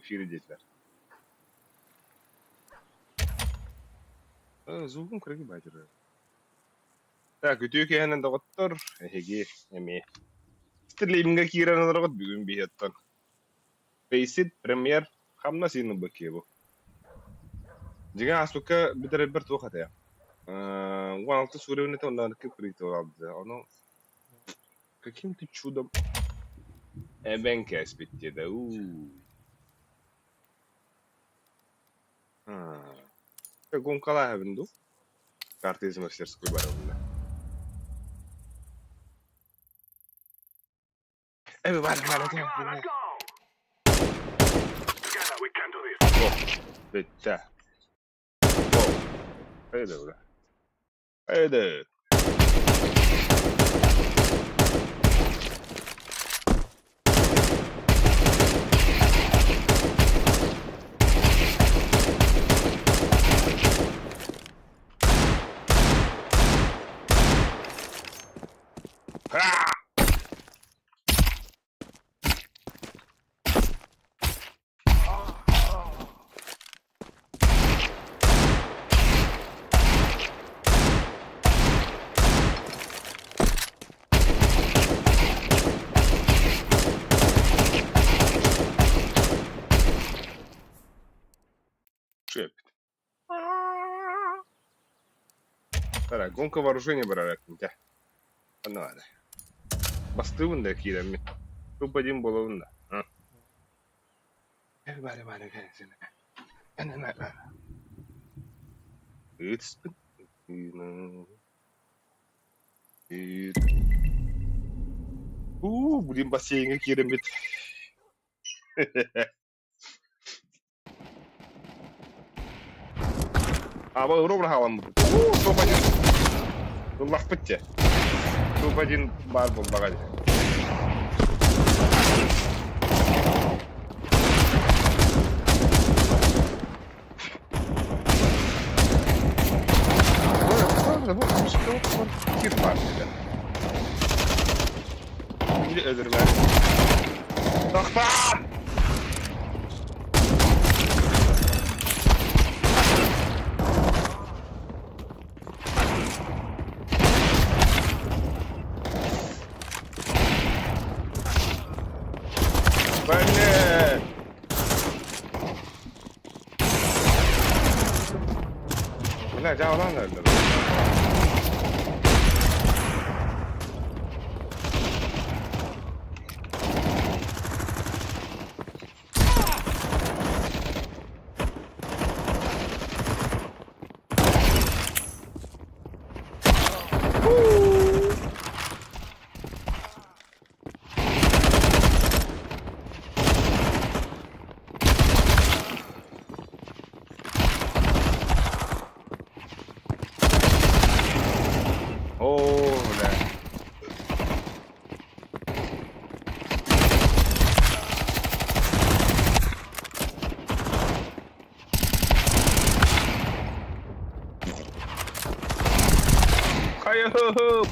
fikir dediler. Zulgum kırık bacırı. Ta kötü ki hemen doktor. Hegi emi. Stileyimge kiren olarak bugün bir yattan. Faceit Premier hamna sinu bakıyor bu. Jiga asuka bir de bir tuh kata ya. Waktu sore ini tuh nang keprito abda. Ono kakim tu chudam. Ben kes bitti de. Gon kala hevendu. Kartez masтерской baravunda. Evet var. Bitti. Haydi ula. Haydi. Шепот. Тара, гонка вооружения барарак. Anlamadı. Bastığın da kiremi. Tupacın bolağında. Gel bari gelsin. Anana. It's будем бассейн kiremit. Ama Europa havam. Tupacın. Allah pıtça. Tupacın bar bol bagaj. Bu muska kit var. Bir öldürme. Doktor! Benne! Bunlar cağlan nerede?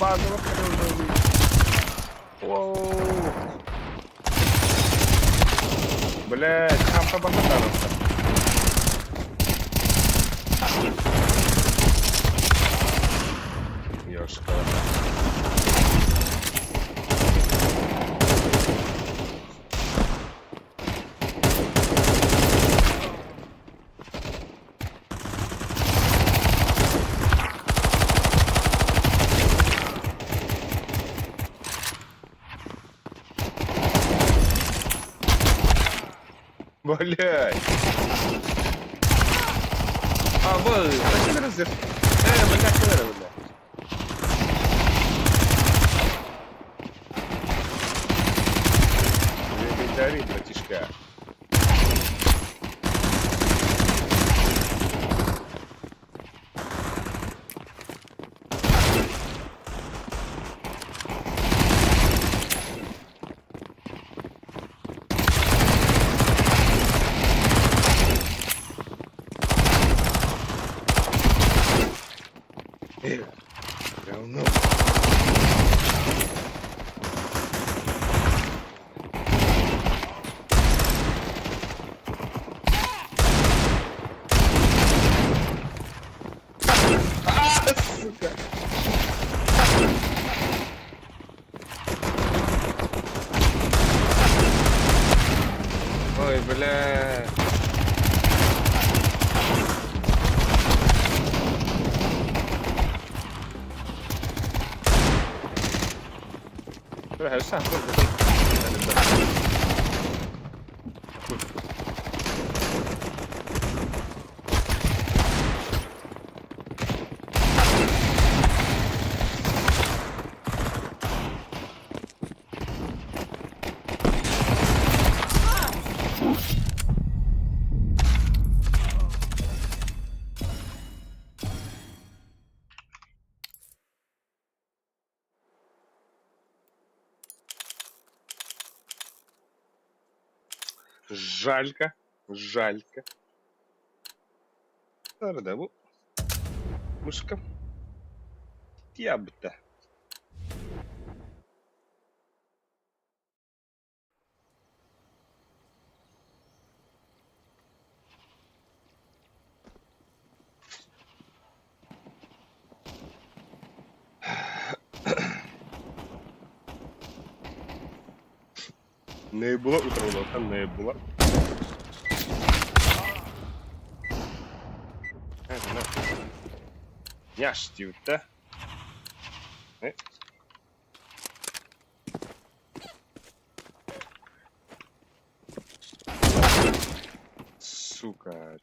Bazı bakıyorum. Wow. Boleh sampai banget kalau. Ya sekarang. Блядь. Вы, зачем раздев? Блядь, что надо, блядь? Инвентарь, братишка. Говно. бля. Bra, sám. Жалька. Жалька. Nerede bu? Muşka. Diabda. Не була утравлока, не була. Няштівте. Сука.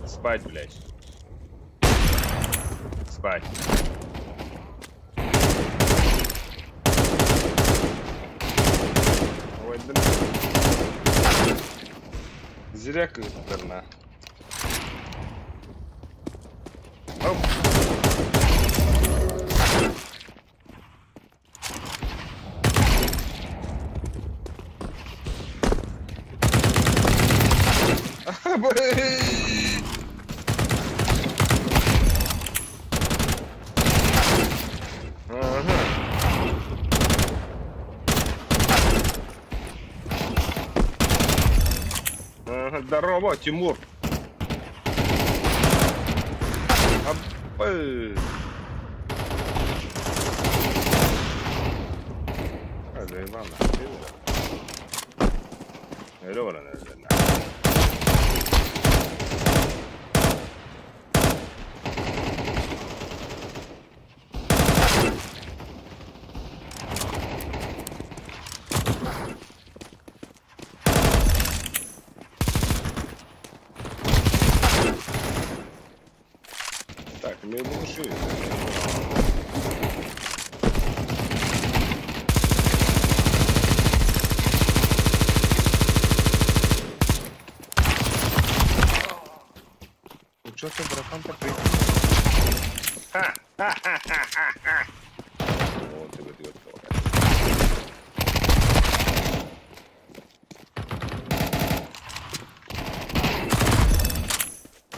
Спать, блядь. Спать. Ой, блин. Зря как-то. Оп. Здорово, Тимур. Опы. Да и ладно. Так, мы его ушли. Ну что ты, братан-то, прыгнул? Ха-ха-ха-ха-ха-ха! Вот ты вот.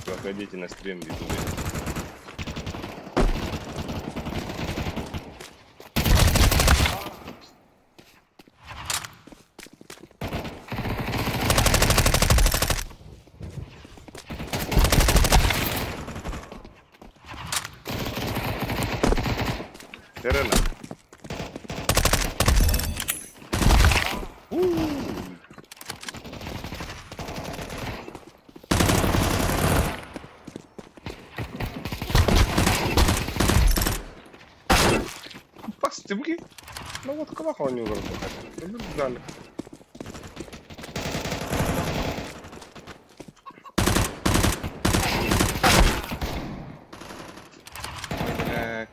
Заходите на стрим в ютубе. Терена. Пастымки? Ну вот калаха не угодно. Жаль.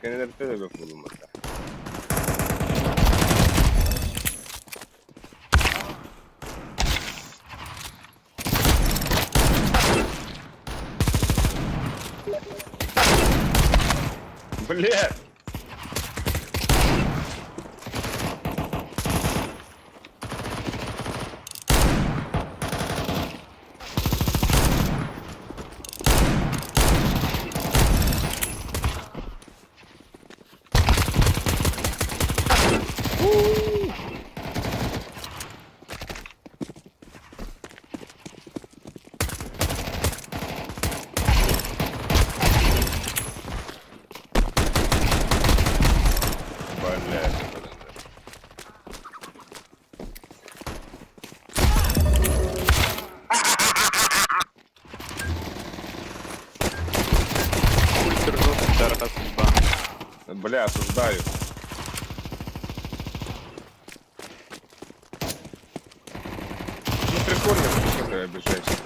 Kendileri de yok bulunmakta. Блядь! Бля, осуждаю. Ну прикольно, что ты обижаешься.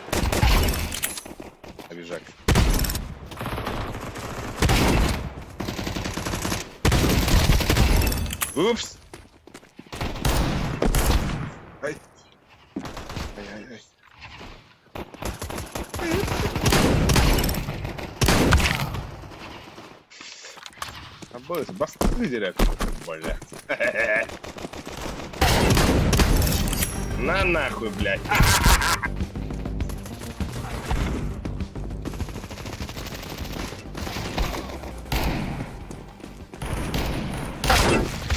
Обижать. Упс. Ай. Ай-ай-ай. Обоих басты директ. Бля. На нахуй, блядь.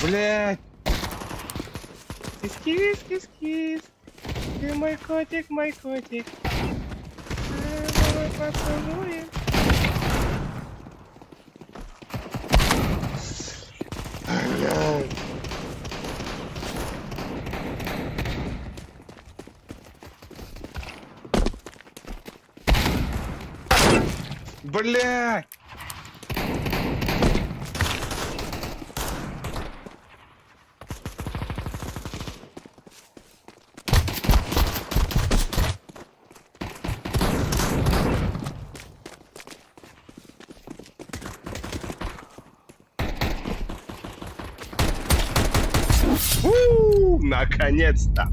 Блядь. Кис-кис-кис-кис. Ты мой котик, мой котик. Давай поцелуем. Блядь. Блядь. Наконец-то!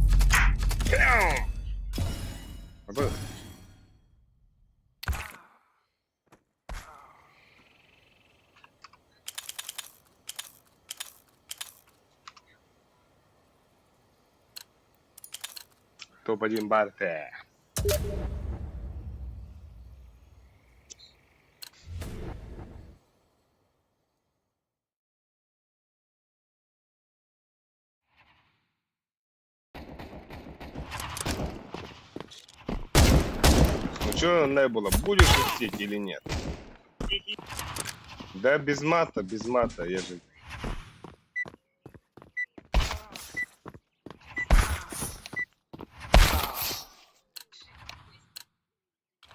Топ-1 Барте. Ну что, не было, будешь мстить или нет? Да без мата, я же...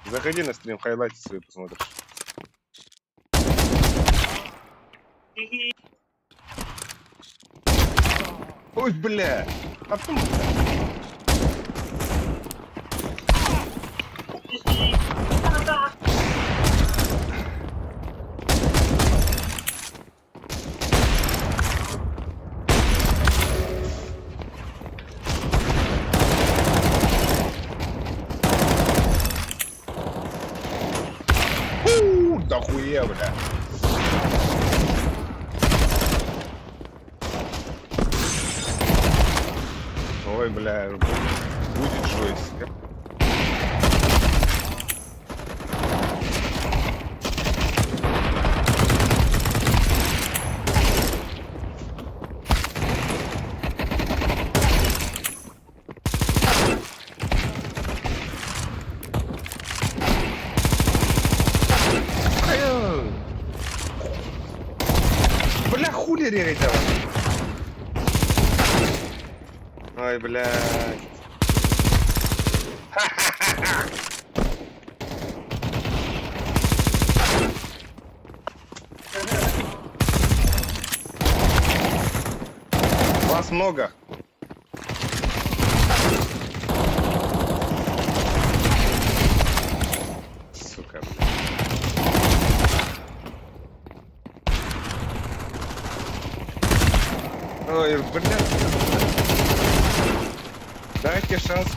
Заходи на стрим, хайлайты свои посмотришь. Ой, бля! А потом... Да хуя, бля. Ой, бля, будет жестко. Бля, хули регать давай. Ой, блядь. Вас много. Сука. Ой, блядь. Дайте шанс.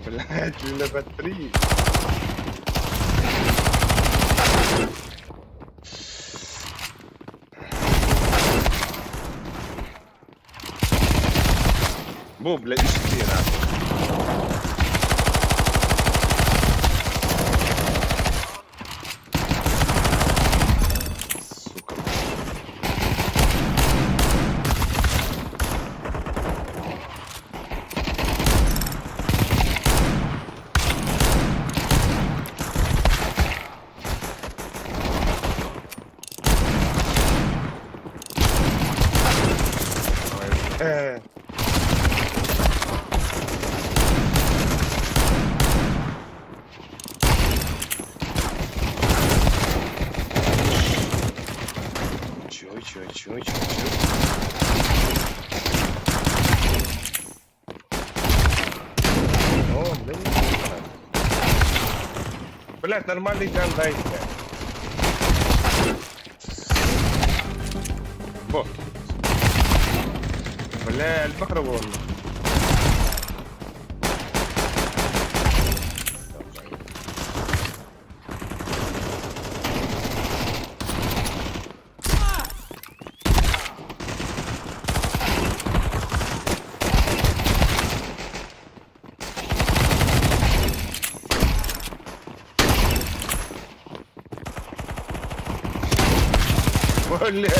Блядь, лево 3. Бо, блядь, ишь нахуй. Чё, чё, чё? О, блин. Блядь, нормальный ган дайте. Во. Бля, البحر والله. Бля.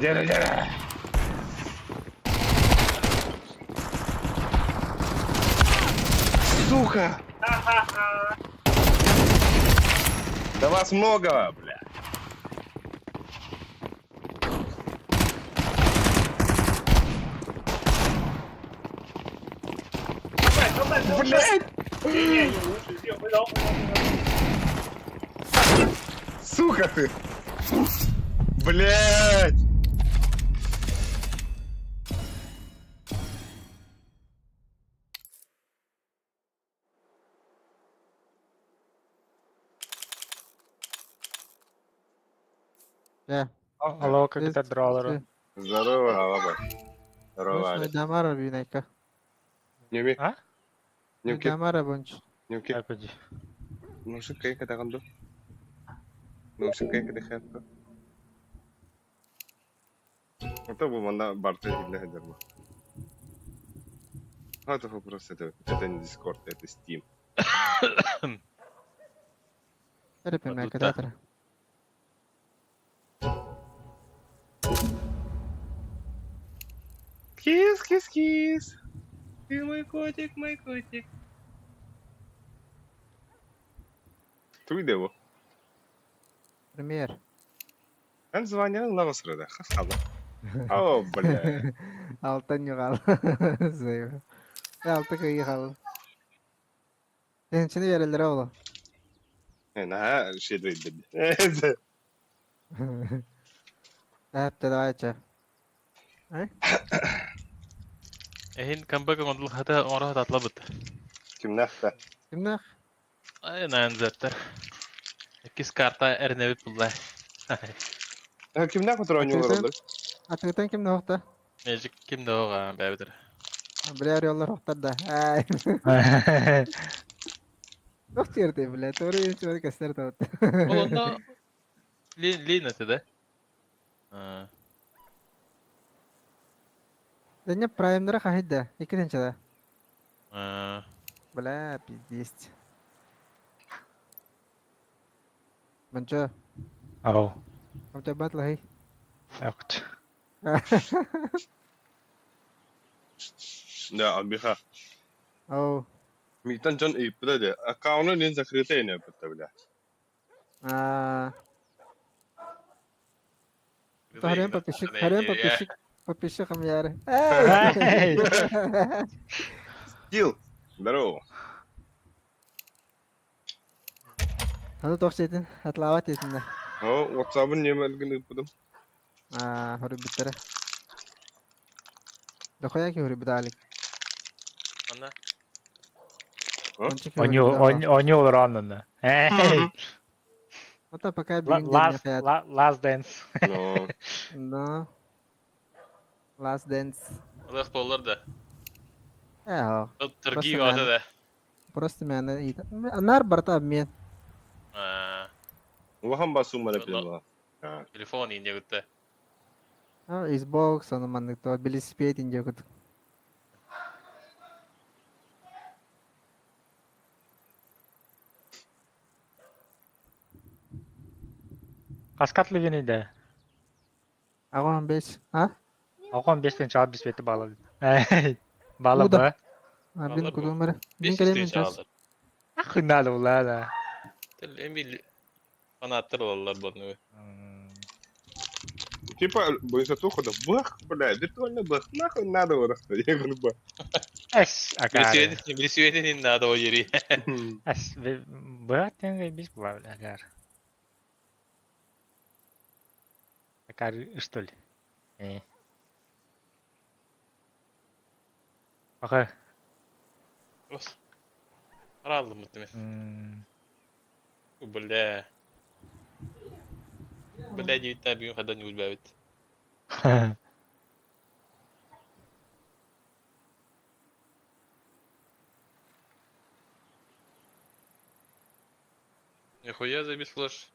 Дера. Сука! Да вас много, бля. Блядь! Сука ты! Блядь! Ya, Алло, капитан Дроллер. Здорово, Алаба. Здорово, Слышно, Алекс. Дамара винайка. Нюми? А? Нюмкет? Дамара бонч. Нюмкет? Айпади. Нусик кай kada kando? Нусик кай kada хатто? Это бы манда барты или хадерма. Это просто это не Discord, это Steam. Terpe me Adulta. kadatra. Кис. Ты мой котик, мой котик. Ты его? Пример. Он звонил на вас рада. Ха-ха. О, бля. Alttan yuqal. Zayıf. Altı kıyı kal. Sen içini verirler oğlum. أنا شيء دويد Hep de daha içe. Ehin kambaka gondol hata ora tatlabıt. كم نحفة Kimde? Ay nan zatter. İkiz karta ernevit bullay. كم نحفة ترى نيو Atıyorsan- غرض Atıktan kim nokta? Magic kim de o bebedir. Birer yollar nokta da. Ay. Çok çirdi bile. Doğru yönetimi göster tavut. Onda Linet'i de. Denya prime'lara kahidde. İki tençede. Ha. Bla pizdist. Manco. Ау. Kamu coba lah. Akt. لا أبيها Oh. ميتان جون إيه بدأ أكاونو نين ذكرتين يا بتبلا Ah. Harian papishik kamu yare. Hey. Кил здорово Hadi tok çetin. Atlavat etinde. أو واتسابن نيمال جنب بدم Ah, hori bitere. Dokoya ki hori bidalik. Onda. Konçik hori bidalik. Oni olur anında. Hey. Ota pakai bikin jadinya kayak. Last dance. но No. Last dance. Alak bollar da. Ya, Tırgi Basın vardı da. просто меня это. Нар барта обмен. وهم باسوم ملك لله Telefon ince gitti. Ah, Xbox onu mandık to velosiped ince kut. Kaskatlı yine de. Aku 15. Ha? Aku 15'ten çağır bisikleti bağladı. Hey. Bağla Uda. be. Ha, Alır bin bu. kudum var. Bin Bir kalem sürü ineceğiz. çağırır. Akınnalı ulan ha. En bir fanattır olurlar bunu. типа бойся тухо да бах бля виртуальный бах нахуй надо вот это я говорю Ес, агар. Birisi öğrenin daha da o yeri. Ес, быат тенгай бис була агар. Агар что ли? Ага. Bas. Para aldım muhtemelen. Bля. Bля, 9 bir kadar не убавит. Нихуя забил флеш.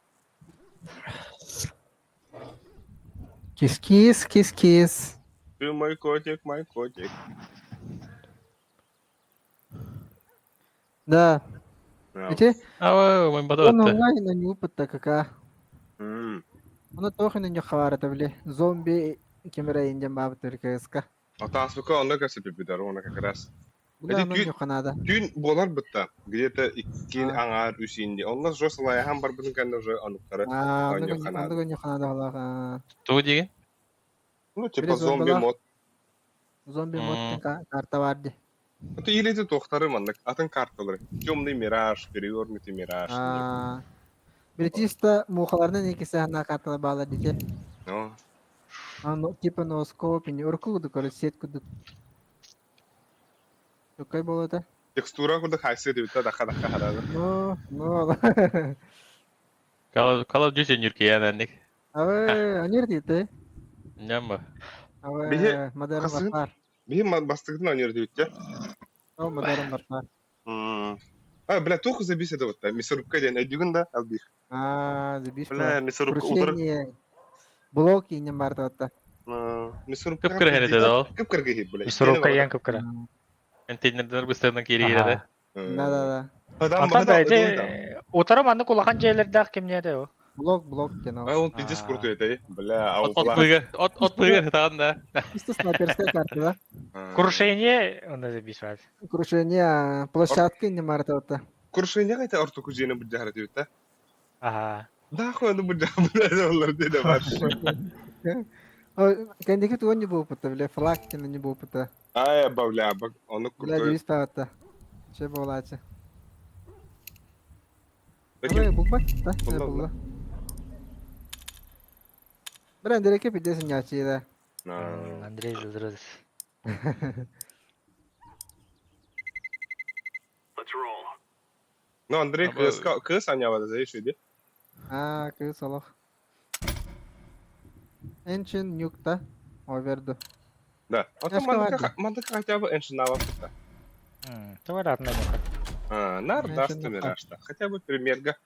Кис-кис, кис-кис. Ты мой котик, мой котик. Да. Ja. Ити, Ава, мой он батот. онлайн на нюпата кака. М. Оны тохин на нюхаварата бли. Зомби кемера инжен бабы түркеска. Атасбыка онда кәсіп бедар, оны как раз. Бля, Эти оны нюханада. Тün болар бытта. Где-то иккин А. аңар үсінде. Onlar жо салаяхан бар бүтін кәнді жо ануктары. Андығы нюханада олаға. Что деген? Ну, типа Biraz зомби zombiler. мод. Зомби М. модтың карта vardı. Это илети тохтары маннык. Атын карталары. Темный мираж, перевернутый мираж. Бретиста мухаларынан екесі хана картала bağlar diyecek. Ну, Типа носкоп, не уркуду, короче, сеткуду. Какой был это? текстура куда хайсы деп та даха харады. Ну. Call of Duty Нюрки янанник. Аве, анер дейді. Нямба. Аве, Биһи модерн кызын- бартар. Бейім бастығын өнер деп та. О, модерн бартар. Бля, туху забисе да вот. Мисырупка ден әдігін да албих. Забиш Бля, ба. мисырупка удыр. Крушение. Блок инем барды отта. Мисырупка. Кып кыры хәнеті да ол. Кып кыргы хеп, бля. Мисурукка ян кыпкыра. Контейнердер быстырдан кері келеді. Да. Адам Антан да бада. эти утарым аны кулахан жерлердах кемнеде о. Блок кено. Он пиздец крутой это, бля, От бұйға тағын да. Чисто снайперская карта, да? Крушение, онда да бисваз. Крушение площадки инем барды отта. Крушение қайта орту күзені бұл жағыра деп та. Ага. Да, қойды бұл жағыра олар деді бар. Кандики туон не был опыта, бля, флаг кено не был опыта. Бля, оны Бля, крутой. 200 отта. Че болачы? Пәкем, Ой, булбай, да, Булды, булды. Бір әндерекке підесін ячыйда. Андрей Зазрыз. Ну, Андрей кыз анява да еще, де? Кыз олық. Энчин нюкта. Оверду. Да. Я сказал, Мандык хотя бы эншин нава пыта. Това радна нюха. Нар Эншин даст нюха. мирашта. Хотя бы примерга.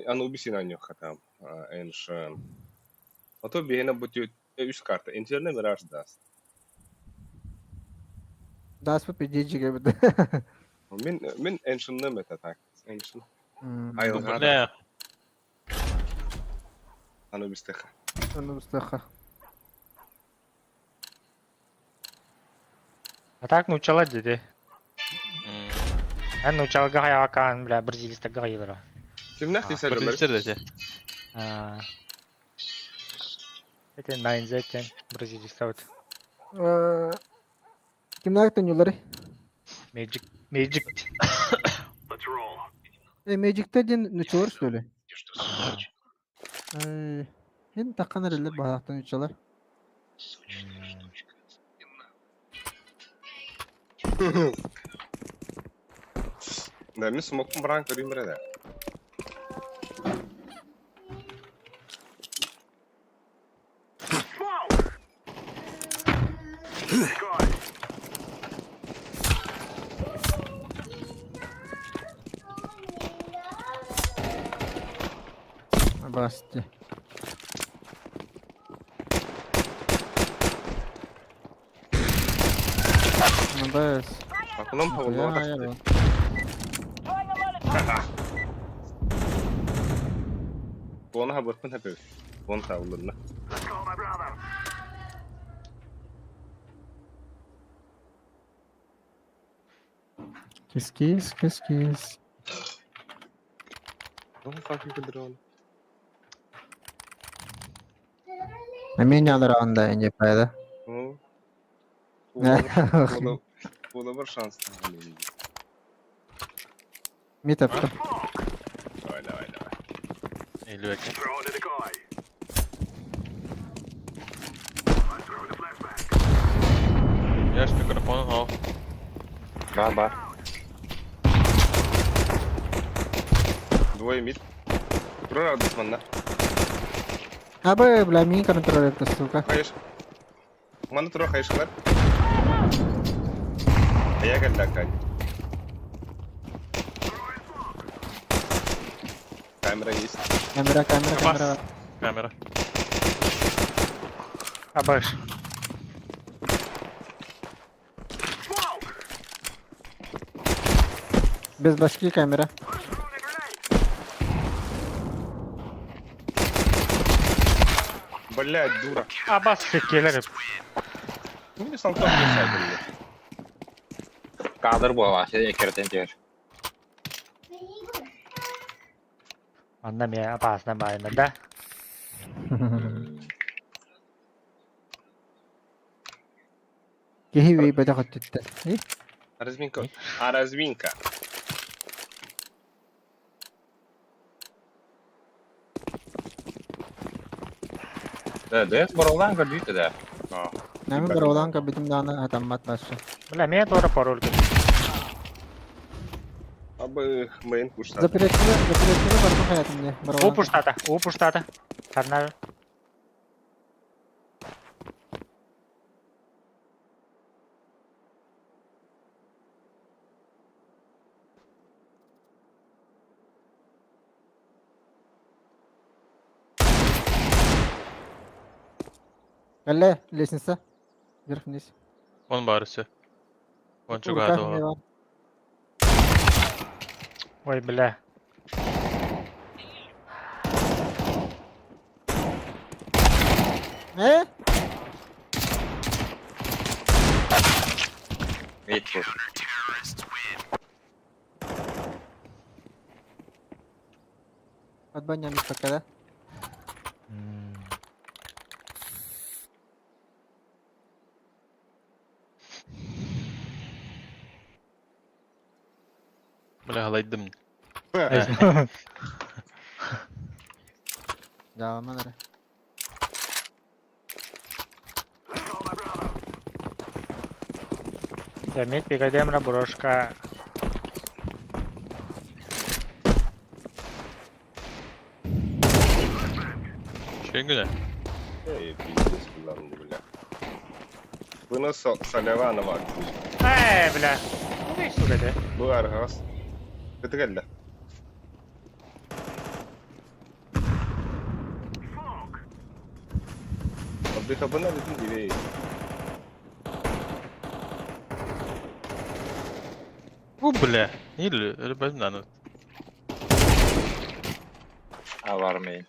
Анубиси на нюха там. Эншин. А то бейна будет үш карта. Эншин мираж даст. Дас пы підейчіге біді. Мен эншинны мета так. Эншин. Айылға. Бля, Анубистеха. Оны бұстыққа. А так научала деди. Ан научалга хаякан, бля, бразилистага хайылыра. Кимнах дейсә бір өмір? зілістер десе. Это найнзетен бразилиста вот. Кімнақтың юлары? Magic. Magic'te den nüçolar söyle. Hen taqan rille bağlaqtan nüçolar. Да, мен смокпын бұран көрейін бір әді. Bastı. Bas. Ақылым пауылуға Ya, ташты. ya. Оны хабыртын әпеу. Оны тауылырына. Кис. Оны қақи күлдір оны. Мен алыр анда инде пайда. Оны Була б шанс. Мид öptüm. Давай. 50 bakayım. Яш микрофонun al. Бар. Двое мид. Тура Дусманна. Abi bla min kontrol etti suka. Hayır. Mana Тура hayışlar. Aya geldi kay. Kamera есть. Kamera Bas. var. Kamera. Абаш. Без башки kamera. Блядь, дура. Абас шекелер. Ну не сам там писать. Кадр bu var. Ekirten diyor. Anda me apasna bayında. Kehi bada qattitte. Разминка. А разминка. Да, боролан gördüydü de. А. Nami bir olan ka bitim dana hatammat başa. Бля, me doğru parol gibi. Абы мейн кушта. Запретили barma hayatımda. У пуштата. Карнар. Гаlle, лестница. Вверх вниз. Onun barısı. Он çok Урка, adı не var. var. Ой, бля. Wait for. Отбаня не пока, да? Bля, halaydım. Devam eder. Замет пикадем на брошка. Şey güne. Ey, pizdes kullandı bile. Bunu Salyavana var. Бля. Ну и сука, да. Bu arkadaş. Kötü geldi. Fabrika buna bütün gibi. Bu bля. Neyli? Öyle ben de anladım. Ha var main.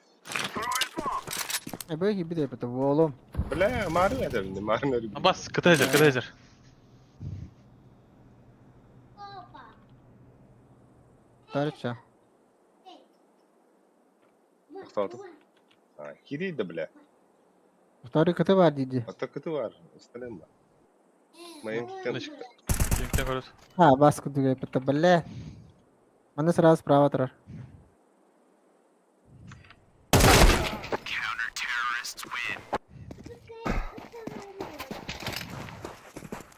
Böyle gibi de yapıyor oğlum. Bля, Marın ya da bindi. Marın öyle. Bas, kıtaydır. Tarça. Кто тут? А, Кири да, бля. Второй kötü var dedi. А то kötü var. Остальным var. Моим Ne çıktı? Kimden görüyorsun? Ha baskı diyor yapıyor. Бля. Mana сразу справа тұрар.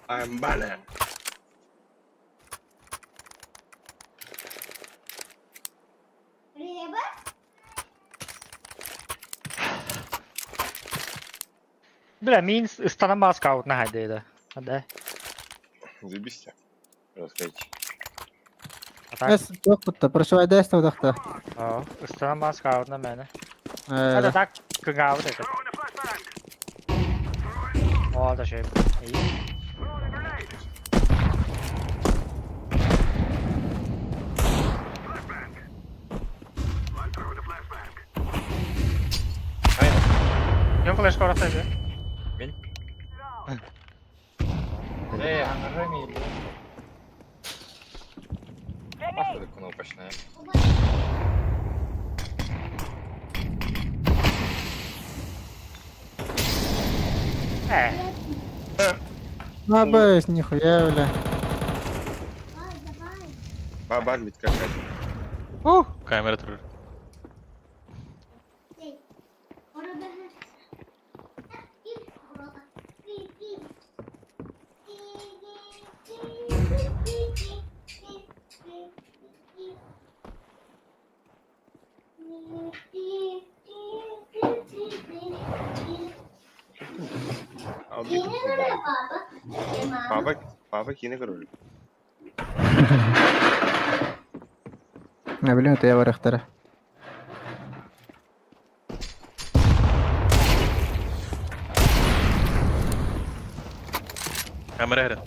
I'm banner. Бля, мин станама скаут на хайдейда. Да. Заебись. Розкрить. А так. Yes, yok bitti. Прощавай десте odakta. О, станама скаут на мене. Hadi tak kıngavı da. O da şey. İyi. Yok flash kora tabii. Hangarı mı yedi? Başladık knopочная. Ну, обоюсь, нихуя, бля. Bak mit kakay. Kamera durur. Abi. Baba yine kırıyor. Ne bileyim öteye var ihtara. Kamera herın.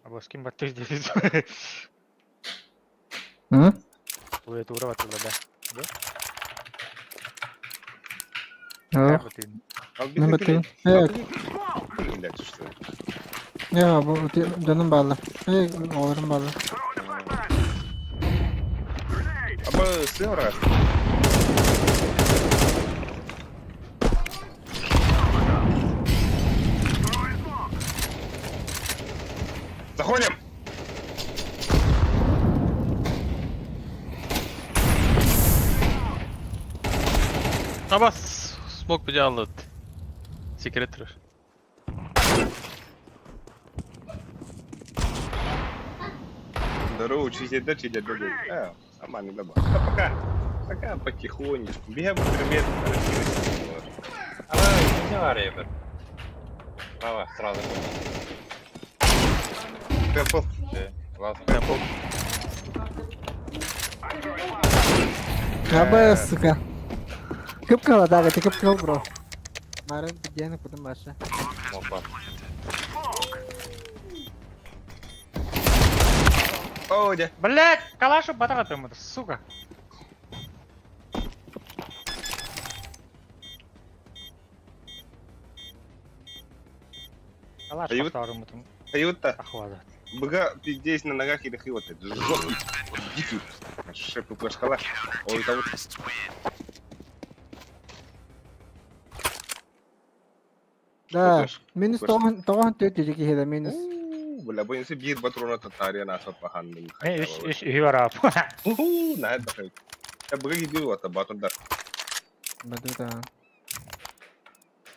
Abos kim battı izleriz. Hı? Buraya tuğra battı da. Yok. Batayım. Abi Ne bakayım? Evet. İlaç işte. Ya bu canım bağlı. Olurum bağlı. Ama sığır var. Заходим! Abbas. Smoke bıçağı aldı. Secret durur. Здорово, учитель, сама не добавь. Пока потихонечку. Бегай в интернет. Ama ikinci var ya bir. Baba sırada koy. Temple. Lazım. Temple. Ya baya sıka. Kıpkıva daha geçe kıpkıva bro. Marın gideceğini kudum başa. Smoke var. О, да. Блять, калашу батага тымыды, сука. Калаш Ают? поставлю мутым. Каюта. Ахвада. Быга здесь на ногах и дохи вот это. Дикий. Шепу плашкала. Ой, это вот. Da minus toğan tüy tüyecek ihede minus. Bula bu inse bir patrona tatariya nasa pahandım. Ne iş iyi var abi. Nah, dah. Ya bıga gidiyor wata batın da. Badu da.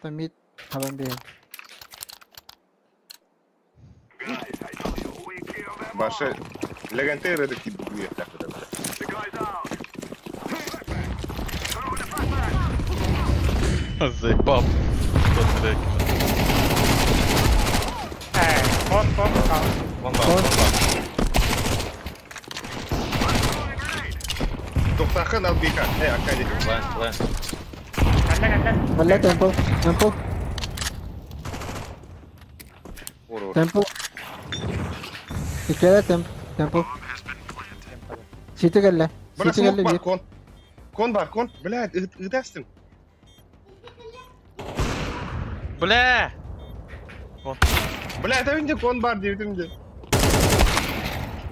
Tamit haban değil. Başa legentere de ki bu yeter. Заебал. Что ты Kon kon kal. Bomba. Toktahkan al bika. Akali. Lan. Kanda. Vallahi temple. Temple. Vur. Temple. İkide temple. City gelle. Bana City gelle smoke bir. var kon. Kon var kon. Блядь, ıdastın. Бля! Блядь, önce kon var diyordum de.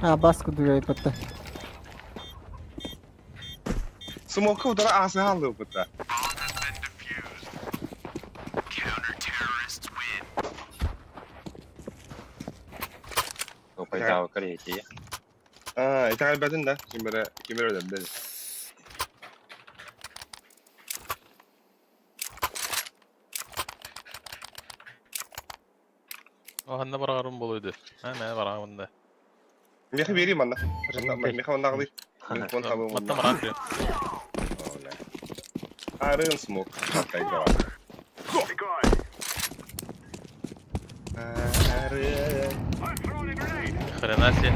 Ha bas kuduyor patta. Smoke udara ası aldı bu da. Topay dava kariyeti. Ita kalbedin de. Kimere ödedim dedi. Anda barağım boluydu. Ha ne barağımda. Mekhi vereyim anna. Mekhi onda kalır. Kon tabi Matta onda. barağım diyor. Arın smoke. Hatta var. Arın. Хренасия.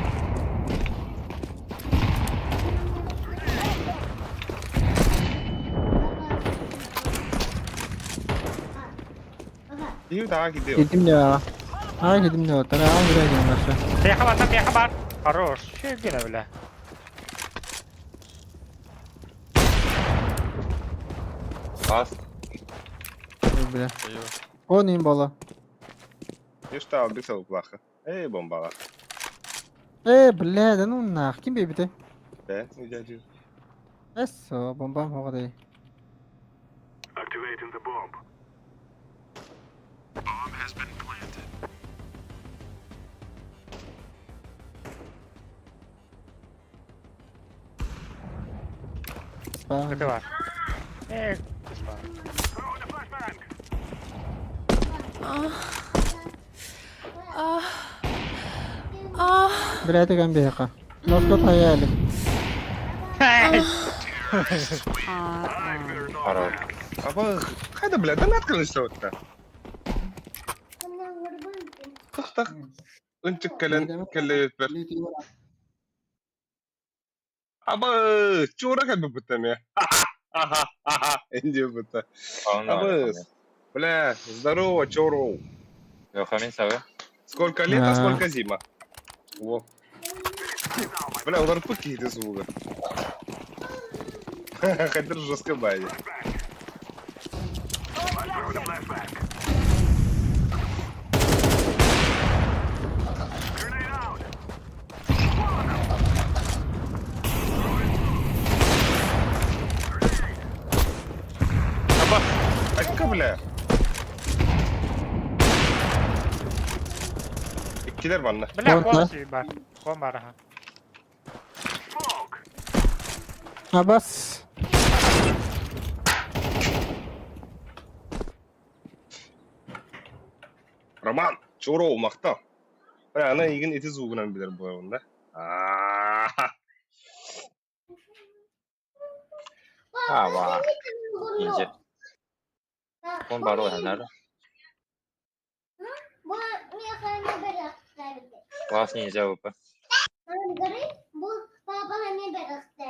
İyi daha gidiyor. Gidim de. Ha gidim de. Tara al buraya gidim başa. Piyaka var lan piyaka var. Хорош. Şey gene öyle. Bas. Dur bile. Eyvah. O neyim bala? Just al bir tavuk lakı. Ey bombala. Bile den onlar. Kim bir bite? Ben rica diyorum. Eso bombam o kadar. Kötü var. Kız var. Bile de kan bir yaka. Noskot hayali. Хорош. Ama hadi bile de ne kılıçta otta. Tak. Önçük kellen kelle yetber. Ama çuğra kan bu butam ya. Aha. Indi bu butam. Он Абы, бля, здорово, чоро. Йохамин сәве. Сколько лет, а А. сколько зима? Во. Бля, удар покиды звука. Хотя жестко байди. Аба, aka bля. İkiler bana. Бля, Вот, кон var. Кон var ha. Ha bas. Роман, чоро мақта. Бля, ана егін ити звугынан билер bu oyunda. Ha var. İnce. Он бару хәнәр. Bu hani bıraktı. Класс нельзя ВП. Bu baba hani bıraktı.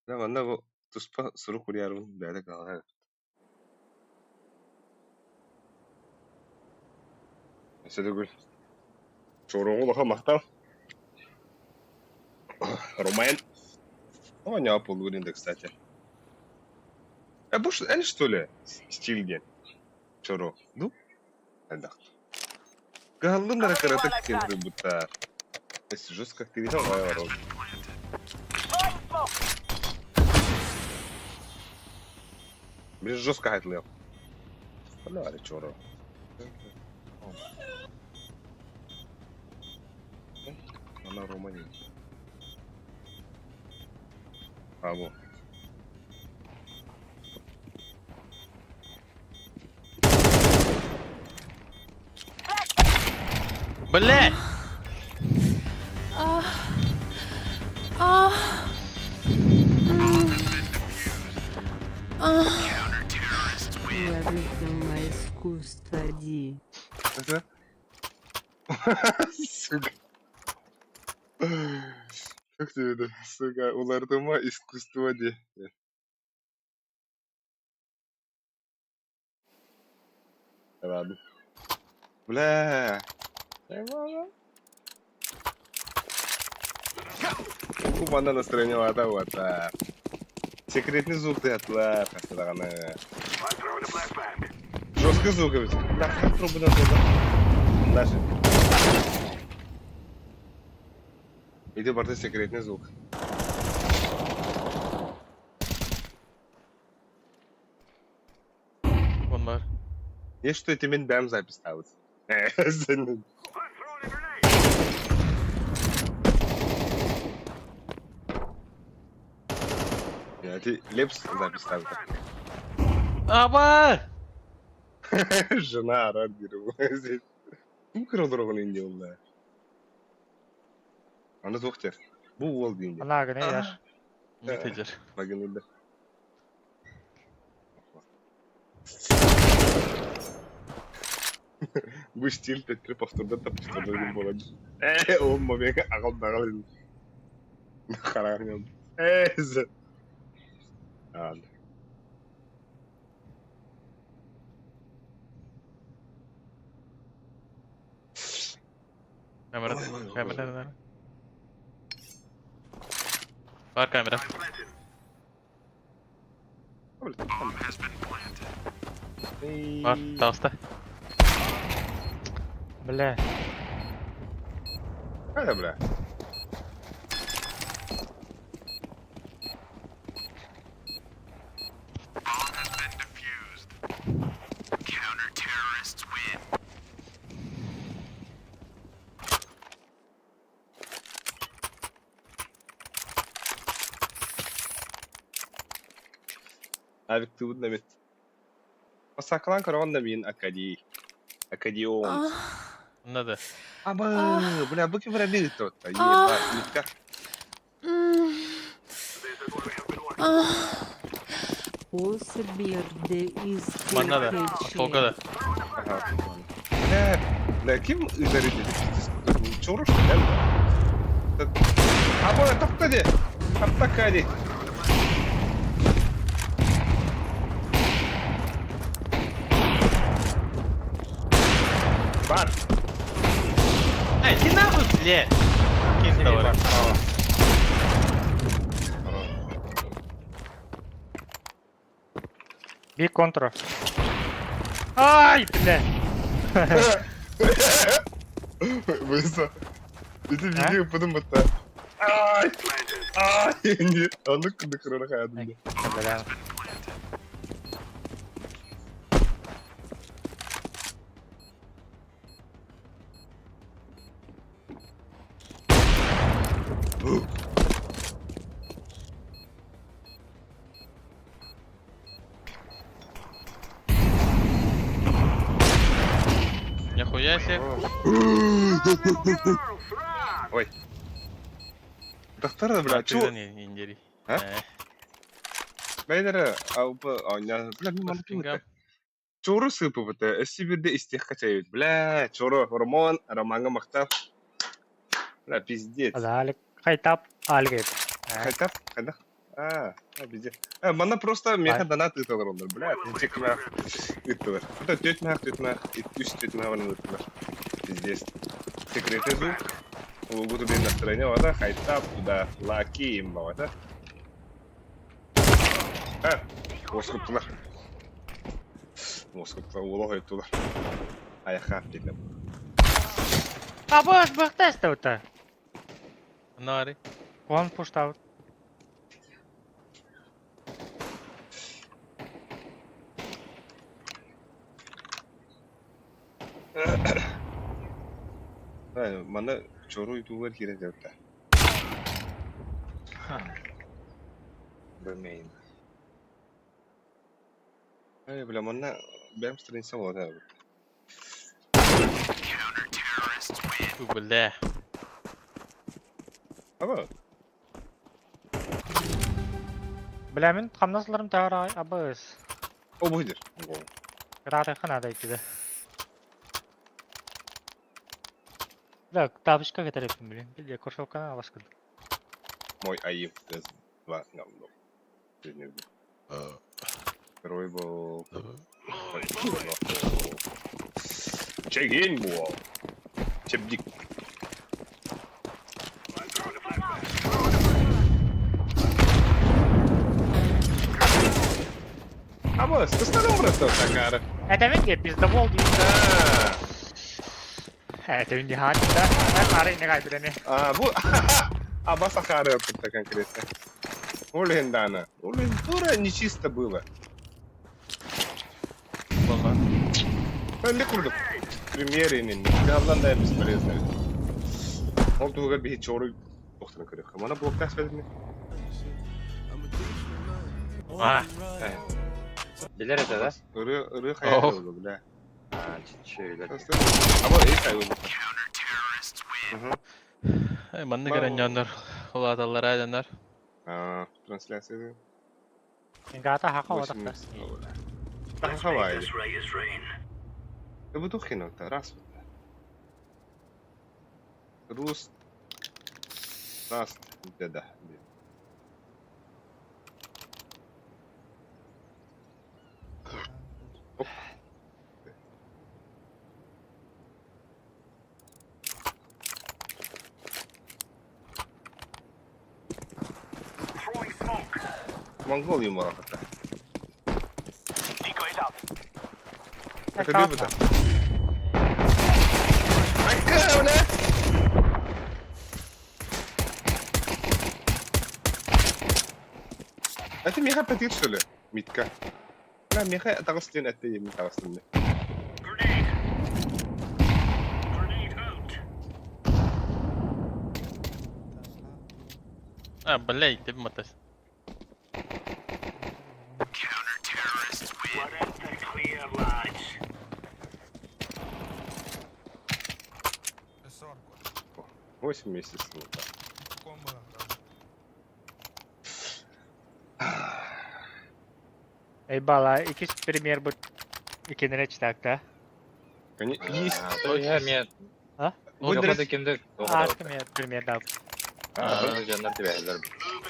Да, анда bu tuspа сыру курярын бәле калган. Нәсе түгел. Чороңу лаха мақтал. Роман. О, не Apple выринды, кстати. Буш, они что ли? Стильген. Чоро. Ну? Айдак. Галлын да каратак келді будто. Если жестко передал, давай ворот. Блин, жестко хайтлил. Давай, чоро. Она Романин. А, вот. Блядь! Выдумай искусство Ди. Это? Сука. Как тебе это? Сука, улардыма искусство де. Ладно. Бля. У банда настроение лада вот. Секретный звук ты отла, пастырағаны. Жесткий звук ведь. Да, как трубы на туда. Даже. Иди борты секретный звук. Вон var. Есть что тебе бэм запись ставить. Я тебе лепс запись ставить. Aba! Жена орать здесь. Ну, кырылдырған инде ол да. Аны тоқтер. Бұл ол дейінде. Ana gene yer. Ne tecer? Bakın inде. Bu stil Petri posturda da posturda gün болады. Olma ben akıl dağılın. Kararım. Zı. Al. Kamera. Kamera. Var kamera. Var. Tausta. Bile. Hadi bre. Avik tubun da bit. Masaklan karavan da bin akadi. Akadiyon. Anladı. Aba, buna bu ki buna bir tot. Iyi bak, nikah. Osbirde Anladı. Polkada. Ne kim üzeri dedi? Çoruş değil mi? Aba, tak hadi. Tak hadi. Var. Эй, ты нахуй, блядь! Кинь товар. Bir kontrol. Ay bile. Mesela. Bir de video yapalım hatta. Ay. Ay. Anlık kırdık kırarak hayatımda. Bile. Нихуя себе. Ой. Доктор, бля, чё? Ты не индери. А? Бәйләре, алпы, anya, бля, мен маны Пингам. Чоры сыпы бите, эсси бирде истех качайбыт. Бля, чоры, романга мактап. Бля, пиздец. Алик кайтап алгет. Кайтап, кайда? Пиздец. Мана просто меха донат ыталар ондар, бля, тек мә ыттылар. Это төт мә, үс төт мә ваны ыттылар. Пиздец. Секреты зу. Ол буду бен настроение вада, кайтап туда лаки им бавата. Оскуптылар. Оскуптылар, улы ойттылар. Аяққа деdim. Абаш бахтаста ута. Нари. Он пуштаут. Mana çoru youtuber kira jauh. Bermain. Bila mana bem sering sama dah. Billah. Apa? Bilemin kamnaslarım tağır abas. O budur. Kırarı kınada ikide. Bak tabışka getir hepim bilin. Bir de koşovkana başkın. Moj ayıp kız. Var namlu. Dinledim. Второй был... Чегин был. Чебдик. Абас, ты стал умрать-то, Сакара? Это венге пиздовол değil. Это венге хатında. Ben arayı ne kaybedeni. Bu... Абас Сакара это конкретно. Улин Дана. Улин дура нечисто было. Valla. Ben de kurdum. Premiere'nin silahlarından da bесполезно. Он туга bir hiç çoğru doktorun kırıyor. Bana blok ders verdin mi? Ah. Biliriz de. Irı hayal Oh. oldu bile. Şöyle. Ama iyi sayılır. Manna gelen canlar. Ula atallar ajanlar. Трансляция. Engata haka odakta. Daha havaydı. Да вы тухину-то, раз вот. Рус. Раз. Да. Монгол юмора хата. Это любит. Ага, бля! Это меха пятит, что ли? Митка. Бля, меха атагыстын, это еми атагыстын. Блядь, ты мотос. Песорку. 8 месяцев. Комбо. Ey bala, iki premier bu ikini çıtakta. Есть. То я мне... А? Выдрать кимдик. Artı mı premier dal? Жандар тибәләр.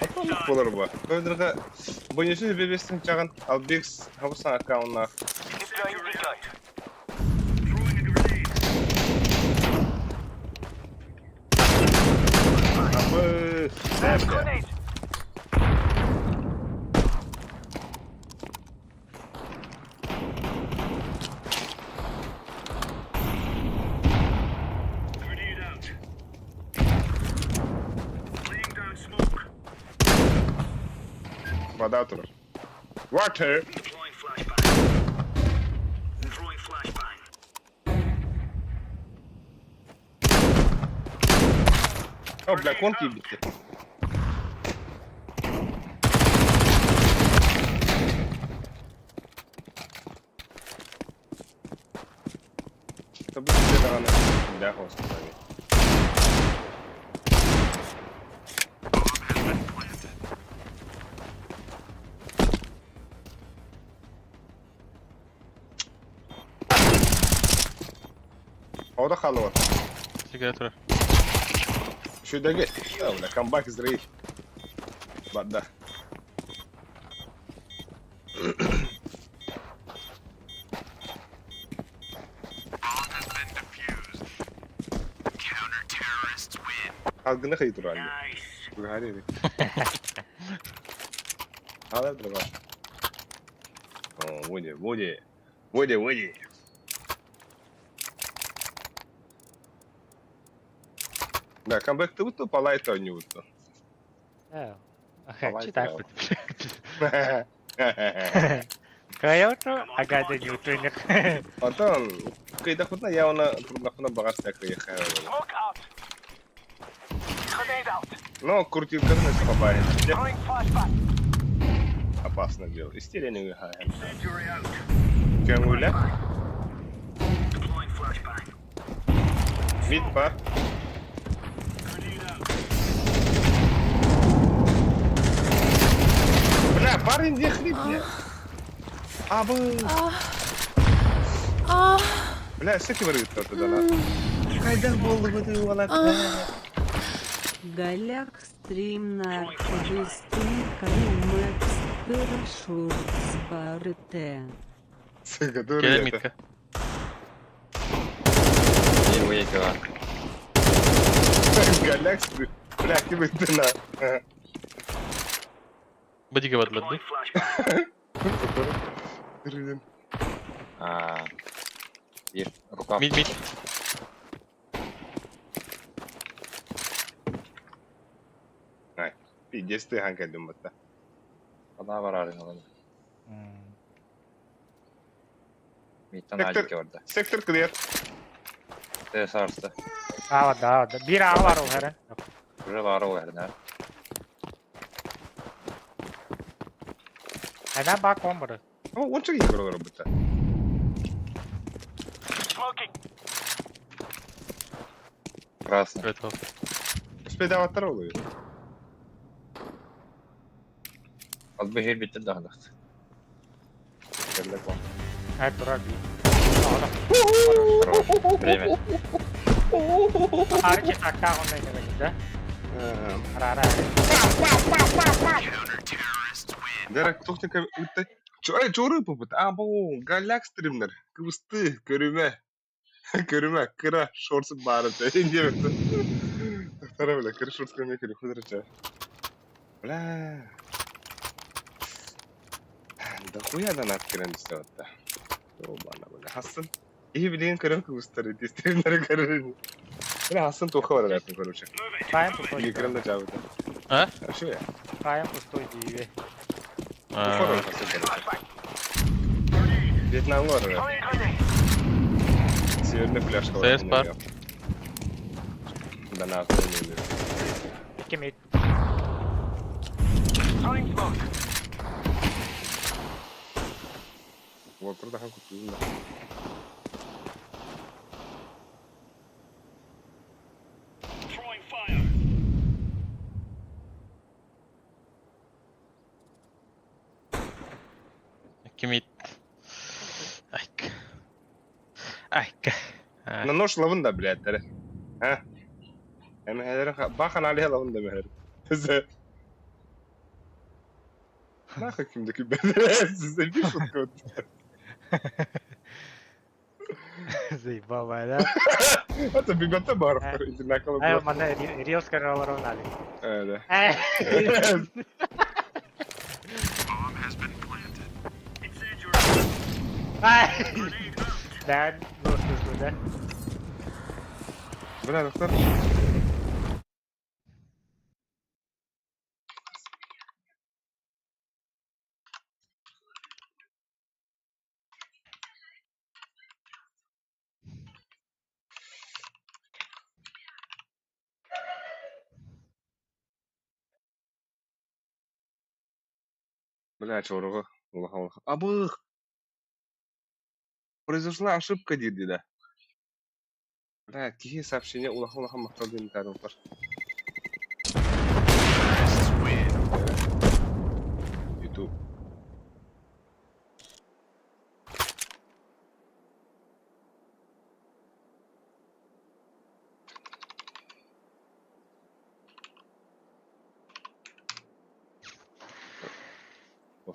Аталык булыр бу. Көйдөргә бонусы бебестен чаган Албекс хабысан аккаунтына. Абы, сәбә. Вода турur. Water. О, бля, конки бити. Это будет рано. Бля, господи. Orada halı var. Сигарету. Şuradaki. Ya ulan comeback is real. Badda. Algını kayıtır anne. Bu hali değil. Hala dur bak. Води. Да, камбэк ты вот палай то не вот. Çıtak. Kayo to agad yung tunog. Потом, когда хоть на я на богатство приехал. Но крутил корнет попарен. Опасно дело. Истерия не выхает. Кемуля. Мидпа. Бля, парень, где хрип, бля? Бля, все киварит туда, да? Кайдан болды bu diyor valla. Галяк стрим на Жестин Каймэкс Пыршур Спарте. Сука, дура Gel это. mitка. Bir bu yeki var. Галяк, бля, кибы ты на. Бодига вадлады. Рыдин. Bir ruka. Mid. Ай, пиздец ты ханка думата. Bana var arın oğlum. Mid'den acık orada. Сектор clear. De sarstı. Ağda. Bir ağa var o her. Buraya var o yerine. Neden bak kombodu? О, он что играл работа? Krasный. Готов. Успей давать второго. Az bir her bitti daha da. Далеко. Her durar bir. Время. Hareket hakka ondan geldi. Ara. Дерек, тухника үтті. Чоры попыт. Бұл галяк стримдер. Кысты, көріме. Көріме, кыра шорсы бары. Инде бітті. Тақтара бля, кыра шорсы көріме көрі. Құдырыча. Бля. Да хуядан аткерен істеватта. Обана бля. Хасын. İyi bildiğin körüm kıvыстары. Стримдері көрі. Бля, Хасын тоқы бар әдәтін көруші. Kayan pusтой. Екранда жабыды. А? Шо я? Kayan pusтой diye. Ufak Хасын көруші. Вьетнамlı var herhalde. Северный пляж var. Ses var. Ben artık oynuyorum. 2 mid. Water daha kutuyum da. Kimit. Ayk. Na noş lavın da biletleri. Ha? Hem helerin bakın aliye lavın da meher. Size. Naka kimdeki bedere size bir şut koydu. Zaybał, ale. Hatta bir bete bağırıp internet kalıp. Ayo, mana Rios karalar onali. Öyle. Dan, lurus sudah. Bırak doktor. Бля, чорого. Улаха. Абых! Произошла ошибка, деда. Бля, какие сообщения улаха махтал день тарелкар. YouTube.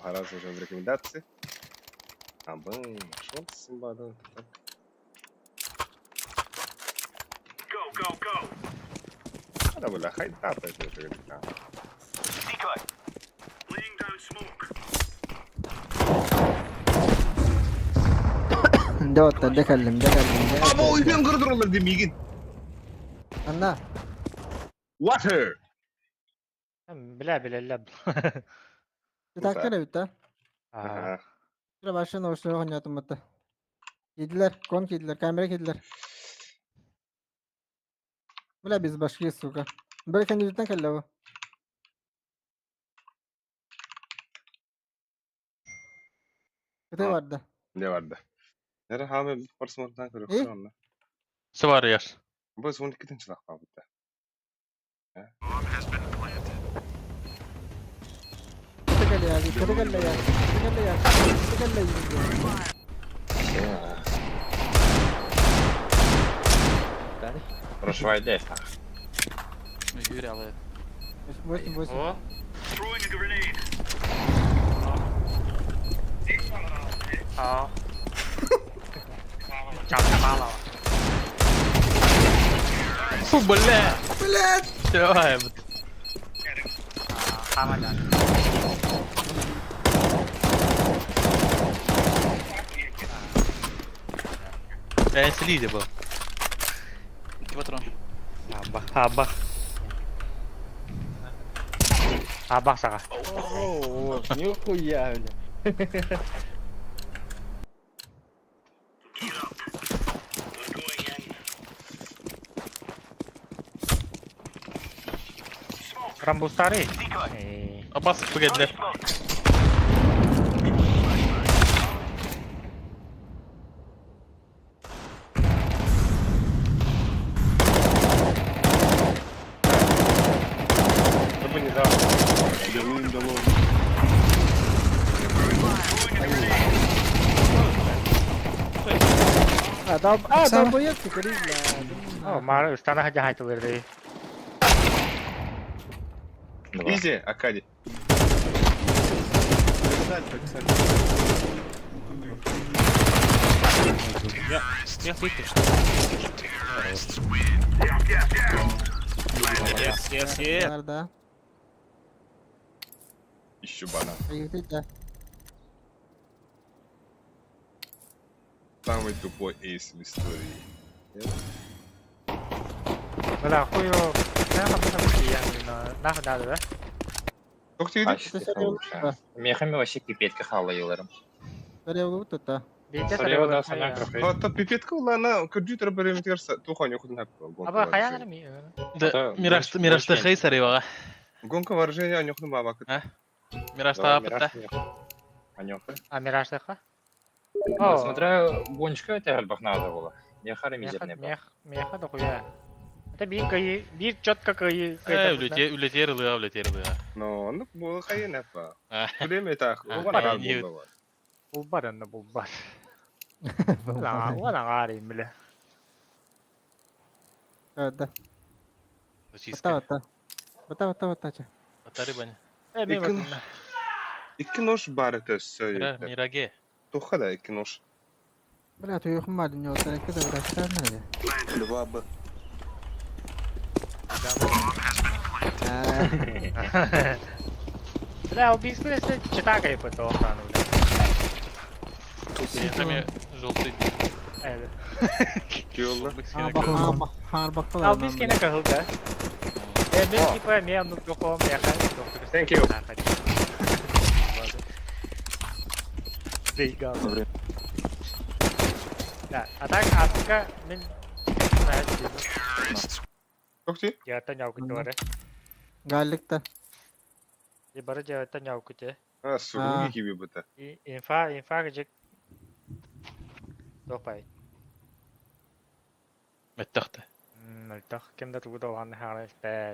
Раз уже в рекомендации. А бым, шел с Симбадом. Надо было хайта, это уже говорит. دوت دكلم Abo ben kırdırırlar demeyin. Anna. Water. Bile. Bir dakika bitti. Aha. Şuraya başlayın hoşuna oynayatım bitti. Yediler, konk yediler, kamera yediler. Bile biz başkayız suka. Böyle kendi yüzünden kelle bu. Kötü vardı. Ne vardı? Nere hame bir parsmandan kırık İyi. şu anda. Sıvar yer. Bu 12'den çırak kaldı. Kötü kelle ya, kötü kelle ya. Kötü kelle ya. Kötü kelle ya. Прошла идея. Boş. Oh. Oh. Chào ba lò. Bля. Давай. Sama dan. Ben siliydi bu. 2 patron. Abah saka. Oh, nihuya öyle. Rambustari. Abbas bu geldi. Tabii ne daha? Oyun dolu. double yet sikari la. Oh, mara üstten hadi haytı verdi. Easy, Акади. Я слышу. Yes. Nerede? Ищу банан. Ayıktı da. Самый тупой эйс в истории. Bana koyu. Ne yapalım ki yani? Ne kadar da? Сколько тебе лет? Ты соревновался? Мехами вообще пипетка халайыларым. Соревновался тут-то. Bir de Соревда sarı. sana kafayı. Hatta pipetка улана компьютер барометрса тухань окудun hep. Ama hayal mi? Да, Мираж хей сарыйбага. Гонка вооружения анёхну бабакыт. Мираж Давай, тапытта. Анёха. А Мираштыха? Смотря бончка это альбах надо было. Я хары мизерный был. Меха да хуя. Это bir четко кайы. Үлетер ылыга. Но ну было хайен hep. А. Время так. Бар, iyi. Bulbar anne bulbar. Ulan ağrıyım bile. Да. Зачистка. Бата. Атары бани. İki noş barı söyle. Мираге. Туха да iki noş. Бля, ты их мать не вот это врача надо. Два Б. Бля, убийство если читака и потом стану. Мехами желтый. Evet. Yolla. Bak. Al biz gene kahıldı. Ben tipe mi anlık yok o mekan yok. Thank you. Değil galiba. Ya, atak aslında ben Сколько тебе? cevaptan yok kutu var. Gallikta. İbarı cevaptan yok kutu. А, суруги gibi bu da. İnfa gecek. Dokpay. Мэттахта. Naltak kimde tuğda olan hala işte.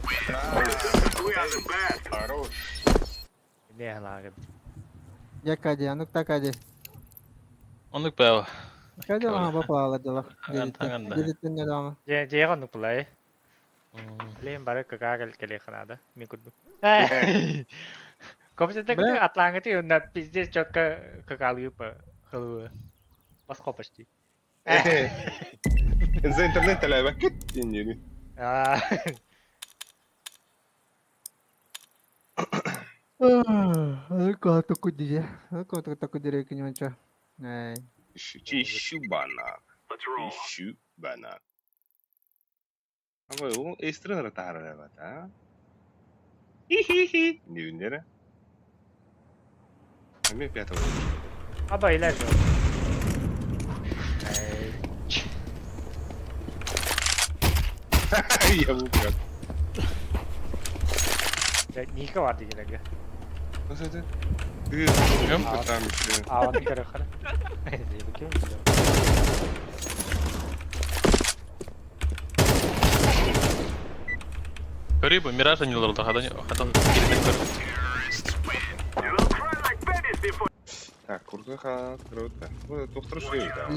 Ne halagı. Якади, а ну так ади. Онук бэва. Кади ага бапала дела. Анганда. Дедитен не дама. Jega nu play. Lim barı kagak kele kanada. Mi kudu. Komşu tek atlan itu na pizde çok kagalı pa. Halı. Bas kopashti. За интернет лайва кит dinliyor. Кого такой диде? Кого такой дире киньонча? Ай. Ищу банан. Ищу банан. Ama o ekstra'lara tarih var ha. Hihihi. Ne ünlere? Hem fiyatı var. Aba iler jo. Ya bu fiyat. Nika vardı yine gel. Nasıl edin? Hem kurtarmış. Avan bir kere kara. Bakayım. Көрейбі, Мираж аниларды хадан керемет көр. Так, круто, круто. Bu doktor şey ya.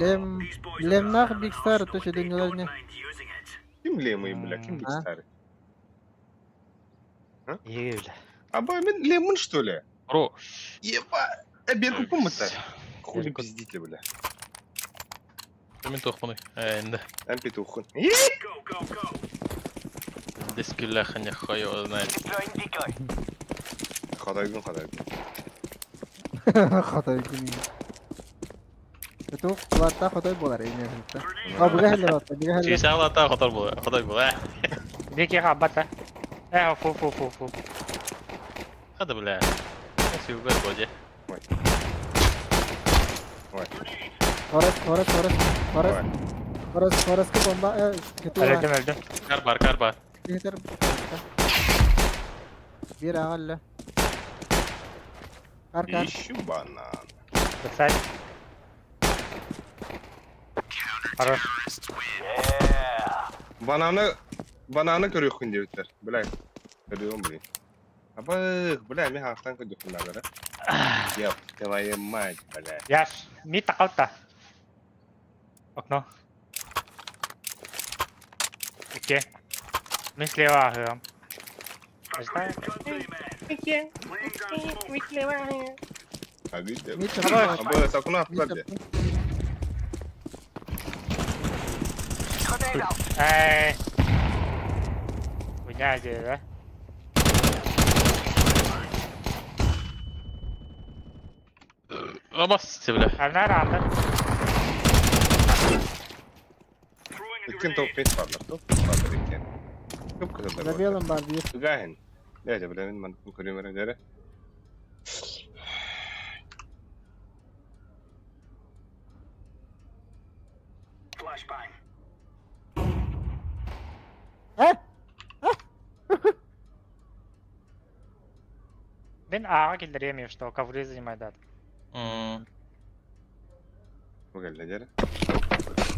Lemnах Big Star то что деньги. Kim Lem'i bile? Kim Big Ha? Star? İyi öyle. Аба, мен Lem'in что ли? Рош. Еба! Берку кумыта. Хули пиздите, бля. Мен тоқпаны. Енді. Ам петухун. Дескілі қане қойы ознайд. Қадайдың. Хата кинь. Это лата хотой болар эне. А буга хеле бата, буга хеле. Чейсі алата қодар бұл. Неке қабата. Фу. Қады біля. Сүйгөр боде. Forest ke bomba gitu lah. Öldüm. Kar бар. Yeter. Bir ağalle. Kar. Ищу банан. Kısay. Хорош. Bananı görüyorsun diyorlar. Bilay. Görüyorum bile. Aba, bilay mi haftan kırıyorsun bunları? Yap, твою мать, блядь. Яш. Ми такалта. Окно. Микки. Мы слева ахуем. Знаешь? Hadi de. Mid Abo sakın atladı. Эй. Хуйня здесь, да? Rabas bile. Under, under. İkin top pet varlar. Top varlar ikin. Çok kızıldır. Забелом бар, Gahin. Ne acaba benim ben bu kalemere göre. Ben A'ya gidilemiyorum işte o kavurayı zaнимает да. Bu geldi göre.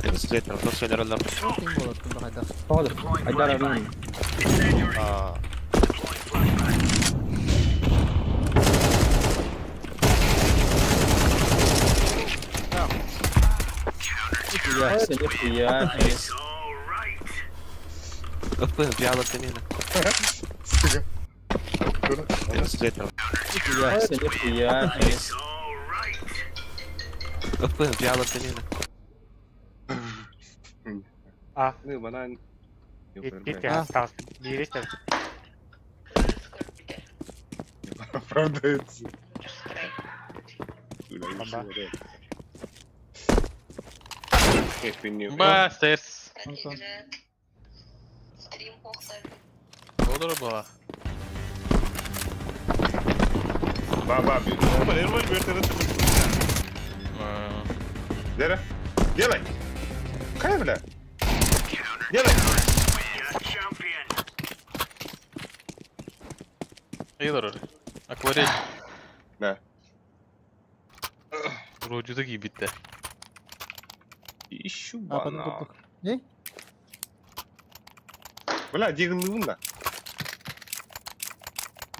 Team болады, кімді қайта. Айдар арман. Нихуя себе, нихуя себе. Нихуя себе, нихуя себе. А, Ne bana пит я остался. Берись ты. оправдается. Bastards. Консон. Olur bu. Баба, Дера, делай! Кай, бля! Делай! İyi durur. Akvarel. Да. Rocuda gibi bitti. Ищу А, потом бана. тут. Не? Бля, дигыллыгын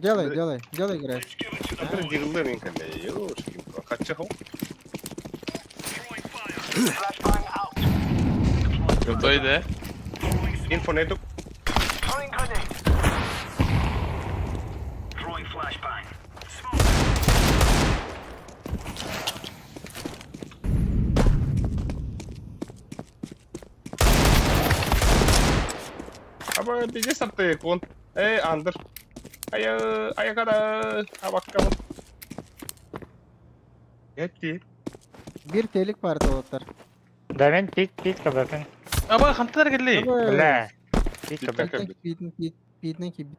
Делай, играй. Бір дигыллыгын кәлі. Ёшкин, қачы хау? Kötüydü. Info ne tuk? Ama bizi saptı kon. Andır. Ayakada. Bakalım. Yetti. Bir telik var tavalar. Да мен пит кабатын. Ama kantar geldi. Бля. Пит Пит кабатын. как? Pitnen ki bit.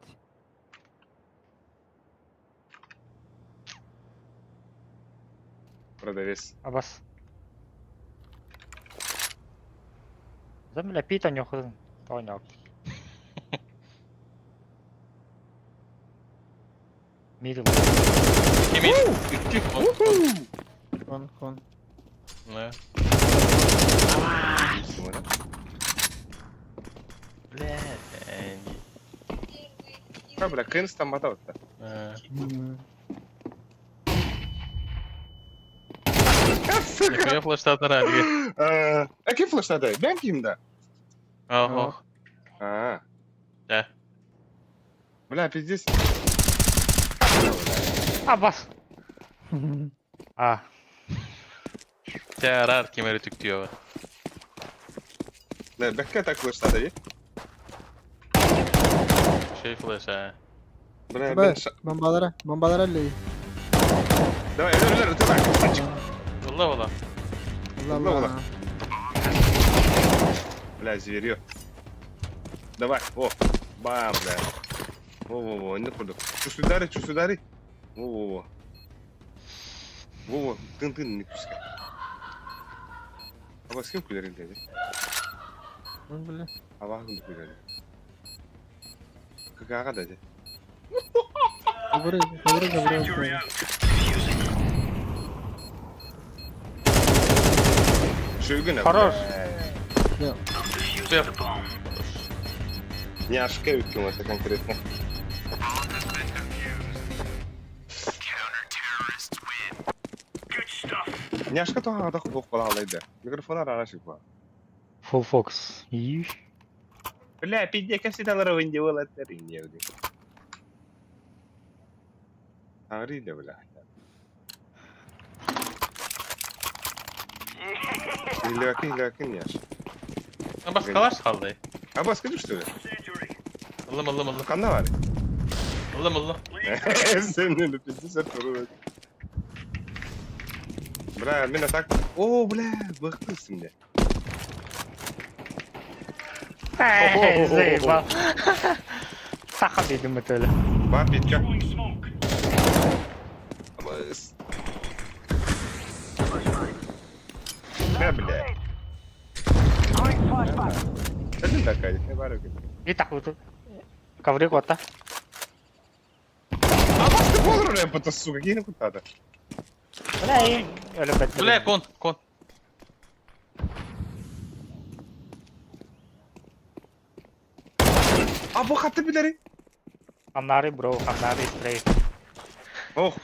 Продавец. Абас. Зам бля пита нюхай. Понял. Мидл. Kimin? Кон. Ne? Смотри. Bля. Бля, Кэнс там мотал. Nikoya flash'tan herhalde. Kim flash'ladı? Ben kimde? Oh. Ha. Ne? Бля, пиздец. Абас. А. Yarar kemeri tük diyor. Ne, bekle tak flash'ladı. Şey flash ha. Bля, ben Bombalara halleyi. Давай, öyle, давай. Valla valla. Allah Allah. Бля, зверьё. Давай, о. Бам, бля. Во, не куда. Чувствуй удары. Во. Во, тын, не пускай. А с кем кулерин dedi? Бля. Hava hakkında kuyruğu. Kıkağa dedi. Говори. Шугина. Хорош. Süper. Няшка ülkem это конкретно. Няшка то ада худох бола алайды. Микрофон аралашып ба. Full focus. Иш. Бля, пиздец, как всегда норовен делал это риньевди. Агрида, бля. Hilakın yaş. Ha bas kalaş kaldı. Ha baskı düştü. Allah. Kanda var. Allah. Senin de pizza sen torun. Bra, ben atak. Oo bla, bıktım şimdi. Заебал. Сахар dedim öyle. Bak bitka. Ama ne bla. Sen de kaydı. Ne var öyle? И так вот. Коврик вот так. А baskı olur oraya patası suka. Yine kutladı. Bля, и öyle bekledim. Bля, кон. Aa bu hattı bileri. Хамнари, bro, хамнари стрей. Oh.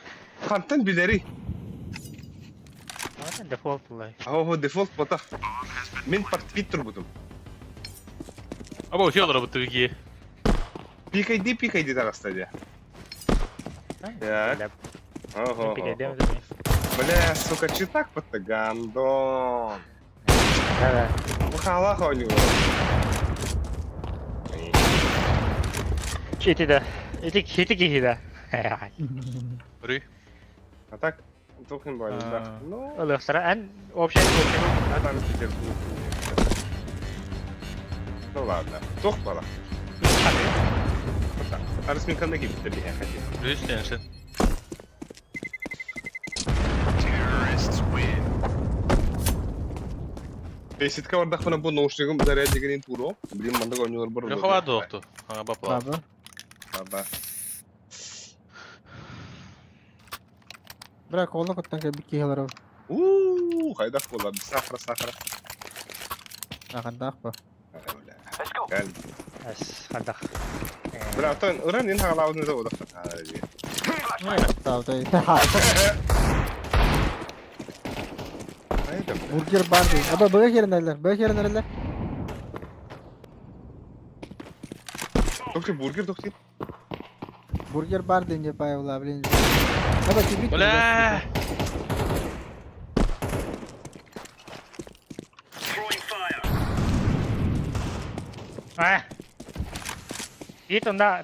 Kantan bileri. Это дефолт лай. Oh default bota. Min part bitter budum. Abo şey olur bu tüygi. Пикай тарастади. Так. Ого. Бля, сука, чи так гандон. Да. Бухала ходил. Чити да. Хити да. Rü. А так, тухин бали, да. Ну, Олег сара ан опшен. а там теперь Ну ладно, тух бала. Вот так. А разминканы гибли, я хотел. Rü istensin. Беситка var da bu наушнигim зарядигин туро. Блин, манда гонyor бur. Yok hava doğdu. Ha bapla. Abi. Baba. Bırak oğlum kuttan ki bir kihler abi. Hayda kola bir safra. Akan tak bu. Gel. As hadak. Bra, ton öğren in hala ne de o da. Tamam tamam. Hayda. Burger bar değil. Abi böğek yerindeler. Böğek yerindeler. Doktor burger doktor. Burger bar deyince payavla bilince. Abi ki bir Bля.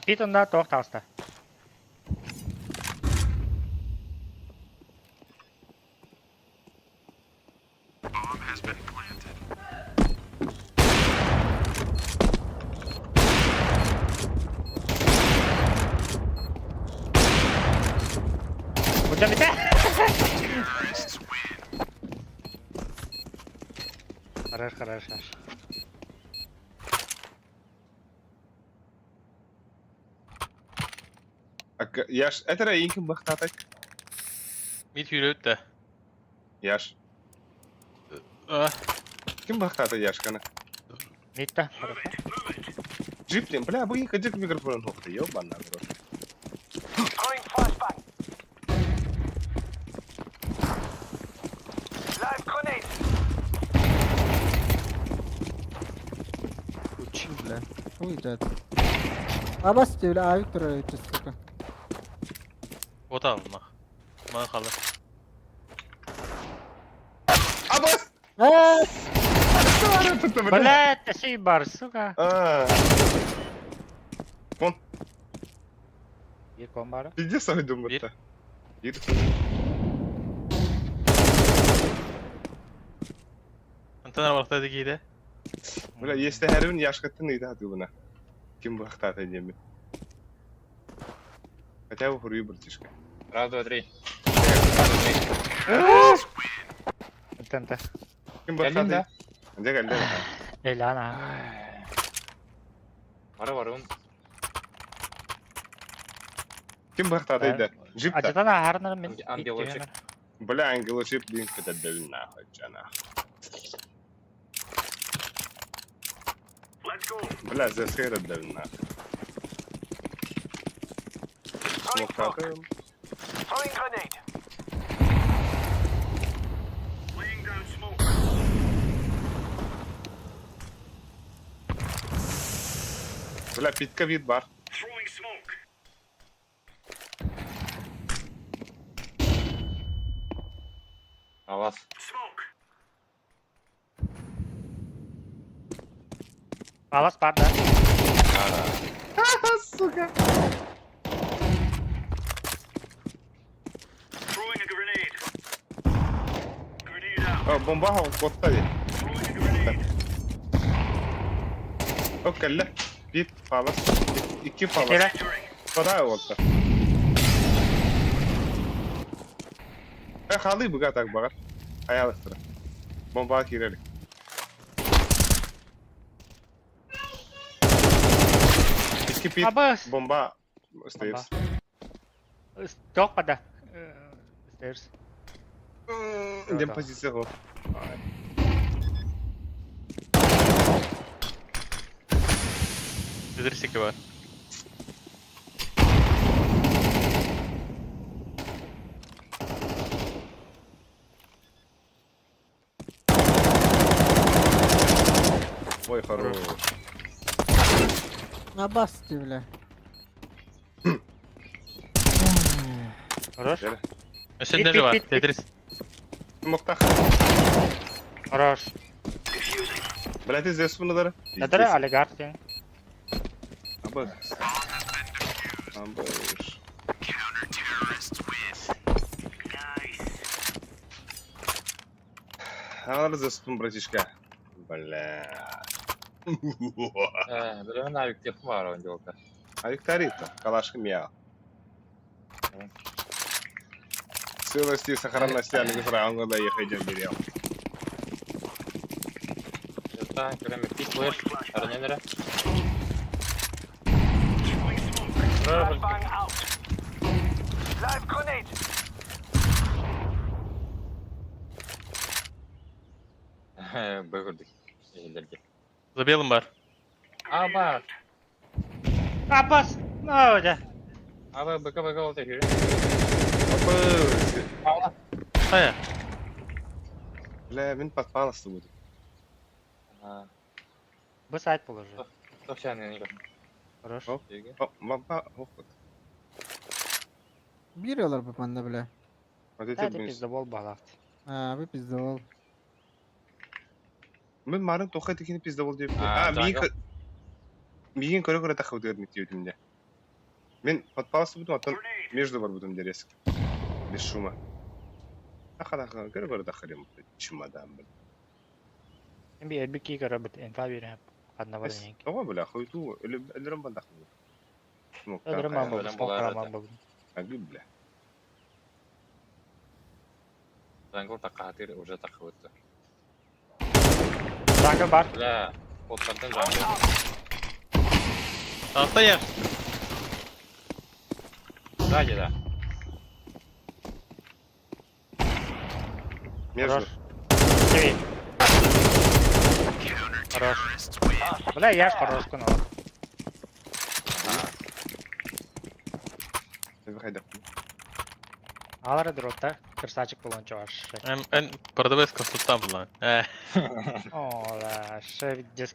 Питонда тоқталста. Hocam biter. Karar. Yaş, etara iyi kim bakta tak. Mit yürüt de. Yaş. Kim bakta tak yaş kana. Ниtta. Jiplin, bla bu ilk acık mikrofon hoktu yo bana bro. Учи, бля. Уйдет. А бас тебе, а Виктор это сука. Ota almak. Bana kalır. Abas! Бля, ты сейбар, сука. Кон, Bir kombara. иди сойдем Bir. это. Bir. Antena baktaydı giydi. Bля, если herun yaş katın neydi hadi buna. Kim bakta tak diyemi. Хотя бы хурю братишка. Раз, два, три. Антента. Kim Geldin bakta de. tak? Önce geldi. Elana. Var. Kim bakta tak? Jipta. Acıdan harnar men. Ангелочек. Бля, ангелы жип блин это дави нахуй, чана. Бля, за схера дави нахуй. Смокатым. Бля, питка вид бар. Алас. Палас бар да. О, бомба готові. О, кәллә. Бит, палас. İki палас. Кире. Подай oldu. Халый буга так багар. Аялыктыр. Бомба киреlik. İki pit, Абас. bomba stairs. Жоқ па да. Stairs. Дем позиция го. Bizde var. Ой, хорош. На басте, бля. Хорош. Gel. Üstünde de var. Bit. Tetris. Mokta. Хорош. Блядь, ты здесь bunları. Надары олигарх сен. Абы. Абы. Алар здесь братишка. Бля. Bilemen ayık yapı var önce oldu. А Викторита, калашка мяу. Силости сохранности, а не сразу года ехать берем. Yoksa göreme pik var. Arı nere? Bögürdük. Eğilirdi. За белым бар. Aba. Абас. Ну да. Aba baka oldu yürü. Опа. Aya. Бля, мен подпалась будет. Бу сайт положи. Tokşan ne? Хорош. Оп. О, мама, оп. Бiriyorlar bu bende bile. Вот эти Дайте блин. пиздобол балакт. Ha, bir pizdol. Мен марын тохай текini пизда бол деп. А, миген миген көрө тахып өтөрмүк деп өтүмдө. Мен подпалась будум, аттан между бар будум дересик. Без шума. Ахадаха көрө тахарым. Чумадан бир. Мен bir elbiki göre bit enfa vereyim. Adına var yani. Ого, бля, хойту, ölürüm бандак. Öldürüm ben öyle bu. bolar Smokramam bu. Аги, бля. Zangor takka hatir уже takka öttü. Jungle var. Bля. Potlardan zangor. Altta yer. Sadece de. Между. Хорош. Сиви. Хорош. Бля, я ж хорош куну. Выходи. Алары дропта. Кырсачык болон чаваш. En продавец консультант lan. Ола, шеф дис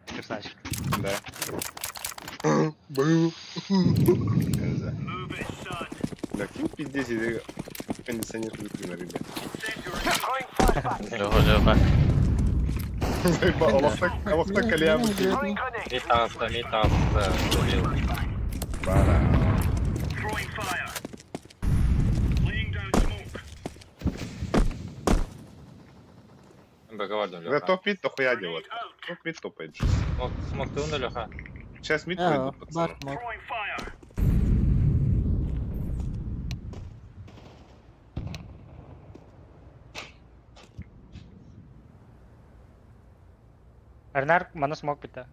кырсачык. Да. Бу. Да, ким пиздец, иди кондиционер выключи, ребят. Yok hocam bak. Allah'tan kaleye mı? Mid hasta. Bana. Baka vardı Да Леха. топ мид дохуя делать. Топ мид топает. Смоктун да Леха. Сейчас мид Ya, пойдут, пацаны. bakma. Эрнар, мана смок бита.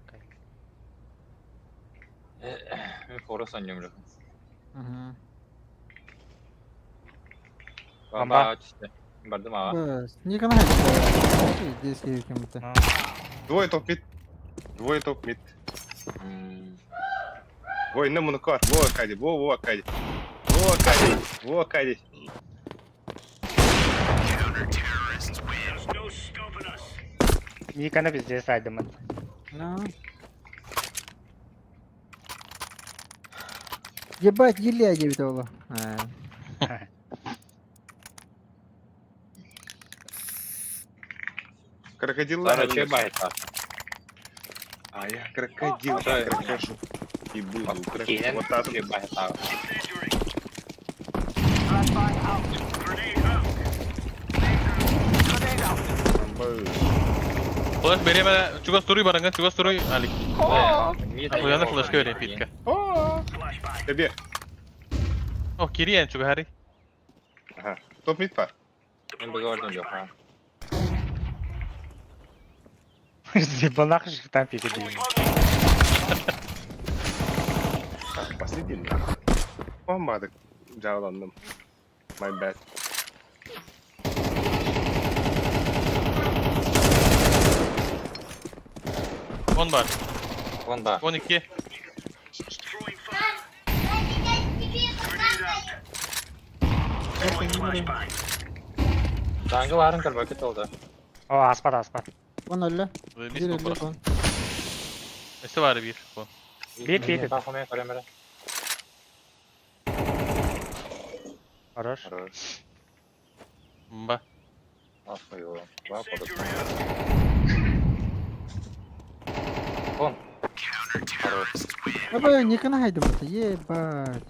Ben koru sanıyorum Lеха. Ага. Baba işte. Bardım ağa. Бас. Не канает. Здесь есть кем-то. Двое топ мид. Двое топ мид. Ой, на монокар. Во Акади, во Акади. Во Акади, во Акади. Никана везде сайдымын. Ну, Ебать, Илья дебит oğlu. Крокодил Зараз лагерь. че байта. А я крокодил, Ой. крокошу. И буду Кейнен вот так. че байта. Flash bereme juga story bareng kan, juga story alik. Aku yana flash vereyim pitka. Тебе. Oh kiri en juga hari. Ага. Топ мид var. Ben bir gördüm yok ha. Зебанах там пикает. Basit değil lan. Olmadık. Cağlandım. My bad. On var. Bunda. 12. Dangı varın kır vakit oldu. O aspat. Kon öyle. Bir Bir öyle smoke var. kon. Nesi var bir. On. Bir. Bakmaya kalemere. Хорош. Mba. Atmıyor. Bak o da. Kon. Хорош. Ебать, не канайдем это, ебать.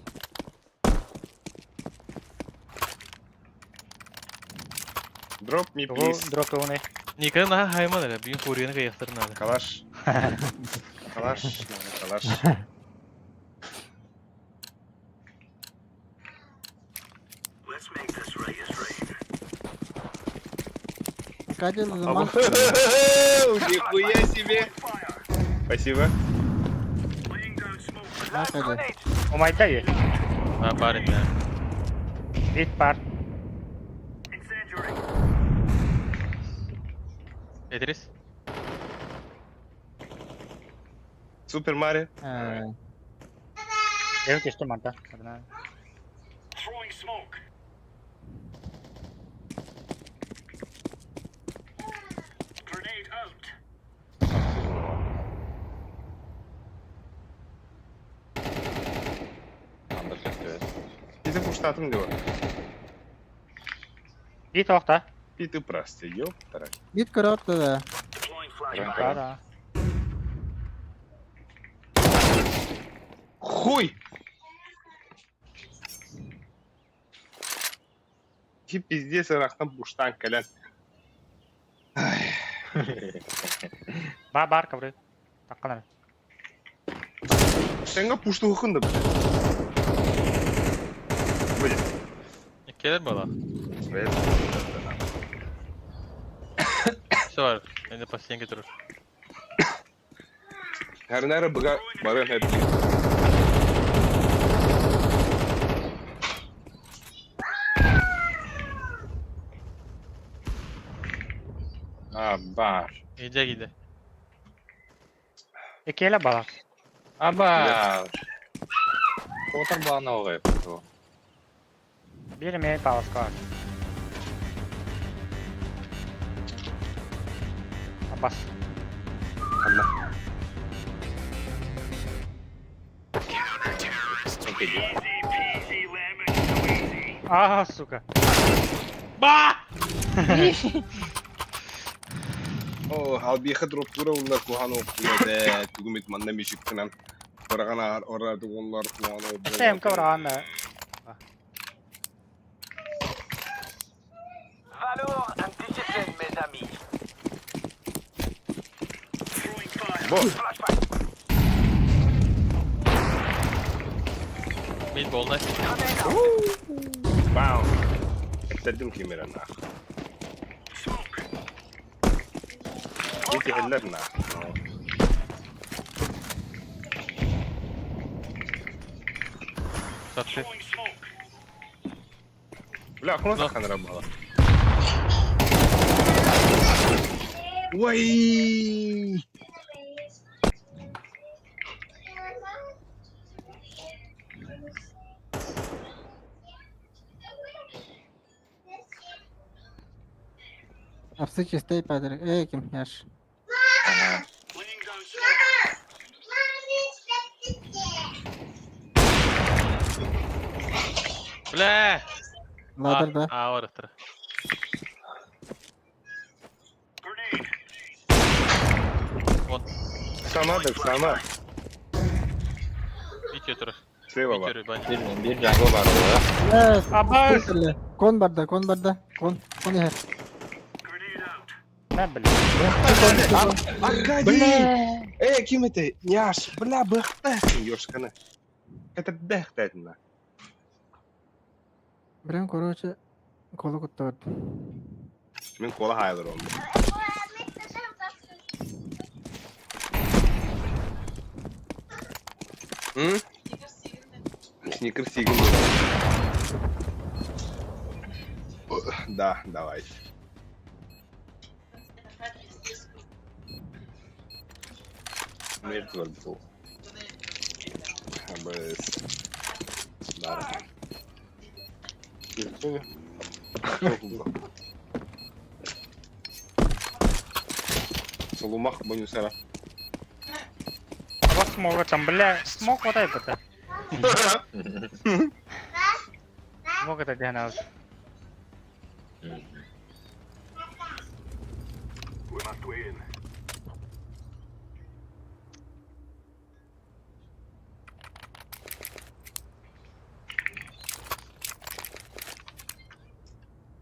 Drop me please. Дроп его не. Nikah nah hayman ada. Bir Korea'nı kayaklarım ada. Kalaş. Kalaş. Kalaş. Катя заман. Нихуя себе. Спасибо. На, Катя. O mayda ye. Ha parin ya. Bit par. Tetris. Super Mario. Ev geçti manta. Andır kesiyor. Bizi puştatım diyor. Bit okta. И ты прости, ёптара. Бит коротко, да. Para. Хуй! И пиздец, рахтан пуштан кален. Bar kabri. Takkalar. Sen puştu hukunda bile. Böyle. Gelir bala. Evet. Nesi var? Beni de pasiyen götürür. Her nere bıga barın hep. Abar. İyice gidi. İkiyle balas. Abar. Otur bana o yapıyor. Bir mi balas var. Bas. Allah. Çok iyi. Ah suka. О, албиха дроптура улар кухано куяде. Тугумит манна мишиктинан. Барагана орады onlar кухано. Sen kavran. Bo. Mid bol nice. Bam. Ekledim kimirana. Yeki hellerna. Sattı. Бля, куда так работала? Ой! А в сыче стей падер. Ким, яш. Tamam. Бля! Ладер, да. Var efter. Вон, Sana da sana. bir götür. Слева var. Bir bence. Bir jungle var orada. Yes. Abbas! Kon barda, kon barda. Kon yaher. Ben bileyim. Акади! Kim это? Няш, бля, бахтахин, ёшкана. Это бахтахин. Biren koruyucu kolu kuttu. Мен кола хайдыр oldu. Сникер сигнал. Да, давай. Мертвый был. АБС. Да. Солумах бонусера. Abbas smoke там, бля. Smoke вот это. Smoke это где надо.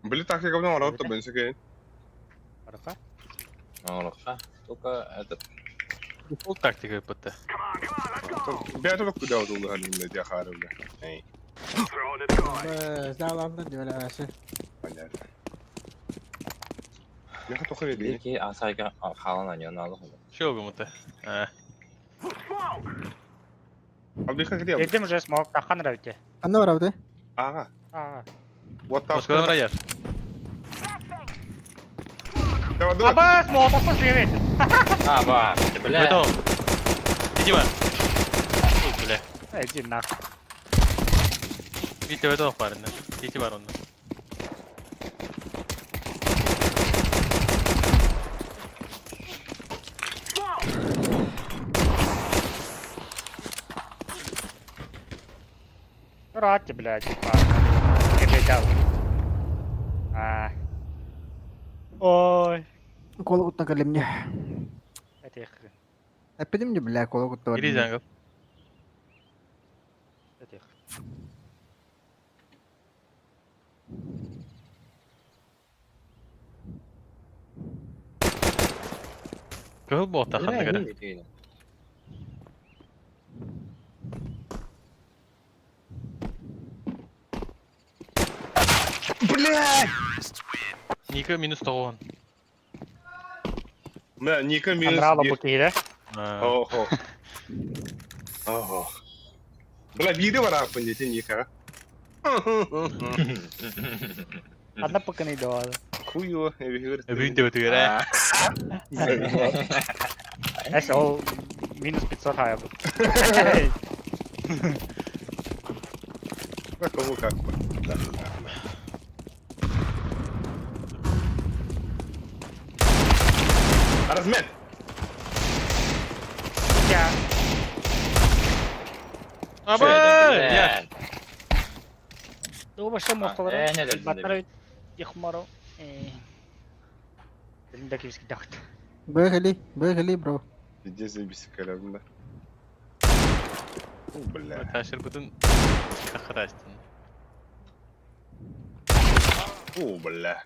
Были тактика в работа, бенсикей. Хорошо? Орыққа. Только этот. Default taktik yapıttı. Я только куда вот улыган именно тебя харывля. Эй, Dağlandı diyor öyle şey. понятно. Я хочу ходить. Bir iki asayga kalan anıyor nalı olur. Şey oldu muhte. А ты как делал? Yedim уже smoke takan ravite. Anne var abi. Ага. Aa. Вот так. Moskva'dan yer. Давай, давай. Abbas smoke takma sıyırır. Ha var. Bля. Готов. Иди var. Bile. Eci nak. Bir tane daha var onda. İki var onda. Rahat ya bля. Gebecel. Aa. Oy. Kolu kuttu kalemnya. Etek. Epedim de bile kolu kuttu. Biri jungle. Etek. Kıl bu ota kandı göre. Блядь! Niko minus 9. Да, Ника минус. Andrala bu kire. Ого. Ого. Бля, бири var abi bende Ника. Ada pekan itu. Хуё, я вижу. Öbürün de ötü göre. Es o minus 500 hayal. Как кому как. Да. Размен. Ya. Abi! Yer. Doğu başta mostaları. ne dedin Batları yıkmaro. Elimdeki viski dağıt. Böyle bro. Пиздец, заебись, колебна. Бля. Taşır bütün kahır açtın. Бля.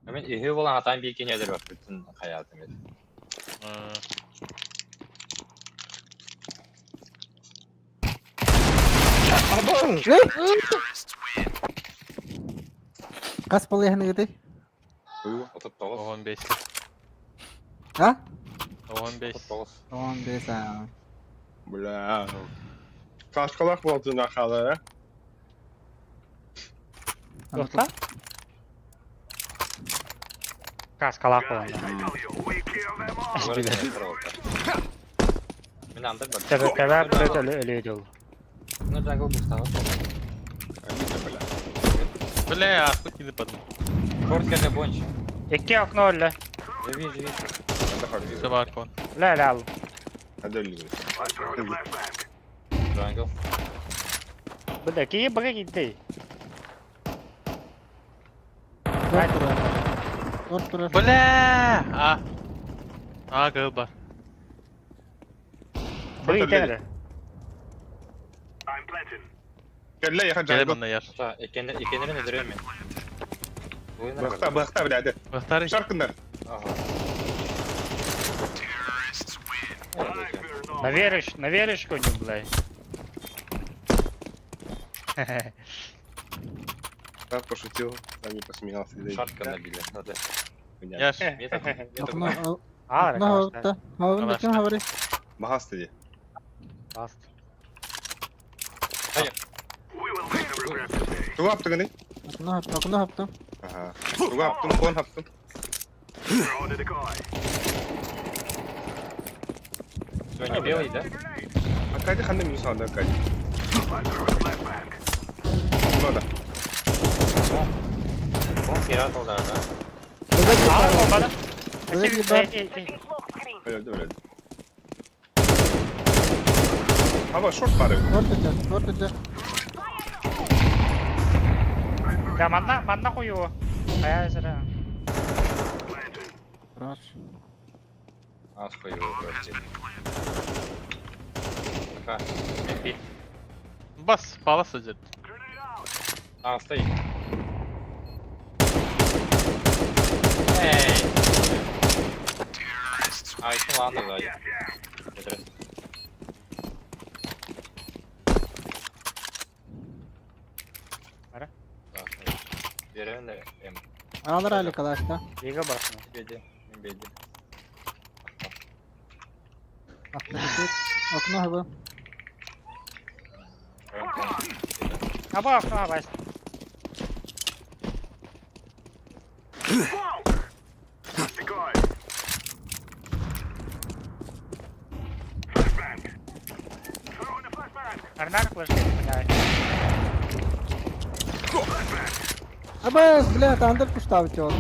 Hemen iyi olan hatan bir iki nedir bak bütün hayatım. Kaç balı yani gitu? Хуё. 39. 15. Ha? 15. 39. Tamam desa. Бля. Кашкалак болды нахалы. Yoksa? Kas kalak olan. Ben anladım bak. Sebepler böyle öyleydi oldu. Ne jungle Mustafa. Bля, охуй gidip adım. Korkerde bonç. İki okno öyle. Живи. İşte balkon. La la. Adölü. Jungle. Bu da ki baka gitti. Short durar. Bля! Gıl var. Biri itenir. Kelle yakan Gel cango. bana yer. Ota, ekenlerin öldürüyorum ben. Bu oyuna Bırakta bırakta birader. Muhtar Şarkınlar. Ага. Наверишь коню, блядь. Я пошутил, а не посмеялся. Шатка набили, надо. Yaş. Okunu al. Ağır Okunu arkadaşlar. havutta. Havundaki havri. Mahas dedi. Bast. Tuğ yaptın hani? Okunu haptım. Aha. Tuğ yaptım, kon yaptım. Сегодня белый, да? Hakikaten kandım insan da hakikaten. Buna da. Он пиратал, да. Ağır bombalı. Öyle bir bar. Öldü öldü. Ama short var ya. Short edeceğim. Ya manna koyuyor. Kaya sıra. Rush. Аску его бросили. Пока. Бит. Bas. Pala sıcak. Стоит. Эй! Еще ладно, да. Ara. Verelim de em. Alır arkadaşlar. Liga basma. Bedi. Okunu havı. Aba bas. Арнар флеш. Абас, блядь, андер поставить его.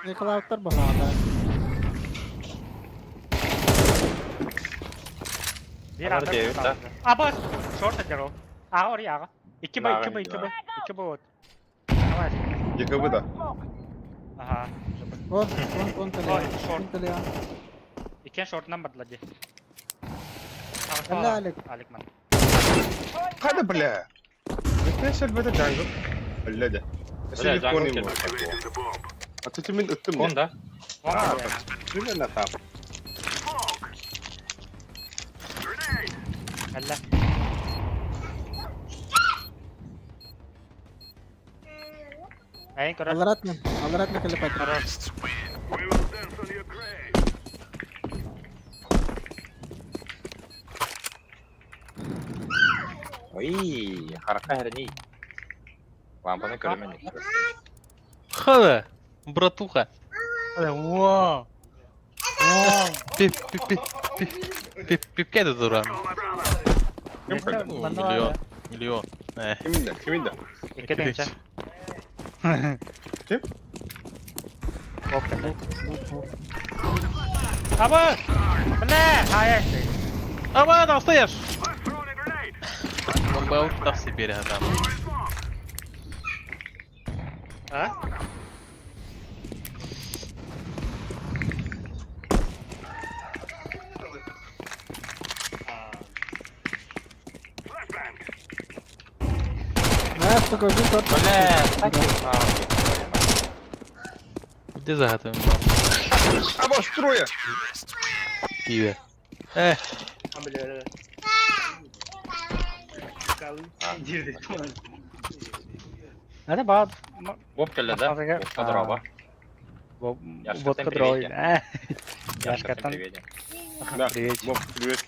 Yakalayıplar bana abi. Bir Var anda diye, kaldı. Aba short atıyor o. Oraya ağa. 2 bay 2 bay 2 bay. 2 bay. Давай. Yakabı da. Ага. Kon tele. Ой, short. Kon tele ya. İken short'dan bırladı. Helal Alik. Alik man. Hadi bля. Bekle şerbete jungle. Öyle de. Şimdi jungle konu geldi. mu? Atıtımın ıttım ya. Он, да? Valla Şöyle ne tam. Hella. Ayın kara. Alır atma kele patlar. Ой, харка херни. Лампаны көрмедік. Хала. Братуха. Wow. Pip geldi duran. Kim kırdı? Milyon. Kimin de? İki dençe. Kim? Aba! Bля! Hayır. Ama nasıl yer? Bomba nasıl bir adam? Ha? Ha, sıkı bir short. Где загадываем? Ama строя. Пиве. Hadi bak. Боп келді, да? Бопқа дұрауға. Водка дрой. Яшкаттан. Да. Привет. Боб, привет.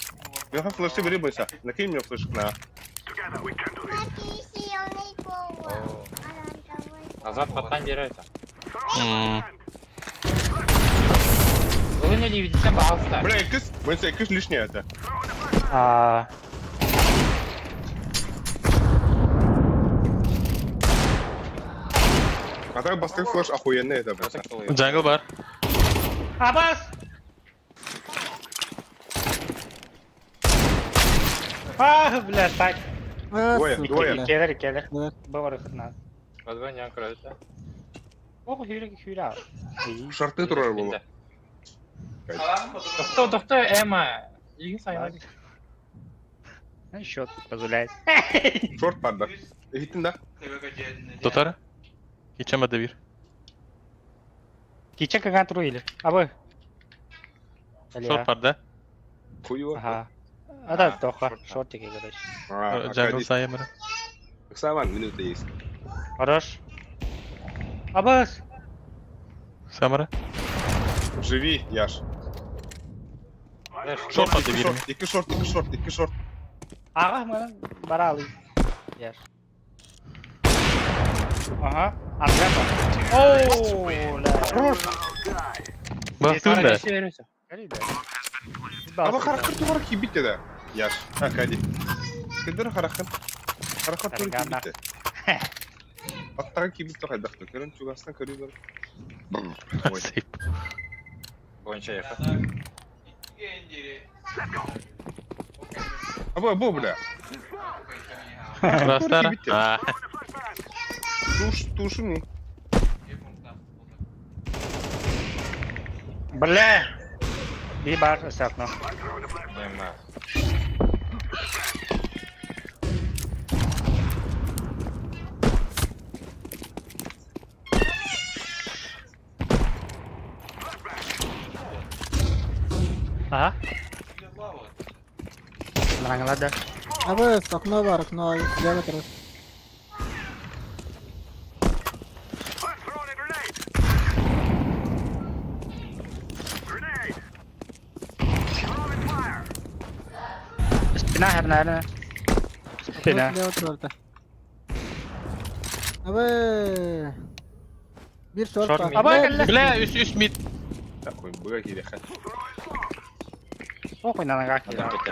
Я хочу флеши бери бойся. Накинь мне флешек на. Назад қаттан бері айта. Hmm. Бұл не видесем бағалыста. Бля, кыз. Бойся, кыз лишнее это. так бастың флеш охуенный это, Просто брат. кылıyor. Jungle бар. Абас! Блядь, так. Двое, двое. Келер, келер. Evet. Бавар хытнан. Подвань я кроет, да? Ох, хүйрі. Шарты турар болу. Тоқта, Эма. Иги сайын. Счет позволяет. Шорт падда. Эфиттин да. Тотары. Geçemedi bir. Кича каган туру или? Абы. Short var da. Хуево. Ага. Ада А, тоха. шорт. Шортик играешь. Jungle sayemir. Саман, минута есть. Хорош. Абас. Samara. Живи, Яш. Short Шорт, var da iki bir. шорт, iki шорт, iki шорт, iki шорт. Ага, мы баралы. Яш. Ага. Ангапа. Ооо, ля. Baktın da. Калида. Aba харакыр тугар кибитте да. Яш. Акади. Кедер харакыр. Харакыр тугар Таргана. кибитте. Аттага кибитте кайдакты. Керен чугастан көрүлөр. Ой. Seyip. Бойынша яқы. Аба, бу бля. Rastara. bitti. Ha. Тушу ми. Бля. Bir bar sakno. Эма. Ага. Нангалада. Evet, okno var, okno. Leva terus. Spina herna. Spina. Leva terus orta. Evet. Bir short Short. var. Aba Evet. gel. Bile üst mid. Такой, буга киде хан. Ох, ойнаған қақ Адам кетті.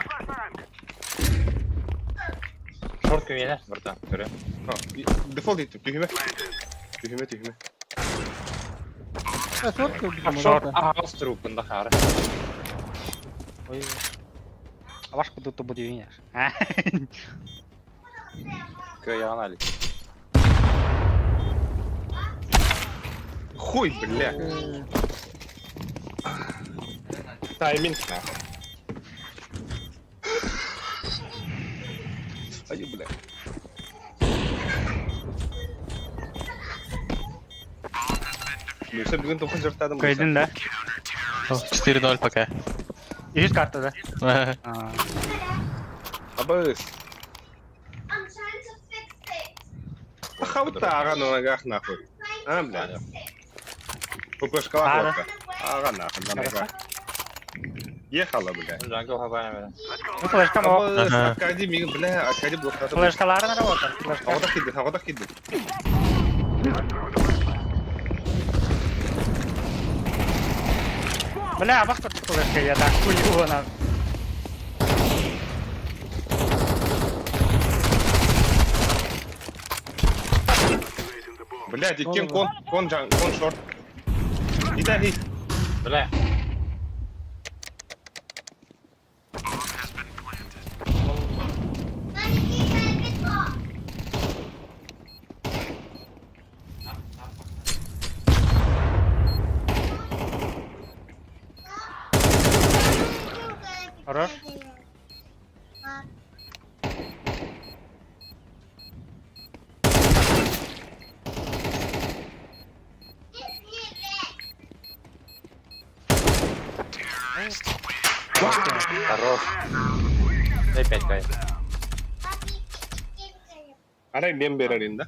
Шорт көмейді, бұртан. Көрі. Дефолт еттім, түйіме. Түйіме. Ha, short kıldı bizim Short. orta. Ағас тұру күнді қары. Ой. Авашка тут буде виняш. Кө яғын әлі. Хуй, бля. Тайминг, нахуй. Ай, бля. Люся бүгін тоқын жыртадым. Көйдің да. 4-0 пока. 100 картада. Абыз. I'm trying to fix it. Ахаута аған оңағақ, нахуй. А, бля. Пупышкала Ара. қорқа. Аған, нахуй, нанайға. Ехала, бля. Жаңғы хабайна бәді. Флешка мог. Абыз, Ага. Акади, мигін, бля, Акади блоктады. Флешкаларын работа. Флешка. Ағыда киді. Бля, авашка тут флешка я так хуй на. Бля, диккен кон шорт. Ида, хит. Біле. Хорош. Хорош. Дай 5 кай. Арай мен берерин да.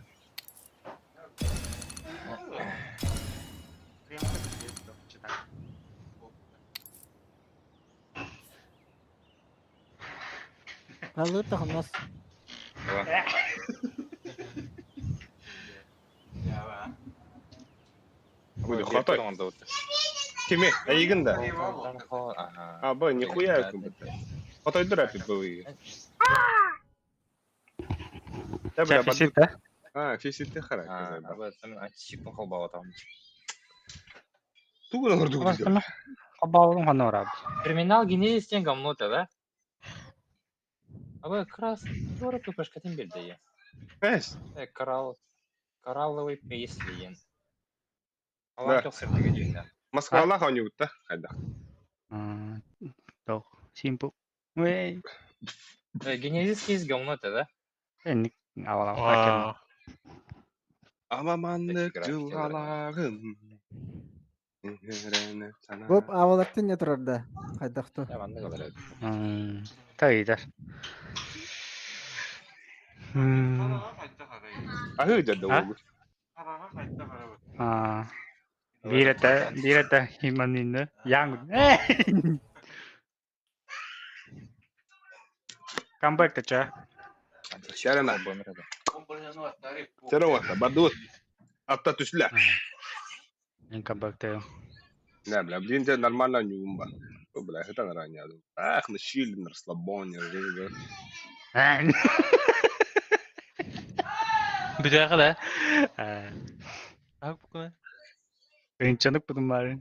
Kalır takılmaz. Будет хватай. Кеме, айгын да. Ага. Аба, нихуя хватай дыра ты был. Да, бля, Дефицит, да? феситте харак. Абы sen античиптің қолбауы атамын. Тугуна гордук дидер. Басқаны қабауылың қаны бар абыз. Терминал генезистен говно да? Абы крас тоже пупашкатын берді я. Эс. Коралловый пейс деген. Да. Алан жоқ сыртыға дейін. Москвала хонюутта. Хайда. Жоқ, симпл. Ой, Генезис кейс говно да? енді алалам әкем. Амаманнык График жылгалағым. Көп авалаттын не турарда? Кайдакту. Я манда қалар еді. Тайдар. Ахы деді А? ол. Биретта химанинді. Яңгын. Камбэкті ча. Шарана. Бомер еді. Сәрі уақытта, бардуыт. Атта түслі. Мен камбэкті. Не, бля, блин, тебе нормально нюмба. О, бля, это на ранее. Ах, на щили, на расслабоне. Bir dakika da. Abi bu ne? Тыынчанып будым бары.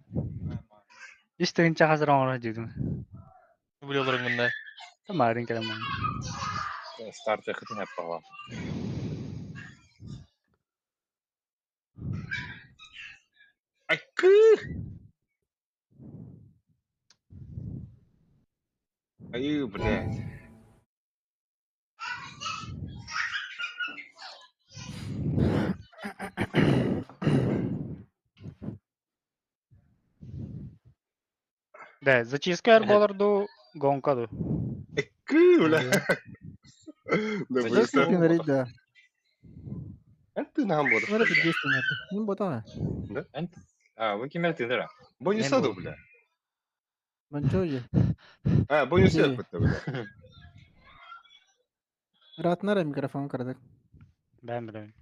Иш тыынча қазір оңыра жүрдім. Bu biliyorlar bunda. Тамарын керем. Старты қытын әп баға. Акы! Ай, блядь. Да, зачискар боларду гонкаду. Акы, бля. Да, Зачем? просто... Ти нарида. Ты нам будешь. Мара бедестина. Ним ботана. Вы кемер тындыра. Бонус саду, бля. Манчоji. Бонус Окей. саду, бля. Ратнара микрофон кырдык. Ben bileyim.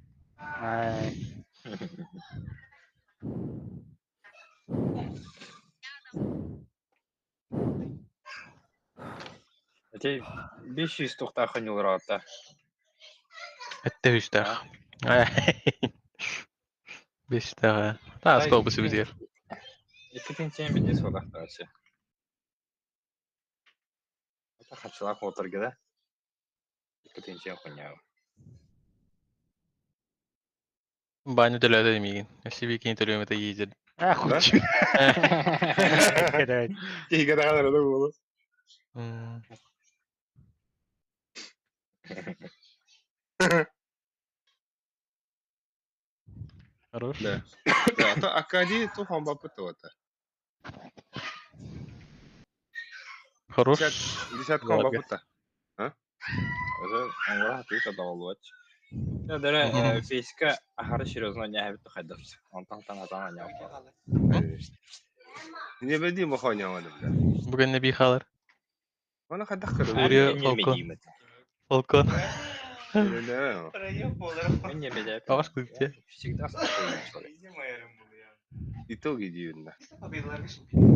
Әте 500 тоқта қаныл рағатта. Hatta 3 dakika. 5 dakika. Daha skopus bitiyor. 2 теңсен бінде содақта әсе. Әте қатшылақ отыргіда. 2 теңсен қоняу. Banyo tölöde demeyin. Если викинг төлөмөтө ийдер. Хуч. Кедай. Тихо, да, да, да, Хорош. Да. Да, то Акади, то хомба пытота. Хорош. 10 хомба Ладно. пыта. Өзі оңғыра тұйта дауылуат. Дәрі фейске ахары серьезно не әбітті қайдырсы. Онтан атана не ауқады. Не беди махоня вады, бля. Bugün ne bir halar? Ona kadar kırdı. Buraya Falcon. Falcon. Да. Мен не бедеп. Аваш кылыпты. Всегда спокойный человек. Итоги дивно.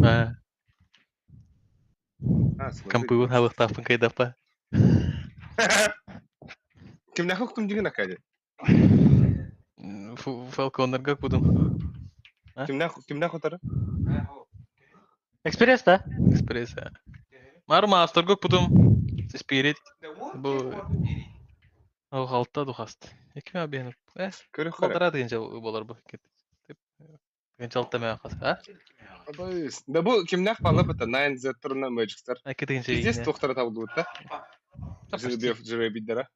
Ha. Смотри. Кампыгын хабык тапын кайдапа. Ким нахуй ким дигин Акади? Falconlarga budum. Ким нахуй тары? Экспресс, да? Экспресс. Мар мастерга budum. Spirit. Bu o halta duhast. Ekim abi yani. Көрі қара. Kaldara deyince bolar bu. Genç altta mı yakası? Ha? Да bu kim nах пала бата 9Z турна Magicstar. Eki deyince Здесь yine. тоқтары табылды бұта. Жүрі биддара.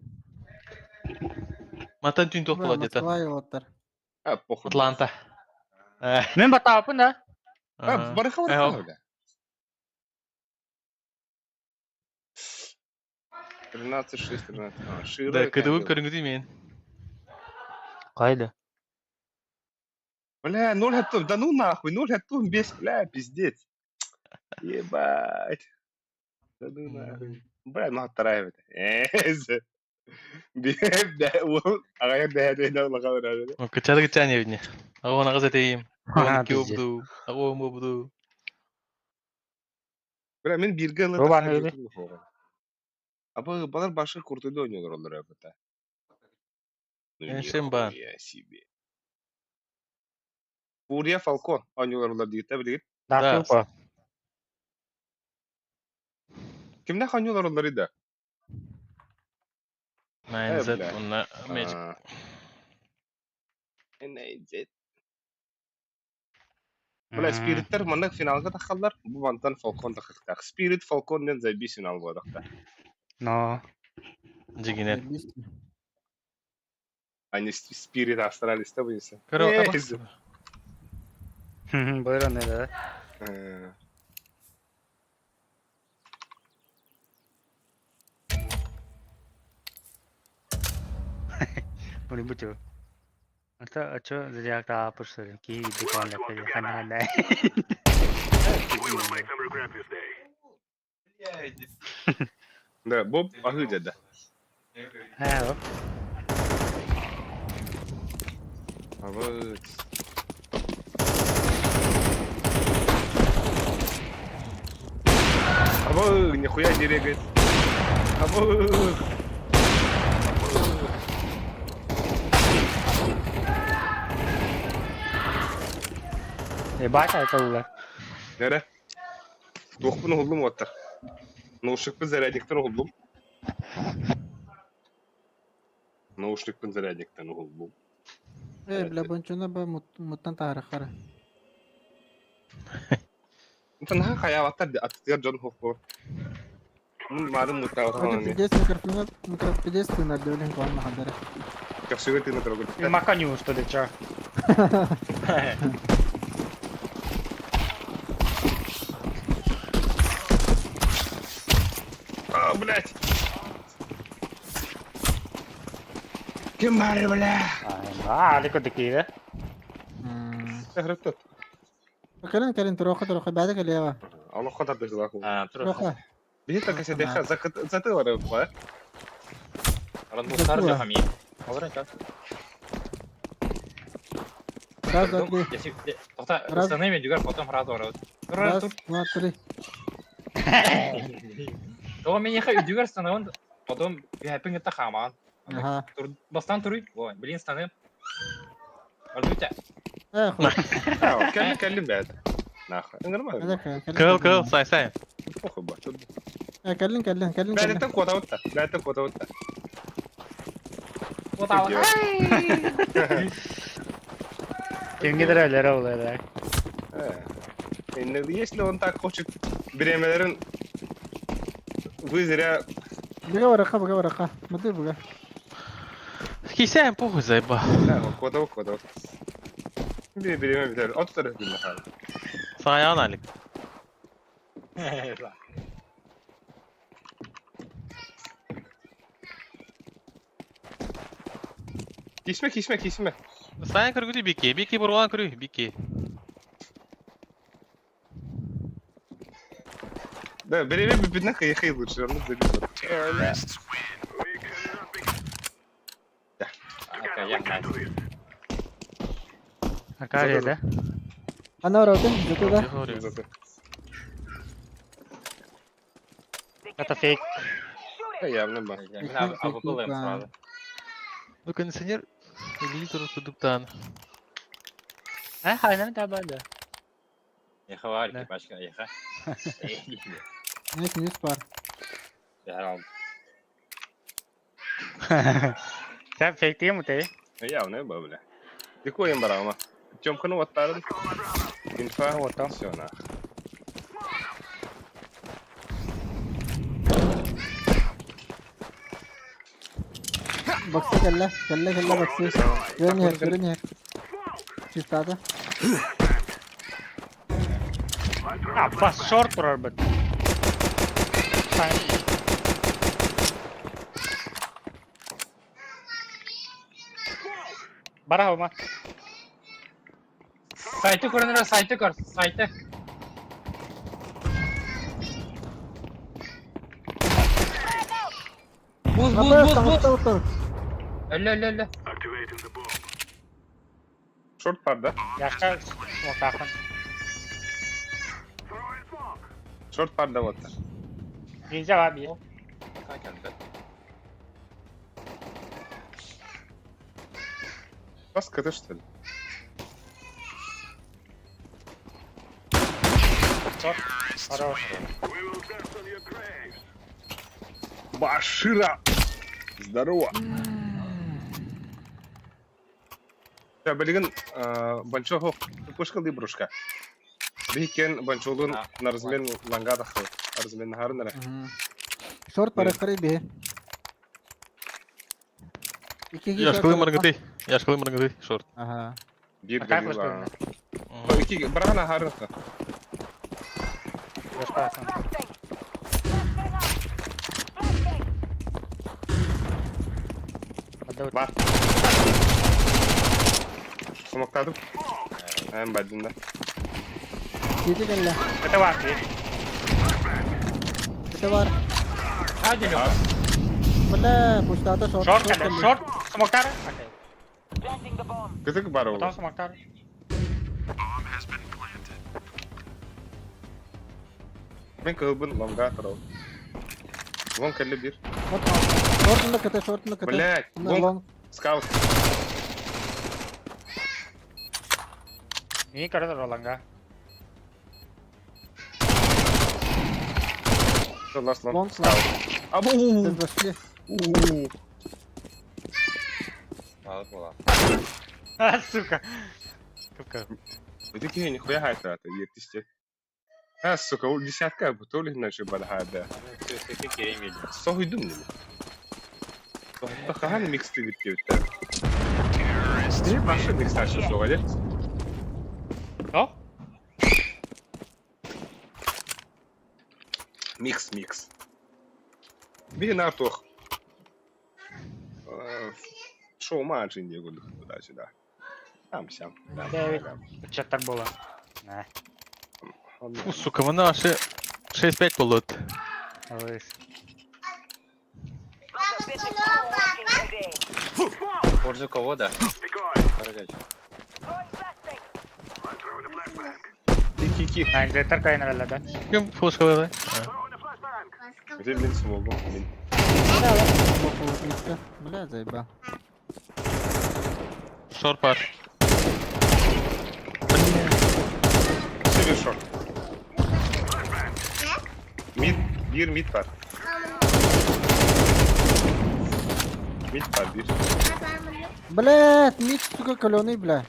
Matan tün tohbula deta. Москва юлаттар. Похуй. Atlanta. Мен батапын да. Бары хабар да. 13-6, 13. Широ. Да, кыдыбып көрүңүз мен. Кайда? Бля, 0 хэттум. Да ну нахуй, 0 хэттум без, бля, пиздец. Ебать. Да ну нахуй. Бля, ну оттарай это. Да, ол ағайыр дәйді олаға барады. Кычады кычаны evine. Ago ona kız eteyim. Ha, Ki obdu. Ago mu obdu. Бля, мен бирге ылы Робан тақай өлі. жүрдім оған. Абы балар башқа куртуйда ойнıyorlar олар өбіті. Ensin ban. Ya себе. Фурия Фалкон. Oynuyorlar diye tabii değil. Дарту по. Kimden oynuyorlar onları da? Mindset bля. bunlar magic. Neyse. Bula Spirit'ler mannak finalga takallar. Bu mantan Falcon takakta. Spirit Falcon'dan zay bir final bu adakta. No. Jiginer. Aynı Spirit Astralista bu insan. Karo kızım. Buyurun ne de. Bunu bu çoğu. Ata aço ziyakta apırsın ki dükkan lakı hani hani. Da Bob ahı dedi. Ha o. Evet. Або, нихуя не регает. Або. Бача это ула. Nere? Dokpunu hullum otta. Наушникпен зарядниктен hullum. Наушникпен зарядниктен hullum. Бля, бончуна ба муттан тарахара. انت نها خيالات اتير جون هوكور. معلوم متاوتر Оди пидес микрофон пидес на дөлен кон махадара. Как сегодня ты на дорогу. И маканю что ли чё? А, блядь. Кемар, бля. عليكم دقيقة. هربت. كلن تروح بعدك اللي هو الله خطر بيخلاكم. تروح بيتا كسي دخل زكت ورا بقى. Muhtar da hamiyet. Olur ya. раз два три Если останови меня, дюгар, потом раз ворот. раз два три. То меня хай дюгар становится, потом я пинг это хаман. Ага. Бастан туруй. Ой, блин, станем. Ардуйте. كلم بعد. ناخذ نرمى. هذاك Kıl say. اخو بقى. كلن بعد انت كوتا وتا. بعد انت كوتا وتا. Kim gider öyle oluyor. Если он так хочет беременерин вы зря بقى ورقة ما تدير بقى Kisen puhu zayba. كوتا bir birime biter. Ot tarafı bir mahal. Sayağın alik. Кисме. Sayağın kırgıdı biki. Biki burgan kırgı biki. Да, береме birbirine kıyı lучше. Onu söylüyorum. Какая да? أنا ورا ده Это фейк. Явно ба. Ну, кондиционер литр продуктан. Хайнан табада. Яха var ki başka yaha. هيك نيوز بار Herhalde. Sen fake değil mi te? Явно ба, бля. Дикой им барама. Тёмкану оттарын. Инфа. Вот там. Всё на. بوكس كلا بوكس وين هيك شفت هذا Bas short vurar bak. Bara olma. Site'ı kurun, site'ı kur, site'ı. Buz. Öyle. Short parda. Yaşta ortakın. Short parda otta. Gince var bir. Бас КТ, что ли? Хорош. Башира! Здорово! Я білген банчохо пушкал ди брушка. Бикен банчолун нарзмен ланга дахы. Арзмен харнара. Шорт пара скорее бе. Яшкылы мыргыты. Яшкылы мыргыты. Шорт. Ага. Бир Как дели вы ла. Iki барана харнара. Бар. Смоктадым. Бадында. Кете келді. Это var. Кете бар. Hadi lo. Бля, пуштата шорт. Short kan. Short. Smoke tar. Кытык бар ол. Потом smoke tar. Мен кылбын ланга тарау. Лон келли бир. Шортында кете, шортында кете. Блять, лон скаут. Ini kada rolanga. Что ласт лон? Лонг слав. Абу! Сіз башли. Aldık mı lan? Сука. Капка. Это кие нихуя хайта, это ертисте. Сука, у десятка бутоли иначе бадхада. Sürekli kereyim geliyor. Sohuydum mu? Sohutta kahan mixti bitti bitti. Bir başka mix taşı soğuyor. Oh? Mix. Bir nartoh. Шоу матч Индии году туда-сюда. Там-сям. Evet. Bıçak tak bola. Ne? Фу, сука, вона 6-5 було. Alırız. Борзу кого да? Ки-ки-ки. Ben zeter kaynarlar da. Ким фошкалады? Где блин смогу? Бля, заеба. Шорт бар. Сильный шорт. Мид, bir mid var. Mid var bir. Блядь, мид, сука, каленый, бля.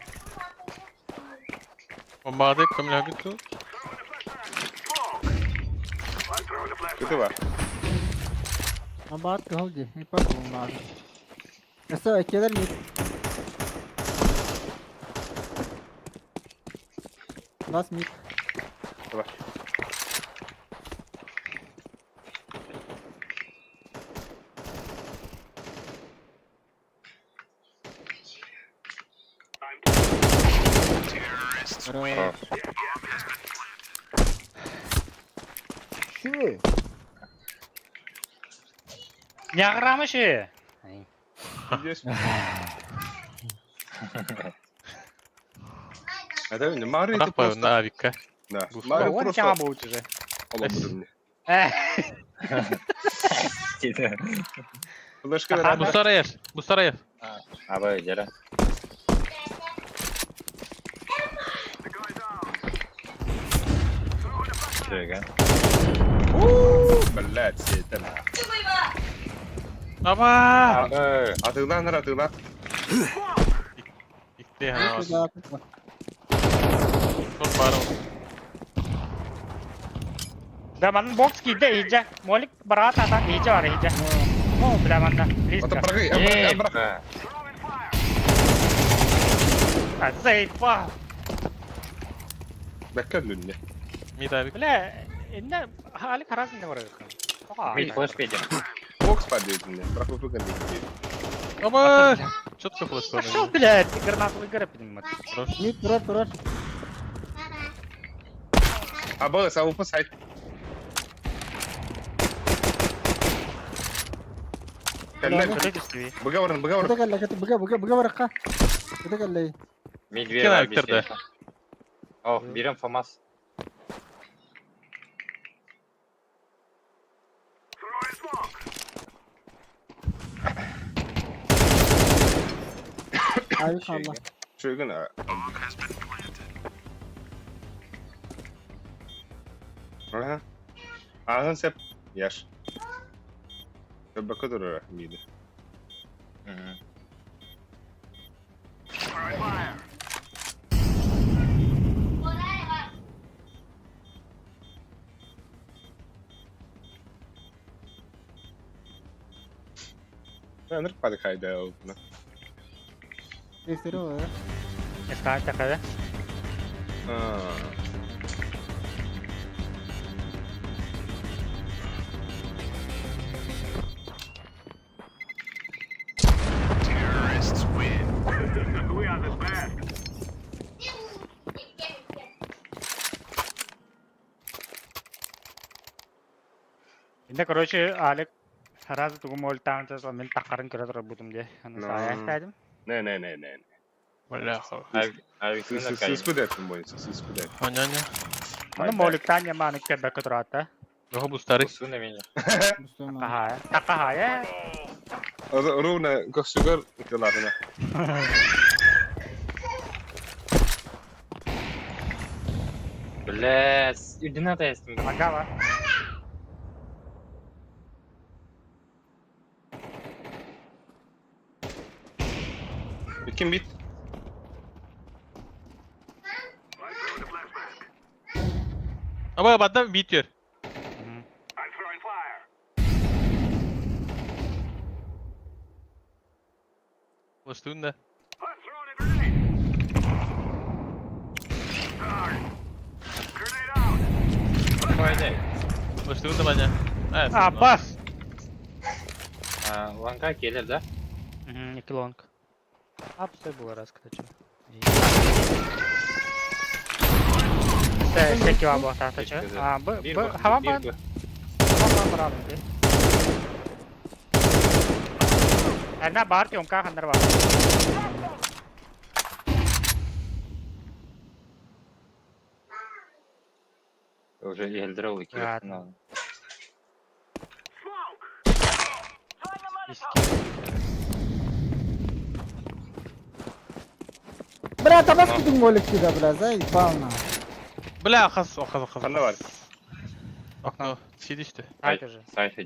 Бомбарды кем лягыту? Kötü var. Абат калды, и пошел надо. Эсэ, келер мид. Бас мид. Var. Здорово. Şu. Yağramış. Здесь. Это не Мари, ты Бак бар просто... навика. Да, Гуф. Мари Он просто... тяма будет уже. Олабырым мне. Флешка Ага. рядом. Бустараяш. Abi jara. Şöyle. Блять, сетем. Аба! Abi. Атыңдан. Икте хана. Сюда, купа. Шорт бар. Да man box giydi iyice. Molik berat atan iyice var iyice. Oh bir manda. Please. Ата прыгай, брах. Zeyfa. Бәккәлүнне. Мид авик. Бля, инде hali karas inde var. Mid flash page. Бокс подъеденный. Брах выпрыган değil. Аба! Четко флеш Пошел, кладу. блядь, гранатовый гараж поднимать. Мид, турар. Абы, сауыпы сайт. Кәлләм. Куда ты стиви? Быгавырын. Кете келді, кете, бұға барыққа. Кете келді. Медведь. Кем авиктерді? Oh, birim famas. Abi salla. Şöyle Aha. Ağzın sep. Yaş. Bakı durur mıydı? Hı hı. Ben ırk padı kaydı olduğunu. Gösteri o ya. Está takada. Haa. Инде короче Алек сразу тугу молтаан så мен такарын көрө турбутум же. Аны сая айтадым. Ne. Valla. Abi sen de kayın. Sısku dersin boyunca. Sısku dersin. Anya. Аны моликтан яманы кебе көтөрөтө. Yok bu starı. Su ne benim? Müslüman. Такая. Такая. Runa koşugar kılarına. Блядь, üdüne atayasın. Магава. Kim bit? Ama badda bitiyor. Üstünde. Koydu. Üstünde bence. Evet. Abbas. Lanka gelir de. Мгм, 2 лонг. Апсы было раз, кстати. Секи var bu tahta çı. Bu havan ban. Havan ban abi. Erna bahar ki onka अंदर var. Уже елдер ol iki. Evet. Брат, а вас куда молик сюда, бля, заебал на. Bla kas o kas. Kanda var. Okno. Şey işte. Haydi же. Sayfa.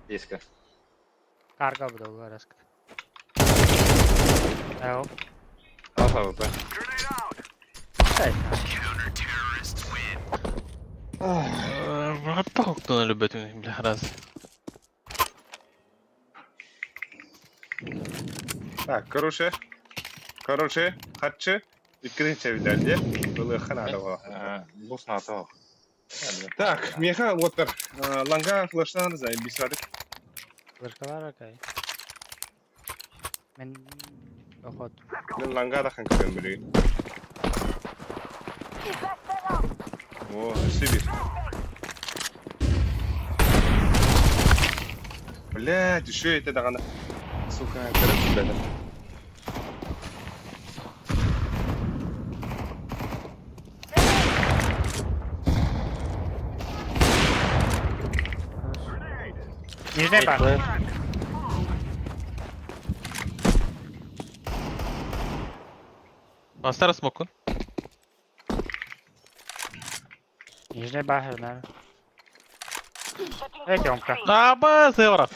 Diska. Karga bu da bu раз. Evo. Al abi. Hatta oktan öyle betün bile раз. Так, короче, хатчы. İkini çevirdi. Böyle kanada var. Bu sınavda o. Так, меха отыр. Ланга флештан займ бисадык. Вышкалар окей. Мен охот. Мен ланга да ханка ben bileyim. О, сибир. Блядь, еще это дагана. Сука, короче, Нижний бар. Bastara smoke'un. Нижний бар, наверное. Эй, Тёмка. Aba sevara.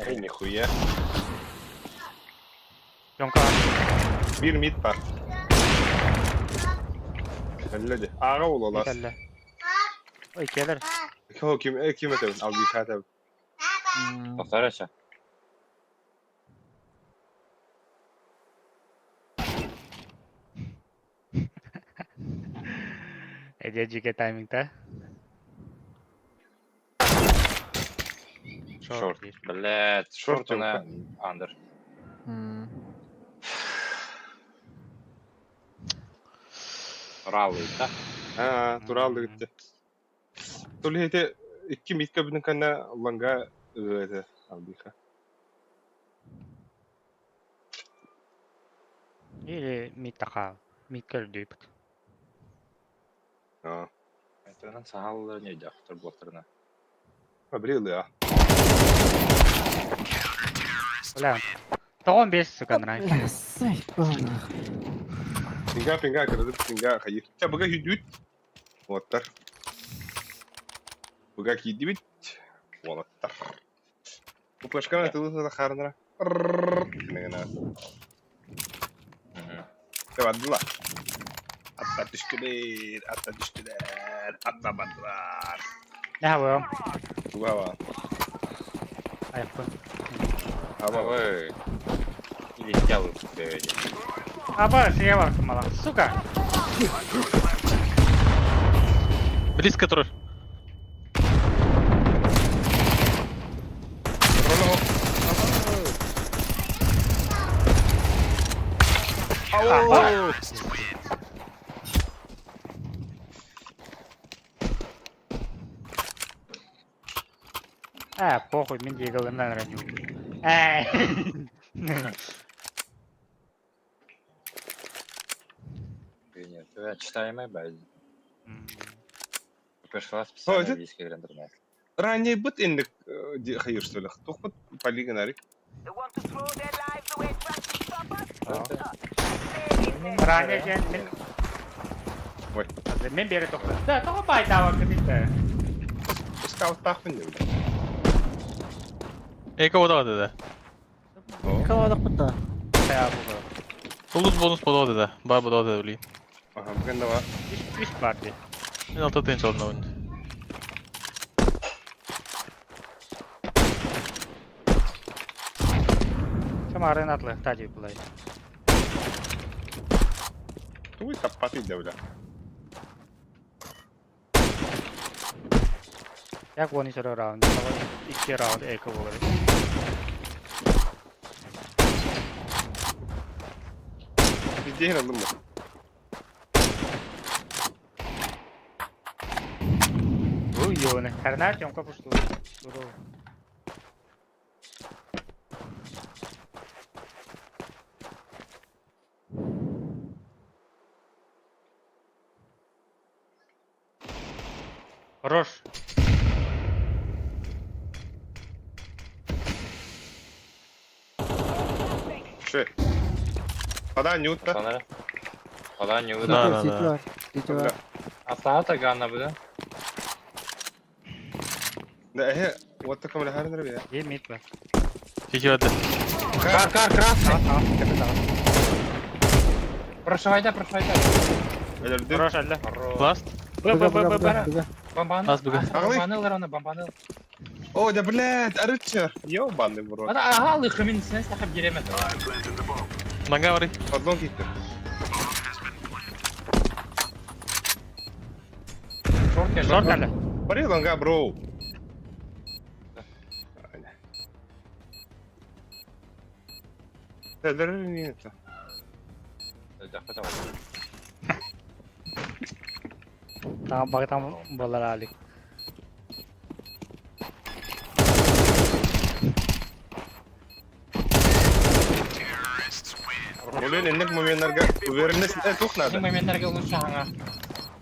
Ey nihуя. Тёмка. Bir mid var. Halledi. Ağa ol olas. Кelle. Ой, келер. Kim ötebin? Al bir kağıt abi. Toktar aşağı. Эдеджи के टाइमिंग था. Short. Блядь, Short short ona under. Rally da. Ha, duraldı gitti. Tolhete iki mid kabinin kanna langa öyle al bir kağıt. Или мид така. Мид көрдүп. Ha. Айтынан сахаллар не жактыр блокторына. Ha, bir yıl ya. Уля. Тоон бес, сука, нравится. Сай, бана. Пинга кырдып, пинга хайыр. Ча буга хүдүт. Оттар. Буга кийди бит. Оттар. Bu пашкана тылы харнара. Негена. Тевадла. Атта düştüler. Atlamadılar. Ne yapıyorum? Bu hava. Ayakta. Hava. Ой. Или сделаю впереди. Aba, şeye baktım bana. Сука. Близко трое. Aba. Похуй, мен дегілімнен раню. Нет, я читаю мои бази. Пришла Ой, специально это- английский интернет. Ранее быт инdik hayır söyle. Tokut paligan ari. Ранее gen мен... Ой. Мен бері тоқты. Да, тоғы байда вақыт етті. Scout tahmin de. Эко вода dedi. Kavadak bıtta. Saya bu. Ulus bonus poda dedi. Bay poda dedi bileyim. Aha bugün de var. Üst var diye. Ben altta tenç aldım oyunu. Sama Renat'la tacı play. Tuğ kapatı da öyle. Yak one sero round. Sama 2 round eko bu kadar. Biz diğer aldım mı? Bu yone. Karena chomka pushtu. Duro. Хорош. Şey. Pada Newt'ta. Sanırım. Falan yok Да, da. да, Sit да. var. Sit var. Aslında ganna bu da. Ne ehe. What kamera her nere ya? Ye mid var. Тихи воды. Кар, красный. Tamam, tepe tamam. Прошивайте. Öldü. Хорош әлі. Last. Bıga. Бомбаны. Аз бігу. Бомбанылар оны, бомбаныл. О, да блядь, арычар. Ёбаный в рот. Ана ағал ұйқымен сен сақып керемеді. Нога вари. Подлон gitti. Шорт келді. Short әлі. Пари лонга, bro. Тәдірі не это? Жақта да бар. Tamam, bak tamam. Bolar alik. Блин, инек моментlarga уверенность тух Сен надо. моменттарға лучше хаңа.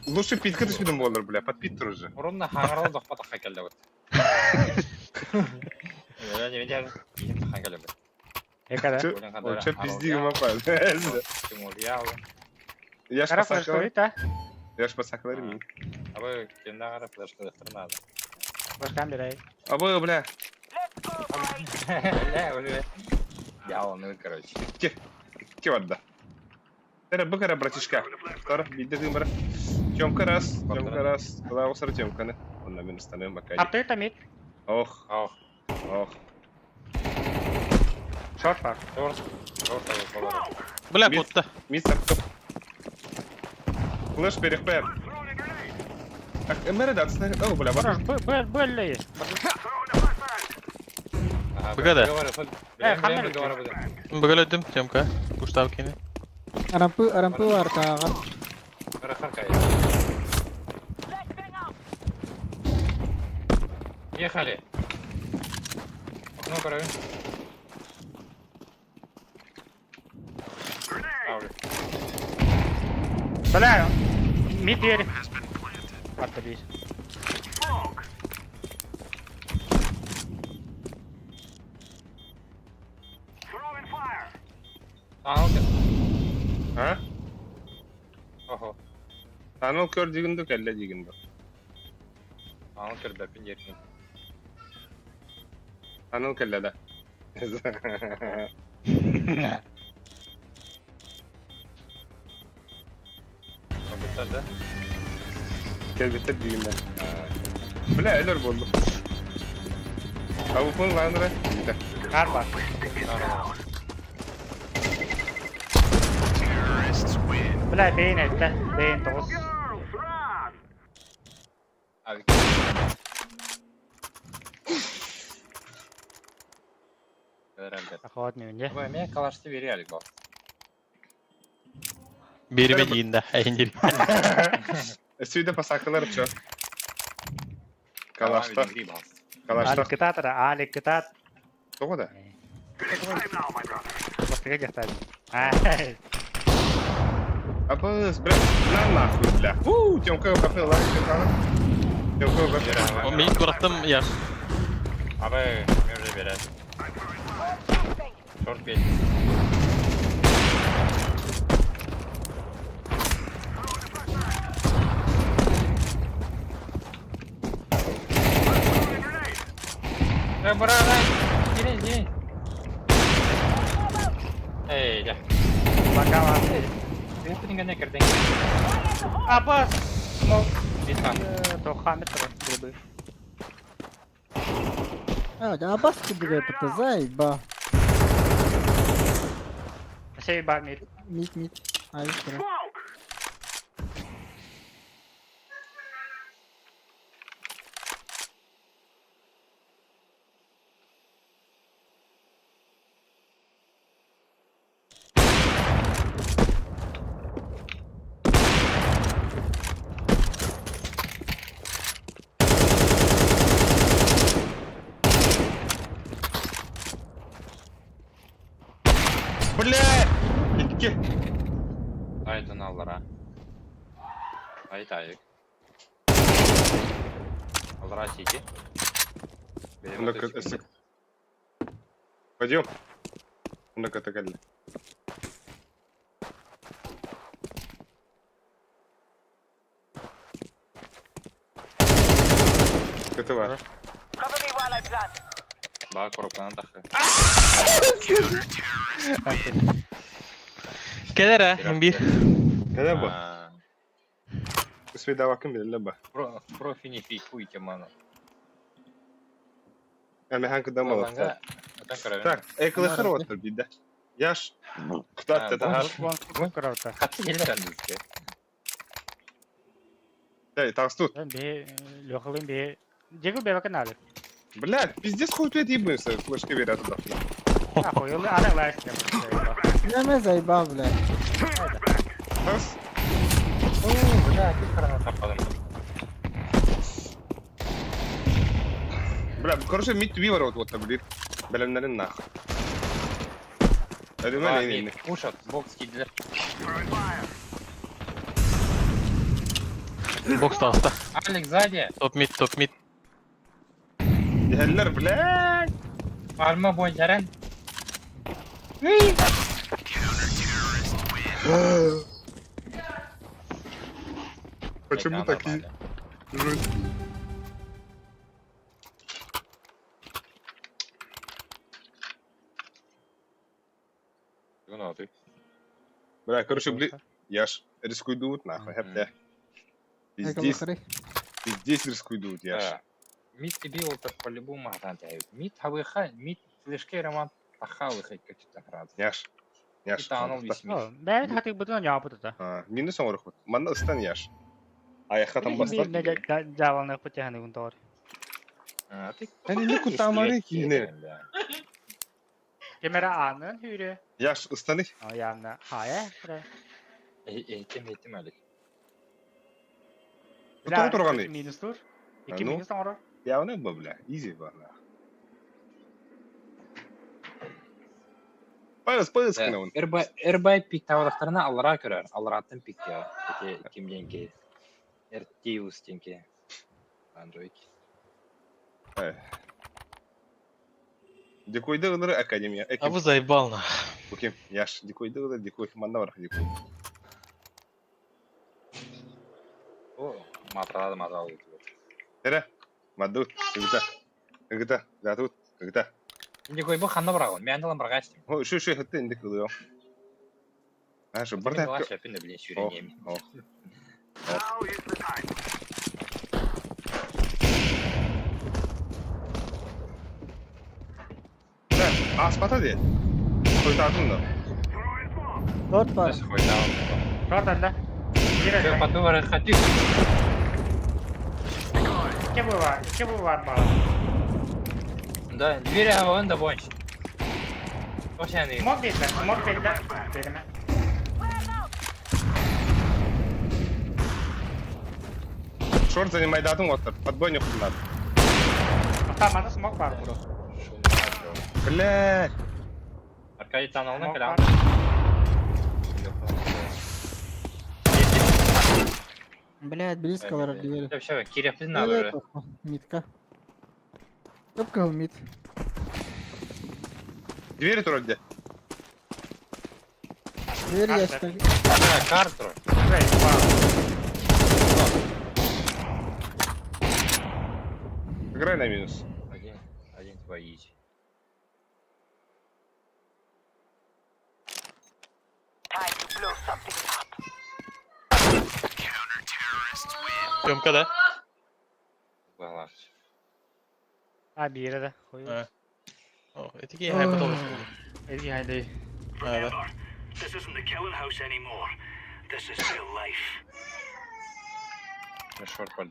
Лучше питкір ішпедім болар, бля, подпиттір уже. Орынна хаңарал доқпа таққа келді бұд. Не медер. Таққа келді бұд. Ekada. Чё пиздигім апа. Тимур, я алым. Я ж Kara посакалар, flash'ları da. я ж посакалар мин. Абы, кенде ағара флешка дықтырмады. Başkan bir ay. Абы, бля, Ля, уже. Я он, короче. ке вадда. Тәрі бұқара, братишка. Тар, биддігім бара. Тёмка раз. Құлағы сыр тёмканы. Онда мен ұстаным бака. Aptı da mid. Ох, Ох, Short var. шорт. Шорт, шорт. Бля, Мид. потта. мид саптып. Флэш перехпер. Мәрі датсына. О, бля, бар. Хорош. Böyle. Бігады. Хамер Бігалі өттім. Темка. Куштав кені. Arampı var tağın. Ехали. Окно короче. Bela. Mid diğeri. Hatta değil. Anıl Ha? Oho. Tanıl kör digindi kelle digindi. Anıl kır bepin yerini. Tanıl kelle de. Komputer de. Gel bitir diginde. Bile ölür buldu. Tavukun landıra. Bitir. Kar var. Bile beyin etti. Beyin 9. Abi. Herhalde. Akıvat mıyım Bu emeğe kalaştı biri geldik bak. Birime giyinde. Eğenceli. Süyde pasaklar çok. Kalaşta. Kalaşta. Alik ketat ada. Alik ketat. Doğru da. Pasti aja tadi. Apız bırak. Lan nahuy bla. Tiyonka yok kapı lan. Tiyonka yok kapı. O minik bıraktım ya. Abi nerede biraz? Short bir. Beraber. Gini. Ya. Bakal Ini pentingnya kerja. apa? Mau Bisa. tuh kami terus dribble. Ja, bas kudure på det ba. Masih banget. Mit. Ay, kira. Bля! İki. Aydın Allah'a. Ayıt ayık. Allah'a çeki. Bunda ısık. Пойдем. Bunda katakalli. Kötü var. Bak korkulan takı. Keder ha. Bir. Kada bu. Свида bakın bir laba. Профи не пикуйте, мано. Yani hangi dama Аланга. var? Атан каравен. Так, ekle kırvatır bir de. Yaş. Kutat da har. Bon kerauta. Katı gelir endizke. Дай, так тут. Dan be lokalin be. Jago be bakal nalik. Блядь, пиздец хуй ты отъебаешься, флешки верят туда. Aku yang anak lah. Ne mezay ba bile. Раз. Kapadım. Бля, короче, мид ви ворот вот блин. Белемlerin нахуй. Hadi ne? Ушат, бокс gidilir. Box da hasta. Alex сзади. Top mid. Yeller блядь. Arma boy Ceren. Почему такие? Ну, ты. Бля, короче, блин, Яш, рискуйдут нахуй, хепте. Здесь рискуйдут, Яш. Мид тебе вот по-любому атантяют. Мид хавыха, мид флешки роман тахавыха какие-то раз. Яш. Яш. Это оно висит. Ben hati betul nyapa tuh. Minus son orkut. Manna ıstan Яш. Ayakta tam Ini bastan. jalan aku pecah nih untuk. Hani ne kurtarmalı ki yine? Kamera anın hürü. Yaş ıstanı. Ayağımda. Hayır. Eğitim öyle. Tutar oturganı. Minus tur. 2 Anu? minus sonra. Ya ne bu bля? Easy valla. Payız kına onu. Эрбай пик таврахтарына алыра көрөр. Алыраттын пик я. Эти кимденки. Эртиус тенки. Android. Декойда ылыры академия. А вы заебал на. Bu kim? Yaş. Dikoydu da dikoy. Manda var dikoy. О, маталады. Tere. Madut. Kıgıta. Kıgıta. Zatut. Kıgıta. Инде кой бу ханна барагын. Мен далам баргач. O şu hıttı indi kılıyor. Ha şu Барда barda. шепин да билен шүренем. Oh. Sen aspata değil. Koytardın da. 4 var. Бас хойдаа. Şuradan da. Yine Көр de. пату бар хати. İki bu var bana. Да, двери аван да бонч. Ошаны. Smok dediler. Smok dediler. Dedime. Шорт занимай датым отыр. Подбой не кулнар. Atamadı smok var burada. Блядь. Аркадий таналны Smok калам. var. Блядь, близко var двери. Да всё, Кирев Нет, надо. митка. Кепка мид. Двери вроде. Дверь Как ящик. Карту. Buraya var. Играй на минус. Один твои. Sömka da. Bağlar. Ha bir yere de koyuyor. Ha. Oh, etiki haybat olmuş. Ezgi haydi. Evet. This isn't the killing house anymore. This is still life. Шорт паль.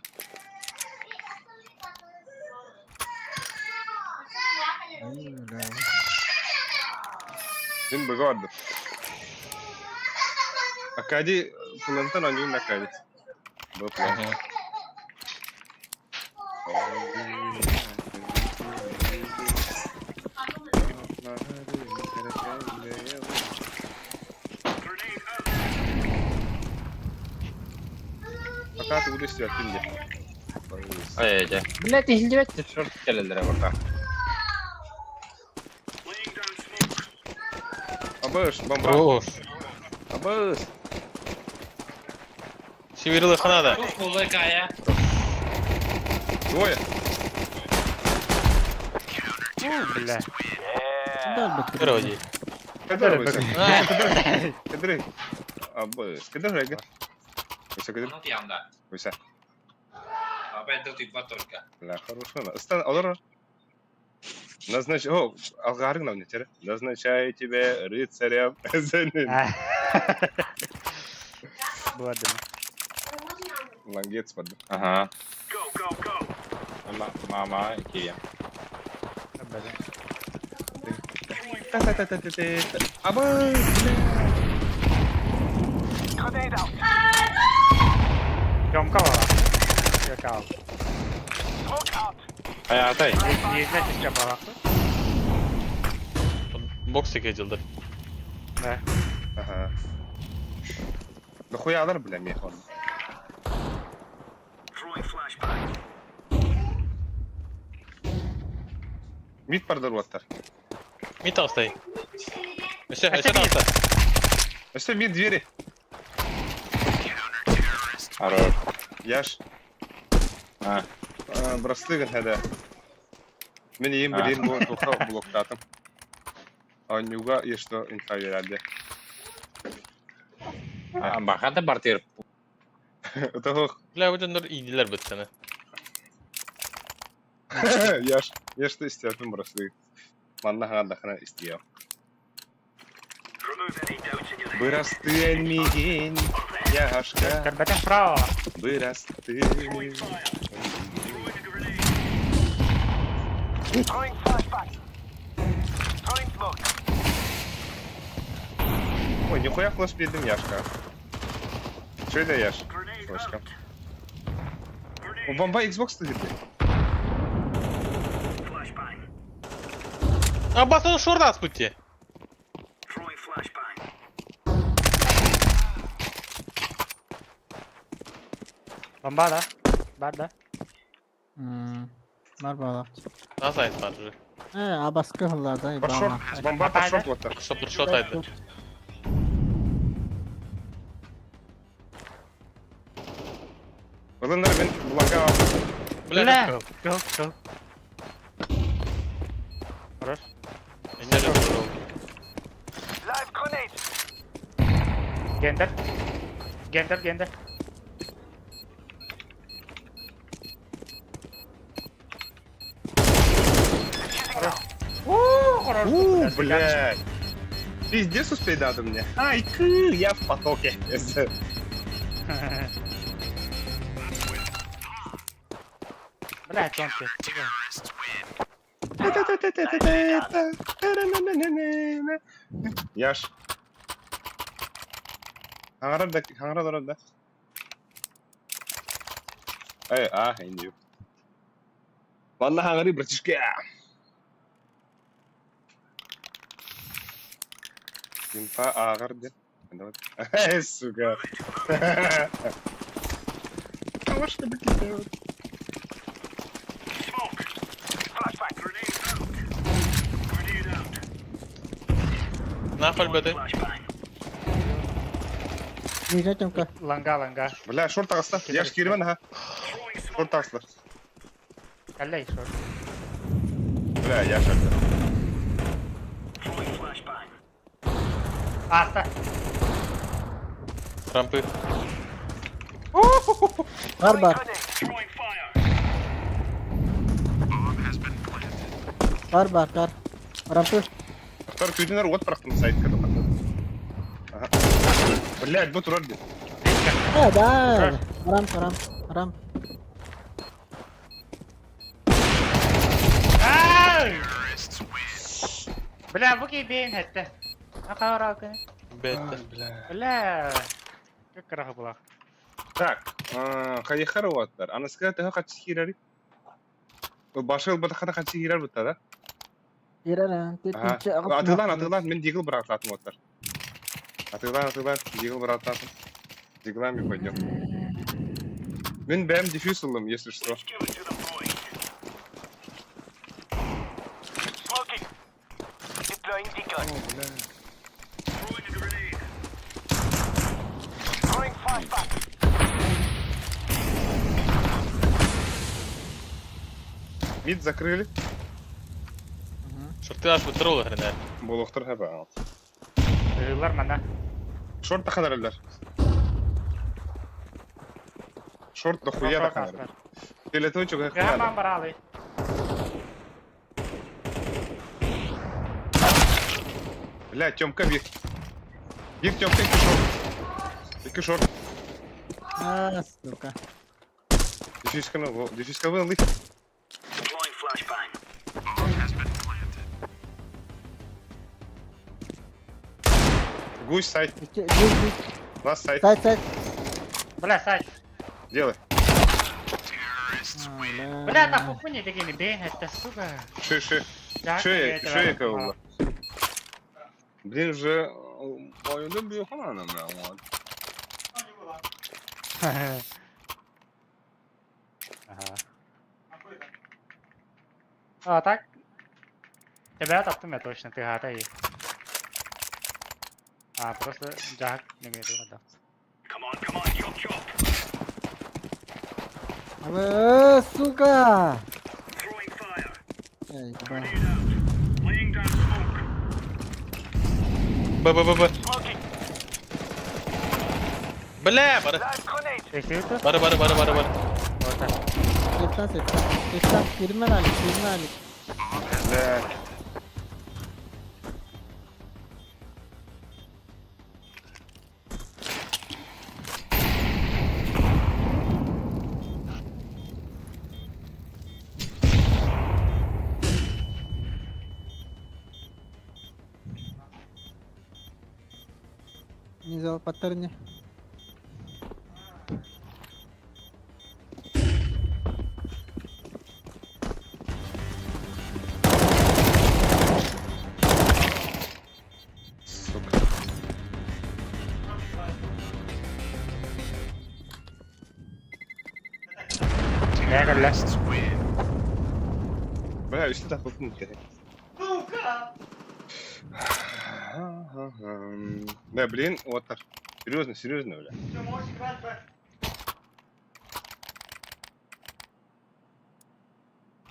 Din bıgardı. Akadi kullantan oynuyor Akadi. Bu plan. Fakat bu da istiyor şimdi. Ай, блядь, издевательство, шорт келелер бака. Laying down smoke. Абыш, бомба. Рош. Абыш. Северилы ханада. Кулы кая. Двое. Bile. Вроде. Кадры выше. Кадры. Абыш. Кадры рега. Выше кадры. Ну тямда. Выше. Опять тут и только. لا хорошо. Стан, алора. Назначь... О, алгарыг нам не тере. Назначаю тебя рыцарем. Bu adım. Лангец под. Ага. Go, go, go. Мама, Кирия. Böyle. Абы! Grenade out. Gömka var. Yok al. Smoke out. Hayatay. Yüzde çıkacak bak. Boks çekicildir. Ne? Ага. Да хуя алар білем я onu. Throwing flashbang. Mid bardır vattar. Мид алстай. Еще алстай. İşte mid двери. Хорош. Яш. А. Брастыгын хәдә. Мен ең білейін бұл тоқта блоктатым. Анюга ешто инфа верәді. Бахата бартир. Отоқ. Бля, bu canlar iyiydiler bu sene. Яш. Ешто istiyatım brastыгын. Манна хана дахана istiyam. Remove any doubts in your head. Бырастыгын яшка. Terbeten bravo. Бырастыгын. Throwing flashbang. Throwing smoke. Ой, нихуя флеш пидым яшка. Чё это яш? Grenade Флешка. out. У бомба Xbox стоит. Flashbang. А басonu şurada at pıttı. Throwing flashbang. Bomba da. Var da. Var bağlı. Nasıl ait var? Abaskı hıllardan Бар İbrahim. шорт, бомба бар шорт оттар. Бір шот айды. Ылындар мен буланга алдым. Бля, Go. Хорош. Инде де бір ол. Гендер. Блядь. Пиздец успей дадут мне. Ай, я в потоке. Блядь, тонкий. Яш. Хаңарад да. Инди. Ладно, хаңари, братишка. Инфа ағырды. Сука. Кавашка бекетеу. Smoke. Flashback. Grenade out. Grenade out. Нахуй беды. Flashbang. Ninja çamka. Ланга. Бля, шорт ағыста. Яш кермен, ха. Throwing smoke. Шорт ағыста. Әлләй, шор. Бля, яш ағыста. Throwing flashbang. Аста. Рампы. Var. Throwing fire. Var. Rampı. Ақтар көйденер от бірақтың сайт кірді. Блядь, бұл тұрар дед. Да. Ram. Бля, бұки бейін әтті. Ақауыр алқыны. Бетті. Бля. Көк қырағы бұлақ. Так, қайыққары оғаттар. Анысқа тіға қатшы хирарик. Башы ылбата қата қатшы хирар бұтта да? Yerelen. Атылан, мен дегіл бір атылатын оғаттар. Атылан, дегіл бір атылатын. Дегілан мен пойдем. Мен бәм дефюз ұлым, если что. Give it to the boy. Smoking. Deploying decoy. Throwing a grenade. Throwing flashbang. Мид закрыли. Шорты аш бітір ол әрінәр. Бұл оқтар хәбі. Үйілер мана. Шорт да қадар әлдер. Шорт да хуя да қадар. Телеточек Яман қадар. баралы. Бля, Тёмка бир. Бир, Тёмка, екі шорт. Сука. Дефюзка был лык. Deploying flashbang. Гусь сайт. Лast сайт. Сайт. Бля, сайт. Делай. Бля, та пухуні дегені бейін әтті, сука. Ши. Ши кого. Блин, уже... Ой, да бью хана, бля, вот. А, так? Тебя таптым я точно, ты гата и. А, просто джаг не говорю, да. Come on, chop. Сука. Throwing fire. Ey, Grenade out. Laying down smoke. Б. Smoking. Бля, бары. Live grenade. Эксиюту? Бары. Орта. 80. Girmen Ali. Бля. Не взял паттерни. Сука. Не, гля. Бля, üstü takıldım direkt. Да, блин, вот так. Серьезно, бля.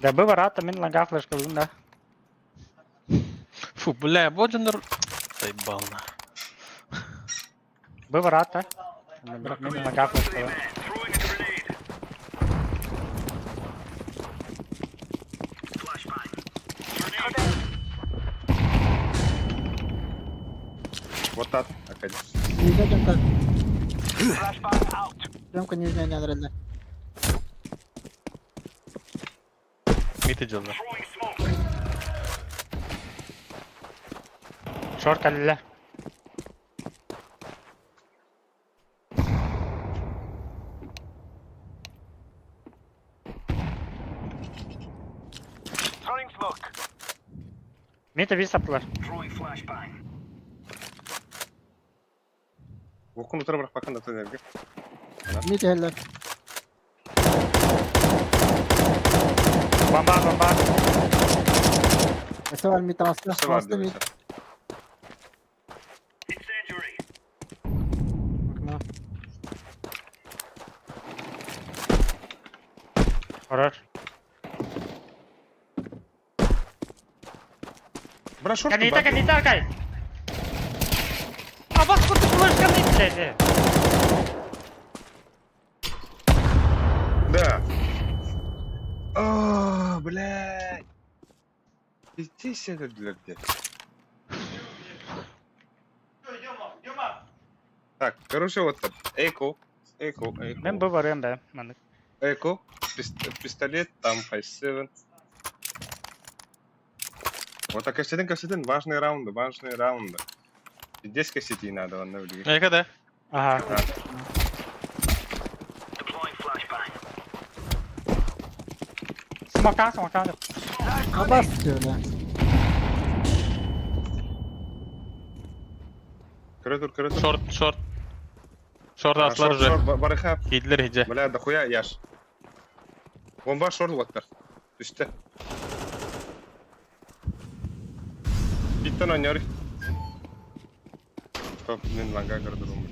Да бы ворота, мен лага флешка да. Фу, бля, Боджинер... Заебал на. Бы ворота. Мен лага флешка. Throwing a grenade. Flashbang. Grenade. Вот так. Опять. Нельзя темка. Flashbang out. Темка нельзя, не отрезать. Мид идет, да. Throwing smoke. Шорт калиле. Throwing smoke. Мета вис аптылар. Throwing flashbang. Оқын отыра бірақ бақында төнерге. Мид hello. Бомба. Ese var mid aslı. Все var Aslı diyor mid. mesela. Incendiary. Bakma. Horror. Бра, шорт Канита, Аркай. А вас куда флешка не блядь? Да. О, блядь. Иди сюда, блядь. Так, короче, вот так. Эко. Мен бы варыyorum да. Манık. Эко. Пистолет, там 5-7. Вот так, кассетин. Важные раунды. Здесь кассети надо, ладно, влиять. Эй, когда? Aha. Deploying flashbang. Smoke'tan. Abas diyor lan. Коридор. Шорт. Шорт аслар уже. Барыха. Хидлер хиджа. Бля, дохуя яш. Бомба шорт ваттар. Üstte. Bitten oynuyor. Kapının langa kırdım.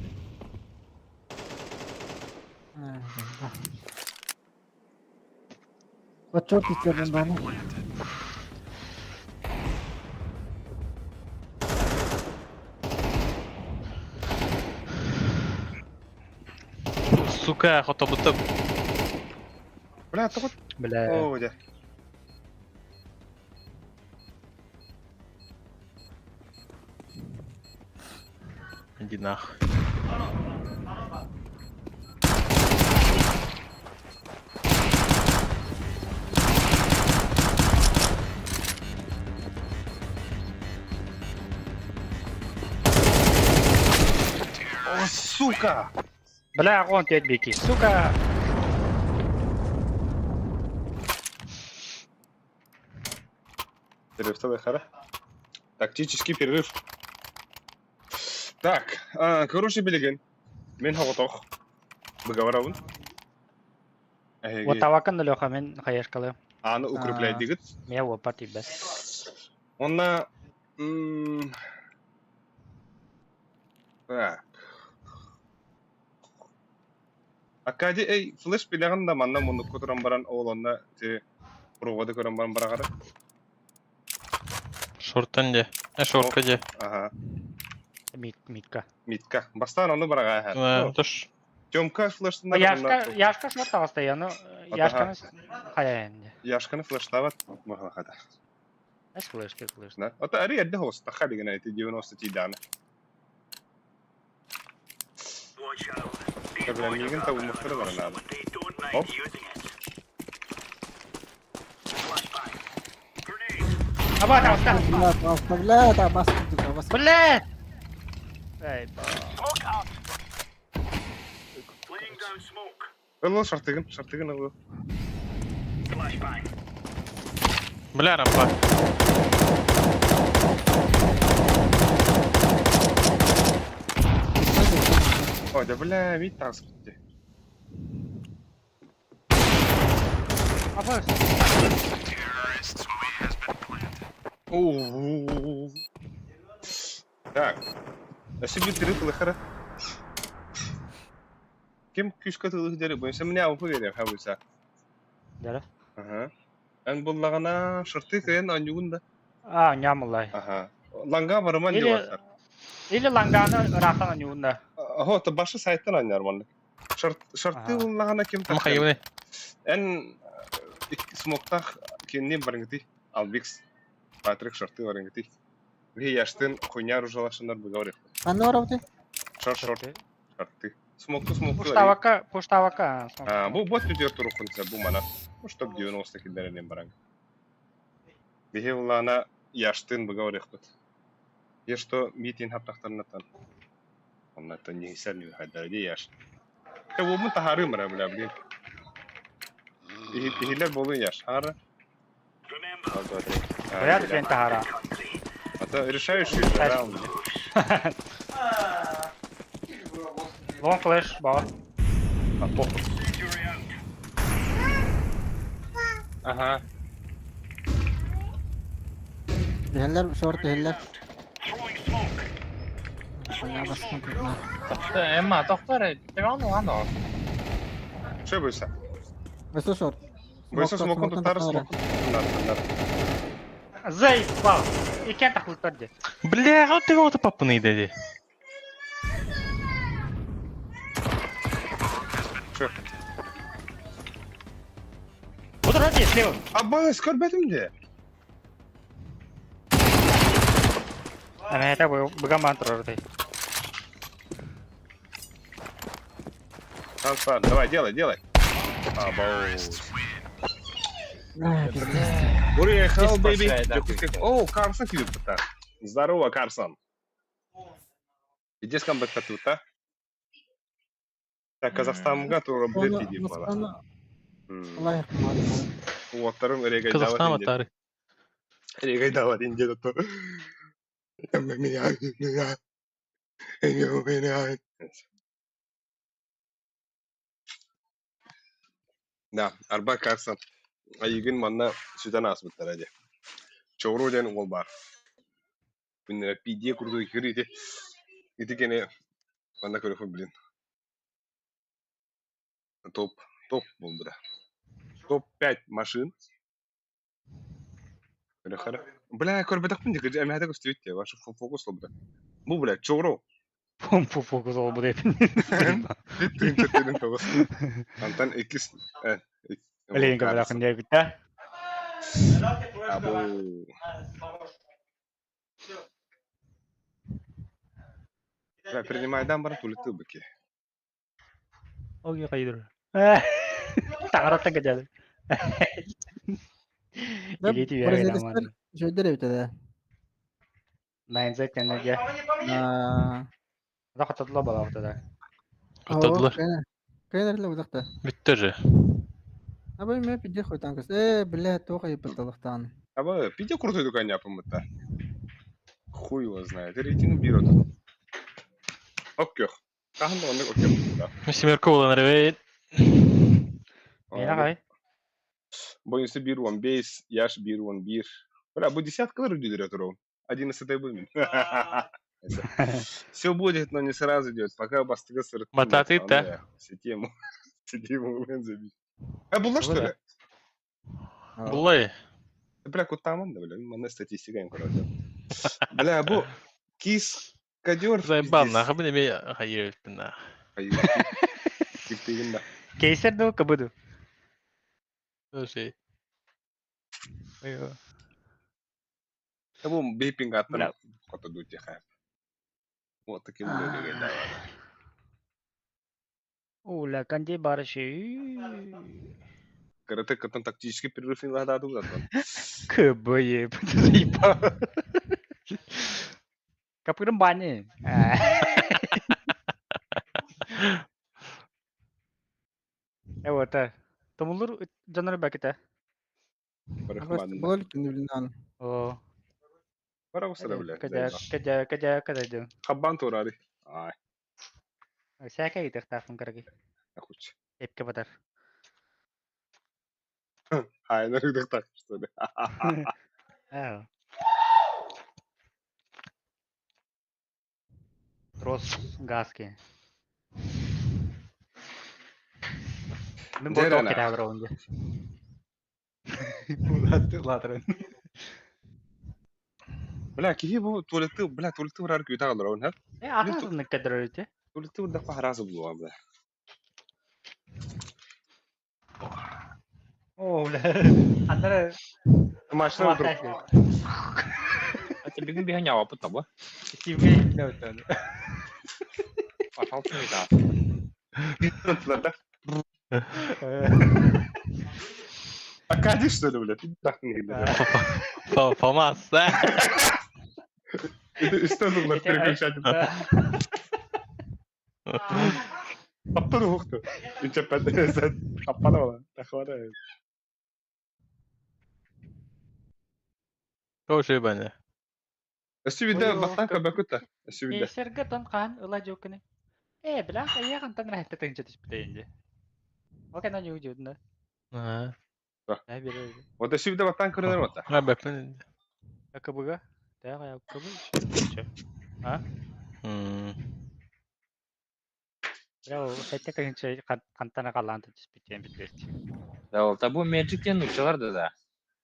O çok istedim bana. Сука, хотобутып. Бля, так вот. Бля. О, да. Иди нахуй. О, сука! Бля, он теть бики. Сука. Перерыв хара. Тактический перерыв. Так, короче, билеген. Мен хоготох. Договоравын. Вот тавакан да лёха мен хаяшкалы. Аны укрепляй дигит. Меня вот парти без. Онна... Так. Акади, эй, флеш билеганда манна муну кутуран баран оолонна те проводы көрөн баран барагары. Шорттан де. Шортка де. Ага. Митка. Митка. Бастан оны барага. Тош. Тёмка флештында. Яшка шорт постоянно. Яшканы хаян. Яшканы флештават. Махлахата. Эс флеш. Да. Ата ари эдде хоста халигана эти 90 тидана. Watch out. Табла мигин табу мухтара барана. They don't mind Оп. using it. Flashbang. Grenade. Абата. Оставляет, абас тут. Блядь. Эй, Smoke out. Laying down smoke. Эл шартыгын эл. Flashbang. Бля, рампа. Ой, да бля, вид так скрипте. абас. Ооо. Так. Şimdi triple khara. Kim küskü tılıq deri bu. Sen ne yapı verir ha bulsa. Дәрі? Aha. En bullagana şırtı kayan anyuğunda. Нямылай. Aha. Langa varman Или diyorlar. или ланганы рахтан юунда. Ho ta başı sayttan anyar manlık. Şırtı Aha. bullagana kim Ama takar? hayvane. En smokta kendim barıngıtı. Albix. Patrick şırtı barıngıtı. Bir yaştın kunyar uzalaşınlar bu gavri. Ben ne var abi? Şort şırtı. Smoktu. Пуштавака. Bu bot bir diyor konsa bu mana. Bu stop 90'ların barang. Bihe ulana yaştın bu gavri xut. Yesto mitin haptaktan natan. Ondan ne hisar ni hadar diye yaş. Bu mun taharı mara bula bilin. İhiler bolun yaş. Hara. Порядок день тахара. Hatta решающий раунд. Long flash, баба. Aha. Değiller, short değiller. Ya basın kırma. Emma doktor devamlı lan o. Şey buysa. Mesela short. Buysa smokun tutar smokun tutar. Заебал. Икен тахлыктар де. Бля, вот ты вот папаны dedi. Şu. Budur hadi слева. Abba skor bedim de. Ana это быга мантра рты. Трансфер. Давай, делай. Або. Буря хал, бэйби. О, Карсон кидет тут. Здорово, Карсон. Иди с камбэк тут, а? Так, Казахстанга тура билет идем бала. Allah yakın. Уоттарым эрегай Казахстан дават. атары. Эрегай дават инде то. Да, арба Карсон. Айгын манна süten asbıtlar hadi. Çoğru den ol bar. Bunlara pidye kurdu yürüydü. Gidi gene bana göre bilin. Топ buldu da. Топ 5 машин. Хара. Бля, корбетак пунди, где я медак стоит, я ваш фокус лобда. Бу, бля, чоро. Фокус ол буде. Тин тогос. Антан экис. Элейн габракын де битте. Абу. Бля, принимай бара тулеты баки. Оги кайдыр. Тағаратта кәдеді. Илети бері дамады. Şöyle bir de. Найнзет кәнеге. Да қататыла бала ортада. Atladılar. Kaynerle uzakta. Bitti же. Abi mi pide koytan kız. Bile toka yapıtalıktan. Аба, пидя крутой только не помыта. Хуй его знает. Рейтинг берет. Окей. Каханда он окей. Да. Семерка olan evet. Мені қай? Бойнысы бир он бейс, яш бир он бир. Бля, bu десяткалар удилер туру. 11 будет. Все будет, но не сразу идет. Пока бастыга сырт. Мататы да. Сетему забить. Булла что ли? Булай. Бля, кутаман да, бля, мана статистика им короче. Бля, бу кис кадер. Заебал, нахуй мне hayır ettin ha. Тиктигин да. Кейсер ду кабыду. Öyle şey. Бу бейпинг Бля. аттан кото дути хайп. Вот таким людям да. Уля, канде барыши. Карате катан тактический перерыв не надо тут. КБЕ. Заебал. Капырым баны. Вот. Томулур жанры бакета. Bol kendi bilen. О. Пора усара бля. Кадя. Хаббан турары. Ай, Сяка итер тафын караги. ахуч. Эпке батар. Ай, на рынок так, что ли? Ау. Трос газки. Ben Dere bu na. kira bro önce. Ulan latırın. Bla ki bu tuvaleti vurar kuyta kalır onun hep. Atmasın ne kadar öyle. Tuvaleti vurda paharası bulu abla. Oo ulan. Anlara Maçlar Wah, oturup. Hadi bir gün bir nyawa put tabu. Kimge ne ötüyor? Pasal tuh kita. Tuvaletler de. Akadi işte öyle. Famas. Üstte durdular. Direkt şarkı. Aptal yoktu. Üçe ben sen aptal ola. Takvara. O şey bence. Süvide battan kabakutta. Süvide. Serga ton kan ulah joke nih. Bilang kaya kan tan rehta teng jatuh seperti Oke na jujur na. Ha. Biar O da süvide battan kırılır mı? Ha bekle. kabuga. Tayo kaya kabuga. Bro, hete kan şey kantana kalan tuh seperti bitirdi. Da ol tabu Magic'ten uçalar da.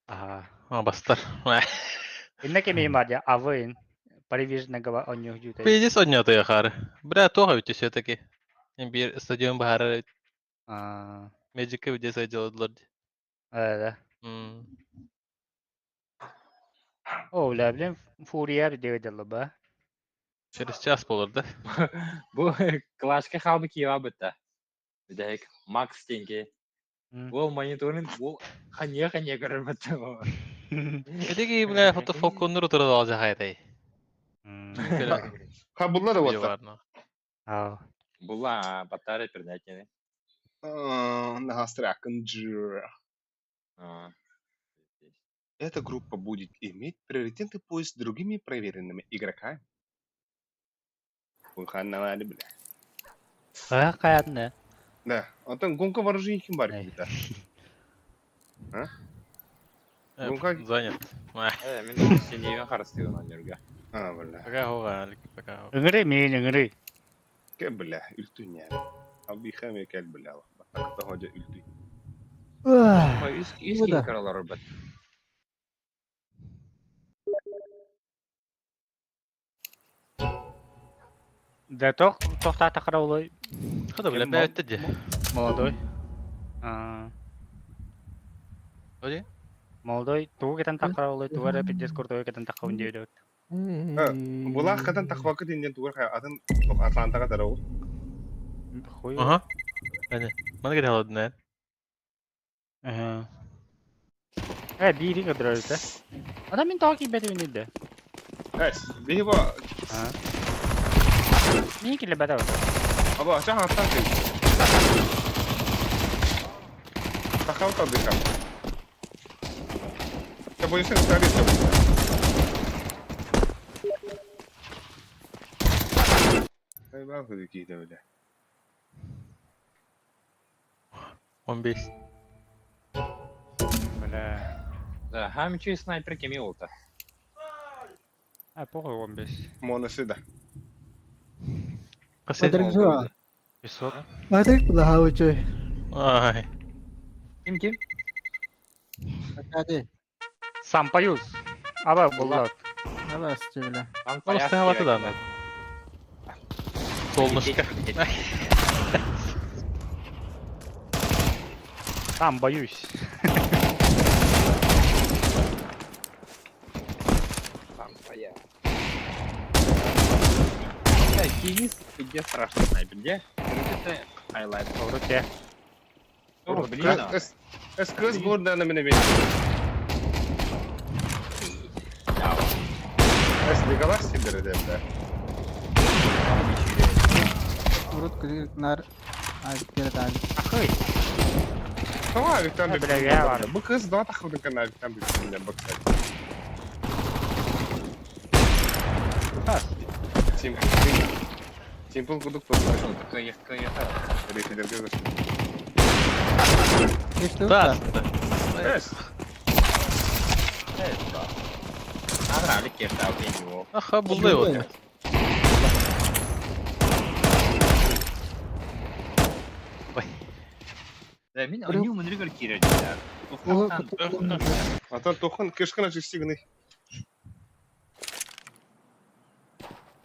Aha. Ha bastar. Ini kami ada Avin. Previous nagawa onyo juta. Pijis onyo to ya kar. Bra to ha ütü şey taki. Bir stadium bahar Magic ke वजह से जो लड़. Ada. Oh, lah bilen Furia bir dev dalı ba. Через час olurdu. Bu klasika halbuki ya bitti. Bir de Max Sting'i. Bu monitörün bu kanya görür bitti. Edeki bu foto fokundur otur da olacak hayatı. Ha bunlar da battı. Oh. Була батарея передачи. На Астраканджи. Эта группа будет иметь приоритетный поиск с другими проверенными игроками. Буханна бля. Kayak ne? Да, а там гонка вооружений кем бар где-то. Занят. Мен сенеге қарастыгын анерге. Бля. Пока хуга, пока. Ngeri min ngeri. Ке бля, үлтүн я. Аби хаме кел бля. Бакта хожа үлтүн. Üst karalar bit. Да tohta takara olay. Hadi bile evet de. Молодой. Oye. Молодой. Тугу кетен takara olay. Тугу ada Discord tuh кетен takawun dia dot. Була кадан таквакы денден тугар кай атын Атлантага тарау. Хуй. Aha. Hadi. Bana gel haladın ne? Biri kadar öyle. Adam beni takip ediyor neydi? Evet, bihi bu. Niye ki lebede var? Aba aşağı hattan kay. Takav tabi kam. Ya bu yüzden sarı tabi. Ay bak bu ki de öyle. 15. Böyle. Да, хамичи снайпер кеми oldu. Pokoj 15. Monası da. Kaset. Madrid juga. Besok. Madrid pula hawa cuy. Ay. Kim? Hadi. Sampayuz. Aba bullat. Alas cuy bile. Ama sen havası da anladın. Solunu çıkar. Sampayuz. Кигис, где страшно снайпер, где? Это хайлайт. Doğru Doğru biliyor musun? Kız buradan mı ne bir? Николай Сидоров да. Urut kırıklar. Ay kere tane. Akıy. Tamam abi tam Bir de ya var. Bu kız daha takıldı kanal tam bir şeyle bak sen. Pas. Simple kuduk tutma. Kaya. Refiler görüyorsun. Geçti Tas. Evet. Надо ли кефта у него? Aha buldu ya. Мен önce müniri gör kirer diler. Atan toxun kışkına çıksın.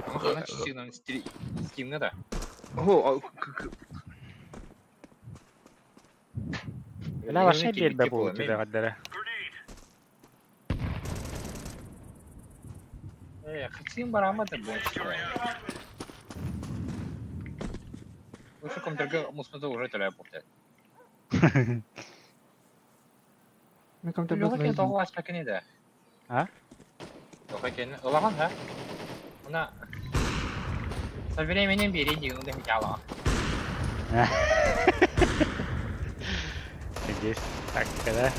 Ama sana çıktığından Steam'de de. О, لا вообще бед be bu tüde kadere. Хотим барамата больше. Лучше компьютер мусмада уже телепорт. Мен комтер Yok басбай. ya doğu açmak ne de. Ha? Yok ya ulan ha. Ona со временем бери дигнуды хитяла. Здесь так когда.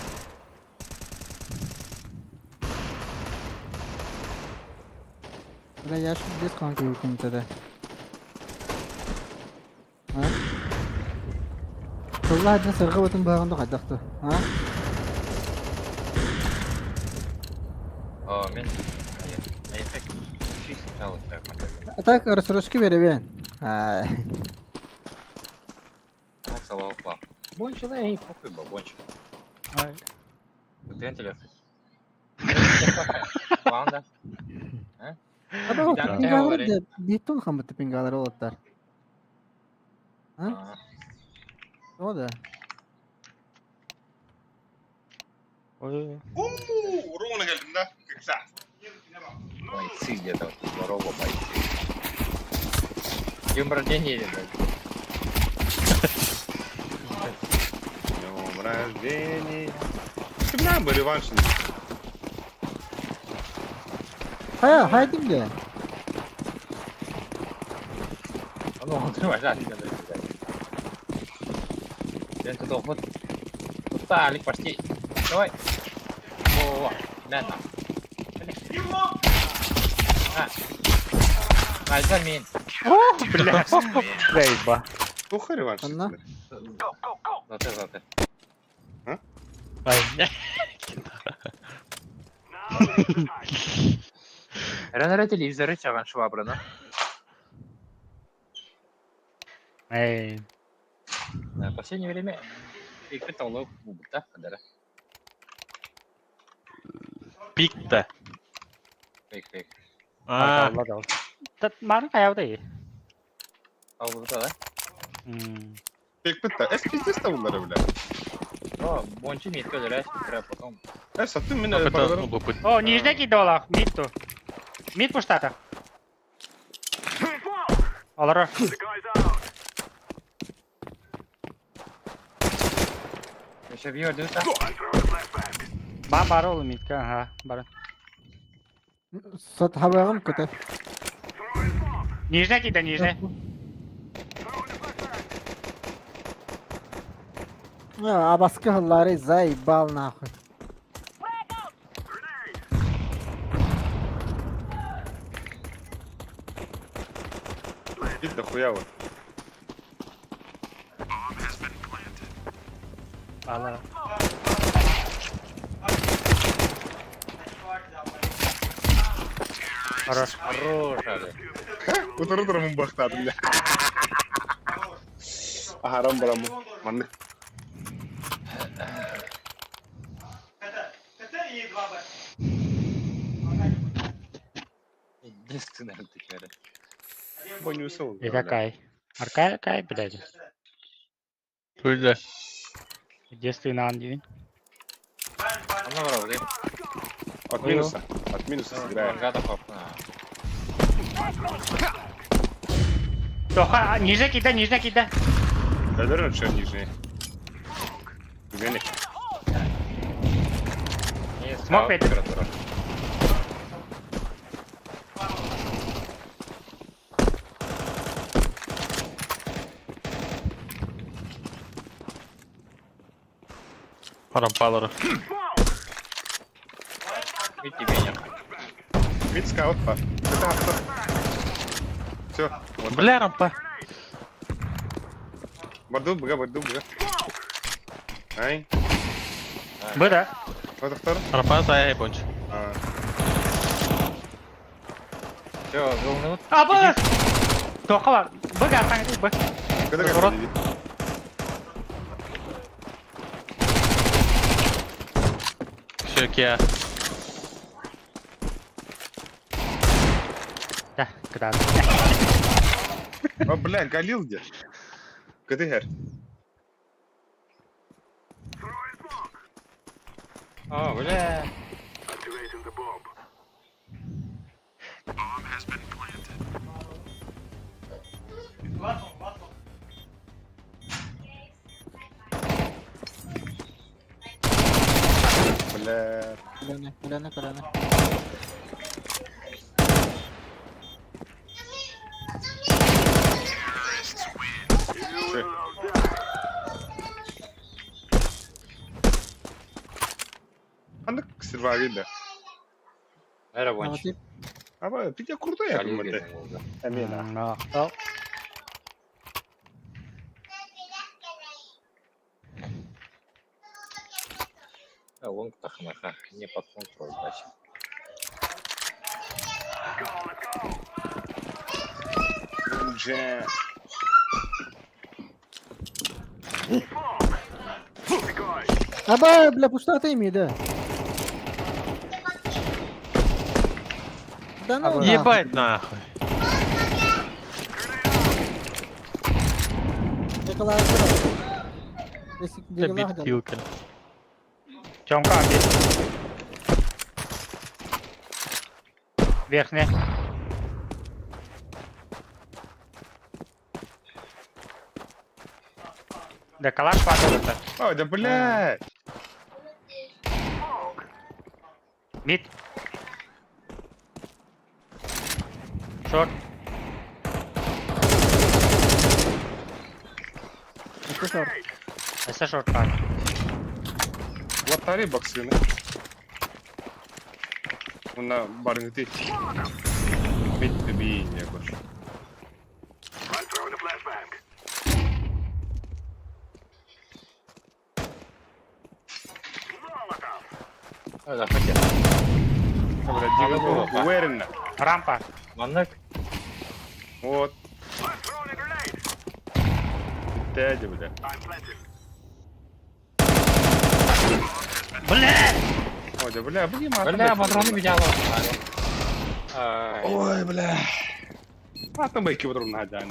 Бля, я ж здесь канки комтеде. Ha? Kullah hadin sırgı batın bağında qaydaktı. Ha? Aa men. Ay tek şey sağlık tak. Atak arasırışki vereben. Ha. Так салавла. Бончо да ей похуй ба бончо. Ay. Ты телефон. Ванда. Ada o Bir tane pingaları var da bitun xamıtı pingaları olatlar. Ha? O da. Oy. Ровно geldim de. Güzel. Бойцы где-то. Здорово, бойцы. Днем рождения или Днем рождения. Kimden bu revanş? Haya, haydin de. Ну, открывай, да, тебя да. Я тут вот. Сталик почти. Давай. О, ладно. Найди мин. Бля. Зайба. Toxu revanş. Anla. Зате. Ay. Раньше телевизоры чаган швабраны. Ey. В последнее время их питало да, кадара. Pikte. Фейк. Aa, Allah da. Tat marın kayağı da iyi. Al burada da. Pek bitti. Eskisi de bunları bile. О, бончи мит кадара, треба потом. Sattım ben опыта, paraları. ну, опыт. О, нижня кидала. Мид ту. Мид пуштата. Алара. Еще бьёт дюта. Бар oğlum mid ka ha. Бар. Sat habağım kötü. Нижня кида, нижня. Ya abaskı hılları zay bal naxı. Git de хуя var. Алара. Хорош. Хорош, Ali. Oturur duramın baktadım ya. Aharam buramı. Manlık. Единственное, ты говоришь. Boynusu oldu. И какая? Какая, блядь? Öyle. Единственный андивин. Она вроде. От минуса. От минуса сыграем. Гада хопна. Тоха, нижня кида, нижня кида. Ölür şu nижний. Güvenik. Не Смог скал пойти? температура. Parampaları. И тебе нет. Mid scout var. Kötü hafta. Все. Бля, рампа. Борду бıga. Ай. Bu da. Вот второй. Рампа зая японч. Все, волнует. Abi! Toha var. Bu gel sen bu. Kötü Murat. geldi. Söküyor. Да, когда. А, бля, Галил где? КТГР. О, бля. Activating the bomb. Бля. Колено. Андык сырваги да. Рабочий. Аба, ты тебя крутой я Галил думаю. берген болды. Амина. Ну, Лонг тахнаха. Не под контроль, значит. Уже. Аба, бля, пустота ими, да. Да ну нахуй. Ебать нахуй. Николай, аккуратно. Если Да деревах, бит да. килкин. Тёмка, бит. Верхний. Да, калаш падал это. Ой, да блядь. Мид. Шорт. Это шорт. Это шорт пак. Латари боксины. Уна барнгти. Бит би не кош. I'm throwing a flashbang. Molotov. Да, хотя. Бля, дига уверенно. Рампа. Маннык. Вот. I'm throwing a grenade. Дядя, бля. I'm planting. Блядь! Ой, да бля, блин, мат. Бля, патроны видел. Ай. Ой, бля. Мат байки вдруг надо.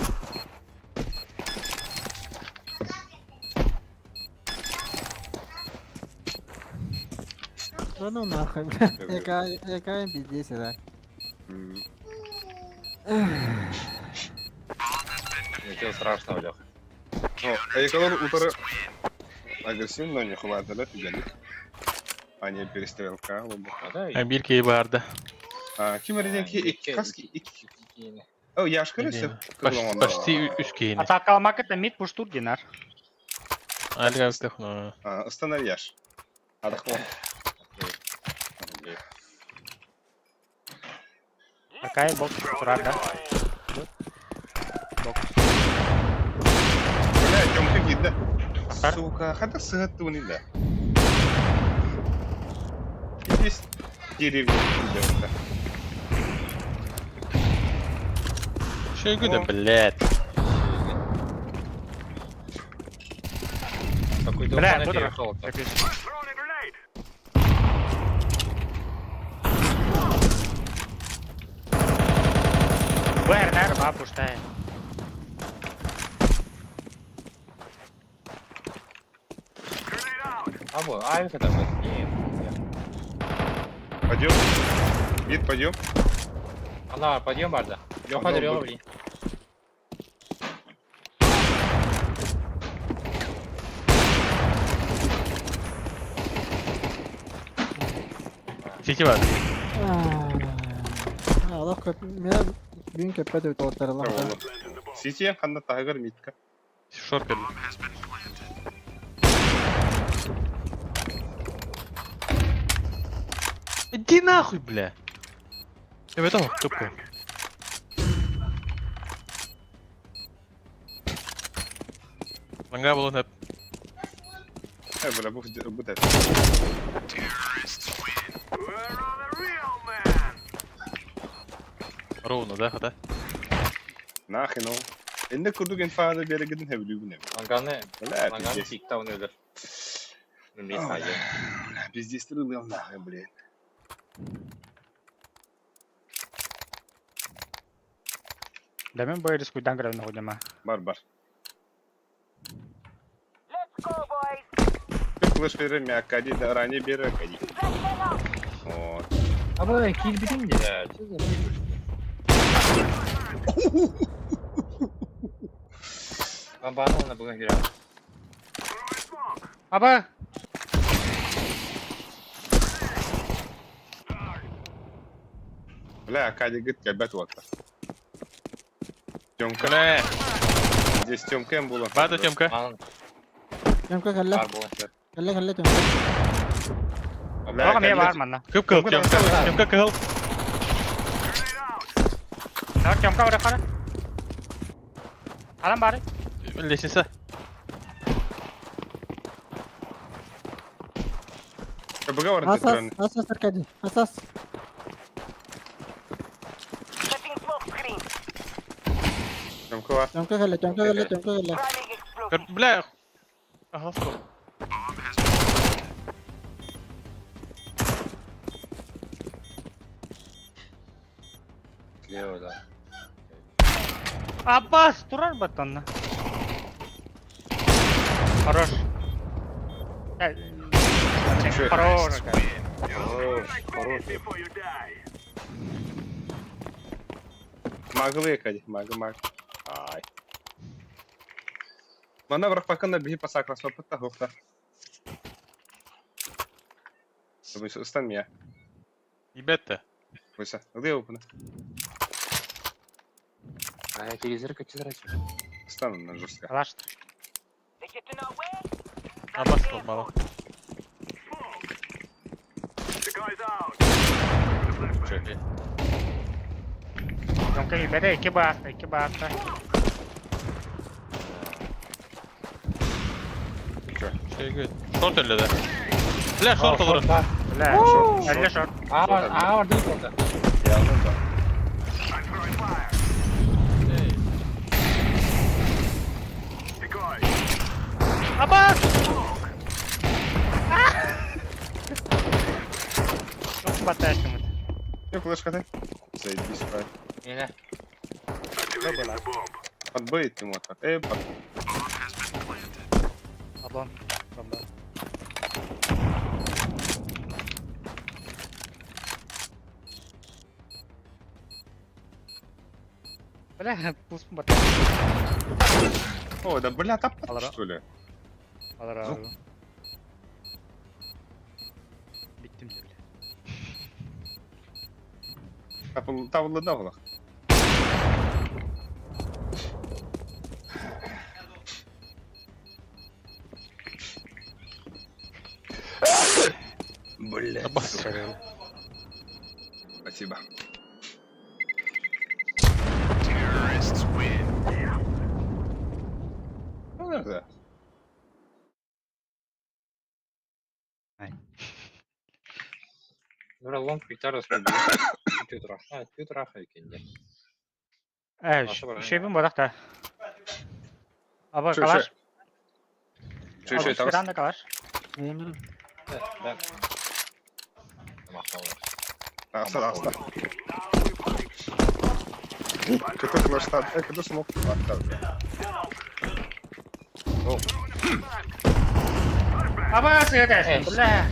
Да ну нахуй, бля. Яка пиздец, да. Ничего страшного, Леха. О, а я когда утро агрессивно не хватает, да, ты а не перестрелка, лоба. Ha bir key vardı. А, кимерденки iki kaski iki. О, я шкарысы. Почти üç keyini. Атака алмак это мид пуш тут динар. Альга втохну. Останови яш. Адахло. Такая бокс турар, да? Бля, тёмка гидда. Астар? Сука, хада сыгатты уни да. Здесь деревья девка. Şey güde блядь. Какой-то Бля, упал, тут перехол. Throwing a grenade. Вернер, ба пуштай. Grenade out. А вот, Алька там. Нет. Пойдем. Вид, пойдем. Ана, пойдем, Барда. Леха, Пойдем, дырёл, пойдем. блин. City var. Allah köp... Mina büyün köpede bir tavuklar Allah. Сити, ханда тагар митка. Short geldi. Иди нахуй, бля. В этом тупо. Ланга был он. Бля, будет это. We're on a real man. Ровно, да, хата? Нахи, ну. Энде курдук инфада бере гидin hebli güne. Манганы, Бля, манганы пиздец. пикта он ölür. Мемлет хайы. пиздец, рылым нахуй, блин. Demin bu herif kuyudan kırıldı hocama. Бар. Ты флеш берем, я Акади, да, ранее бери Акади. Вот. Abi kill bitince ya. Ben bana ona bugün girelim. Aba! Бля, Акади говорит, ребят, вот. Тёмка. Kale. Здесь Тёмка им было. Bada Temka. Bana Temka kalla. var bu oyuncular. Kalla Temka. Бля, Bakın niye Акади- var mı lan? Kıp kıl Temka. Temka kıl. Yok camka oraya kara. Alan bari. Лестница. КБГ ворот этой стороны. Asas Arkadi. Asas. Тёмка var. Temka kalla. Бля. Ага, стоп. Слева, да. Abbas durar batanla. Хорош. Чё? Хорош. Хорош. Маглы Акади, маг. Ай. Маневр пакында бихи пасакрас вапытта хохта. Вы стан меня. Ебет-то. Выса. Где опна? А я телевизор качаю. Стану на жестко. Алаш. Abbas olmalı. Çok iyi. Camka ibede iki bastı. Şey good. Short öyle de. Bля, short olur. Öyle. Elle short. Aa var değil mi orada? Yalnız da. Abbas! Çok batı şimdi. Не, флешка ты. Заебись, правильно. Yine. Подбоит ему так. Под... Ablam. Ablam. Бля, пусть батı. О, да бля, тап Алара. что ли? Alır abi. Bittim bile. Тавлы да вла. Бля. Abbas. Спасибо. Ну да. Böyle long pikler arasında bir tüy taraf. Evet, tüy taraf ekinde. Şey mi badak da? Aba Şu, kalaş. Şu şey tamam. Sıran da kalaş. Yemin. Evet, ben. Tamam, tamam. Asla. Kötü flash attı, kötü smoke attı. Aba suya dersin. Bля.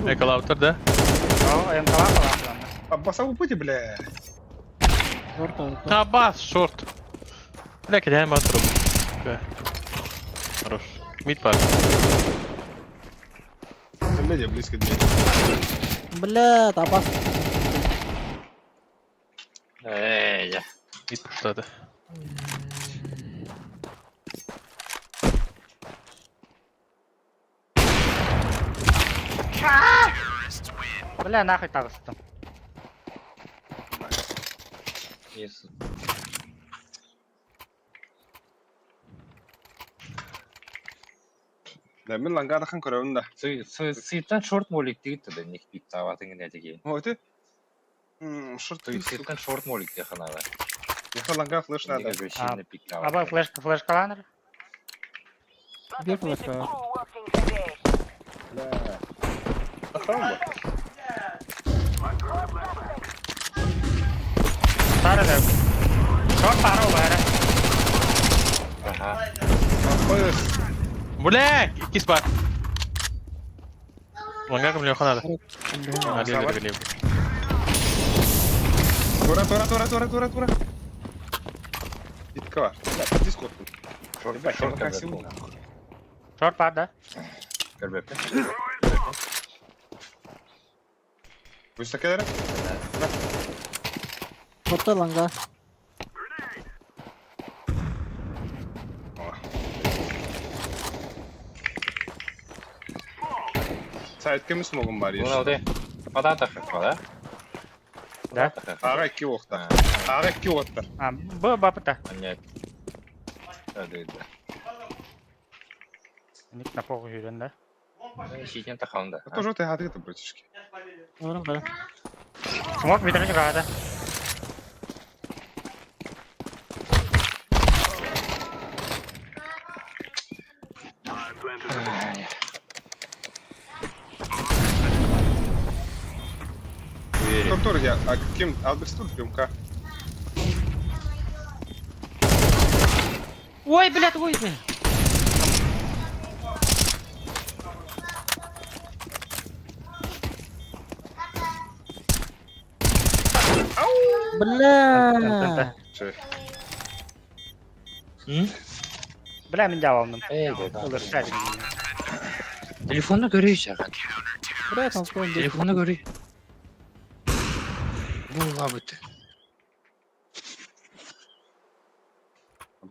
Ekal outer de. O em kalan kalan. Аббаса упыти, бля. Orta. Abbas short. Bля, кидай ему отруп. Хорош. Mid парк. Бля, близко к двери. Bля, Abbas. Ya. Mid pushladı. Bля, нахуй тағыстым. Yes. Да, мен ланга да хан көрөүн да. Сыйттан шорт молик дейді да ник пик таватын гene деге. О, ты? Шорт. Сыйттан шорт молик де ханала. Я ланга флеш надо. Неге бешине пик Aba таватын. flash kalanır. Bir flashka var. لا أخرب Tara da. Short tara हो बाहर है. كويس بولاك كيس بار وانجاك من يخون هذا هذه اللي بليب تورا تورا تورا تورا تورا تورا يتكوى لا تديس كوتن Short part da. كربيبة وش كده Botta langa. ساعد كم اسمه قماري Bunu oldu. Pada takık var ha. Da. أغاك كي وقتها أغاك كي وقتها Ah, bu bapak ta. Anne. Hadi. Ini kenapa aku hilang dah? Ben işiten takalım da. тоже ты хаты это братишки Orang kala. Smoke भीतर से कहा था. Тур я а каким Алберс тут пимка Ой, блядь, ой, блядь. Bela. شيء Bela min cevabım. Evet. Olur, hadi. Telefonda görüyor şakat. Buraya transfer edin. Telefonda görüyor. Bu abi.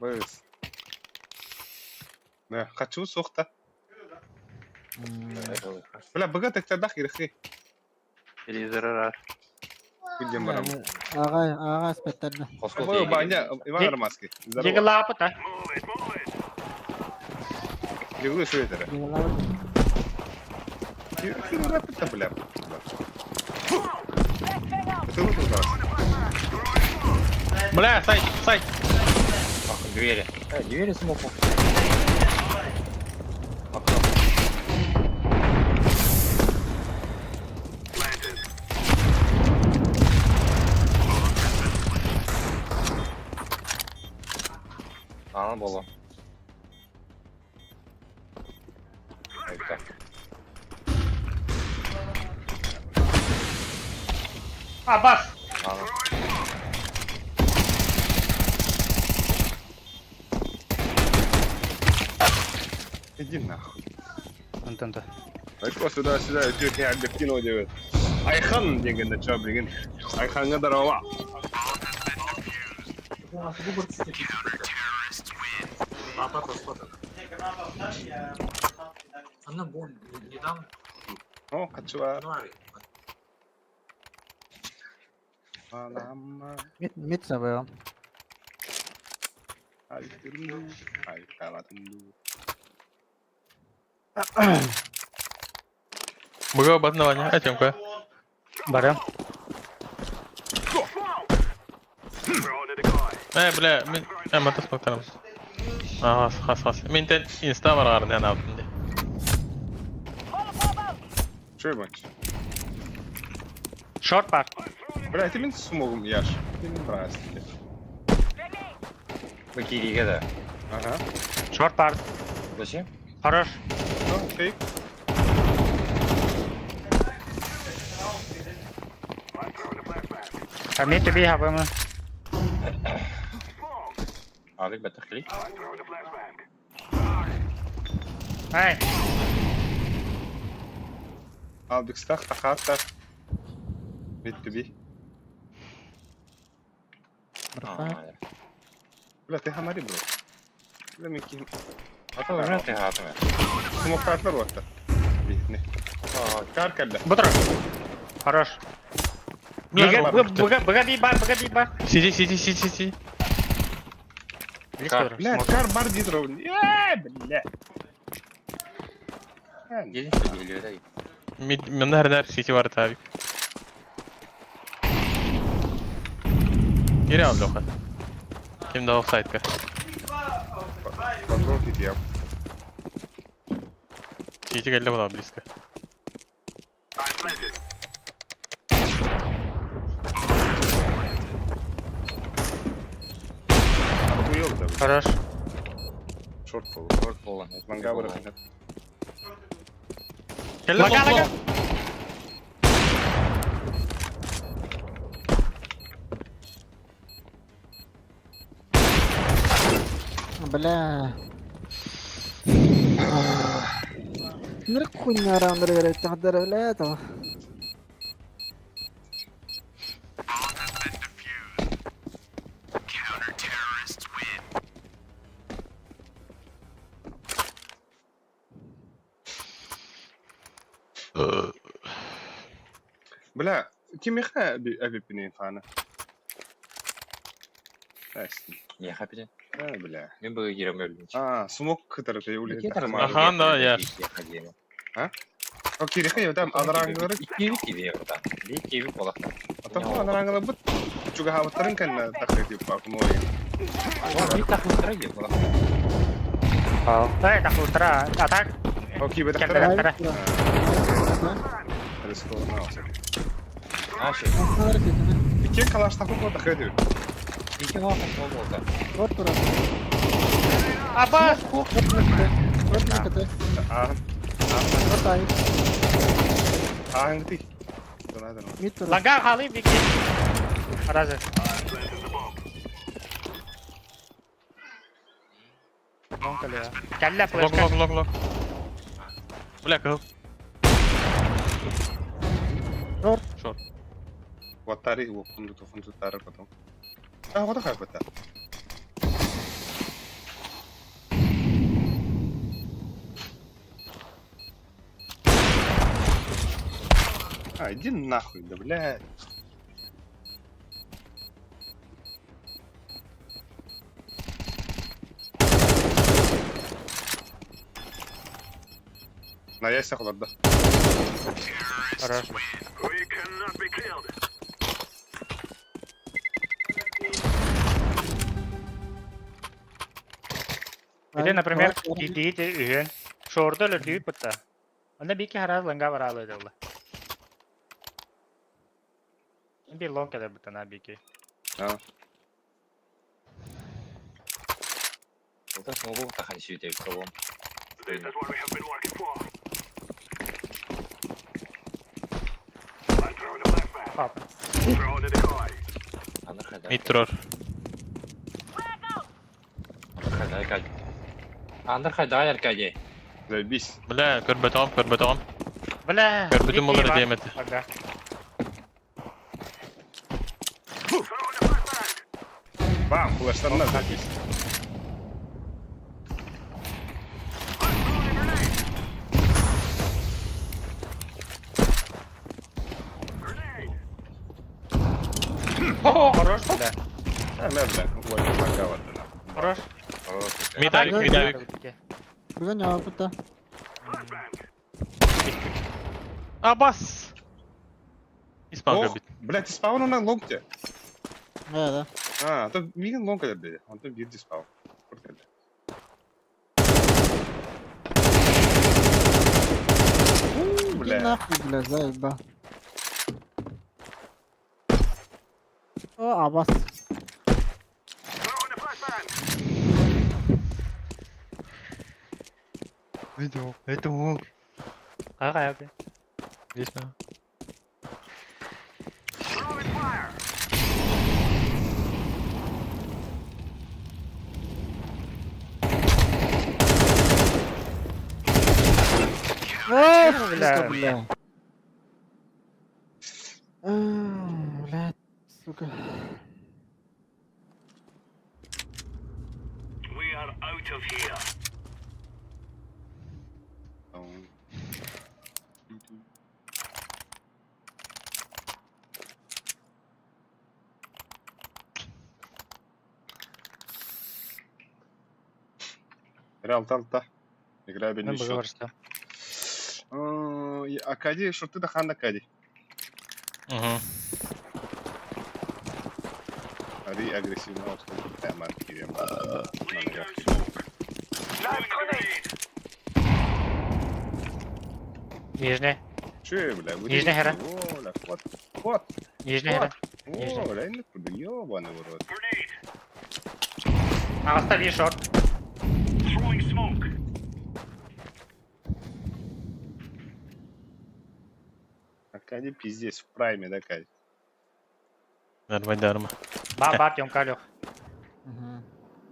بس لا خاتشو سوخته لا بقى تدخل اخي Televizörü var. كل جمره Aga spetterle. ما banyak ما رماسكي Jika lah apa ta? يقول شويه ترى Gila. كثير مرات تبلع تسوي خلاص بولاك سايد سايد Bakın düğeri. Evet düğeri smoke. Ana bolu. Evet. Ah, bas. Ana. иди нахуй Tentu. ايكو سدا جوتي عندك كينو جوت اي خن دينغن تشابرين اي خن قدر روع هو كتشوا Mid sabay ya. هاي ترندو هاي كاراتندو بقى بطنا وانيا اتم كوي Barang. ايه بلا من ما تسمع كلام خلاص خلاص خلاص من تن انستا مرارني انا عندي شو ماتش Short part. بلا انت من سموهم ياش من براس Bakiri kadar. اها Short part. Bakayım. Хорош. اوكي I need to be have him. Aldık batakli. Hey. aldık stack تخاطر ميد بي لا تي هماري برو لا ممكن Atau bener teh atau ya. سمو كاتلر وقت بيتني كار كله Butra. Хорош. Buka di bar. سيجي سيجي سيجي سيجي Лишь لا كار برد يضربني يا بالله Gelin geliyor da. من نهر نهر سيجي وارد هابي يري عم لوخا كم ده اوف سايد كا بضرب في دياب Сити келли была близко. Хуёв да. Хорош. Шорт был. Short болған. Манга барып. Келли Лага, лонг, лага. лонг. Бля. Нырк хуйня раундер берет, тахдыр бля этого. Бля, ким ихна абипинин фана. Ясно. Не, хапите. Бля. Мен бұл ерем өлінчі. Смок который ты улетел. Аха, да, я. Окей, рехай, я там адрангары. Икеви кеви ғырдан. Икеви болақта. Атаку адрангары бут. Juga хаваттарын kan так типа акмой. Ой, так ұстыра ек болақта. Так ультра. Атак. Окей, бетер. Келдер, келдер. Рисков на осы. Ашы. Икең калаш таку кода хэдү. Ике ғалқын сол болса. Вот тура. Абас. Вот никогда. Вот ай. Ангти. Донадыр. Мид тура. Ланга хали бики. Разы. Лонг кали я. Келле Лонг, флешка. лонг, лонг, лонг. Бля, кыл. Шорт. Шорт. Ватари его фунду тары потом. Вот такая вот. Иди нахуй, да блядь. На яйца кулады. Хорош. We cannot be killed. Или, например, дидит үйен. Шорды өлі дүйіп бұтта. Онда бики хараз ланга бар алып өді Bir long kadar bir tane biki. Олта смогу тахани сүйте колон. This is what we have been working for. I'm throwing a flashbang. Pop. Throwing a decoy. Аныр қайда? Мид тұрар. Аныр қайда кәді? Аныр қайда әркәде? Заебись. Бля, көрбетам, көрбетам. Бля. Көрбетім бики олар бар. деймеді. Ага. Throwing a flashbang. Бам, флештан на заебись. О, хорош, бля. Бля, ловит манга вот она. Хорош. Мид авик, мид авик. Güzel ya puta. Абас! Испанка бит. Блядь, ты спаун на лонгте. Да. А то миган лонг каде бе. Он то бир диспаун. Иди Бля. нахуй, бля, заеба. О, Абас. Throwing a flashbang. Это Ага, окей. Здесь мы. Throwing fire. Эх, Бля. бля. Блядь, сука. We are out of here. Реал талта. Играю Ben бенди bu счет. varsa. Акади, что ты да хан Акади. Угу. Ари агрессивно вот прямо кирем. Live grenade. Нижний. Че, бля, вы Нижний хера. Оля, вот. Нижний хера. О, бля, не буду, ёбаный в рот. Остави шорт. Throwing smoke. Акади пиздец в прайме, да, Кать? Darma. Ba trong cao được. Mhm.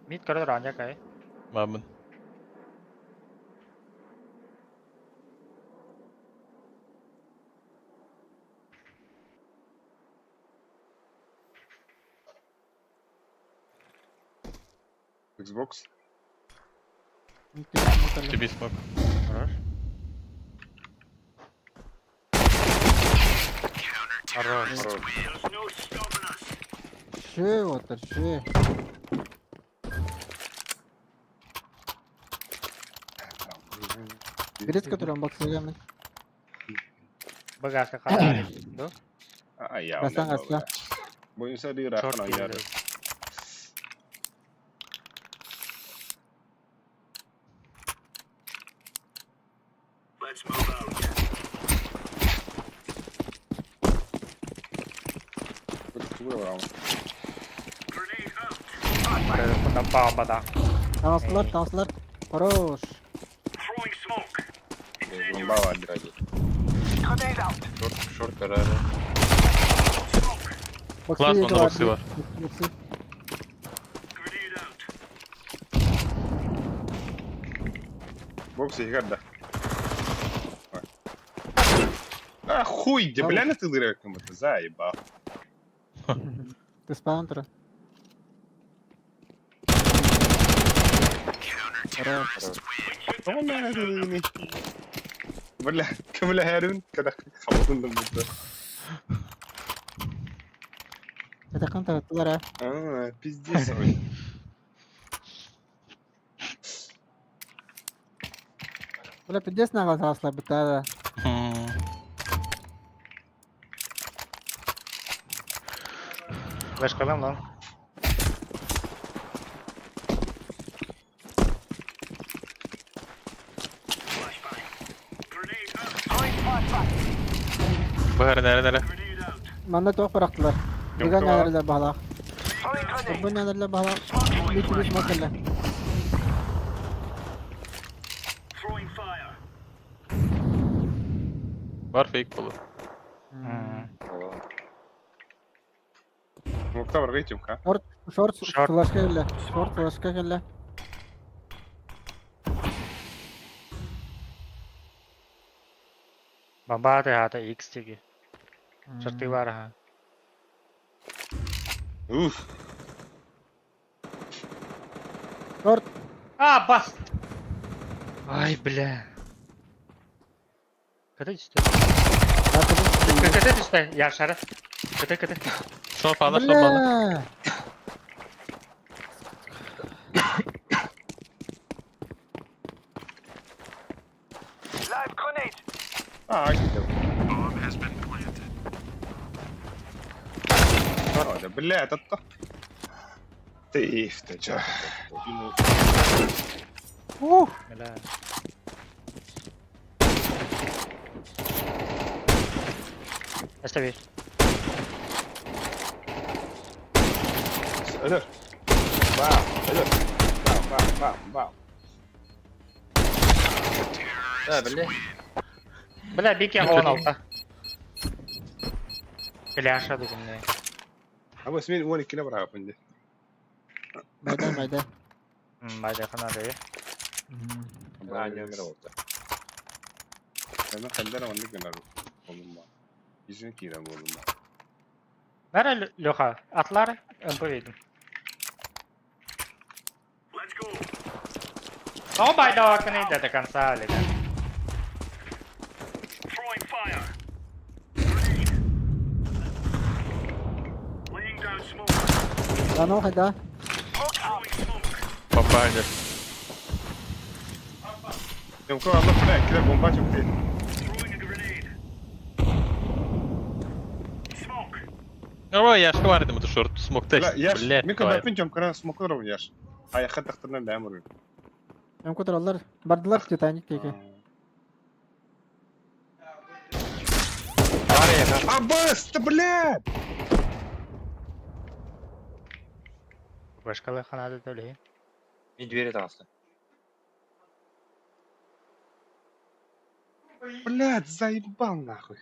Mid có đó nha cái. Babın. Xbox. TB smoke. Хорош. There's no stopping us. Şey otur, şey. Birisi götürüyorum bak söyleyeyim. Bagas ka kaya. Do. Ah, ya. Gaslan, gaslan. Bu insan di rakan Short aja. kill. Let's move out. Grenade out. Потом бада. Tamamlar. Хорош. Throwing smoke. Bawa aja. Grenade out. Short kararı. Smoke. Bak Class şey onda var, box'u var. box'u. Grenade out. Бокс их да. А хуй, да бля, ты дырок кому-то заебал. Ты спаунтера. Хорош. Бля, كمل هارون كده خلصنا المدة. Это контакт var ha. Пиздец. Böyle piddes ne kadar asla bir tane. Hmm. Başkalım lan. Grenade out. Throwing flashbang. Bahar nere? Grenade out. Bana çok bıraktılar. Yok, Bigan tamam. yerlerle bağla. Throwing grenade. Kurban yerlerle bağla. Bir türlü smokerle. Throwing fire. Var fake bolu. مختبر غيتهم كا. Short Short. flash kelle. Short flash kelle. Bamba te hata X çeki. Şartı var ha. Уф. Short. А, бас! Ай, бля. Когда düştü? Когда düştü? Yaşarı. Когда. Short bağla, short bağla. Bля. Live grenade. كده. هذا بالله تطه. تيف تجاه. Bela. Está bir. Ölür. Bam, ölür. Bam. Ha belli. Bela bir kere 16. Bela aşağı dukun ne? Ama اسمين وين كده برا فندي. Maydan. Bayda kana da ya. Aynı ömür oldu. Ben kandara wandik naru. Oğlum. Yüzün kira bu oğlum. Nere loha? Atlar ömpü verdim. Let's go. Ama bayda o kana da kansa hale. Throwing fire. Grenade. Laying down smoke. Lan o hada. Throwing smoke. Bomba önce. يوم كده الله فلاك كده بومبات شفتين. Throwing a grenade. Smoke. Ama yaşlı var dedim bu short. Smoke'ta لا işte. ياش Bled ممكن var. بفنجهم كنا اسمه كده ياش. هاي اخذت اخترنا الامر. Hem kudrallar. Bardılar ki tane keke. А, баста, блядь! Вышкалы ханады төлей. И двери таста. Блядь, заебал нахуй.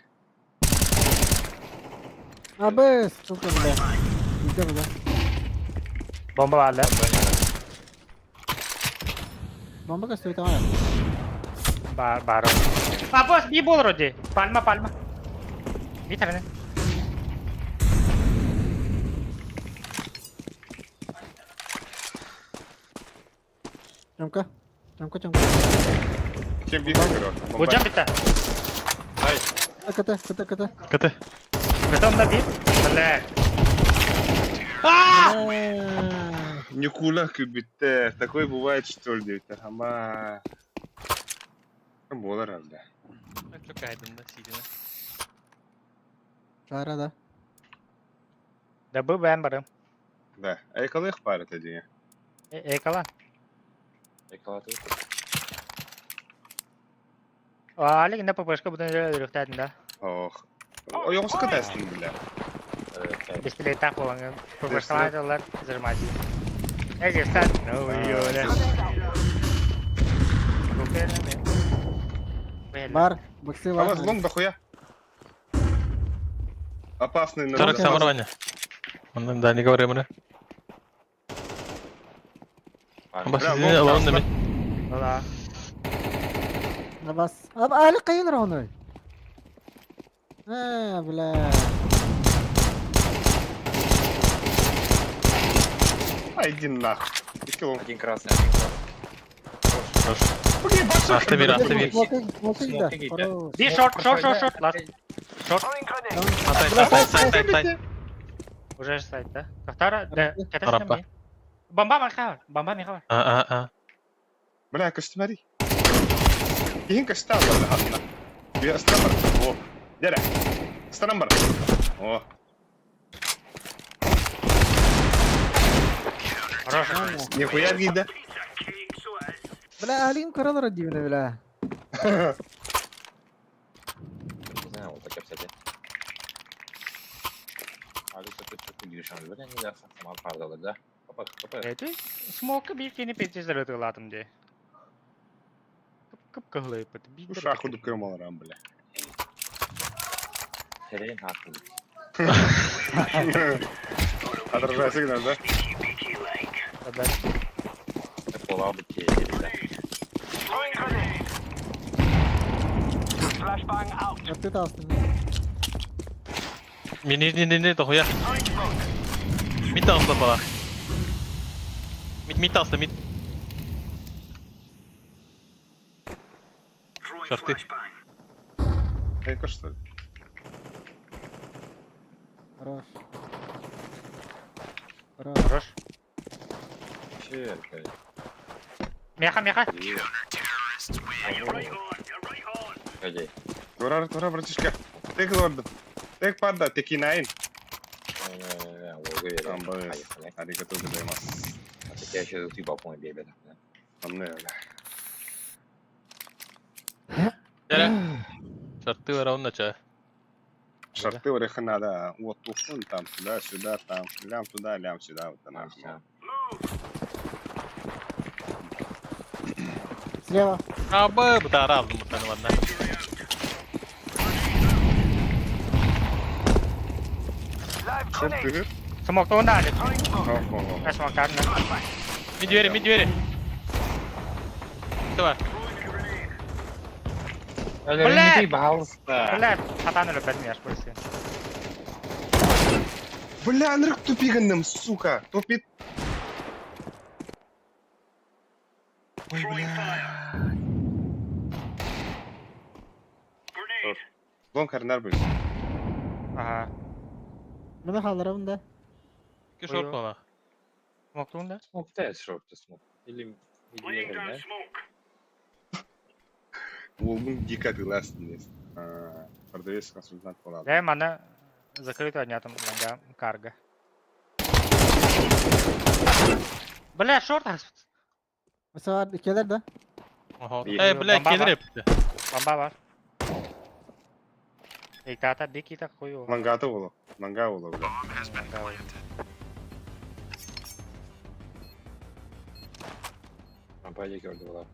Абыс, сука, бля. Иди, бля. Бомба var lan. Bomba ka стоит, а? Baru. Apa? Bir bol Rodi. Palma. Bir tane. Чамка. Кем бігає, коротко? Hocam bitti. Ката. КТ. Betonda bir. Блядь. Не кулак битте. Такое бывает, что ли, девтер? Ама... Болар herhalde. Bak çok aydın da CD'ne. Шара, да. Da bu ben varım. Да. А якали їх пари тоді? Kalan. Ekaladı. Ali yine papışka bu dönemde öldürüktedin da. Ох. О, його скатайся, бля. Пистолет так olan. Papışka var diyorlar. Zırmacı. Ece sen. Ne oluyor öyle? Бар, боксы, А вас бар. лонг дохуя. Опасный на Тарак самар Ваня. Ondan daha ne говорим ona? Ama Бля, sizin лонг alalım таста. demek. Valla. بس. اب Ali قيل روني. بلا. А, иди нахуй. Иди лонг. Один красный, один красный. Hasta bir. Smoking да. Smoking Хорош. Bir short. Last. Сайт. Уже сайт, да? Кахтара, да. Ката Rampa. sen Bomba mı var? Aa. بلا كستمري. يهين كستار ولا حتى. يا استمر. اوه. درع. استنمر. اوه. نихуя вида. بلا Ali مكرر ردينا بلا. Не знаю, вот так кстати. Abi çok girişen böyle ne dersen tamam pardalı da. Kapat. Evet. Smoke'ı bir kini peçezer atıyordum diye. Kıpkıhlı yapıdı. Bir Уж ахуду кремаларам, бля. Tereyin haklı. Отражай сигнал, да? Ben Hep ola bu ki. Вот ты там. Не, дохуя. Mid asla falan. Mid asla mid. Шорты. Эйка, что ли? Хорош. Хорош. Şey, Меха. Hadi. Тура, братишка. Тек лорд. Тек падда, теки найн. Там бы. Аригато гозаимасу. Я еще тут ебал по бебе. Anne öyle. Gel. Şortı var onun açığı. Шарты вариха надо. Вот туфун там, сюда, там. Лям туда, лям сюда. Вот она. Слева. Abi bu tarağı aldım bu tane benden. Шорт бегит. Smoke'da onu da Ali. Ого. Ben smoke'larını. Mid veri. Ne var? Блядь! Пожалуйста. Блядь, хатаны любят меня, что ли? Бля, нырк тупиганным, сука. Тупит. Ой, бля. Лонг харнар будет. Aha. Bunu kaldıralım da. İki short mu var? Smoke'da onu da. Smoke test short smoke. Или Laying down smoke. Волгун дико гласный. Продавец консультант поладу. Да, mana закрыто однятым ланга карга. Бля, шорт az. Mesela ikiler de. Aha. Bir- Bile Bomba gelir var. hep. Bomba var. Иктата бики так хуй. Мангата болу. Манга болу, бля. Компания gördü valla.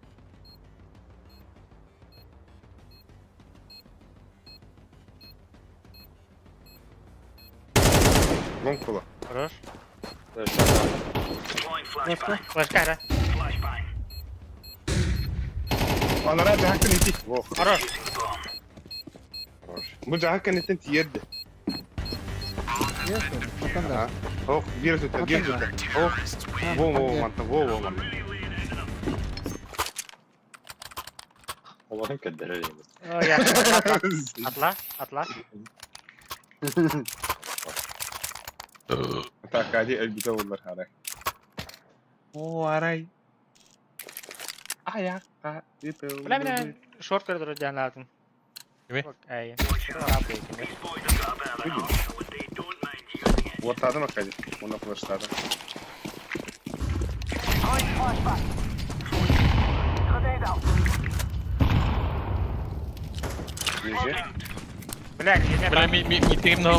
Лонг болу. Хорош. Deploying flashbang. Флеш кайра. Flashbang. Anara cahakkan iti. Wow. Хорош. Using the bomb. Bu cahakkan itin tiyerdi. Yes, matan da. Oh, gir tutar, gir tutar. Oh, wow, mantap, wow, mantap. Olanın kadar öyle. Oh ya. Atla. Tak aja elbise bunlar haray. Oh, haray. Ayakta itu. Bile short कर दो जान lazım. Kimi? Ay. Abi. These boys have got a better option, but they don't mind using it. Вот adam akadi. Ona flashtada. Throwing flashbang. Grenade out. Gece. Bile yine Бля, митигим но.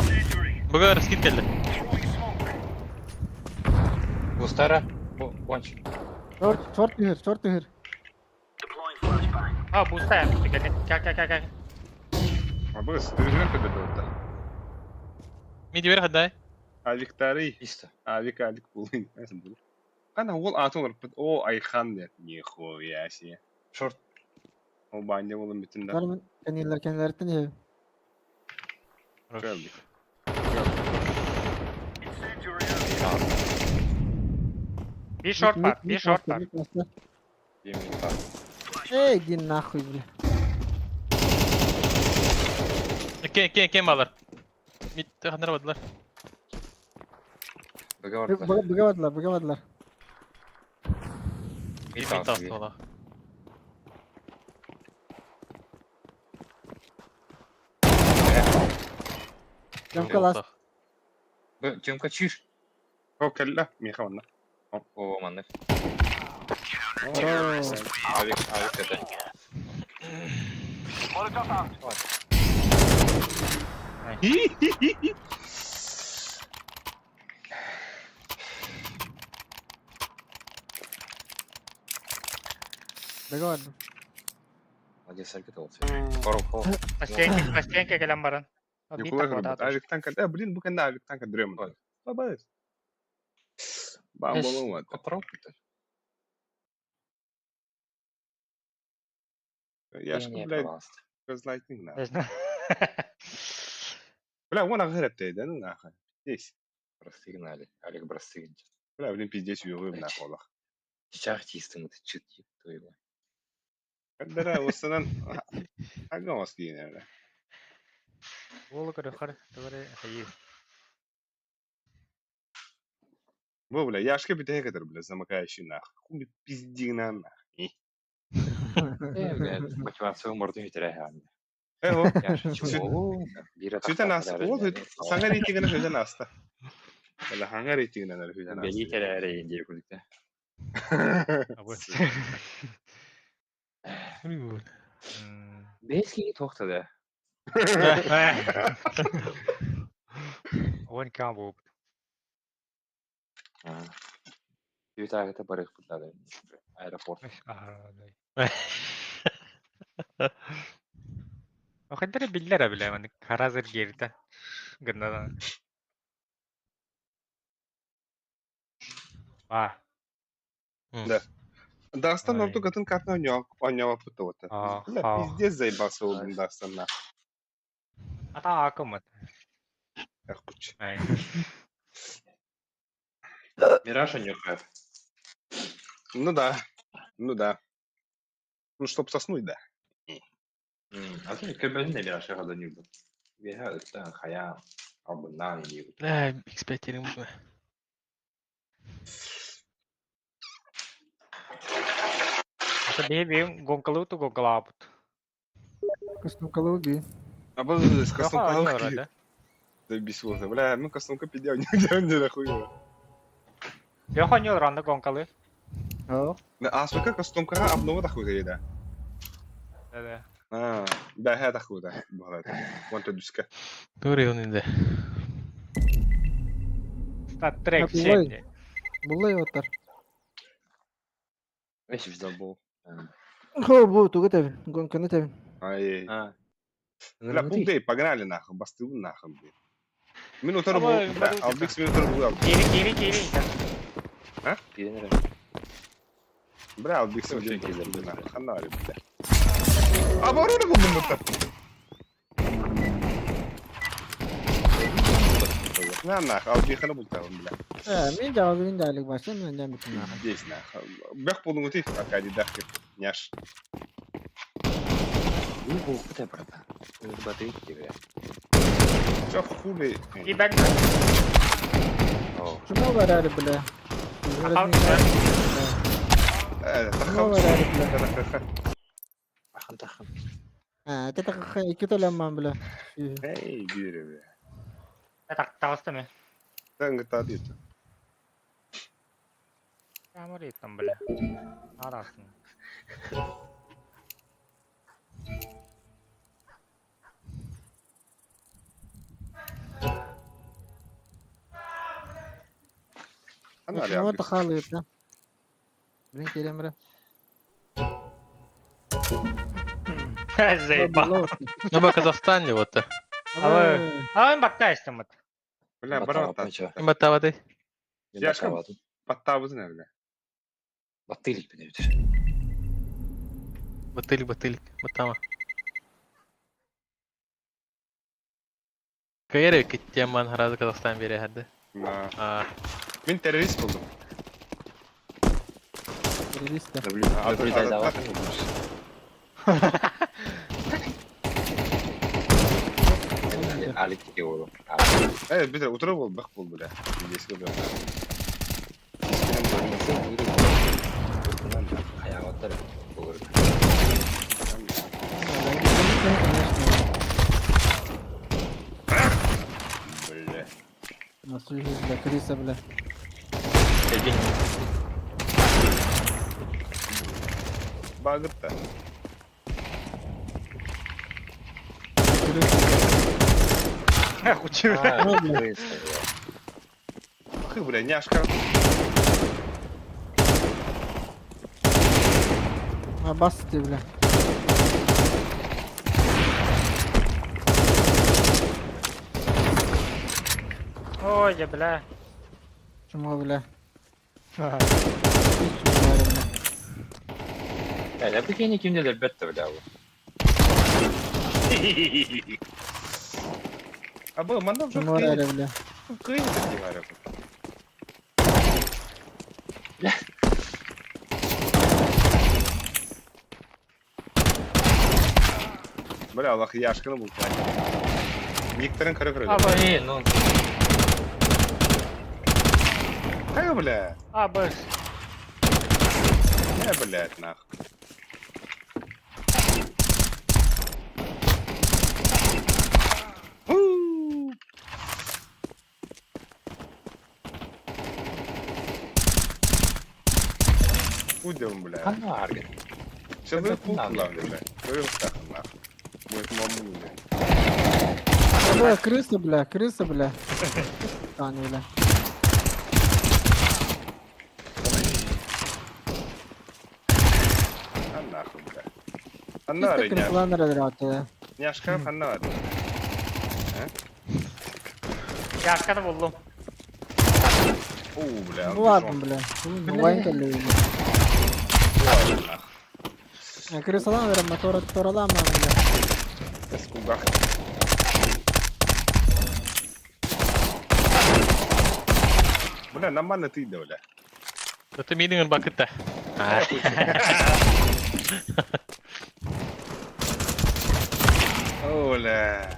Бага раскид келди. Throwing smoke. Устара. Кончик. Short here. Deploying flashbang. Ha boosta yapmıştı gel. Abi ısıtırıcının kadar da orada. Миди бер хаддай. Aviktarı. Чисто. Avik bulayım. Nasıl bulur? Kana ol atın olur. O ayhan der. Nihuya şey. Short. O banya olun bütün de. Var kendilerden iyi. Geldi. Incendiary out. Bir short var. Yemin var. Ey din nahуй, бля. Кен балар. Мит хандырбадылар. Договор. Быгавадылар. Мит тасты вала. Jamka last. Тёмка чиш. O kella. Miha vanna. О, маннык. Oh. Авик это. Molotov out. Bıgavad. Молодец, hareket oldu. Kork. Постеньки gelen barın. Bir Николай takla говорит, daha. Avik'tan kadar. Блин, bu kadar Avik'tan kadar duruyor mu? Baba. Bam olmadı. Отрок. Yaşlı блядь, газлайтинг на. Бля, вон агрет да, ну нахуй. Здесь. Простыгнали. Олег Простыгин. Бля, блин, пиздец, юрым нахуй. лах. Сейчас чистым это чуть твоего. Когда осынан ага маски не, бля. Oğlu yukarı. Doğru. Hayır. Bu bля, yaşka bir tane kadar bля, замыкающий нахуй. Хуй пизди на нахуй. Мотивацию морду ветеря. Эго. Бира. Süten hasta. O sana reytingine süten hasta. Bля, hangi reytingine ne süten hasta. Beni terere indiye kurduk. Beski toxtadı. 12 bu. Bir tane de barık fırladı. Aeroport. O kadar biller bile yani karazır geride. Gındadan. Vah. Дастан Ой. орду катын картна онял пыта вот. А, Бля, а. пиздец заебался он Дастан на. Ата акım mı? Эх, пуч. Ay. Мираша нюхает. Ну да. Ну, чтоб соснуть, да. А ты кабель не Мираша года не был. Вега это хая абунан не был. Бля, X5 yerim bu. Ata bir gonkalı tu gonkalaput. Костюмка луби. А был с Yok костом oynuyor палки. herhalde. Да бесился. Бля, ну костомка пидел, не нахуй. Yok oynuyor anda gonkalı. Oh. А сколько костомка обнова нахуй да? Evet. А, ده هات اخو ده بهذا وانت دوسكا Görüyor onu indi. Star Trek Tabii, şeydi. Буллай оттар. ايش في ذنبه؟ Хо, бу, туга табин. Гон кана табин. اي اه لا بوك دي pagare ناخذ بس تقول ناخذ دي منو ترى Ama بو baru او بيكس منو ترى بو Kiri. كده برا او بيكس شو منو كذا ترى خلنا على بالله ابورو لكم من النقطة نعم ناخذ او بي خلنا بولتها بالله Min jawab min dalik baştan min jam bitin naxa. ليش ناخذ بيخبط موتي قاعد يدخل نياش ini buku teh berapa? Ini batu itu ya. شوف خولي İben Oh, Şuna var abi bile. Şuna var abi bile. tahan. Ha, tetak iki tolamam bile. اي بيري tak mı? تنق تاديت Yağmur yıktım bile. Arasın. انا Şuna var على tıkalıyıp da. Bilin kelem bile. Zeyba. Ну, бо Казахстан ли вот. Ama bak da istemedi. لا Batalım برا yapmayacak. Kim battavadı? Ya aşkım. بطابز نرجع Batıylık bir nedir? Батылик. Батама. Кайры киттем ман харазы Казахстан бере хадды. ما А, من terörist buldum. Terörist de. W'de davet mi? Alik gidiyor oğlum. Evet bir de oturup bul bak bul bile. Eski bir. Hayvanlar olur. Böyle. Nasıl yüzde krisa bile. Ege. Bağırıp da. Uçuyor. Bakı buraya ne aşkım. Ha bastı bile. Oy bile. Şuna bile. Ya bu kendi kimde de bet de bu. Abi mandan çok Şuna var kıyı. bile. Kıyı bir var abi. Böyle Allah iyi aşkını bul. Yıktırın kara kara. Abi. İyi, no. Hayır bile. Abi. Ne bile etnak. Uydum bile. Kan var gel. Şöyle kullan bile. Böyle takınlar. Bu ekmamın bile. Bile krisa bile. Tane bile. Anlar bile. Biz Anlar de ya. krısalar nerede attı? Ne aşkım anlar. Yakını buldum. Oo bile. Bu var mı bile? Bu wine kalıyor. Krısalar nerede? Motoralar mı bile? Eskugak. Bu ne? Naman natıydı öyle. Itu meeting bakit ta. Ah, Öyle.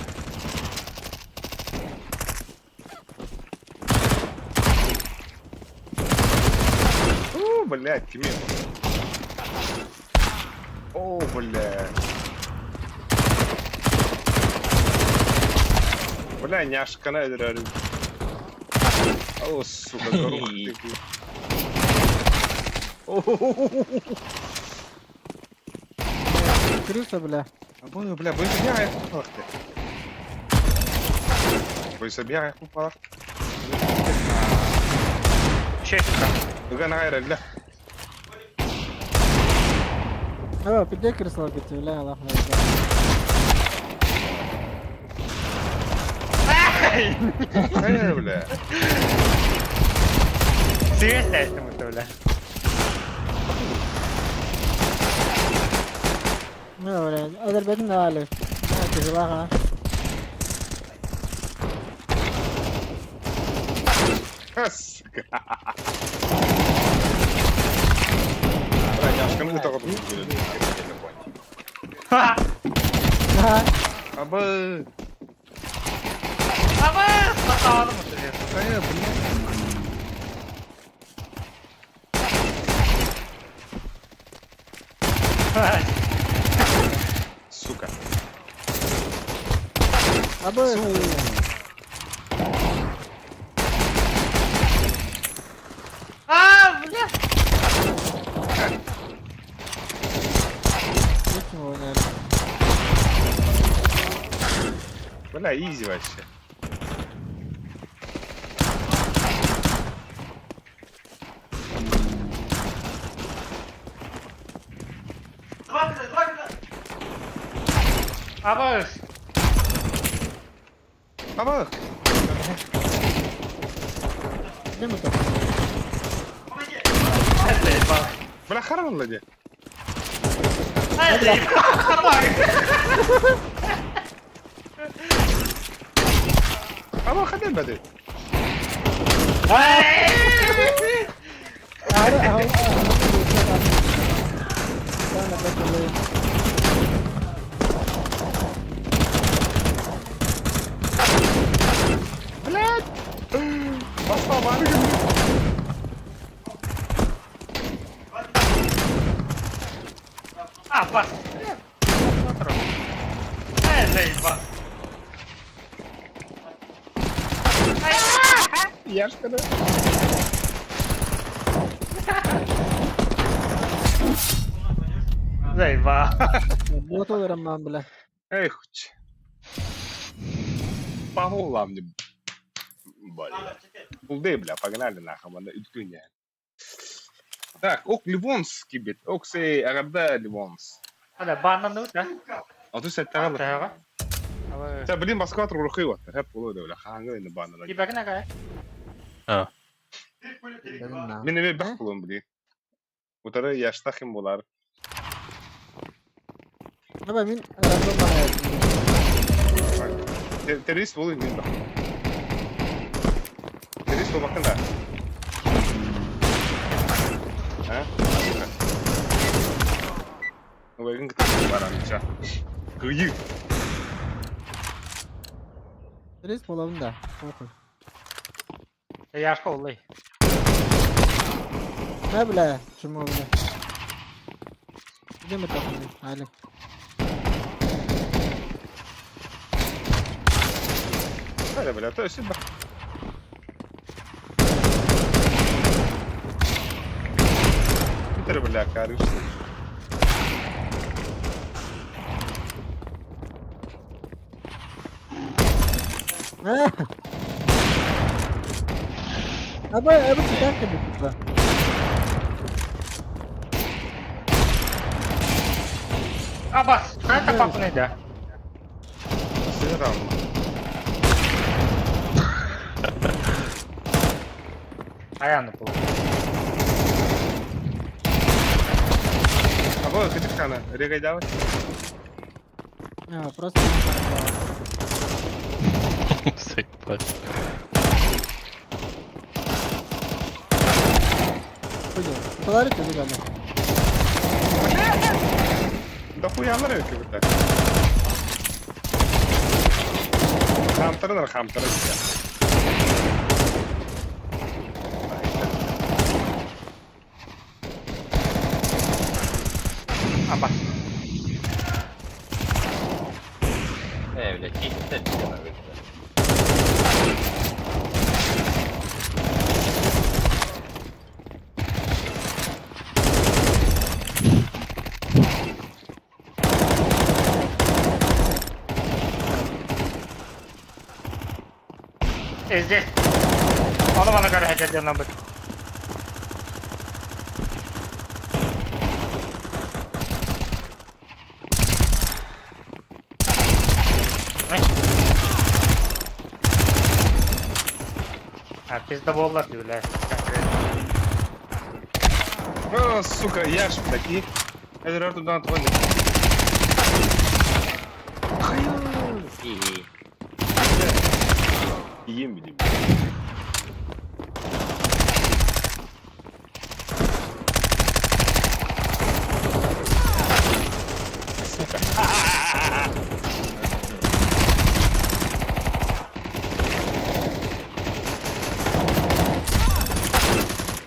блядь, Тимир. О, блядь. Бля, няшка на это. О, сука, корух ты. Крыса, бля. Або, бля, бой забігає купалах ти. Бой забігає купалах. Ще сюди. Дуга на гайра, бля. О, піди кресло піти, ля, лахна. Гайра, бля. Seriously, este mutola. No, bля, öder bedin de vale. Ha, que se baja. Сука. Бля, няшка, ну того тут буде. Ха! Aha. Або... Ama hatalı mı söylüyorsun? Гайра, бля. Сука. Abo. Aa, bu ne? Kim oynar? Бля, изи вообще. Ama Або... Değil mi top? Бля, харам ладе. Або ходи бади. Ahora, ahora. Sana bakalım. Блядь! Баста бары гым. А, бас. Заебал. Яшка, да? Заебал. Bu da verem ben bile. Эй, хуч. По головам мне. Бля. Булды, бля, погнали нахуй, на Иткуня. Так, ок Ливонский бит, ок сей Арабда Ливонс. Hadi bandan da da. А ты сеть тагал. Taha. Ama Та блин, Москва трухи вот, хеп булды бля, ханга ин бана. bir bakın aga. Dedim ben. Мен эме бак булам блин. Утары яштахим булар. Ama min random bana yaptım. Terörist bulun min bak. Terörist bakın da. Ha? O bakın kitabı var anca. Kıyı. Reis olalım da. Bakın. Yaşka olay. Ne bile? Şunu bile. Değil mi takım? Hadi. Hadi bля, то есть бак. Питер бля, карыш. Abi çıkar ki bu. Abbas, sen kapak neydi? Seni de Ayağını bul. Або кидик кана, регай давай. Просто. Заебать. Пойдем. Подарите зеленый. Да хуялар öykü bir tane. Hamtırın hamtırın ya. Abbas. Öyle gitti. здесь. Onu bana göre hareket ediyor lan bak. Herkes de bollar diyorlar. О, сука, яш такие. Это туда отводит. Ем, видимо.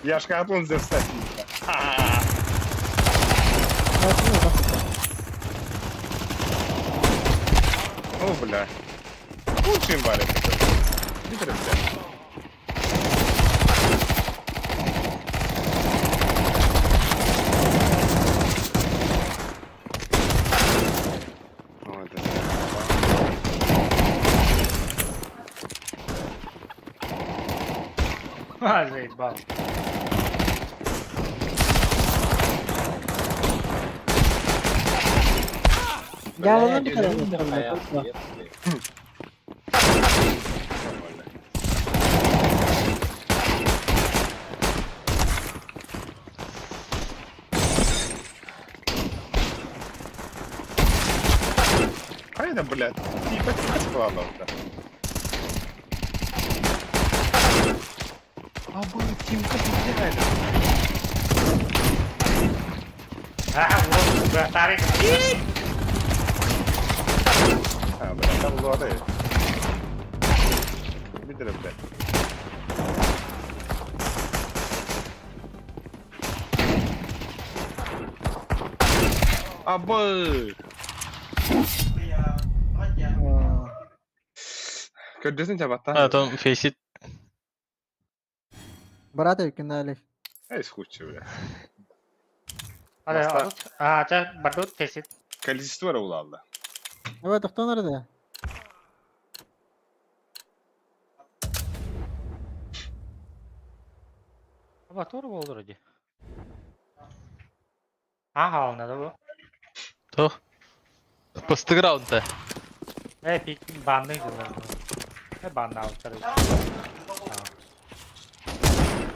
Я ж каплон здесь встать. О, бля. Лучше им валят. Битер, бля. Вот это. Ha zaybal. Ya oğlum bir kere. Хайда, блядь. Типа, складывался. А был Тимка потеряли. Ha bu tarik. А, блядь, там лоды. Битер, блядь. Абы! Көрдесін жабаттан. А, там фейсит. Брат кинули. Ай, скучно, бля. Hadi Basta. Arut. Aça badut kesit. Количество раулады. Evet, кто nerede? Ama doğru olur hadi. Aha ona da bu. То. Пусты раунда. Pik bandıydı lan. Banda altar.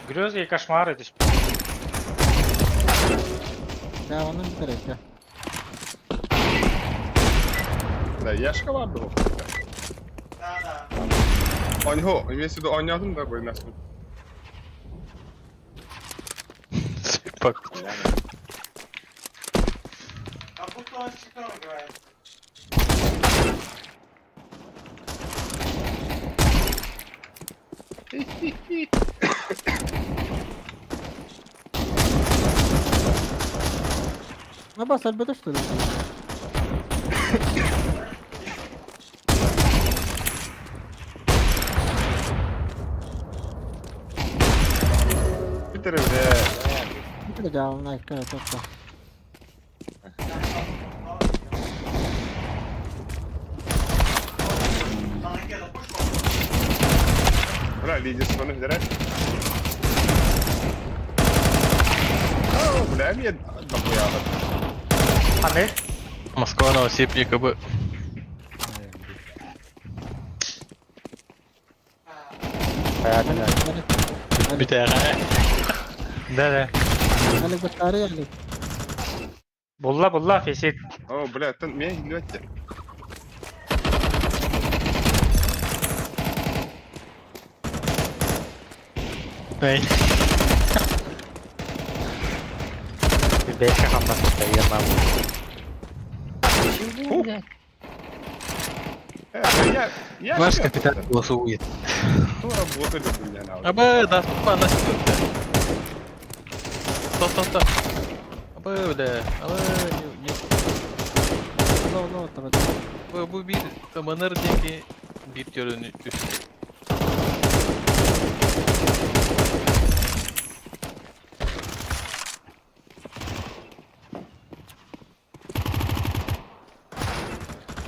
Грёзы и кошмары здесь. Ya onun bir kere. Ya. Да, яшка vardı o. Oyna, имеется в виду oynadım da böyle nasıl? Пак. Ну, бас, альбета, что ли? Битер, блядь. Bir kere ya, ona bir kere topla. Бля, лидер споны вдирать. О, бля, мне дохуя. Hani? Москва, Новосиб, КБ. Bir tane. Да. Ali batarya Ali. Bulla fesit. О, бля, ты меня гнёте. Ey. Bir beşe hamlasın da yemem. Я Ваш ж капитан голосует. Ну, работали у меня на Абы, да, на секунду. Стоп. Абы, бля. Абы, не. No, tabii. Bu bir kamanırdaki bir görünü üstü.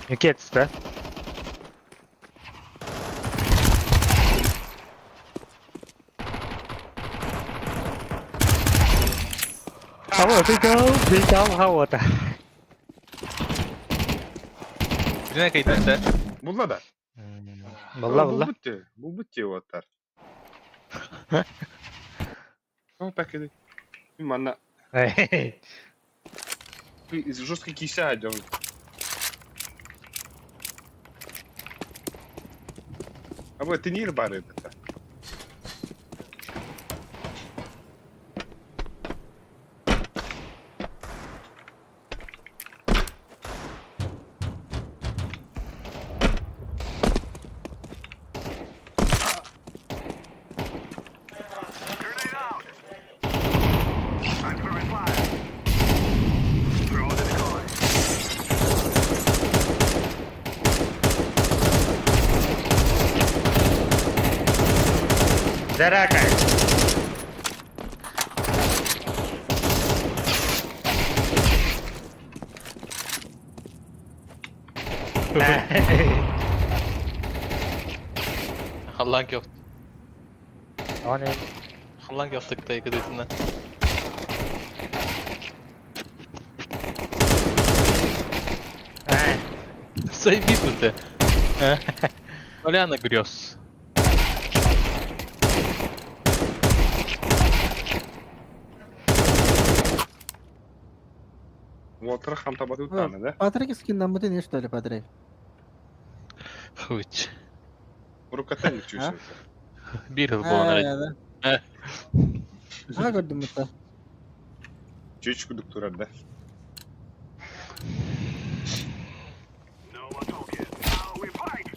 Geketste. Ama bir daha havada. Birine kayıtlı. Bulla da. Valla valla. Bu bitti o atar. Ну, так и... Манна... Жестко кися идем. А вот ты не рыбары это. Заракай. Hallan yok. O ne? Hallan yok tıktı yıkıdığından. Заебись ну ты. Поляна грез. Вот рахам табаты утаны, да? Патрик скин мутын не что ли, Патрик? Хуч. Рукотельник чувствуется. Bir yıl bu onlara. Ha gördüm mutta. Чечку доктора, да? No more talking. Now we fight.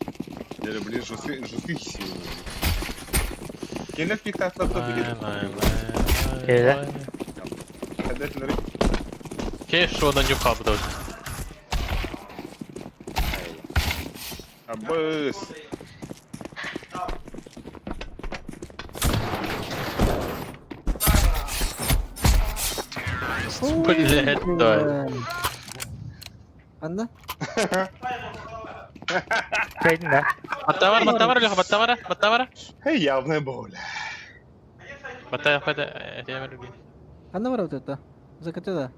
Дели, блин, жестких сил. Келеп пик татлапта билет. Öyle. Hedefleri. Keş şu anda yok abi da. Abbas. Блять, да. Anda? Kaydın da. Batta var Lüha, batta var. Hey, явная боль. Batta, diyemedim. Anda var вот это. Закатı da.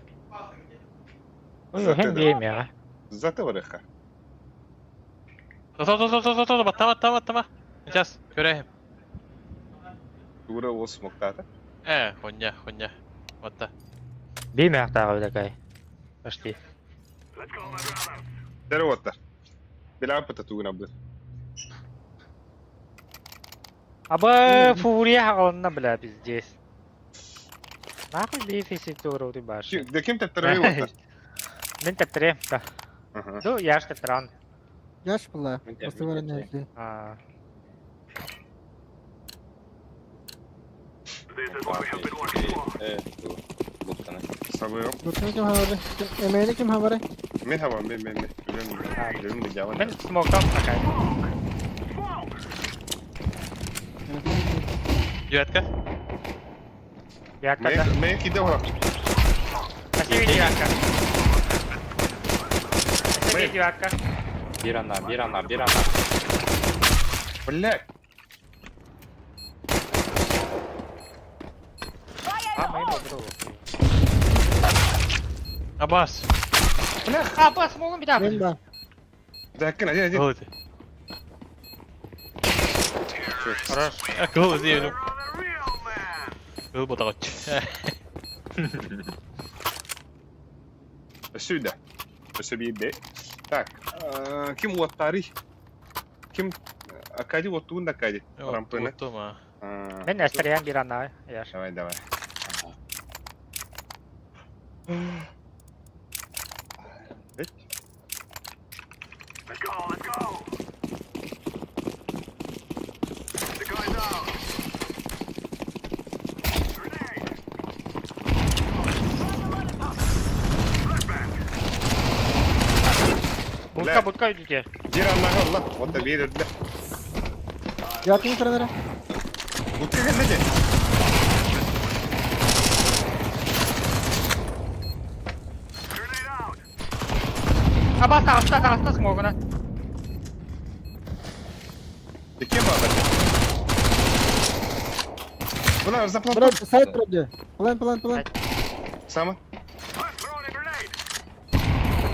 Hem diyeyim ya. Зато вареха. Batta. Сейчас, göreyim. Тура ол смоктады. Хоня. Batta. Değil mi hatta öyle kay? Почти. Let's go, my brother. Здорово-то. Бела пататуна был. Aba Фурия хакална бля пиздец. Нахуй бей физиктуру ты баш. Да кем ты травил-то? Мен тетре. Да. Ага. Ду яш тетран. Yaş pula. Mustafa ne ekli. А. This is what we have been working for. Бутканы. Sabıyor. Lütfen kim havare? Emeğini kim havare? Men hava, men. Benim de yavan. Мен смоктан такай. Девятка. Ятка да. Men kide var. Спасибо, девятка. Спасибо, девятка. Bir ana. Блядь. А, моему другу. Abbas. А, бас, могу меня. Ben de. Да, один. Голый. Хорош. Голый diyelim. Голый ботагач. Сюда. Пособие. Так, ким уаттари? Ким Акади уаттуун да Акади? Рампыны. Тома. Мен эстерен bir anda. Яш. Давай. Let's go. The guy's out. Grenade. Будка идите. Дираннага Allah. Вот да верит, бля. Yakın sıralara. Утка gelmedi. Grenade out. А, бас, тарafta смогу. Ты кем var? Bunlar zaplantı. Bırak site bırak. Plan. Сама.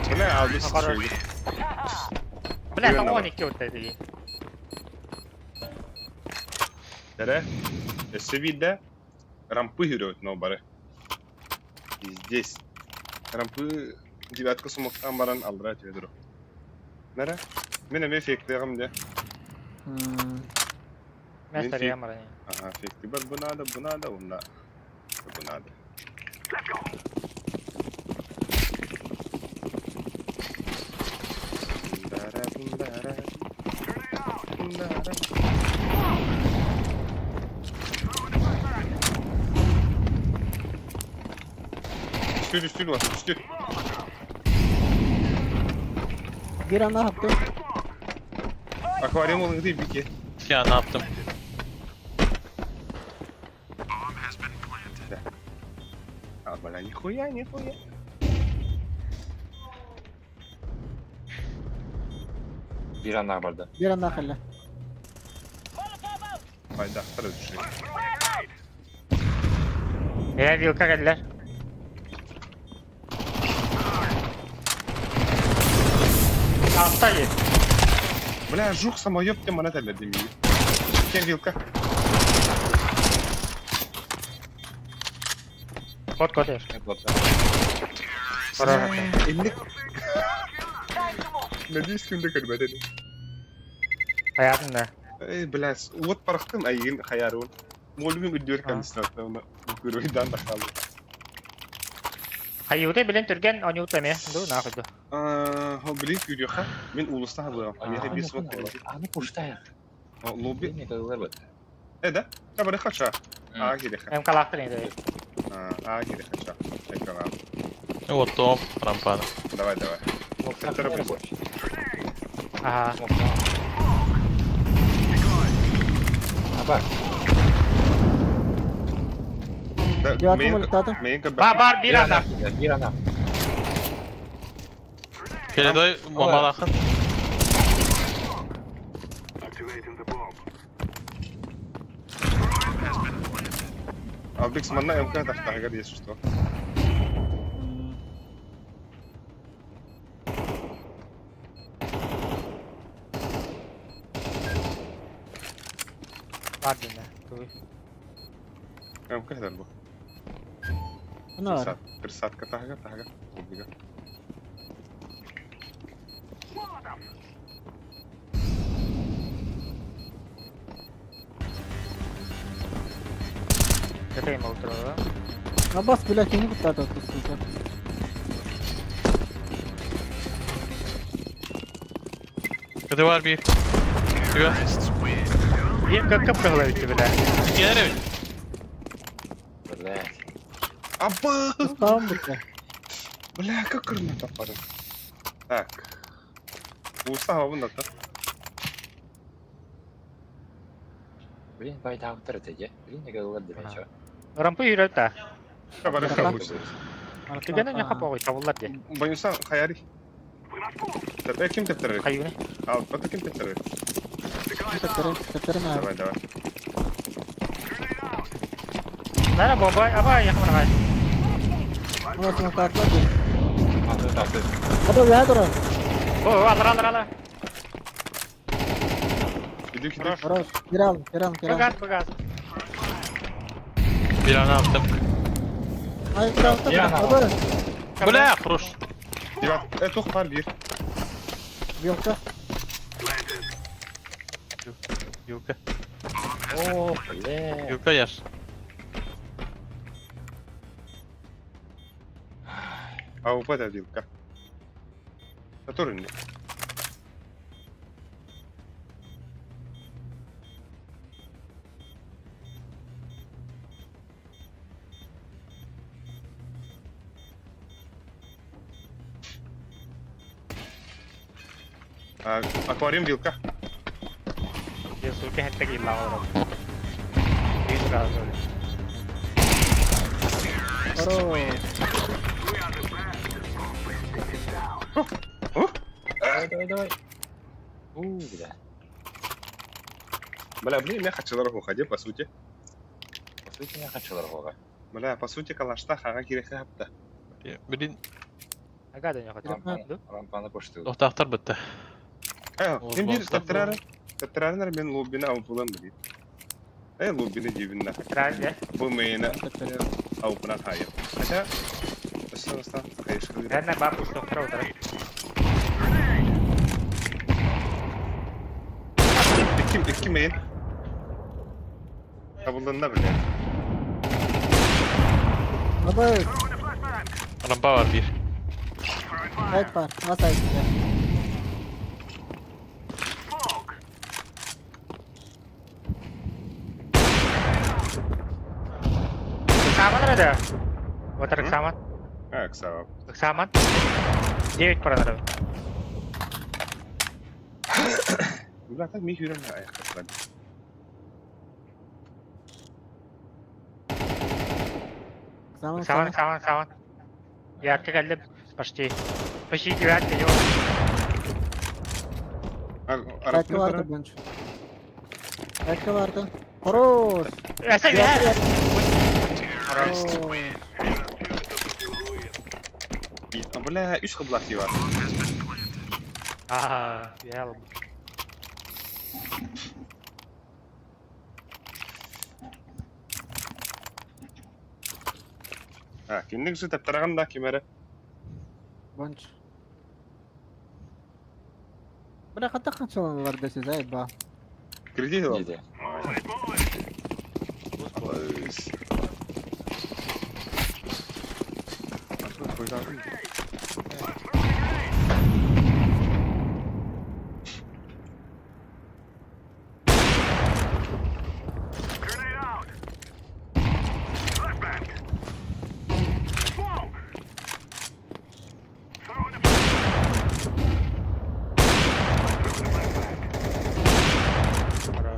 Бля, алды Хорош. стрелять. Бля, там Наверное. 12 вот эти. Да? Если видно, рампы герют на бары. И здесь. Рампы девятка сумоктан баран алдрат ведро. Нара? Мен фейктегим де. Ben Min sarıya fake- mı? Ага, фейкти бар, бу надо, унда. Бу надо. Бундара. Üstü var, üstü. Bir an daha yaptım. Akvaryum olun değil bir ki. Ya ne yaptım? А, бля, нихуя. Bir an barda. Bir an daha kalla. Hayda, para düşüyor. Eğer yılka geldiler. Altta git. Бля, жук самоёб тебе монета для деми. Кен вилка. Kod yer. Ellik. Надеюсь, кимде көлбәден. Hayatında. Ey, бля, вот парахтым айын хаярун. Молбим үддер константна. Көрөйдан да калды. Hayıvda bilen türgen onu utlamaya. Dur ne yapıyordu? Ха, блин, юрьёха. Мен улуста хабыам. Ани бес вот. Аны пуштая. Лобби. Не калылар бат. Да? Я бара хача. А, гиреха. Hem kalaktır neydi? Гиреха ча. Экран. Вот топ, рампада. Давай. Aha. Бак. Да, Девятку молотатым. Мен Bar bir anda. Bir an. Keledoy bombalakın. Албекс манна МК тахтагар если что. Var dinle. Dur. МК дарбо. Ne var? Персатка тахга. Убега. Köpeğim oldu. Abbas bile kimi kutladı otursun sen. Kötü var bir. Çıkıyor. Bir kıpkıvıla bitti bile. Gelir evi. Бля. Абба! Tamam bitti. Бля, как крылья топоры. Так. Уса вон это. Блин, байда автор теге. Блин, не калылар демен чо. Rampı yürüt de. Топоры хабус. Türgen ne kapı koy. Tavullar diye. Банюса хаяри. Так, ким тептерет? Hayıvı ne? А, вот ким тептерет? Teperim abi. Давай. Nere bomba? Ama yakın bana. Ama smoke atlar ki. Altı. Hadi ya dur. Oo alır. Gidiyor. Roş. Geri al. Bugaz. Bir an yaptım. Hayır geri al. Ya. Hadi. Bu ne ya? Kuruş. Диван. Тух пар bir. Bir yoksa. Yuka. Oo, бля. Yuka yer. А упада вилка. Который не. Аквариум вилка. Bir sulke hette gilla var. Bir gaz öyle. Давай. Бля. Бля, блин, я хочу дорогу ходи, по сути. По сути, я хочу дорогого. Бля, по сути, калашта хага кирек хапта. Бірін Ага, да не хотел. Рампаны пошты. оқтақтар бітті. Мен бир Болмаса таптырарынар мен лоббини ауыпылан бiri. Лоббини дибинна. Траз, да? Бу мейна ауыпынан хайып. Хотя, ыстан кайышкы бир. Реально бабу что второго утра. İki main. Kabullanına bile. Abi, Rampa var bir. side var. Ha side ya. Рексаман ada? Вот Рексаман. Ксава. Рексаман. 9 продали. Бля, так миг юрем на эх. Рексаман. Я отказал почти. Почти 9 идет. Side vardı bunch. Side vardı. Хорош. Это я. Бля, 3 каблаки var. Ага, я. Киндик су таптыраган да кимере. Bunch. Bırak hatta kaç var da size ayıp ba. Кредит al. Дейді.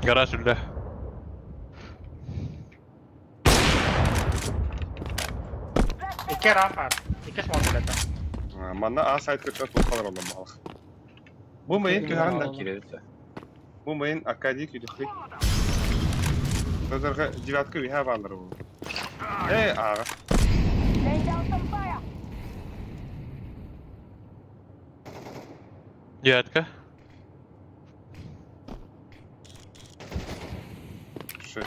Garaj ülle. İki ramp var. İki small bullet. Manna A side kırkta tutkalar olan balık. Bu main küharın da. Кирилл. Bu main akadi küdükli. Sözlerge civatkı viha bağları bu. Ağa. Lay down some fire. Cihatka. Şey.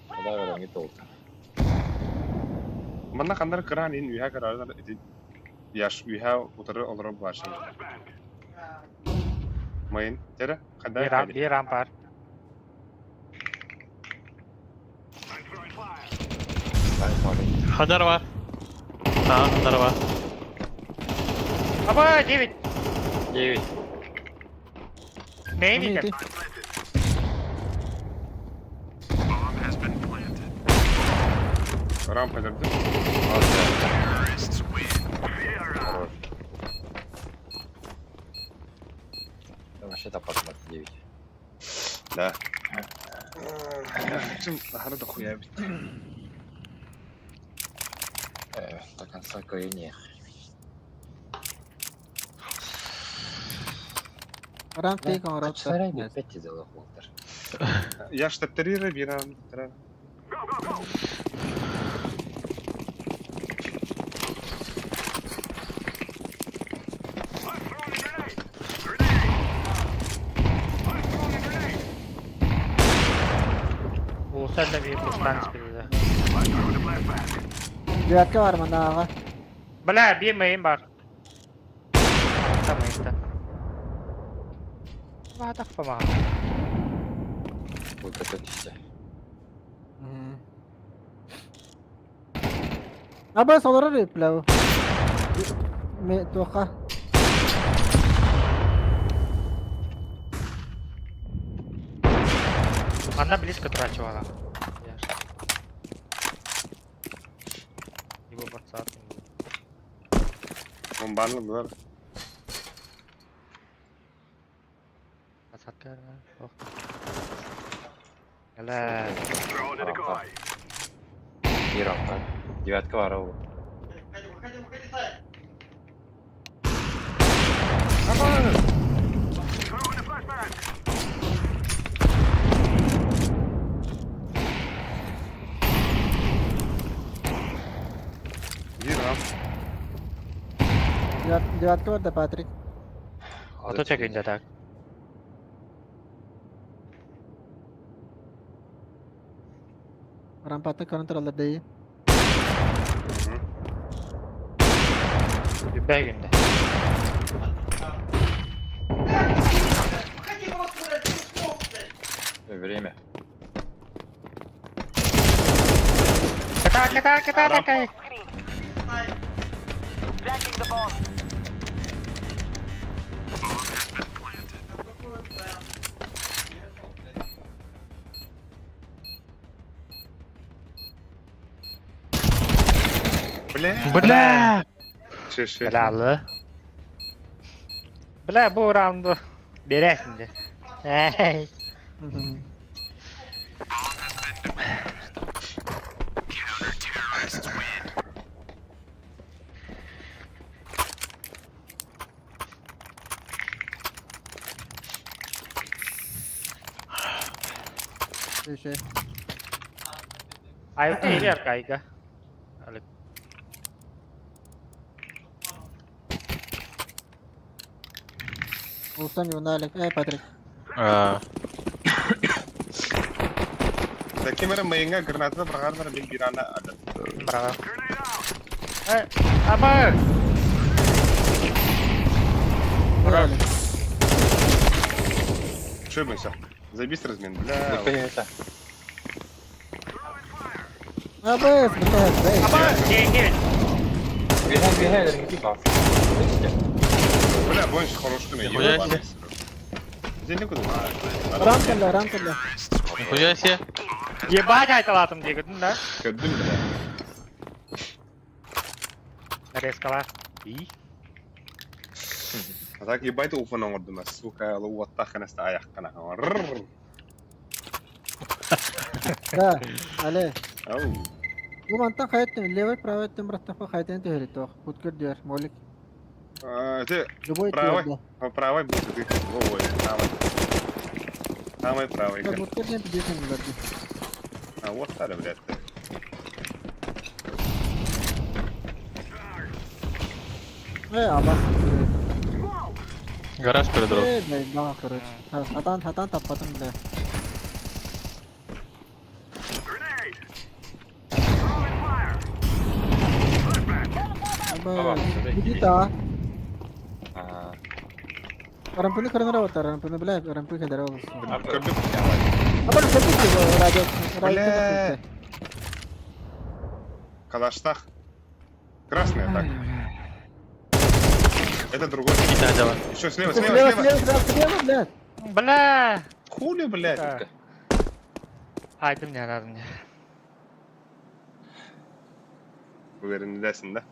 Ода верен гит oldu. Manna kanlar kıran in viha kararlar edin. Yaş viha utarı olur başın. Main. Tere. Kadar. Bir ramp var. Hadar var. Ha, Hadar var. Aba 9. 9. Main Neydi? item. Rampa edildi. Вообще тапатмак 9. Да. Şimdi ahara da хуя bit. До конца коения. Ram tek on ram. Kaç liraydı? 500 lira oldular. Yaş taptırır bir an. Olsa da bir kustan çıkıyor. Cihatka var mı daha? Bala bir main var. Tamam işte. Vah tak mı? Вот это işte. Abi solara reply. Me toka. Она близко трачивала. Его 20. Bombarlı var. 20 kan. Oh. Yalah. Рампа. Bir рампа. Девятка var o. Девятка var da Patrick. Auto çekince tak. Rampatta counter alır değil. Dübbe günde. Время. Kata. Planting the bomb. Бля. Bля. Şişe. Belalı. Bля bu roundu. Bire şimdi. Hey. Şey. Ayıp değil ya kayga. Alıp. Olsan yolunda Alec. Patrick. Zaki mereka mainnya granatnya perkara di pirana ada. Berapa? Apa? Alec. Что бы сейчас? Забить размен, бля. Это. Apa? Sebentar. Apa? Gel. Бегай, дорогие баф. Бля, больше хороший на Нихуя себе. Где никуда? Rampella. Нихуя себе. Ебать айталатым дегідін да? Кәдім, бля. Резкалар. И? А так ебать уфаның ордына, сука, луатта ханасты аяққана. Да, Ale. Ау. Bu mantan kayıttın. Level private ettim. Bıraktı kayıttın tehlikeli toq. Putkir diyor. Molik. Ты Любой правой, твердо. по правой будет ты. Ой, правой. Самый правый. Да, putkir diyor. Pidiysen verdi. А вот старый, блядь. Abas. Гараж передров. Да, короче. Хатан таппатın bile. Gidi ta. Rampuni karena rawat, rampuni bela, rampuni kada rawat. Кәдім. Apa lu sebut sih radio? Бля. Калаштах. Красный так. Это другой. Да, давай. Еще слева, Слева, блядь. Бля. Хули, блядь. Да. Айтым не надо мне. Уверен, десен, да?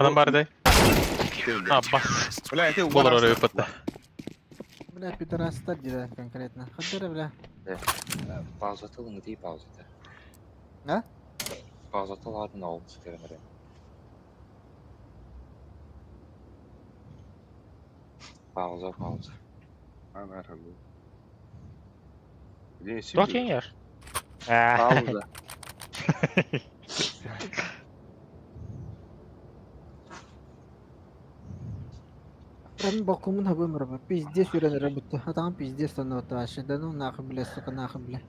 Adam var day. Ты, блядь. Бас. Бля, ты Болар орaya пытта. Бля, пидорasta где конкретно. Хаддер, бля. Pauzatılın mı değil pauzatı. Ne? Pauzatılardın olması gerekir. Pauza. Ага, ага. Где Dokun yer. Pauza. Прям бокумун хабы мырба. Пиздец үрен работа. Атан пиздец становата аше. Да ну нахуй, бля, сука, нахуй, бля.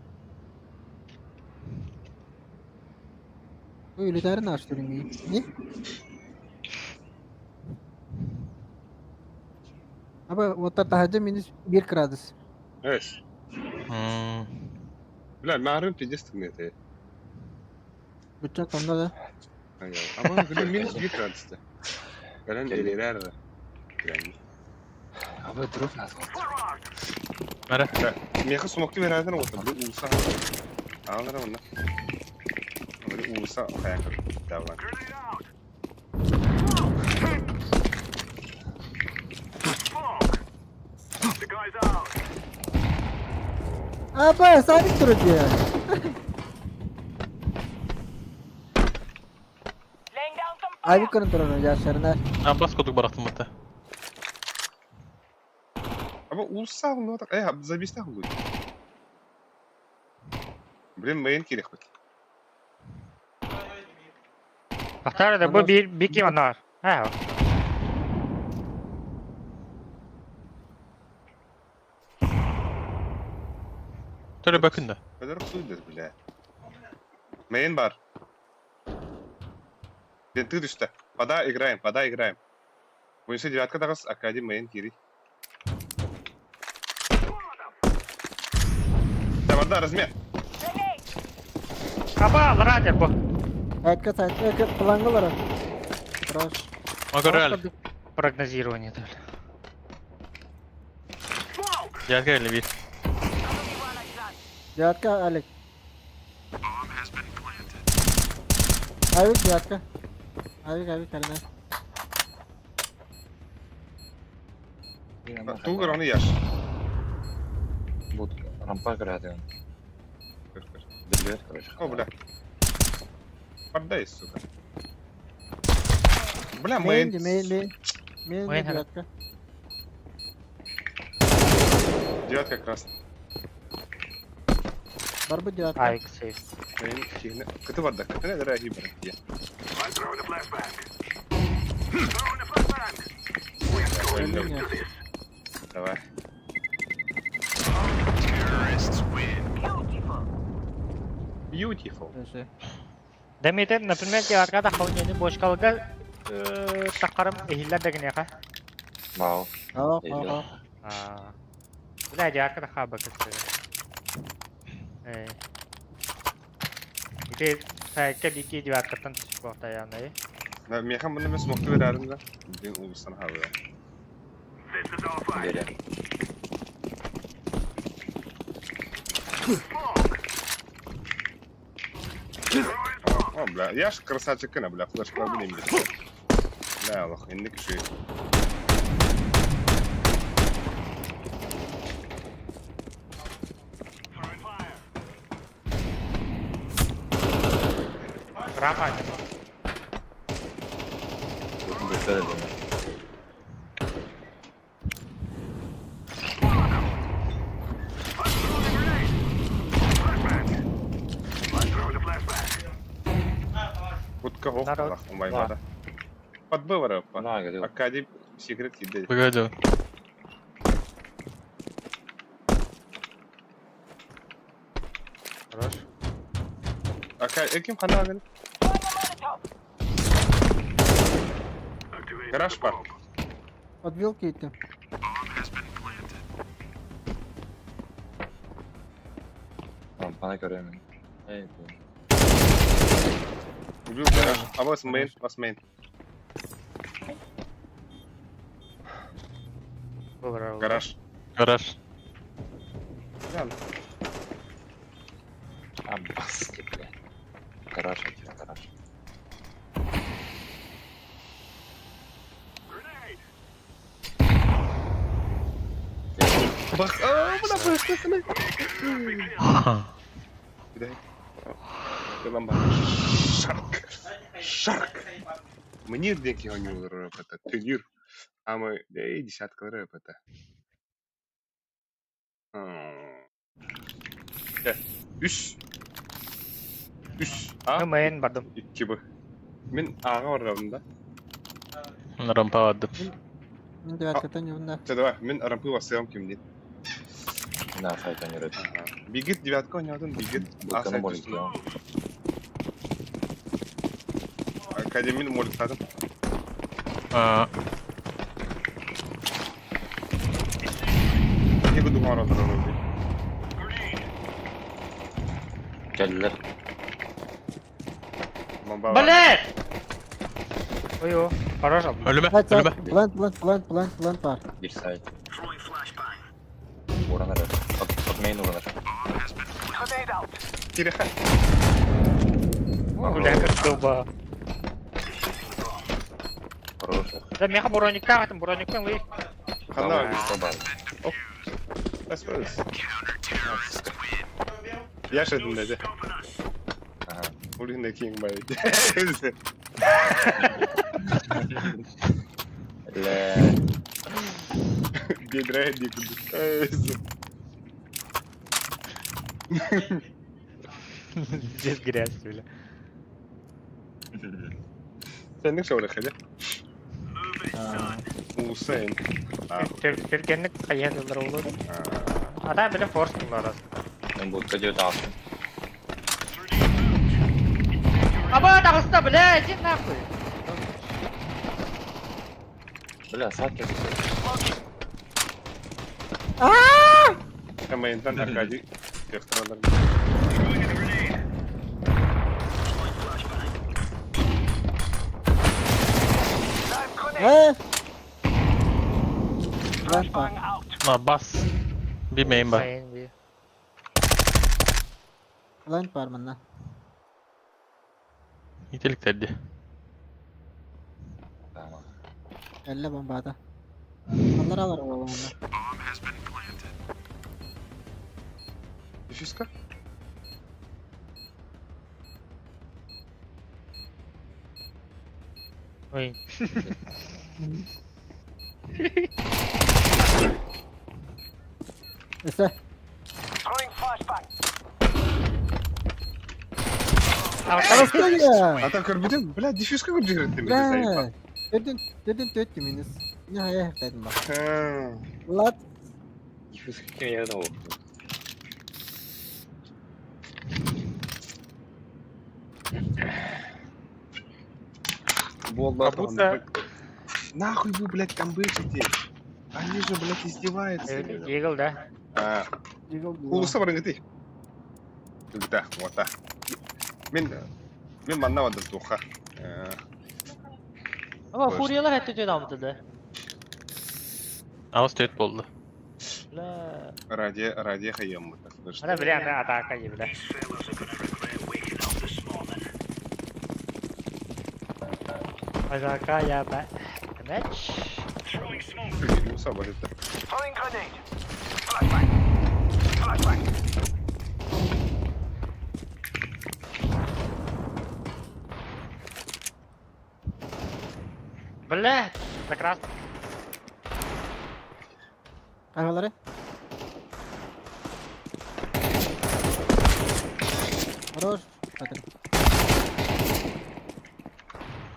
Ой, летары наш туринги. Не? Аба, вот tahajud minus 1 градус. Эс. Бля, маарын пиздец тигнете. Bıçak onda da. Ama gülüm minus 1 gradus'ta. Gelen deliler. Yani. Abi drop nasıl? Mara. Miyaka smoke'lu vererden olsa böyle ulsa. Anladın mı? Böyle ulsa kayan kırık. Devran. Aba, sabit duruyor ya. Laying down some Ay bu kanı duruyor ya şerine. Бас koduk bıraktım hatta. Ama улса ну так. Забейся хуй. Блин, мейн керек бит. Ахтар да bu bir kim anar. Ha. Töre bakın da. Kadar suydur bile. Мейн бар. Ты düştü. Пода играем. Oyuncu девятка дагыс Акади мейн кири. Даварда размер. Apa larajar bu. Ayakka плангалар. Раз. Aga real. Прогнозирование да. Geldi öyle bir. Девятка, Алек. Ayvik девятка. Ayvik karına. Тугар оны яш. Вот рампа кіреді. Кыр. Білбет, короче. О, бля. Поддай, сука. Бля, Main, мейн. Main, девятка. Девятка красная. Бар bu девятка. Ayık safe. Мейн кигне. Кыты бар да. Кыты не драги бар. Я. I'm throwing a flashbang. Öldün ya. Давай. Beautiful. Neyse. Demeyden, например, девятка да хауnyeni boş kalga takarım ehiller de gene ka. Мау. Al. Bila девятка да хаба kısı. İşte sayıkta diki девяткадан түсіп орта яғни. Мен хам бұны мен смоқты берәрім да. Мен улыстан хабы. This is our fight. Берем. О, бля, я ж красавчик кына, бля, флешка білем де. Бля, Аллах, енді кіші. Throwing fire. Rama. Білбет edemem. I'm throwing a flashbang. Будка хоқ, Народ. Аллах, умайбада. Подбы бар аппа. Бuna gidiyor. Акади секрет киді. Погоди. Хорош. Акади, кім қана агын? Activate Гараж бар. Отбил кейтті. Rampana göremiyorum. Ey bu. Убил гараж. А вас мейн. Bu var. Гараж. Garaj. Gel. Abi bas gibi. Garaj açıyor garaj. grenade. Bak, bu da fırsatını. Bir de. Yalan bak. Шарк. Мені деякі його не робити. Тюнір. А ми, де і десятка робити. Үш. А? Main bardım. İki bu. Мен аға барамын да. Rampa vardı. Девяткадан юнда. Давай, мен рампы басыyorum kimdi? Yine saytan yürüdü. Бигит девятка oynadın, Бигит. Bulkanı bol gidiyor. Akademinin molitadım. Aa, Ne bu duvar olur onu? Geldiler. Bomba var. Balet! Oyo. Хорош aldım. ölüme. Plant var. Bir side. Throwing flashbang. Uğranır. At main uğranır. Grenade out. Kiri. Udah kecoba. Хорош. Dan mereka boronikta kan boronikta li. Kanal. Tamam. Espresso. Yaşadın dedi. Aha. Bugün de king bay. Le. Бедра дикуду. Здесь грязь, бля. Sen ne söyle hadi. Usain. Türkiye'nin kayıtları olur. Adam bile force kıllar aslında. Ben bu kadar da aldım. Ama dağısta bile cin ne yapıyor? Bля, sakin. Ama insan Arkadi ekstralarını. He. Lan bak. Ma bas. Bir main var. Sayın bir. Lan var mana. İtelik teddi. Tamam. Elle bombada. Onlar alır o onlar. Fiska? Oy. İşte. Throwing flashbang. Arasına ya. А так корбиден, бля, дефиска как дигрет ты Бля. Dedin dört kiminiz. Ne hayal dedim bak. Lat. Yufus kim yerden o? Волна. Будто- Нахуй вы, блядь, там бычите? Они же, блядь, издеваются. Eagle da. А, Кулуса барың эти. Да, вот так. Мен манна вадым туха. Ama Furyalar hette dönamdı. Ama stöt boldu. La. Ради хаем. Ana bile anda ataka gibi bile. These fellas are gonna regret waking up this morning. Ataka ya ben. Match. Throwing smoke. Sabah etti. Throwing grenade. Flashbang. Flashbang. Bля, закрас. Arabaları. Хорош. Hadi.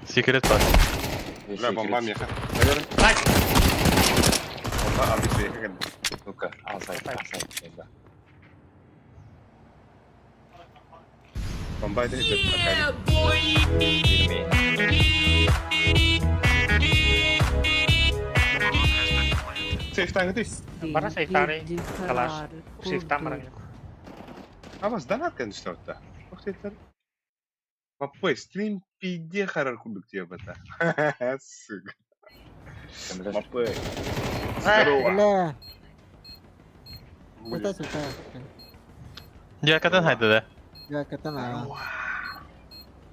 Secret var. Бля, бомба меха. Бак. Бомба алды шейха geldi. Ну-ка, outside. Ебля. Bombaydı hiç Arkadi. Girmeyin. Safe'den gidiyor. Bana safe'tari kalaş. Safe'tan bana. А вас донатка на что-то? Ух ты, это... Попой, стрим пиде харар кубик тебе это. Сука. Попой. Здорово. Bля. Sudah sudah. Hakikaten haydi de. Ya kata na.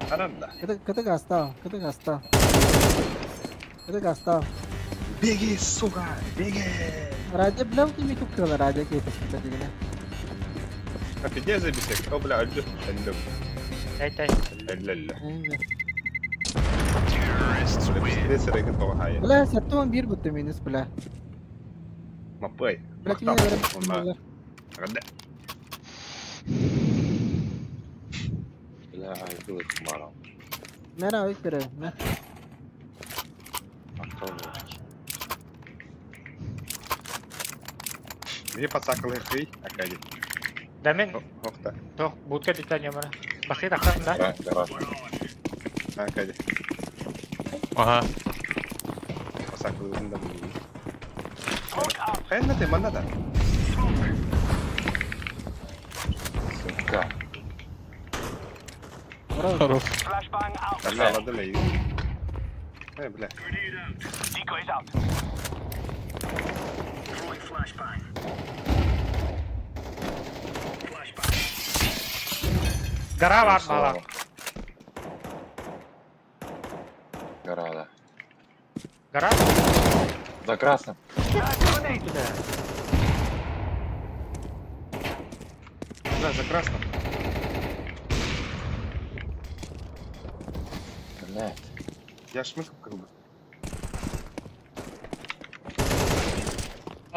Aranda. Kata gasta. Kata gasta. Kata gasta. Беги, сука, беги. Raja bilang kimi tukar Raja ke itu tadi ni. А ты где забисек? О, бля, альдо. Альдо. Tay tay. Альдо. Ayun. Быстрее срыгай того хая. Bla satu ang bir butuh minus bla. Попой. Bla kini ada. Аранда. Bля, иду кумаром. Mera oi kere. Na. Мне подсакал хей, Arkadi. Demin Хохта. tuh budka ditanya mana. Bakit akan dah. Garаж. Arkadi. Aha. Подсакал önünde bunu. Hayır ne de bana da. Сука. Хорош. Flashbang out. Ben sağladım iyi. He bile. Grenade out. Decoys out. Throwing flashbang. Flashbang. Gara var malah. Гора, да. Gara. За красным. Да, за красным. Блядь. Я шмыкал как бы.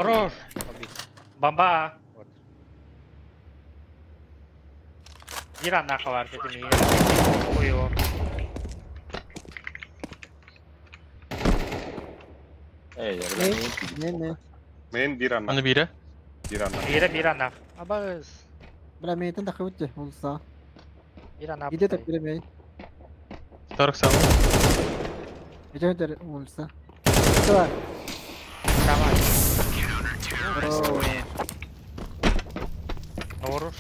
Хорош. Бомба. Вот. Дира нахуй var dedim iyi. Koyuyor. Ne? Men bir anna. Аны бире. Bir anna. Bir ana. Abaz. Bıra meyten de kıvıtçı olsa. Bir ana. Gide tak bire mey. 40 сам. Gece öder olsa. Ne var? Tamam. Bro. Doğru.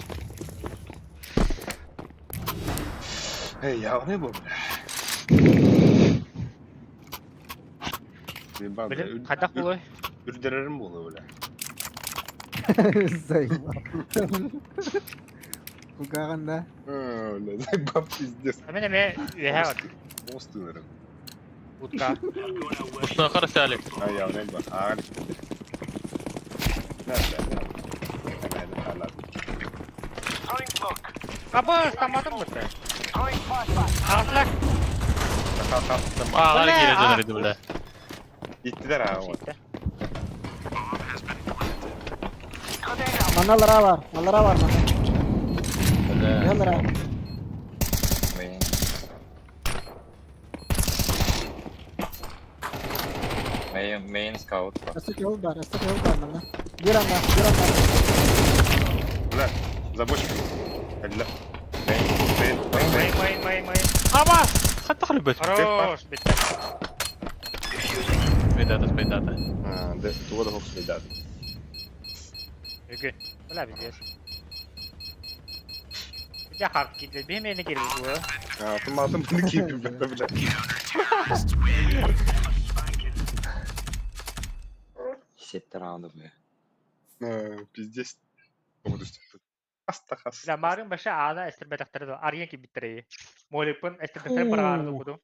Hey ya ne bu? Ben Bilim kadak bu. Ürdelerim bu öyle. Zayıf. Bu kakanda. Ne zayıf pizdes. Hemen hemen üye var. Bostularım. Utka. Устно қарсы әлек. Ay ya ne var? Ağır. Nerede? Throwing smoke. Abaz tamadım mı sen? Throwing flashbang. Ağlak. Ағар келе жөнеледі біле. Gittiler ha. Şeyde. Grenade out. Manalara var. Manalara var mana. Yalara. Main scout. Asık yol var mana. Bir anda. Ulan забочь. Helal. Mayın. Abaz. Қатты қылып бөт. Хорош. Bitti. Спейдата. Ha, de tuvo da hops bir daha. Ögün. Böyle bir diyorsun. Bir de harp gitti. Benim yerine geliyor bu. Ha, altın bunu giydim ben de bile. Hissettir roundu bu. Pizdes. Kому düştü. Hasta has. Bila Mario başı ağda estirbetakları da arıya gibi bitireyi. Molipun estirbetakları bırakardı okudum.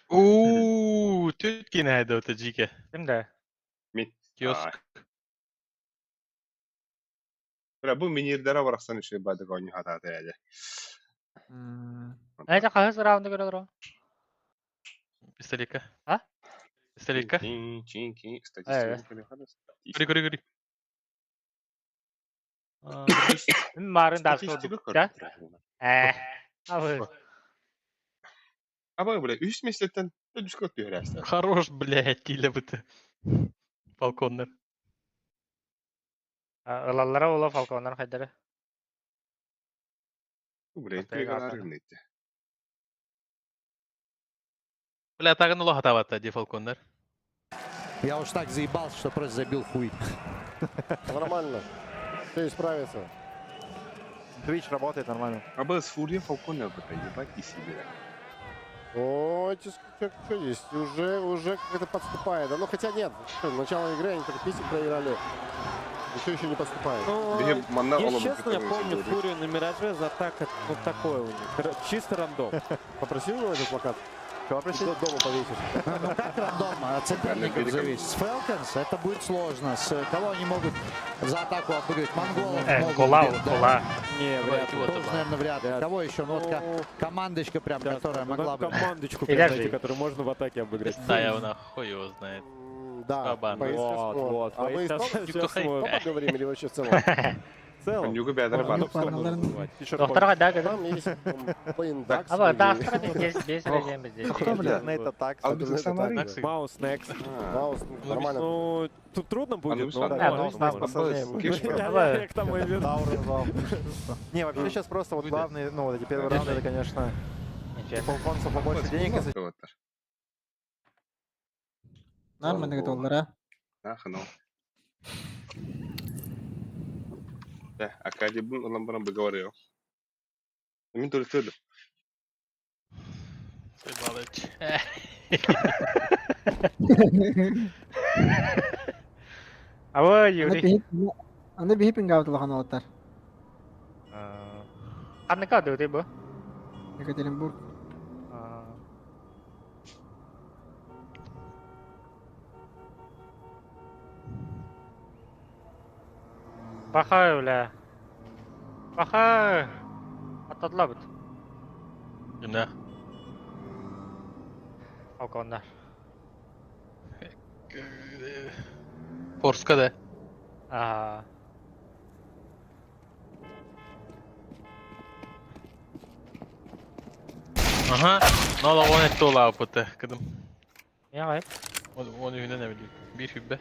Ууу, төткен әді өті жеке. Şimdi. Mit. Киоск. Böyle bu minirlere bıraksan işte badık oyunu hata değerli. Neyse kahız roundu göre o. Пистолетка. А? Пистолетка. Чинки, Evet. Гори. Mario'nun daha sonra da. Abi. Ama böyle üst mesletten de düz kötü herhalde. Хорош, блядь, дейлі бұты. Балкондар. Ilallara ola falconlar kaydırı. Bu böyle bir kadar neydi? Бля, тағын ұлы хатаватта, де Falconдар. Я уж так заебался, что просто забил хуй. Нормально. Все исправится. Twitch работает нормально. А бы с Фурия Falcon не было, ебать и себе. О, что здесь? Уже как-то подступает. Ну хотя нет. Что, начало игры они только писем проиграли. Ничего еще не подступает. Если честно, я помню Фурию на Мираже за так, вот такое у них. Чисто рандом. Попросил его этот плакат? Что дома повесишь? Ну как рандом? От соперников зависит. С Falcons это будет сложно. С кого они могут за атаку обыграть? Монголов могут. Кола. Не, вряд ли. Тоже, наверное, вряд ли. Кого еще? Ну вот командочка прям, которая могла бы... Командочку, которую можно в атаке обыграть. Да, я его хуй его знает. Да, вот. А мы сейчас поговорим или вообще в целом? В целом. Нюга бедер бар. Доктора да, когда? Там есть Playing Ama Ducks. daha без vereceğimiz değil. Это так. А ты самарин? Маус Next. Маус, нормально. Ну, тут трудно будет, но Посложнее. я к тому и веду. Не, вообще сейчас просто вот главные, ну вот эти первые раунды, это, конечно, Falcons'у побольше денег. Narma ne dolara. Ах, ну. Да, а Кади был, он нам бы говорил. Мин только туда. Сойбалыч. Ава Юрий. Anda bir hipin gavdı lahan otar. Kan ka do diba? Ekaterinburg. Baxa öyle. Baxa. Atladılar bit. Ne? Falconlar. Forska da. Ага. Aha. Nola 10 etti ola apıtı. Kıdım. Ya gayet. Onu yönde ne bileyim. Bir hübbe.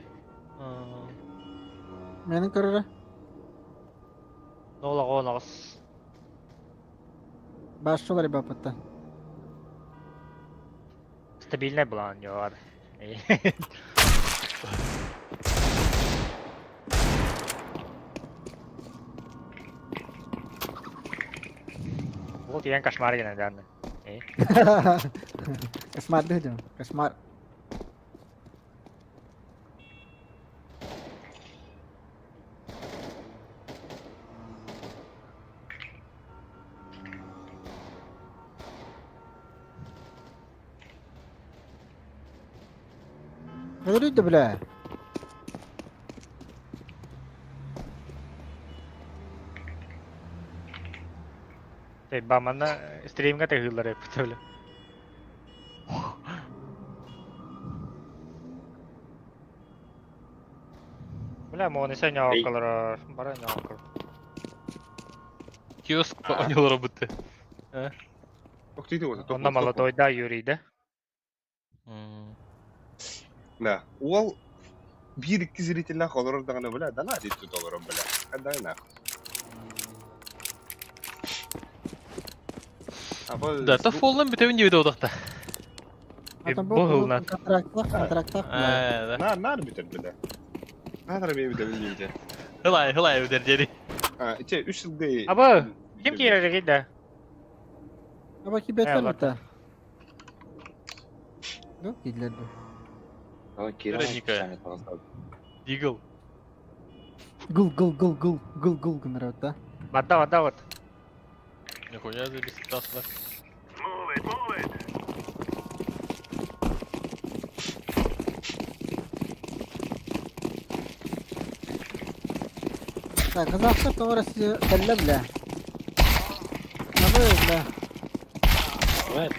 Menin körüre. Nola qoğunağız. Başçıları bapıttı. Стабильный план, var. Bu diyen kaşmar gene derdi. Kısmar değil canım. Kısmar. Ne oluyor bile? Bamanda stream ka tehillar hep böyle. Бля, мон ise ñawaklar, bara ñawaklar. Kiosk oynuyorlar apıtı. Yok değil o. Onda молодойда yürüydü. Да. Ол bir-iki ziritiler olur da ne böyle da ne diyor olur böyle. Kadar ne? Ama Da ta follan bütün gibi de odakta. Hatta Bu hıldan. Kontrakta. ne bitir böyle. Ne kadar bir de bildiğince. Hılay öder geri. Ha, içe 3 yıl değil. Abi, kim girecek de? Ama ki beter Eyvallah. hatta. Yok gidiler bu. Ой, Кирилл, Вероника. сами толстый. Deagle. Gıl gınır hatta. Vada vat. Ne koyacağız bir sıktaslar. Move it, move it. Так, Казахстан orası belli bile. Ne böyle? Evet.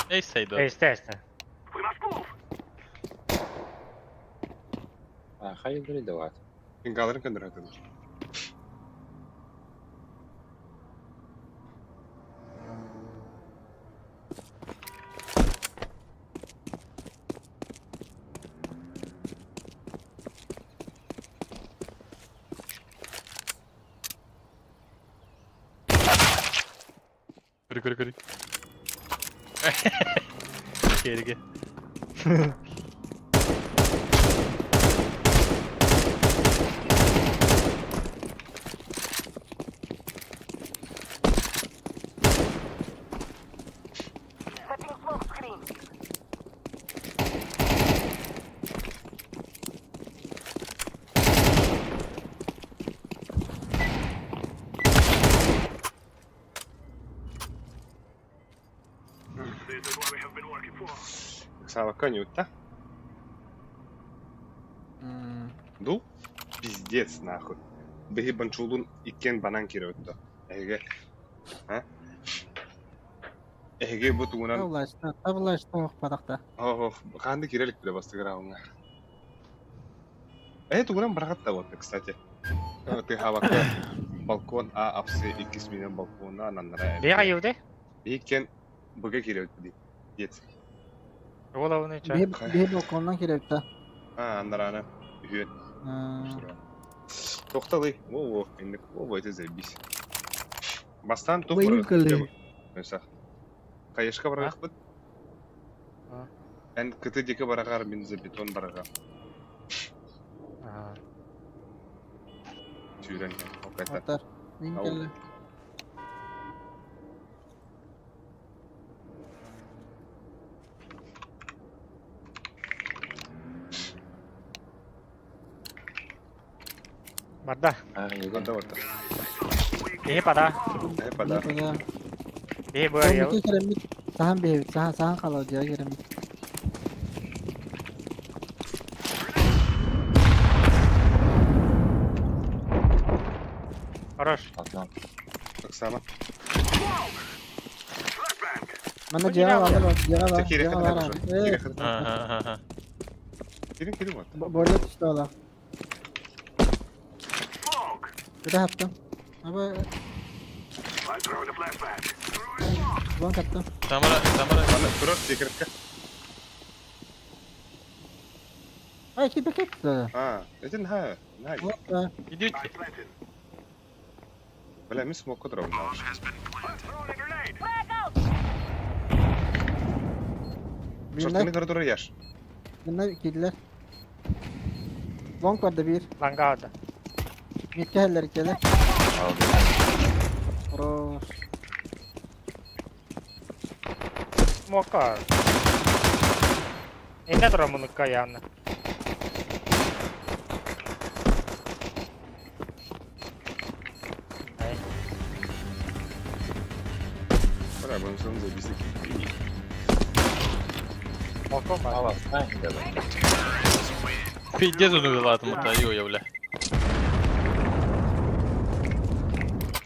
Neyse de. Este. We must move. Hayırdır da var. Sen kalırın kadar hatırlar. Kırı. Geri. Setting smoke screen. This is what we have been working for. Сава конюта. Ду? Пиздец нахуй. Беги банчулун икен банан кирөттө. Эге. Ha? Эге бу тугунан. Табылашта оқпадақта. Канды кирелик биле бастыгырауңа. Тугунан баракатта вот, кстати. Ты хавакка балкон апсы 2 минут балкона нанара. Бега юрды? Икен буга кирөттү дейт. Дет. Ола оны ча. Bir balkondan kirepti. Андараны. Үйөт. Тоқталы. О, эндик. Это заебись. Бастан тоқ Выехали. Mesela. Кайышка баракпыт. Эн КТ-деке барагар бензобетон барага. Түйрен. Окайта. Атар. Минкелі. Vada. Куда вот? Behi pada. Pada. Behi bu ya. Sonraki kiremit. Sahan bir evit. Sahan kalacak kiremit. Хорош. Так само. Mana jaga var var. Jaga var. Kiri Jaga kadar var hocam. abi. Kiri Evet. kadar. Ha. Kirin var. Böyle işte ola. Bir de attım. Ama ben attım. Samara. Bana cross secret ka. Ay kita kita. Ha. Ejin ha. Nice. Hoppa. Gidiyor. Bela mi smoke ko drone. Şortunu Birine, kadar yaş. birine killer. Long vardı bir. Langa orada. Mitte heller ikili. Aldım. Cross. Smoke var. Inde duran bunu kayağına. Bana bunun sonunda bizi Smoke var. Ала, стань, да. Пиздец он вилатым даю я, бля.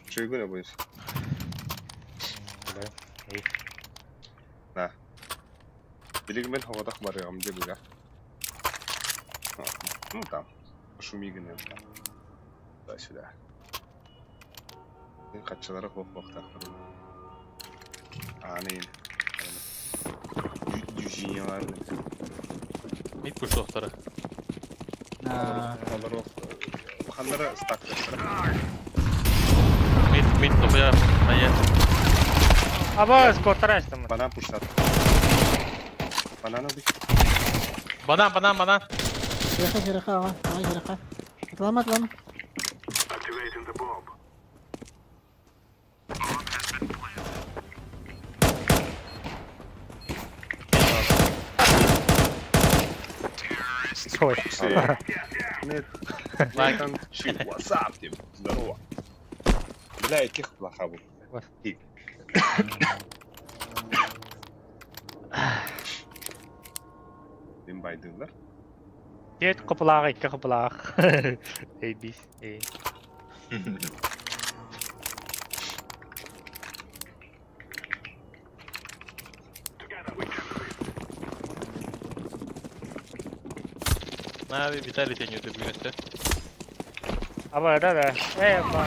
Şey güne boyunca. Na. Bilig ben havada var ya amca bu ya. Tamam. Şu mi güne. Da şöyle. Ben kaççılara hop takırım. Aneyin. Yüzüğü var. Mid push doktora. Onlar o. Bakanlara stack. Mid kapıya. Hayır. Aba skotlara açtım. Bana pushlar. Bana ne dik? Banan. Şiraka ama. Ay şiraka. Atlama. Activating the bomb. Ой. Нет. Лайкан. WhatsApp тем. Здорово. Бля, яких плаха був. Тик. Дим байдыңдар. Дед копылағы, екі копылағы. Ей, бис. Ей. Abi Vitaly deniyordu bu yönette. Aba öyle de. Ba.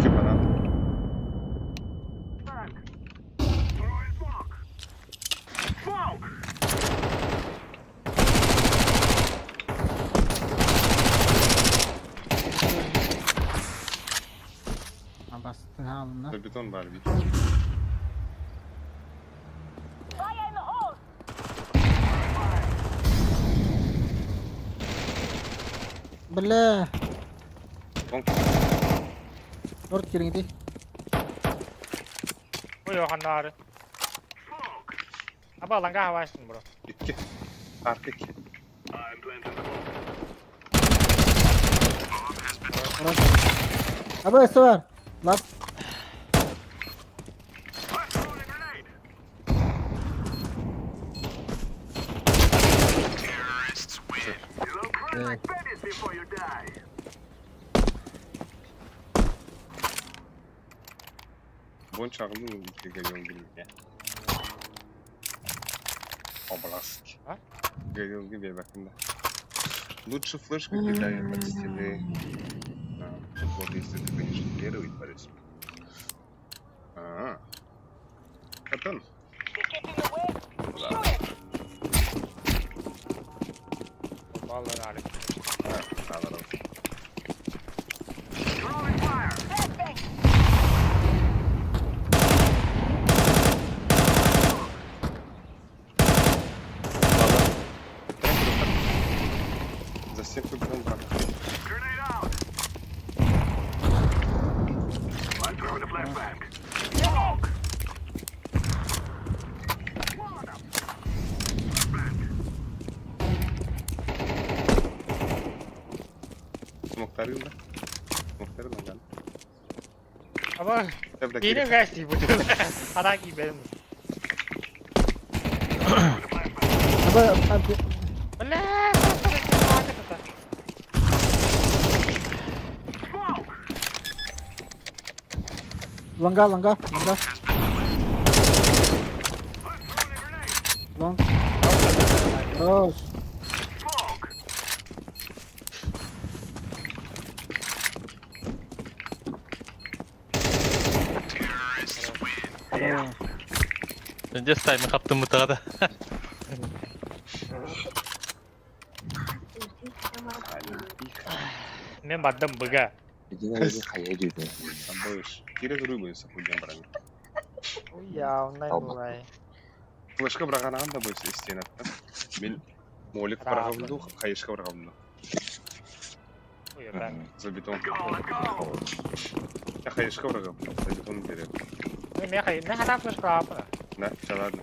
Ki bana. Bastı halında. Beton var bir. Fire in the hole! Bela. Bonk. 4 kiring di. Bu yok anları. Aba langa hava açtın bro. İki. Arka iki. Abi ese var. Lan. Evet. Before you die. Бон чағымның ülkeye yolgulluğuna. Область. А? Горелки бей bakımda. Лучше флешку кидаю под стены. Вот если ты будешь инженерировать, Борис. Потом. Vallahi alik. Alırım. За стенку бетон так. I'm throwing a flashbang. Smoktarım da. Smoktarım da gel. Aba Tabii yine ki. kaçtı bu. Ana gibi benim. Abi Bala. Longa. Long. Close. Sen just time kaptın mı da? Men baddım bıga. Boş. Kira duru boysa koyacağım barangı. Ya ondan dolayı. Flashka bırakan anda boysa isteyen hatta. Ben molik bırakamdı, kayışka bırakamdı. Buyur ben. Zabiton. Ya kayışka bırakamdı. Zabiton verir. Ne kadar flash kapı? Ne? Çalardı.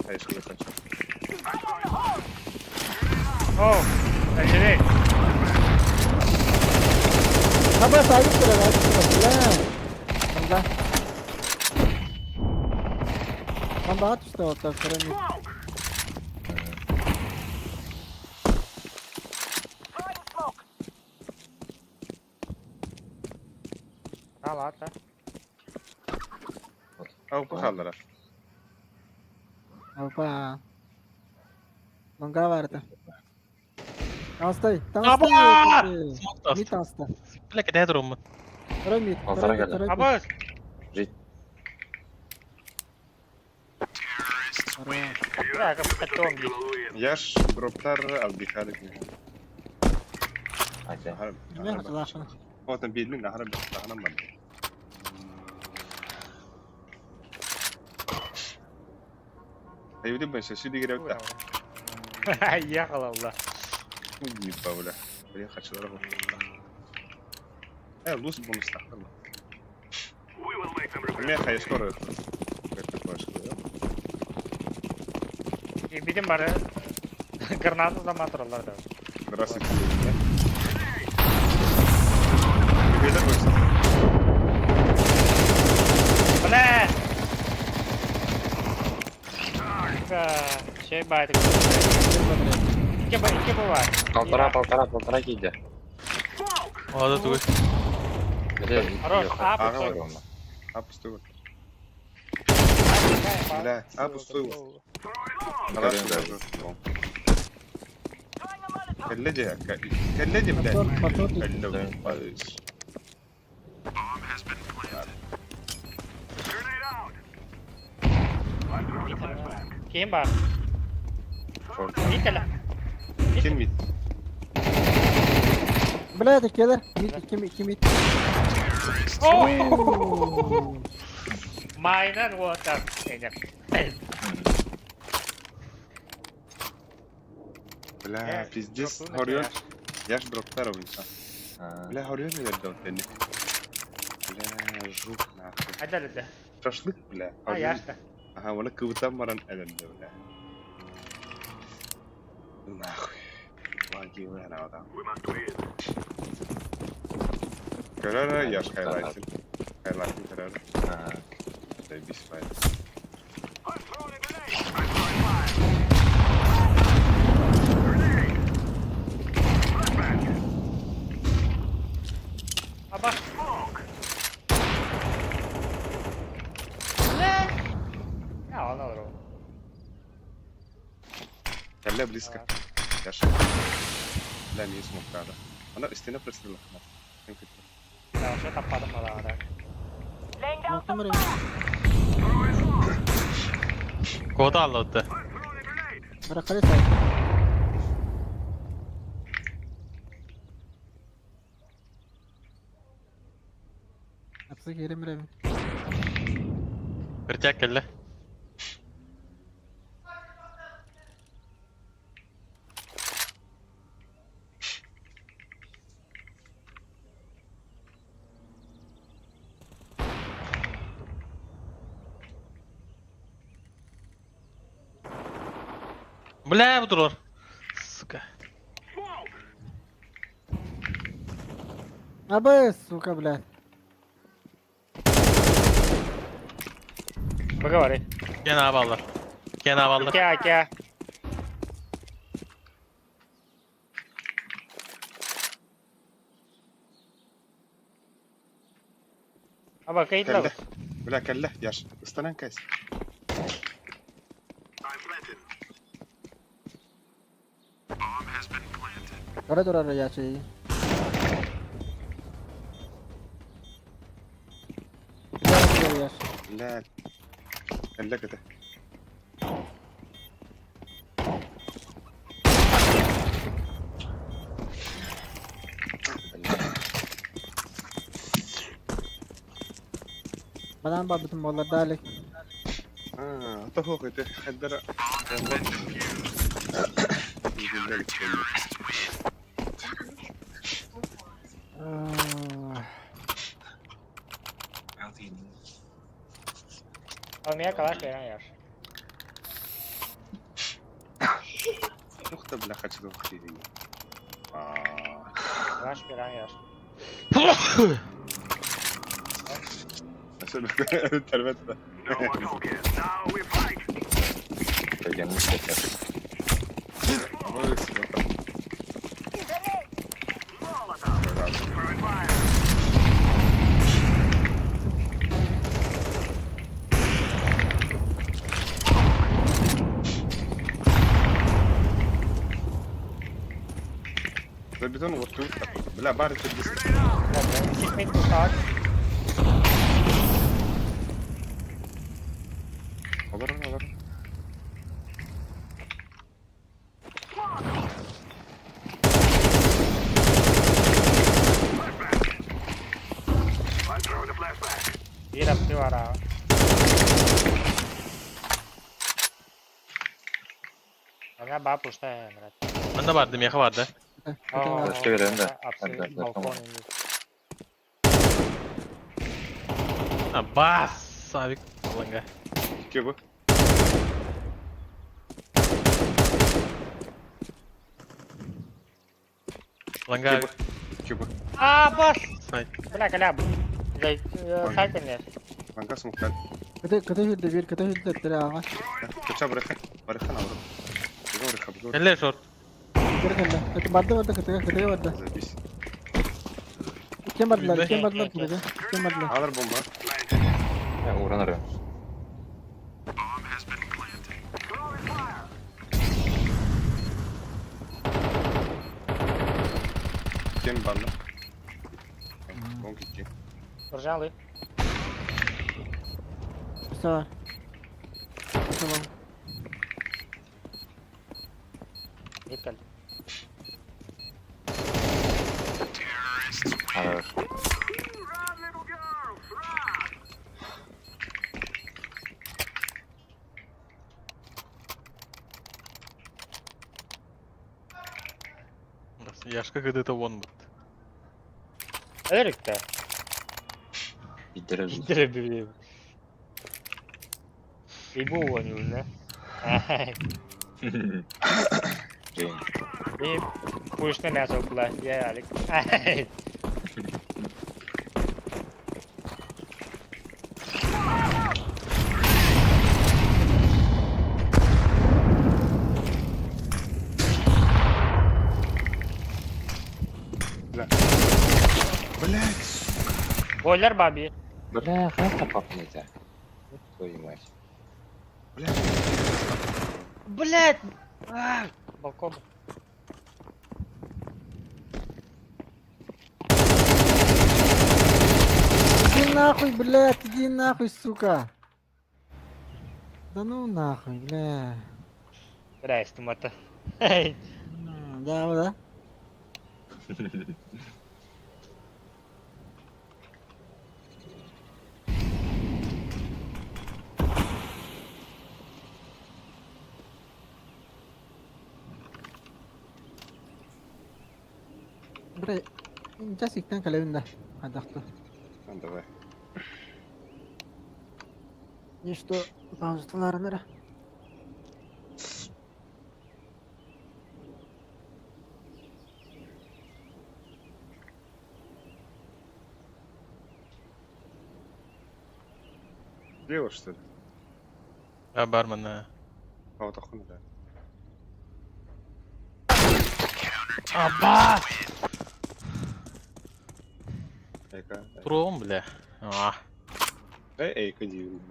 Kayışka kaç. Oh. Acele. Abbas ayıp sıra. Longa. Там багато стало так, кроме... Al at. Avuklu kaldıra. Опа. Longa vardı. Asтай. Там Аба! стой. Smoke Мид аста. Bilek de durum mu? Второй мид. Полтора года. Абаз. Ya kapatım bir. Yaş gruplar aldikadık. Hadi. Ne hatırlasın? O da belli nahara bir tahana mı? Ayıbı ben sesi digre bırak. Ya Allah. Kim gibi böyle. Böyle kaçılara bak. Luz bunu istahtarla. Ne kayış koru. Bizim var. Granatı da matralar da. Здравствуйте. Beyler boysa. Bana. Şey baydık. İki bu var. Полтора кейді. O da dur. Хорош, а, Ага, пустой. вот. А, пустой вот. Бля, а, пустой вот. Хорошо, даже. Коллеги, бля. Коллеги. Kim var? Short. Git hele. Kim mid? Блядь, киллер. Мид, мид. Oh! Minor water. Бля, пиздец, хорьон. Я ж дроптар oysa. Бля, хорьон ne verdi o teni? Bля, жук нахуй. Hadi hadi. Şaşlık bля. Ha yaşta. Aha, bana kıvıtan varan elinde bля. Нахуй. Vagi uyan adam. Görür yaş highlight'ın. Highlight'ın görür. Biz fight. Aba. Ne? Ya Allah Allah. Kelle близко. Яш. Бля, не смог, правда. Она стена прострела. Ya şey tapadım valla ara. Koda aldı. Bırakırı say. Hapsi geri mi revi? Bir tek kelle. Bля, bu durur. Сука. Абы, сука, блядь. Поговори. Gene havalar. Gene havalar. Кя. Aba kayıtla. Kelle. Bula kelle. Yaş. Istanan kays. Kara durar ya şey. Ya. لا kelle kete. Bana bak bütün mallar dalik. Tahu kete. Haddara. Almaya kalaş veren yer. Nokta bile kaçtı vakti. Kalaş veren yer. Nasıl terbiye de. Gelmiş tekrar. Zabiton vurdu. Bile bari tepkisi. Gitmek bu saat. Olur olur. Bir hafta var abi. Aga bak pushta hai Emrat. Bende vardı, Miyaha vardı. Başka verelim de. Absolut balkon indi. Ha bas abi. Alanga. Ki bu? Alanga abi. Ki bu? Aa bas. Say. Bırak kalab. Zey side iner. Bankas muhtar. Kata hüdde bir kata hüdde tere ağa. Kaça bırakın. Bırakın avru. Bırakın. Kelle short. Kere kelle. Kata barda kata barda. Biz. İki bardalar kırdı. İki bardalar. Alır bomba. Ya uğranır ya. Kim bandı? Bon gitti. Durcan alayım. Sağ var. Tamam. Git gel. Hayır. Яшка где-то вон будет. Erik de. Gideriz. Giderebilirim. İbu oynuyor ne? Değil. Bir bu işte ne sokula ya Alik. Блять. Boiler babi. Бля, хата попнете. Твою мать. Блять. Блять! Балкон. Иди нахуй, блядь, иди нахуй, сука. Да ну нахуй, бля. Бля, стимата. Да. Бля, жасиктен калебинде. Адакты. Давай. Нечто паузаларына. Лево, что ли? А бармен, да. А вот охуенно, да. Аба! Эка. Тром, бля. А. Эй, кадил.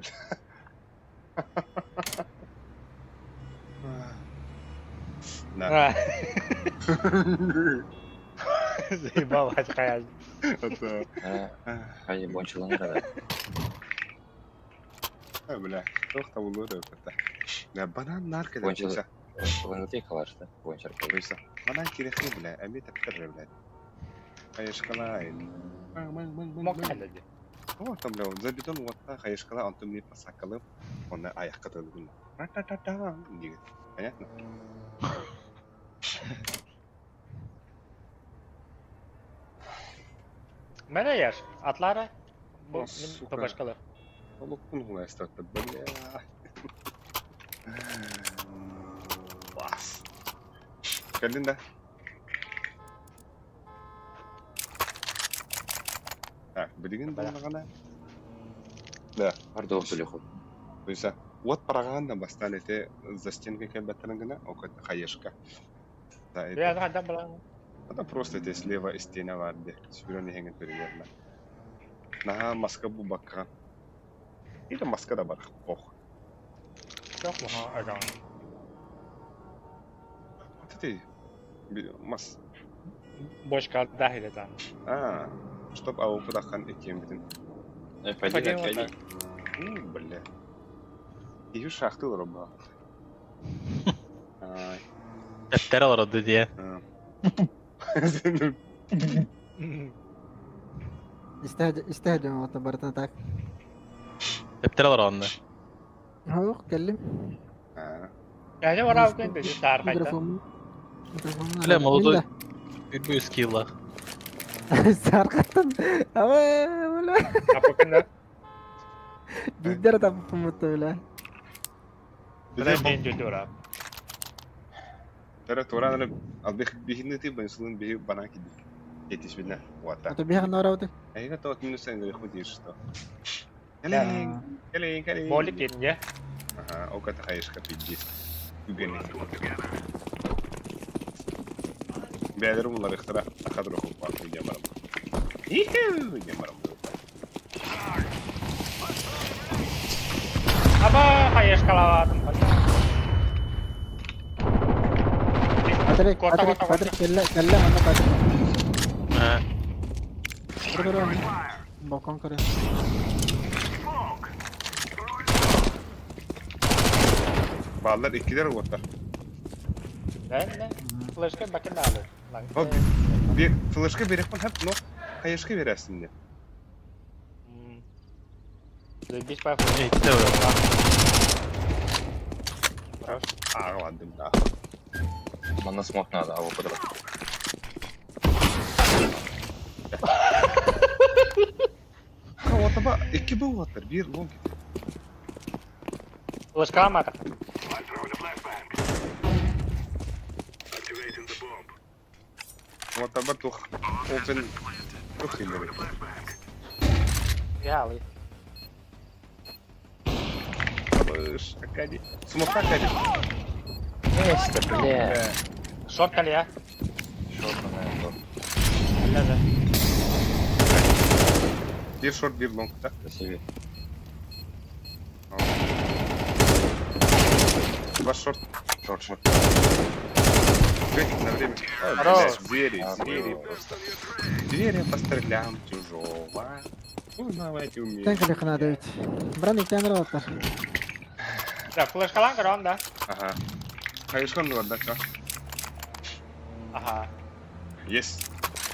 Да. Заебал, хотя Это... Хай бончылың арада. Бля, тоқта болу да өпті. Да, банан нарка да Бончыл. қойса. Лыңғытай қалашты. Бончар қой. Қойса. Банан керекті, бля, әме тәптір же, бля. Қайышқала айды. мог әлі. О, там, бля, за бетон уатта қайышқала антым не пасақылып, оны аяққа төлігін. Ра-та-та-та, деген. Понятно? Мәне яш, атлары. Бұл Сука. табашқалы. Олықпын ғылай статты, бля. Бас. Кәлдің да? Білген болғана? Да. Арды ол төлі қой. Қойса, от парағанда бастан әте за стенкой кәбәттірінгіна, оқыт қайышқа. Я қайдан білаң. Это просто эти слева стена варди. Сюрен не хенгет переверна. Наха маска бу бакка. Или маска да барах. Ох. Жоқ мұға ағам. Вот ты. Мас. Бошқа дәхил етан. Чтоб ау кудаххан экем битин. Пойди, пойди. Бля. Ию шахты роба. Тәптер алырды дие. استهدم اعتبرتنا تاك. Tәптер алыр анда. هو اتكلم. Yani var abi kendi tarif etti. Mikrofonu. لا موضوع bir skill'la. Sarkatan. Ama ولا. Apa kena? Gider tapi pemutula. Bila main jujur abi. ترى تورا انا البيخ بيهنتي بنسلون بيه بناكي دي. يتيش بنا واتا. Atau biar nora udah. ايوه تو منو سين اللي خدي يشتو. كلين كلين كلين. Bolikin ya. او كتخيش كبيدي. يبيني. بيعذروا والله اختراع اخذوا خوف باكو جمرم. يهو جمرم. Apa kayak skala tempat? Patrick, kalla mana Patrick. Dur. Balkon kare. Bağlar ikiler orta. Ne? Flash'ka bakın da alır. Bak bir flash'ka berek hep no kayışka veresin diye. Lebih pak. İkide var. Vardım da. Bana smoke надо, а вот подра. Ortada iki bu vardır. Bir long. Flash'ka mı atak? Ortada tuh open tuh ileri. Ya ali. Baş akadi. Smoke akadi. Место, бля. Short kali ya. Short наверное. Ada. Bir short bir long da. Красивее. Два шорт. Шорт. Гатик на время. Хорош. Звери просто. Звери постреляем чужого. Узнавайте умеете. Sen kali kena David. Berani kamera atar. Ya flash kalan karo anda. Ага. Kayışkan da var da çak. Aha. Yes.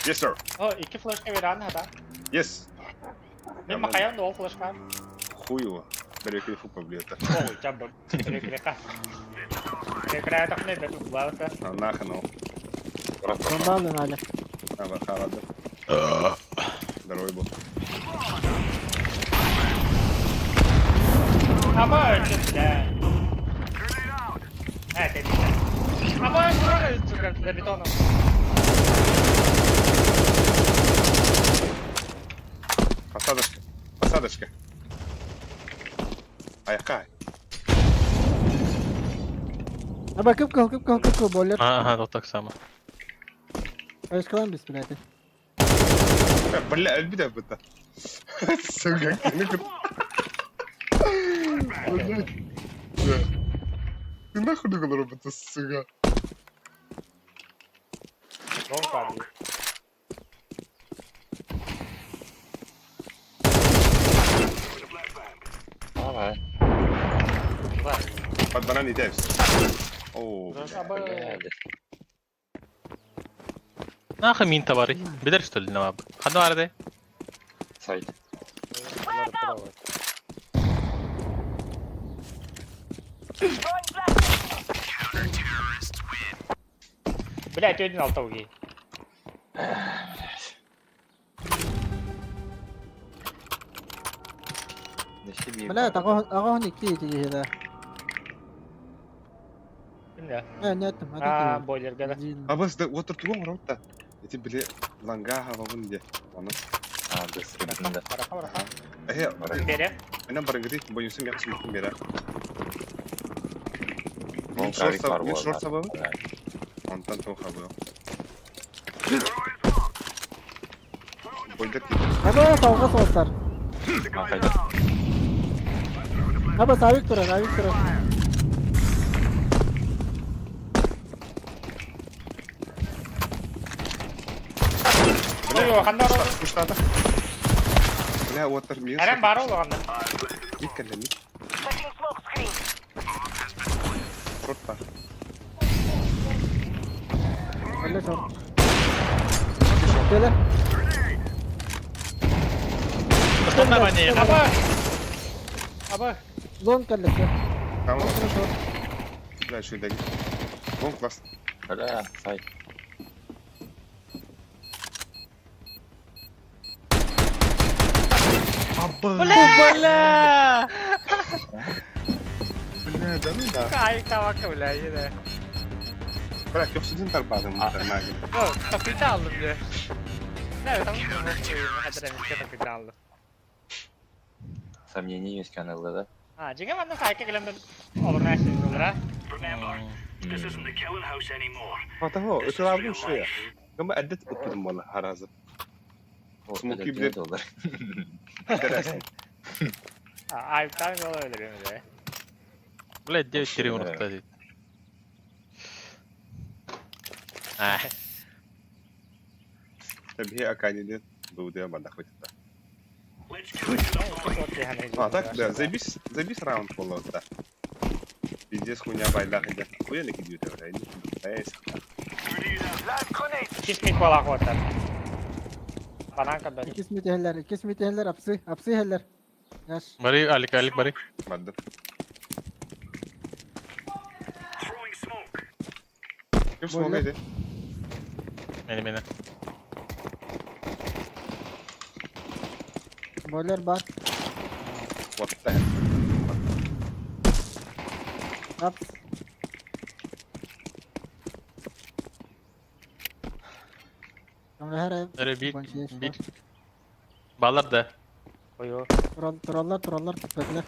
Yes sir. Oh, iki flash ke veran hata. Yes. Ini makanya dua flash kan. Хуево. Далеко фу поблета. Oh, cabut. Kira-kira kah. Kira-kira tak nih betul banget kan. Нахано. Bombalın hala. Var haladı. Здоровый был. Apa ya? Tadi. Apa kurang juga dari tono. Посадочка. Посадочка. Ayakay. Aba küp kal boller. Ага, вот так само. Ayış kalan biz bileti. Бля, البدا بدا. Сука, Ты нахуй не робити, сука? Long kali. Давай. Под банан не тянешь. О, Нахуй мин товары. Бедер что ли, Наваб? Одно арде. Сайт. Блять, один алтауги. Блядь, ako Nikki тигида. Kimde? Нет, Aa, boiler gada. Абас да отыр туган ротта. Эти бле ланга хавагын де. Аны. Да, сребрында. Бере. Мен барынгыды боюсым яхшы мөмкин бере. Он карик бар Мен болды. шорт сабабы. Антан то хабы. Бойдак. Aba savga soğuklar. Қайда? Aba sabit durun, sabit durun. Ой, қандай ұры? Куштада. Бля, отыр мен. Әрем бар ол қандай. Мит келді, мит. Setting smoke screen. Шорт бар. Öyle sor. Böyle. Что на мне? Аба! Аба! Zon kaldı. Tamam. Бля, şuradaki. Вон класс. Бля, сайт. Бля! Бля, да ну да. Кай kavak bile yine. Bırak yoksa dün tarpadım muhtemelen. Yok, takıyı da aldım diye. Ne tamam mı? Hadi demiş ki takıyı da aldım. Сомнений есть каналда, да? Ha, jika mana saya kegelemden olur ne şey olur ha? Remember, this isn't the killing house anymore. Fataho, ötür aldım şuraya. Ama adet oturdum bana harazı. Smoky bir de dolar. Dersin. Ha, ayıptan yol öyle benim de. Блядь, 9-4 унутта. Ах. Tabii he akadede doğuya bana koydu. Çok iyi hani. А так, да, забис раунд полота. Пиздец, хуйня байла хотя. Хуя не кидают, да, не Kis mit kolak orta. Bana kadar. İkis miteller, apsi heller. Yaş. Bari, alik bari. Madde. Throwing smoke. Kim smoke'ydı? Beni. Boiler bar. What the hell? Aps. Sonra her ev. Öyle bir. Konuşuyor. Bağlar da. Oyo. Trollar tutmadılar.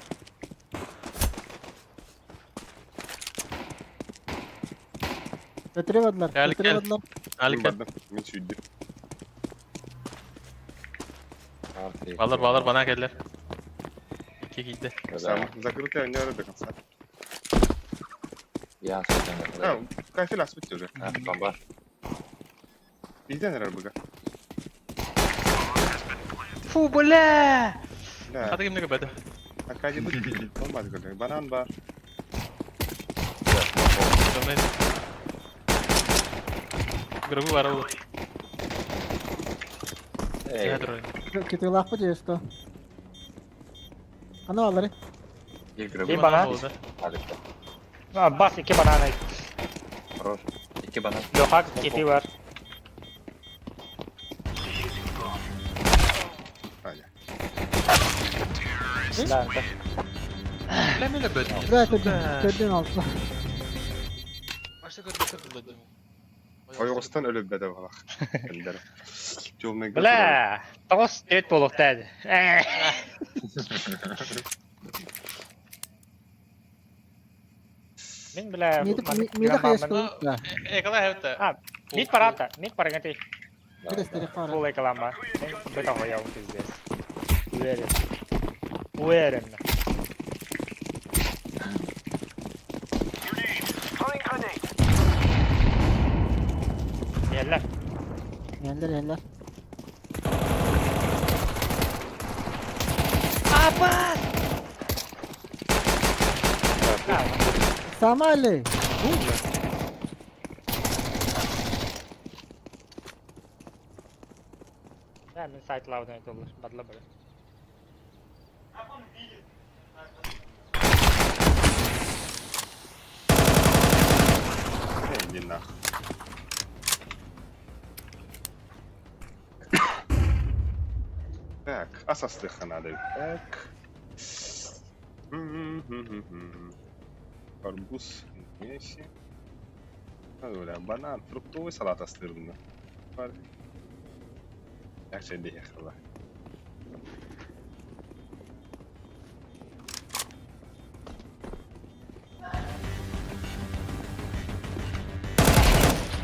Götüremediler. Gel. Alik gel. Madde. Min sürdü. Bağlar bana geldiler. İki gitti. Сам закрытый, не надо до конца. Я особенно. А, кафель аспект уже. Бомба. Bizden herhalde bu. Фу, бля! Да. Hadi kimle kapatı? Akacı bu. Olmaz böyle. Banan var. Grubu var oğlum. Эй, Kötü laf mı diyor işte? Ana alları. игры İyi были. bana. Алика. Ha, bas iki banana. Хорош. Iki банан. Lokak iki var. Hadi. Lan. Bilemele böyle. Bırak kötüğün altına. Başta kötü. Oyuğustan ölüp bede bak. Ender. Joluna Bla. Todos et boluq dedi. Min bla. Mide kayış kılıp da. Ekala hevte. Ha, mit parata. Mit paragati. Bir de steri fara. Boleh kelama. Beta hoya un pizdes. Ueren. Eller. Samali. Yani site loud aytılır. Badla böyle. Иди нахуй. Так, асастыха надо. Так. Арбуз, месси. Öyle banana, fruktoz salata astırdım. Var. Yaxşı değil xala.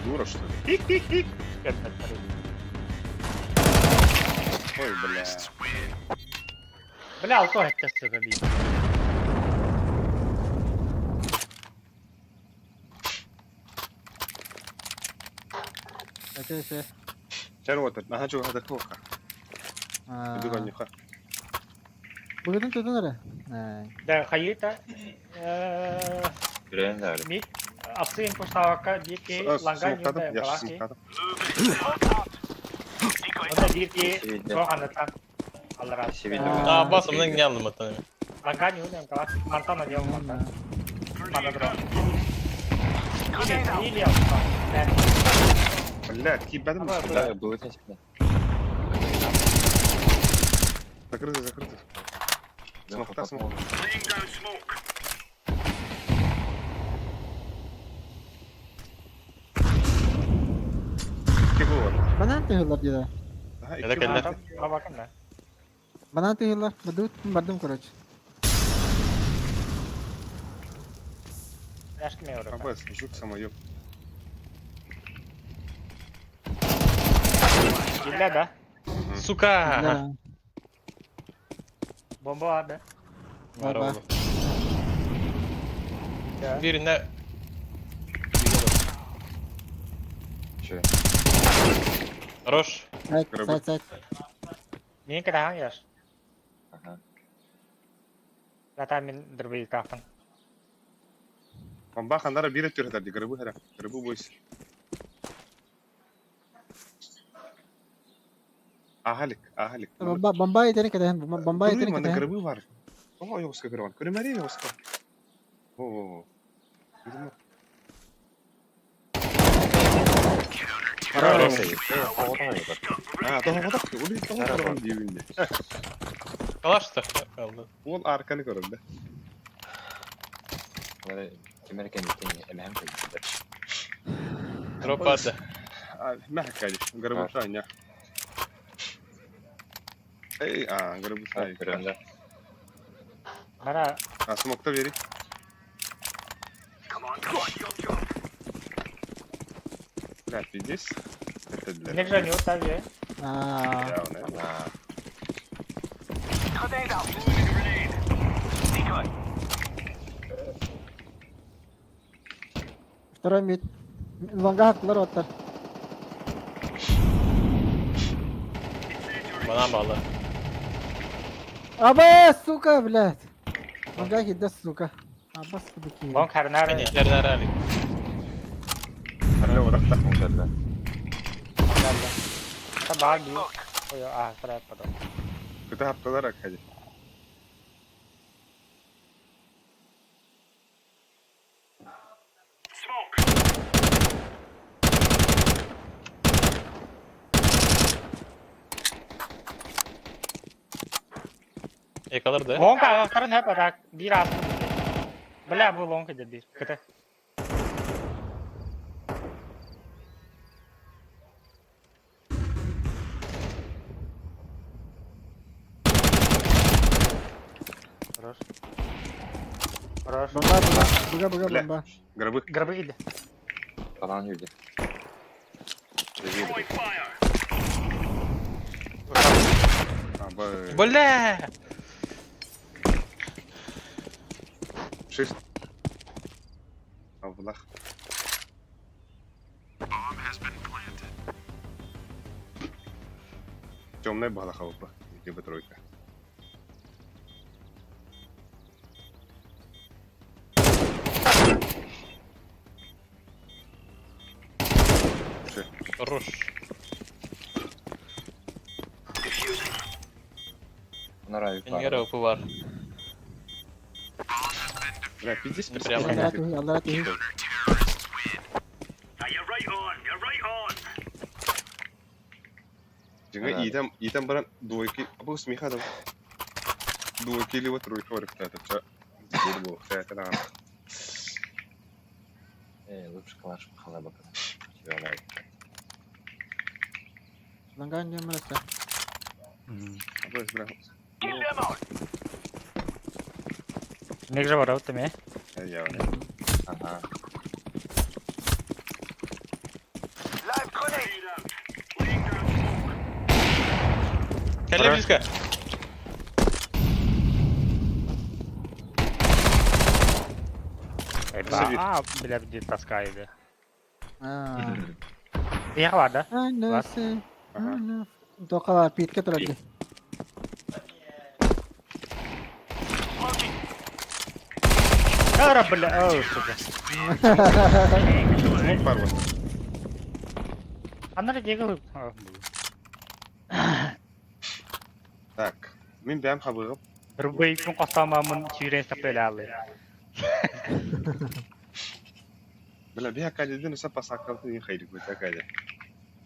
Дура, что ли? Хик-хик-хик. Ой, бля. Бля, алкоголь тесты забить. Окей. Чарвотер, ага, чего хада кока. Иди ко нюха. Bugün tutun ara. Да, хайта. Görelim de öyle. Мид. Апсин поставака дики ланган Смоктадым, юнда я сейчас балаки. смоктадым. Онда дики соғандатан. Аллара. Басымның не алдым ата. Ланган юнда балаки. Мантана дел мантана. Мантана. Или алка. Блядь, кибадым. Да, будет несколько. Закрыто. Смокта. Laying down smoke. Кего? Bana atıyorlar diyor. Ага, Ya da keller. Ма bakın da. Bana atıyorlar. Bardım короче. Яшки ме урок. Абас, жук самоёб. Гилля да. Сука! Да. Bomba vardı. Var Baba. oğlum. Ya. Birine Şöyle. Хорош. Сайт. Мен кідахан яш. Ага. Зата мен дұрбей кафтың. Он бахандара бирет түрәтәр ди, грибы хәрә. Грибы бойс. Ахалик. Бомбай итәне кедәһен. Бомбай итәне Мана кедәһен. грибы бар. Ого, юкска грибан. Күрмәри юкска. О. Видимо. Хорош. А, тоғыда. Ули тоғыда дивинде. Калаш та kaldı. Ол арканы көрәлде. Böyle kemerken gittiğin emhem koyuyorlar. Drop attı. ما حكالي قربوا ثانية اي قربوا ثانية Görelim de. Bana اسمك تبيري لا في ديس ne güzel yok tabii. Aa. Ага. Grenade out. Throwing a grenade. Decoy. Второй мид. Лонга haklılar otlar. Bana bağlı. Aba сука, блядь. Лонга хидда сука. Aba сука. Long karnar. Ben içeriden alayım. خليه ورقته Güzel. Sabah di. Oh ya, keren pada. كنت هبتدرك هذه Yakalardı. Long karnar hep ada bir at. Bela bu long jadi. Kata. Terus. Buga لا bomba. قربوا Gerbe ide. Falan yürüdü. Throwing fire. Бля! شفت الله Темная бала халпа. Либо тройка. Хорош. Нравится. Пеньера опы var. Бля, пиздец, Прямо. Allah tuh, Allah tuh. You're right on. You're right on. Жаңа идам баран двойки. Абы усмеха да. Двойки либо тройка варик тата. Был, это да. Лучше калаш махала бака. Тебя нравится. Langgan dia merasa. Абы бля. Kill them all. Ник же ворот тебе. Я. Ага. Live grenade out. Kelle близко. Бля, где таскает. Ah. Iya kau ada? Ano sih? Ano? Untuk kalapit ka talaga. Ah, bela. Oh, sudah. Парва. Anda dia Так. Мен бәм хабырып. Рубей пun костама mun чирен стапелалы. Бля, бия кадеден уса пасакалты не хайрик bu takade.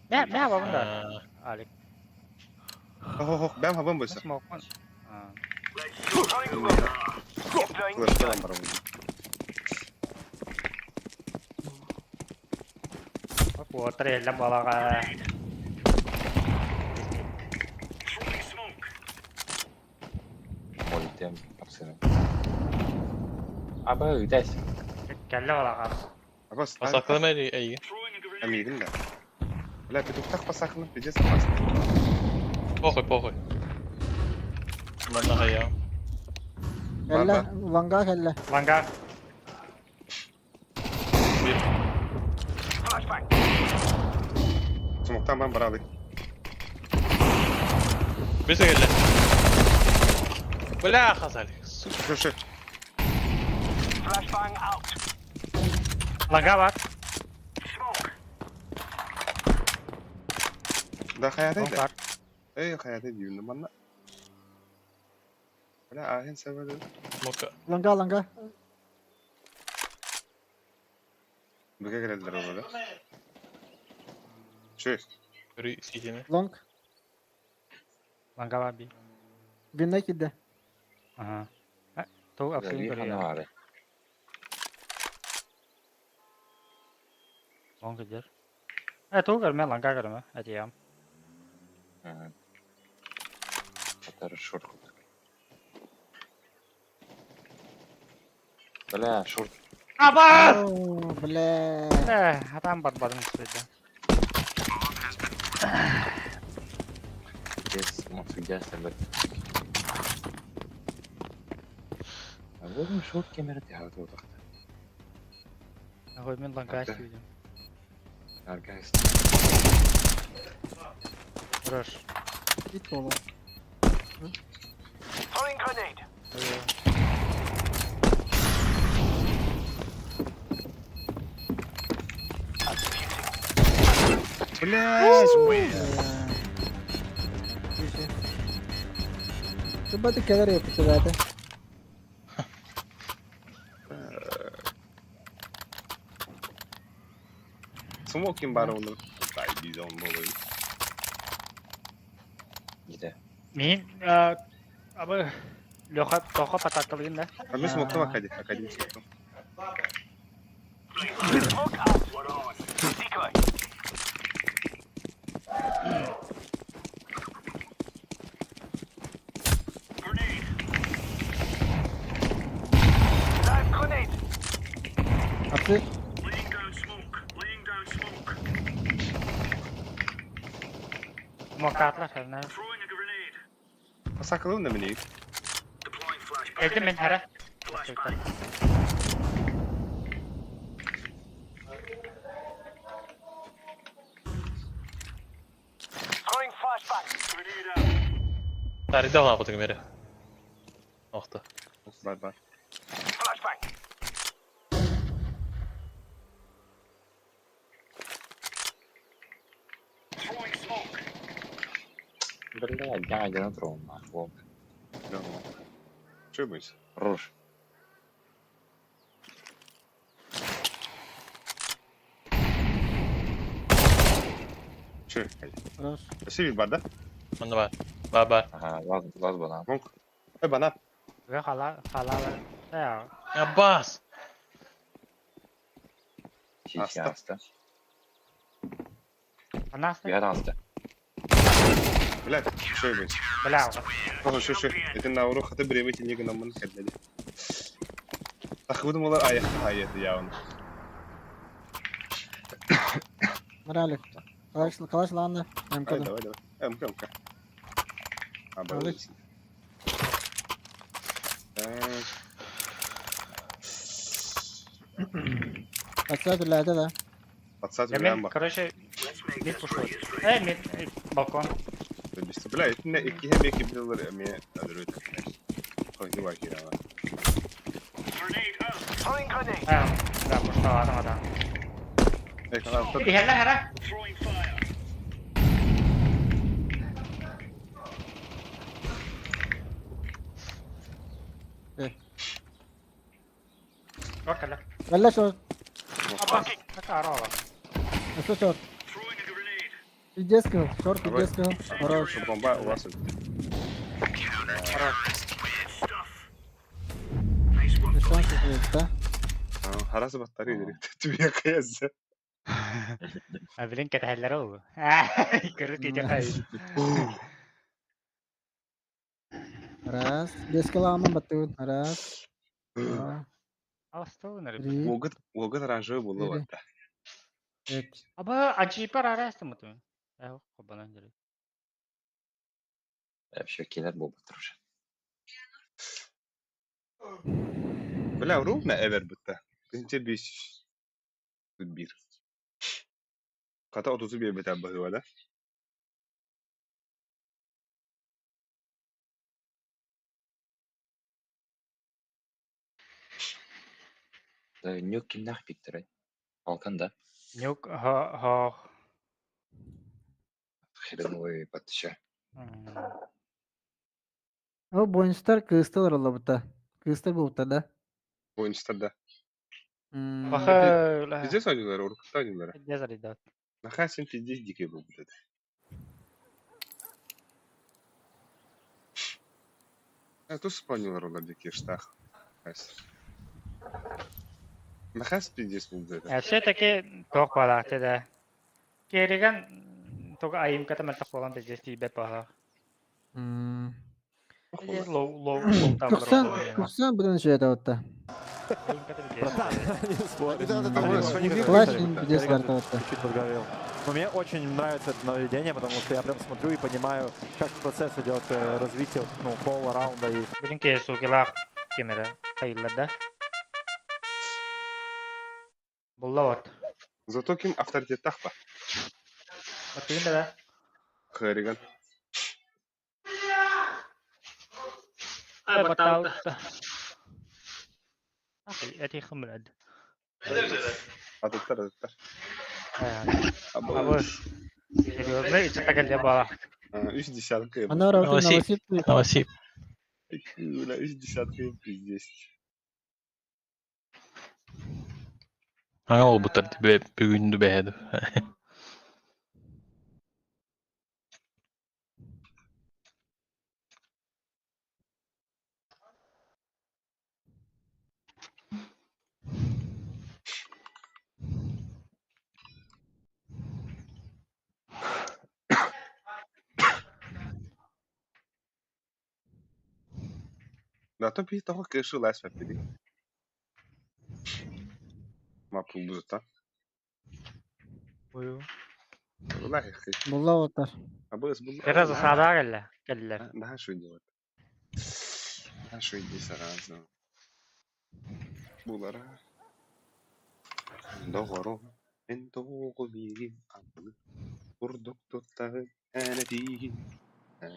Ne apa bunda? Alik. Oh, бәм хабам болса. Smoke. Клэштан барам. Aku terelak bala ka. Politem. Абсолютно. Абы үдәс. Kelle bala ka. Абас. Pasaklama iyi. Амигин да. Бля, петух пасакны пиздец опасно. Похуй. Ладно, хая. Kalla, Vanga kalla. Langga. Смоктан бам барады. Birisi geldi. Bля, хазали. Слушай, Flashbang out. Langga var. Smoke. да хаятay Smoke da. var. Хаятay diyorum bana. Bля, ahin sebebi. Moka. Langga. Bıga geldiler orada. Şey, Yürü sikini. Long. Langga var bir. Binay kida. Aha. Tuh aku Lagi ini kan ada. Long kejar. Tuh kerja langga kerja aja ya. Это шорт. Бля, шорт. Apa? Oh, bela. Apa 4 bareng sudah. Yes, maksud gas tempat. Aku шорт камера тягот удахта. Aku min langga sudah. Аргайс. Rush. Git oğlum. Throwing grenade. Coba tuh kelar ya betul ada. Smoking bara onu. Дай bizon bolu. Gider. Min apa? Lokat toko patakalin dah. Kami smoke'tan akademi smoke'tan. Smoke out. We're on. Decoy. Grenade. Live grenade. Atı. Laying down smoke. Laying down smoke. Mau katlah karena. Throwing a grenade. Pasakalım da mı neydi? Deploying flashbang. Itu min hara. Flashbang. Throwing flashbang. Grenade out. Tarih de var bu tüngmeri. Nokta. Бар. Блядь, я один трон, нахуй. Что будет? Рожь. Что? Хорош. Сиви бар, да? Bunda var. Var. Ага, лаз банан. Ну, банан. เฮ้ยขาละแล้วได้เหรอ Abbas! Сиси аста. อันนั้นสิ Я аста. Блядь, что будет? ไปแล้วครับ Что? Это на урок хаты бремете не гноман кәддәде. Тахудым олар аяққа аяты яуын. Моралик. Калаш ладно. Давай. МК. Алык. Подсадили, да. Подсадили Я прямо. короче, мид пошел. Мид, балкон. Бля, это не iki hem iki bilirler emeğe öldürüyor. Koydu bak ya. Да, пошел, adam. Kanal tut. เห็นแล้ว รถกันแล้ว Валля шорт. นักการรอ Что шорт? Пиздец сказал. Шорт, пиздец сказал. Хорош. Бомба у вас. Шансы есть, да? Харасы батарея direkt. Tüye kıyası. Bilin keteheller o. Kırık iyice kaydı. Раз. Без каламан батут. Раз. Два. Aslında Три. Логот оранжевый был вот. Пять. Ama acayip arası mı tu? Yok, kabanan direkt. Вообще киллер был бы тоже. Бля, ровно эвер бітті. Бенте 5 1. Kata 31 biter bu da. Нюк kimden piktir? Balkanda. Yok, ha. Хреновый подча. О, Бойнстар кыстылар ола бута. Кыстыр бута, да? Oyuncularda. Bakı. Pizdes oyuncuları, orkutta oyuncuları. Pizdes oyuncuları. Nakasin pizdes dike bu dedi. Это вспомнил рода дикий штах. Нахас пиздец был это. Все-таки çok balıktı da. Gerigen çok ayım kata mentak olan pizdes değil be pahalı. Low tam. Куксан будем еще это вот-то. Класс, пиздец карта. Чуть подгорел. Но мне очень нравится это нововведение, потому что я прям смотрю и понимаю, как процесс идет развитие, ну, пола, раунда и... Bilin ki sukilar kimere hayırlarda. Bulla var. Зато ким авторитет тахпа. Bakayım da. Хериган. Ay batal. Eti khumrad. Атыттар. Абы. Серьезно, и что-то как бала. 3 десятка. Она работает Новосип. На 3 десятка пиздец. Hangi ol bu tarihte bugündü behedi. Да то пи того кэшу лайс папили. Мапу бузута. Buyur. Wallahi khir. Булла отар. Абыз бул. Biraz sağda geldiler. Daha şu делать. Daha şu иди сразу. Булара. Doğru. En doğru bir anı. Vurduk tuttağı enedi. Oh,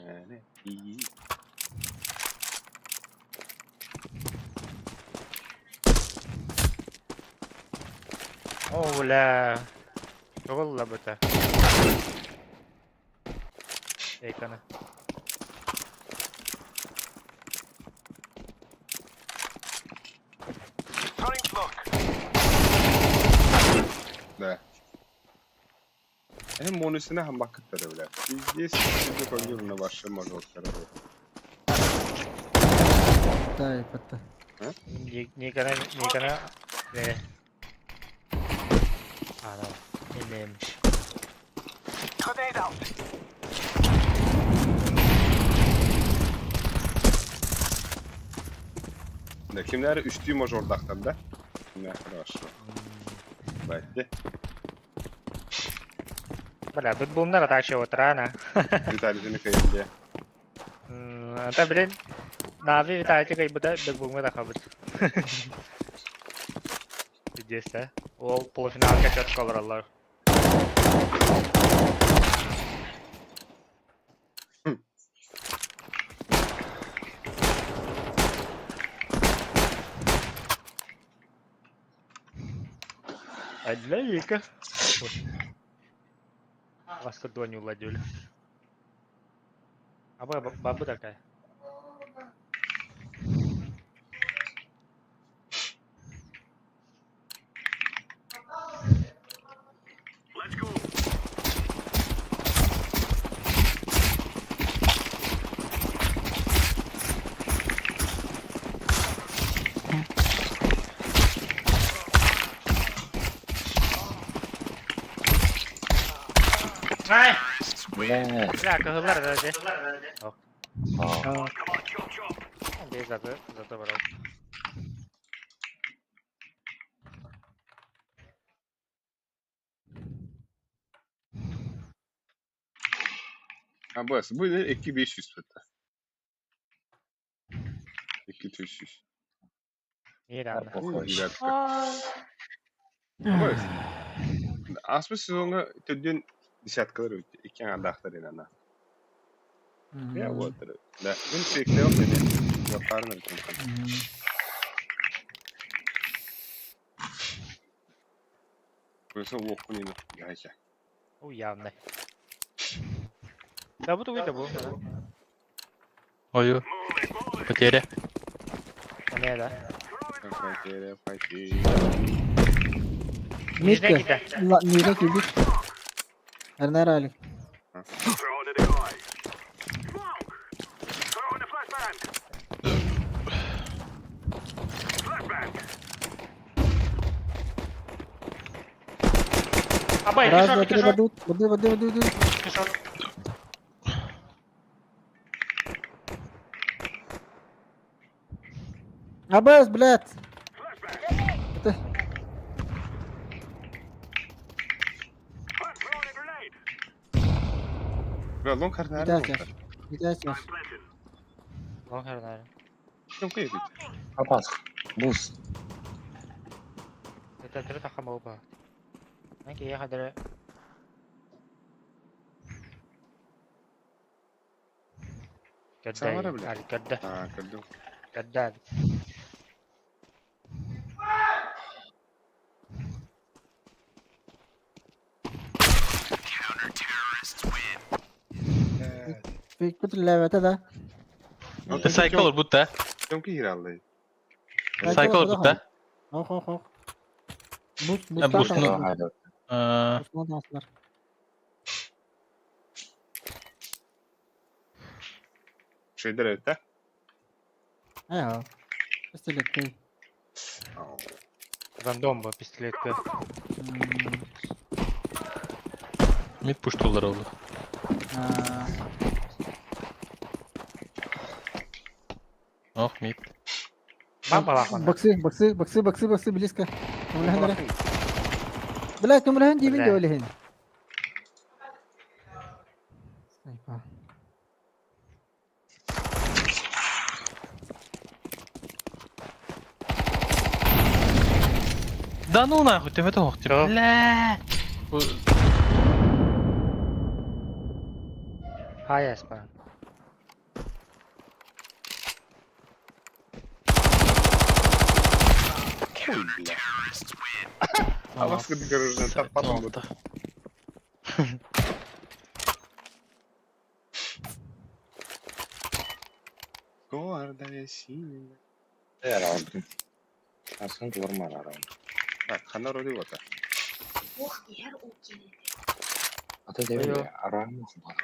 wala. Togol la bata. Eka na. Да. Монусына ham бакыттары белән. Здесь сизде конюрна ваша мажортары. Да, и потом. Никана. Ne? Anam. Neymiş? Grenade out. Да, kimler üçlü majordaktan da. Kimler хорошо. Байтте. Бля, тут бумна ротача отрана. Виталий кайында. Та блин. Нави Виталий кай буда бек бумга да хабыт. Здесь, а? Ол полуфиналга чөт калыралар. Отлично. Вас тут не уладили. А баба такая. Let's go. Ай! Бля. Бля, кагылар да же. Aa. Come on, chop chop. Без зато брал. Ha burası. Bu ne? 2500 fıta. 2300. İyi lan. Burası. Asıl sezonu tüdün десяткалар өтті. Екен андақтар енана. Я вот. Да. Мен sürekli yok dedi. Yaparım öyle. Burası okun yine. Gayça. O явно. Да буду выйти, буду. Ой, потеря. Не, да. Митка. кида. Нижний кибит. Эрнер Али. Throw it to the eye. Smoke. Throw in the flashbang. Flashbang. Абай, Раз, два, три, воды. Абас, блядь. Это... Throwing a grenade. Bro, long kartı Bir nerede? daha çar. Planting. Long hair наверное. Kim kıydı? Kapat. Buz. Это тахама оба. Nanti ya hadere. Sen var ya bile. Ali kadda. Ha, kırdım. Kadda. Fake put levete da. Psycho olur bu da. Kim ki hiralıyı? Psycho olur bu da. Oh. Boost Ha, boost'unu- tanslar. Hadi. Boost'unu tanslar. Şeyler öte. Ya. Пистолет кей. Рандом ба пистолетка. Mid push'tular oldu. Oh mid. Баба лахман. Боксы, близко. Блядь, умрахен дивин Бля. де олехен. Снайпа. Да ну нахуй, ты в это ох, Чё? бля. Хая спа. Хуй, бля. А вас как гаражный так потом будет. Гордая сила. Herhalde. Aslında normal aram. Так, хана вроде вот. Ata devre aram mı var?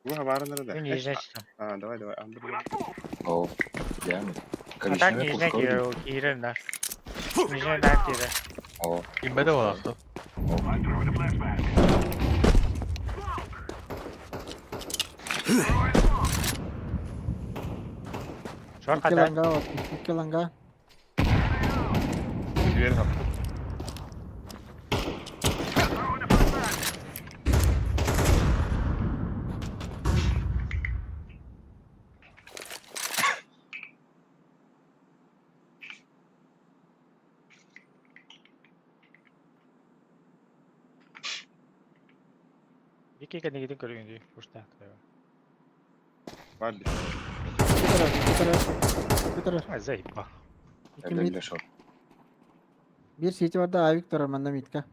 Ну, авария надо. Ты нижняя что? Давай. Андер. О, yani. А так нижняя кирен, да. Нижняя да кирен. О. Kimbe var aslında. I'm throwing a flashbang. Short İki kadar. langa var. İki langa. Дверь там. İki kere gidip görüyorsun. Kuşta. Ладно. Bir taraf. Ha zayıf. İki mid. Öyle short. Bir CT var da Avik var bende midka.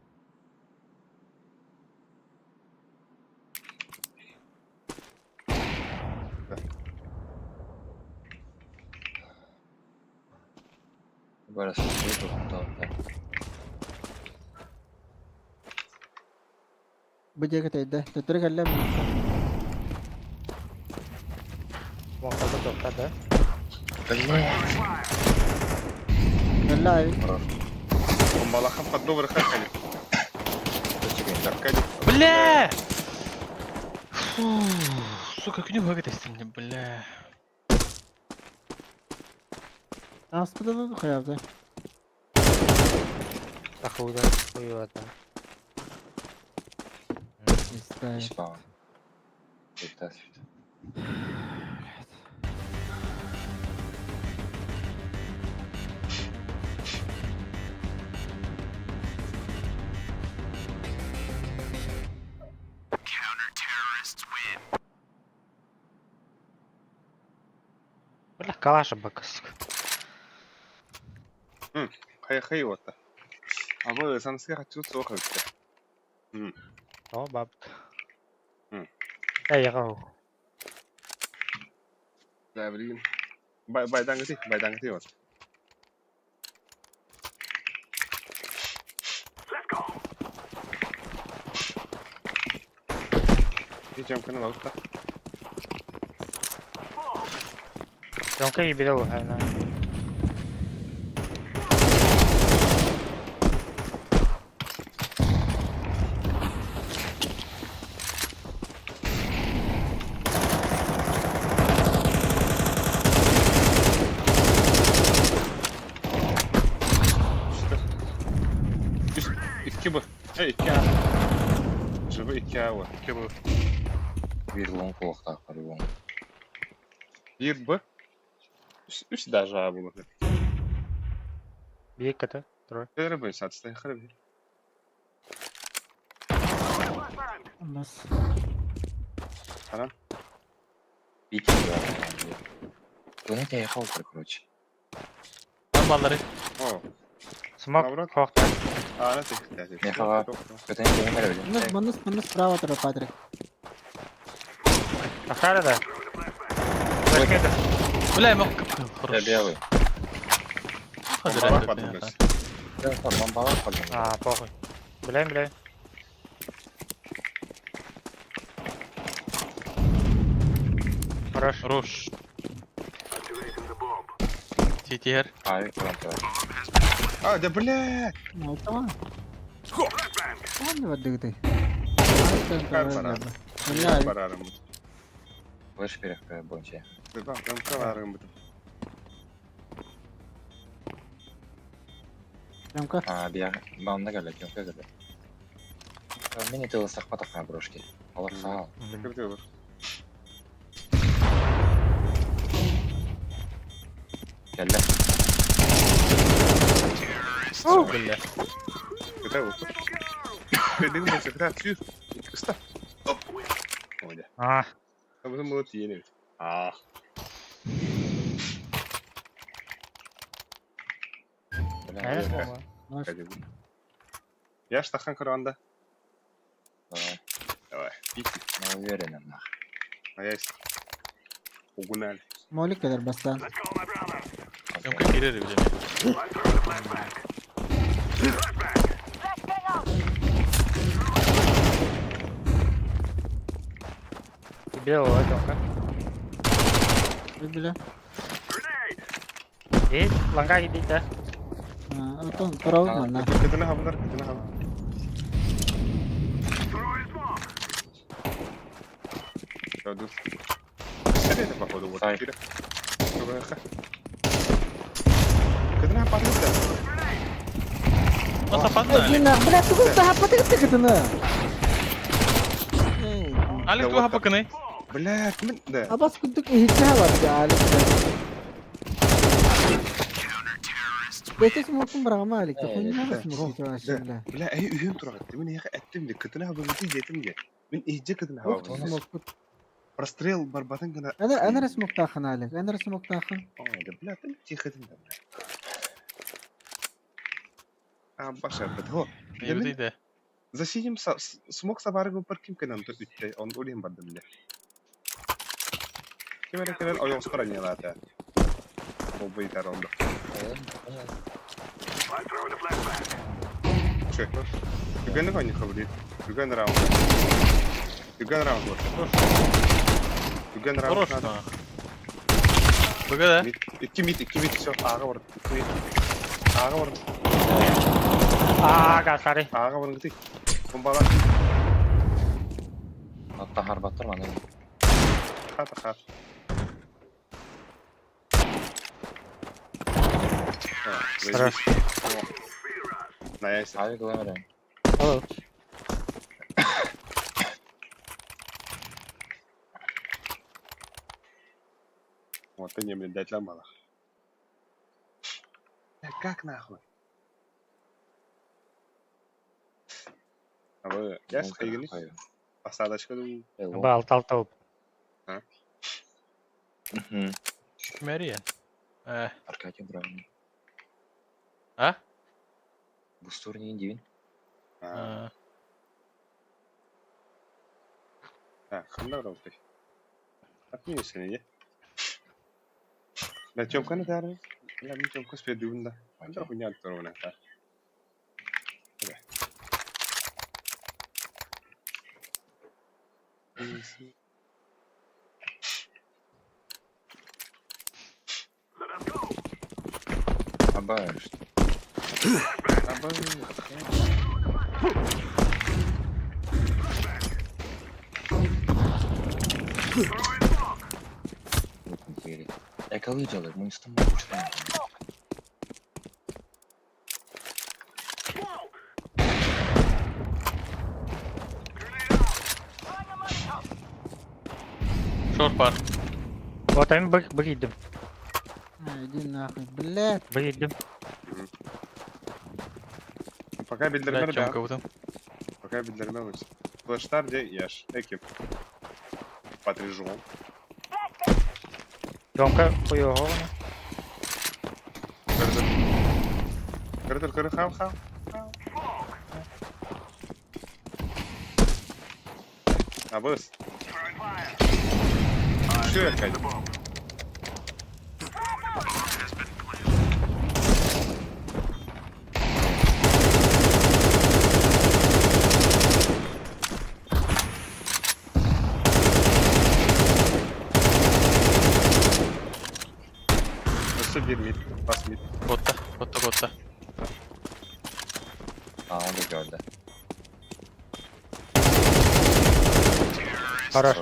Böyle sıkıntı yok. Tamam. Bu jagah tayda. Tuttur kalla. Muhakkak doktada. Kalla Avik. Бомбалахам под добрый хакали. Таркали. Бля! Фу, сука, как не выгодно мне, бля. Aslında da koyardı. Takıda koyuyor adam. İster. Spawn. İftas. Бля, калаша бакасик. Хай вот. А вы сански хочу сохать. О, бабка. Яга. Да, блин. Байдан где вот. Идем к нам. Jonka iyi biri o hala. İki bu. İki A. Живы iki A var. İki bu. Bir long kulakta var long. Bir bu. Üç даже A было. Bir kata. Трой. Рыбы, отстой, храбри. Olmaz. Ана. Bir var. Bunu da yakaladı короче. Lan balları. О, Смок. Наоборот. Хохта. Ана ты. Мехала. Это не game öyle. Манус справа тара Патрик. Ахара да. Башкета. Бля, мог капкан. Я Хорош. белый. Бомбалах подумаешь. Да, бомбала подумал. А, похуй. Бля. Хорош. Хорош. Титер. Ай, фронта. А, да блядь! Ну, tamam. Ладно, вот ты. Барарым. Выше перех бонче. Там каварым. Ямка. А, бия. Бамна geldi. Yok geldi. Mini tılsak patakna broşki. Allah sağ ol. Geldi. Бля. Это вот. Придумался, когда чуешь. Стоп. Оп. Ой, А. А потом было тени. А. Aynen. Маш. Я штахан кырганда. Давай. Давай. Пики. Ну, уверен, нах. А я есть. Угнали. Молик kadar bastan. Тёмка кирер бile. Тебе о, Тёмка. Bile. Langka gitu dah. Itu perahu mana? Кетіне хабдар, кетіне хабдар. Жадус. Это походу вот Ай. кире. Кетіне хабдар. Masa fadna Ali. Gina, belah tu kau tahap apa tu kita na? Ali tu apa kene? Блядь, من ده. Abas kuntuk ihsa war gal. Betes mungkin berama alik. Kau ni harus mungkin macam لا هي يهم ترى من هي قدم لك كتنها بنتيجة تمجي من إيه كتنها lah. برستريل برباتن كنا أنا رسمك تاخن عليك. أنا رسمك تاخن. لا تمشي ختنها باشا بده هو Yürüdü de. زشيم سموك سبارك وبركيم كنا نتوتي أون أوليهم بدم له كم أنا كنا أو يوم سكرني لا تا مو بيتر عنده شو يقولنا كوني خبري يقولنا راوند يقولنا راوند يقولنا راوند Vurursun ha. Bu kadar. İki mit şu ağa vurdu. Ağa vurdu. Kasar. Ağa vurdu gitti. Bombalar. Hatta harbattır mı? Хата. Nice. Abi kullanırım. Oh. Вот ты не мне дать ломала. Как нахуй? А вы ясно ходили? Посадочка думаю. Baltal taup. Meriyen. Arkaya bırakın. Ha? Bu story neyin diyeyim? Ha. خلنا نروح. أكيد سنية. لا تشوف كنا تعرف؟ لا مين تشوف كوس في الدون ده؟ أنت راح نيجي ترونا. Haber işte. Yakalayıcılar. Bunu İstanbul'da uçtan. Short var. Вот они выйдем. Иди нахуй, блядь. Выйдем. Пока bildirme Tёмка потом. Пока bildirme var. Flashlar diye yaş. Ekip. Патрижон. Тёмка, хуёво. Кырдыр, хав. Абыс. Что я опять? Nasıl bir mid? Bas mid. Botta. Aa onu da gördü. Хорош.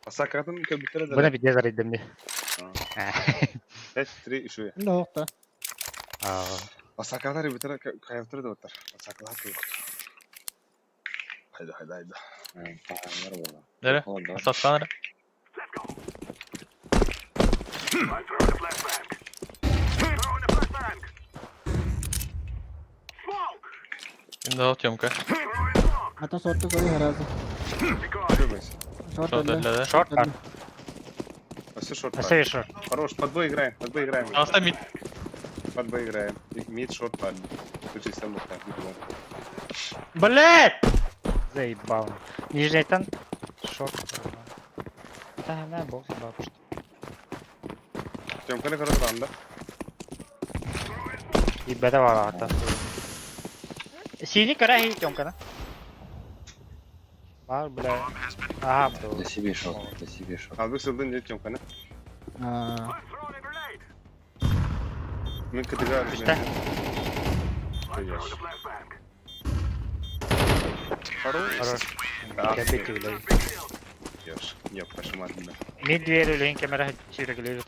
Sakatın köbütleri de. Buna bir ceza edeyim diye. 5-3 şu ya. Nokta. Sakatlar köbütleri kayıptırı da otur. Sakatlar yok. Haydi. Tamamlar burada. Nere? Orada. Asaslan nere? Smoke! Şimdi al Tёмка. Atas orta koy herhalde. Думайся. Шорт Short öldü. öldü. Short var. Все шорт. Асей short. Хорош, под бой играем, Asla mid. Под бой играем. Мид, шорт, пад. Слушай, сам так, Блять! Заебал. Нижний тан. Short. Да, не, бог заебал. Тёмка на каратанда. И беда var hatta. Sini kara hi Тёмка, да? Var бля. Ага, бля. Для себе шот, для себе шот. Албек сылдын не Тёмка, на. Мен кытыга. Что? Хорош. Я бити, бля. Ёш, не пошматно. Mid дверь лень камера чирик лежит.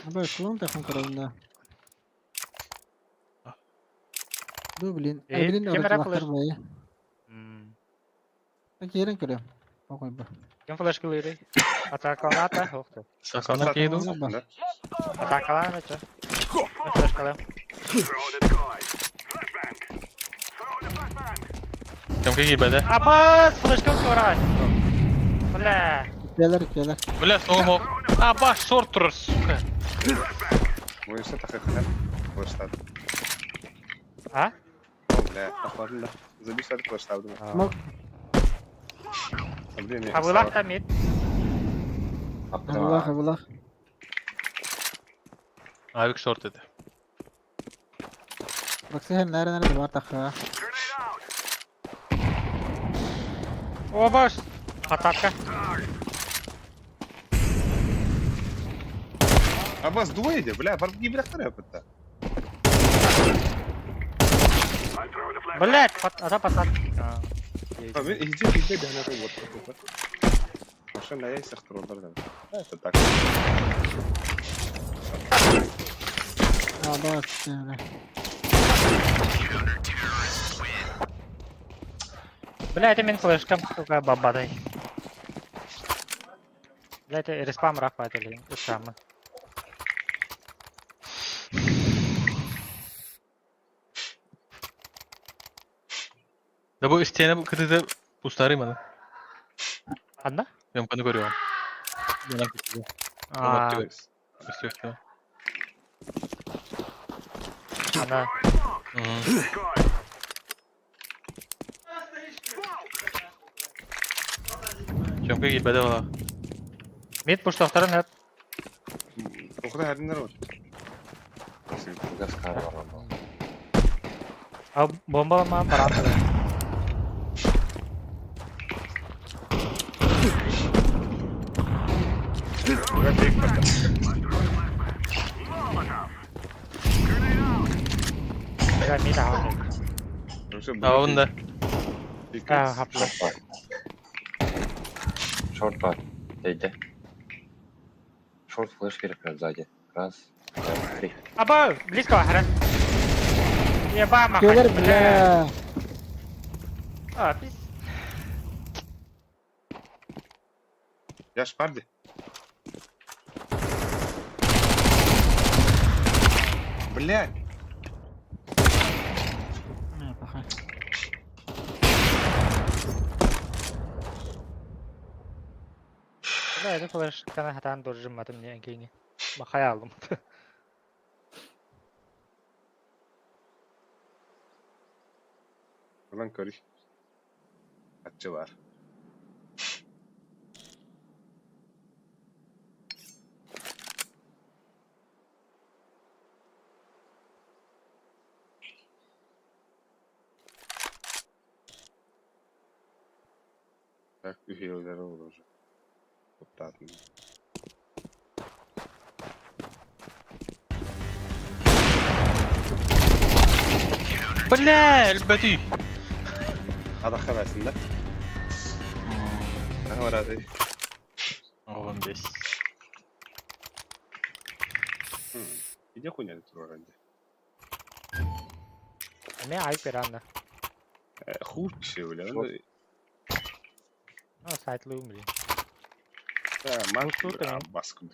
Abi kulağım takım kralında. Dur bilin. Bilin kamera orada flash. bakır bayı. Tak yerin kırıyor. Bakın bu. Кем флеш кылырый? Атакалата, хохты. Sakana keydu. Атакалана чё? Флеш калам. Tёмка girmedi. Абас, флеш кылырай. Бля. İkiyeler. Bля, soğuk. Baş short durur. Suka. Вы что так хотели? Флэштат. А? Бля, охладно. Забей что флэштат. Смок. Абылах та мид. Abullah. Avik short dedi. Bak sen nerede var takı. О, баш. Атака. А вас двое, бля, не бля вторая пыта. Блять, ата пасат. Иди, да, на вот. Машина я всех трудно, да. Это так. Bak sen. Бля, это мин флешкам, сука, бабадай. Бля, это респам рафа, это ли? Ушама. Da bu isteyene bu kıtıda pustarayım hadi. Одна? Tёмкa'nı görüyorum. Yalan kıtıda. А, İstiyor. она. Tёмка girmedi valla. Мид пуштоқтарын hep. Оқыда әрдіңдер ғой. Гаскар var orada. А бомбалама барады. Я мид алdım. Ağın da. Ha, haplı. Шорт var. Değdi. Шорт флеш керек сзади. Раз, два, три. Аба, близко, хрен. Еба, махай. İkiyeler bile. А, пиз. Я шпарди. Блядь. Бля, это флеш, kana hatan durjummadım ne keyni. Bakay aldım. Ulan körü. Açı var. Так, üyeleri olacak. Kutlatın. Bля, البتي. هذا خمسة. هو هذا. Oğlum 5. Иди хуйня тут вроде. Ne ayıp herhalde. Хуй şey öyle. Ha, site'lıyım bile. Mantıklı baskın.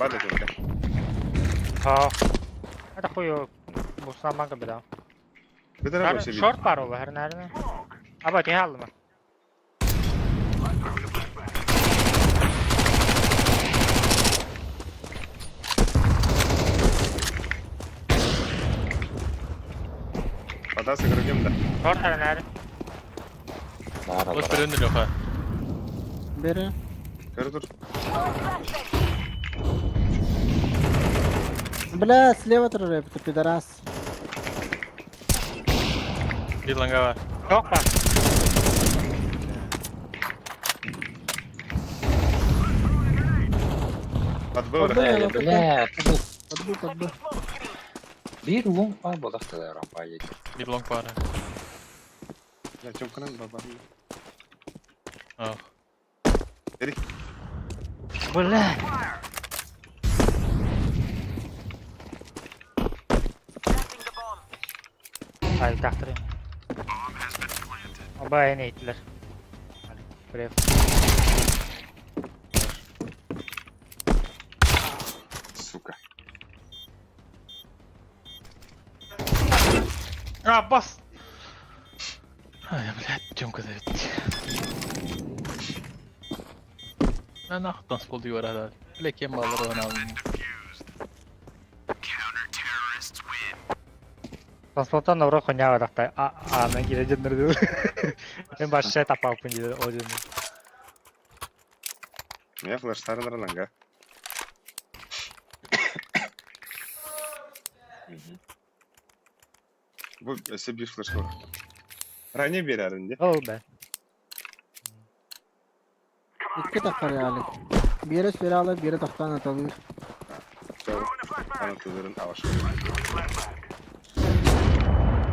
Бады көмді. Это хуё. Бусна манга беда. Бедера көсе бейді. Шорт бар ол, hər нәріне. Аба, тей алды ма? Атасы кіргем да. Шорт hər нәрі. Ось перенді Леха. Бері. Кірі тұр. Бля, слева тұр рэп, ты пидорас. Bir langa var. Жоқ бар. Отбыл да. Бля, Подбыл. bir long var bolaq da rampa yedi. Bir long var. Я чомканан баба. Oh. Eri. Бля. Ay, taktırayım. Aба, yine ittiler. Bref. Сука. Бас! Ай, блядь, тёмка давит. Ben nahut танцпол дей барады. Лекем балырдан алдым. Transporttan da uğra konya var hatta. Ben gireceğim nerede? Ben başka tapa yapın diye o yüzden. Я флештарын ранга. Bu bir flash var. Rani berarın de. Ol be. İki dakika yani. Bir yere süre alır, bir yere taktan atılıyor. Tamam. Anahtarların avaş.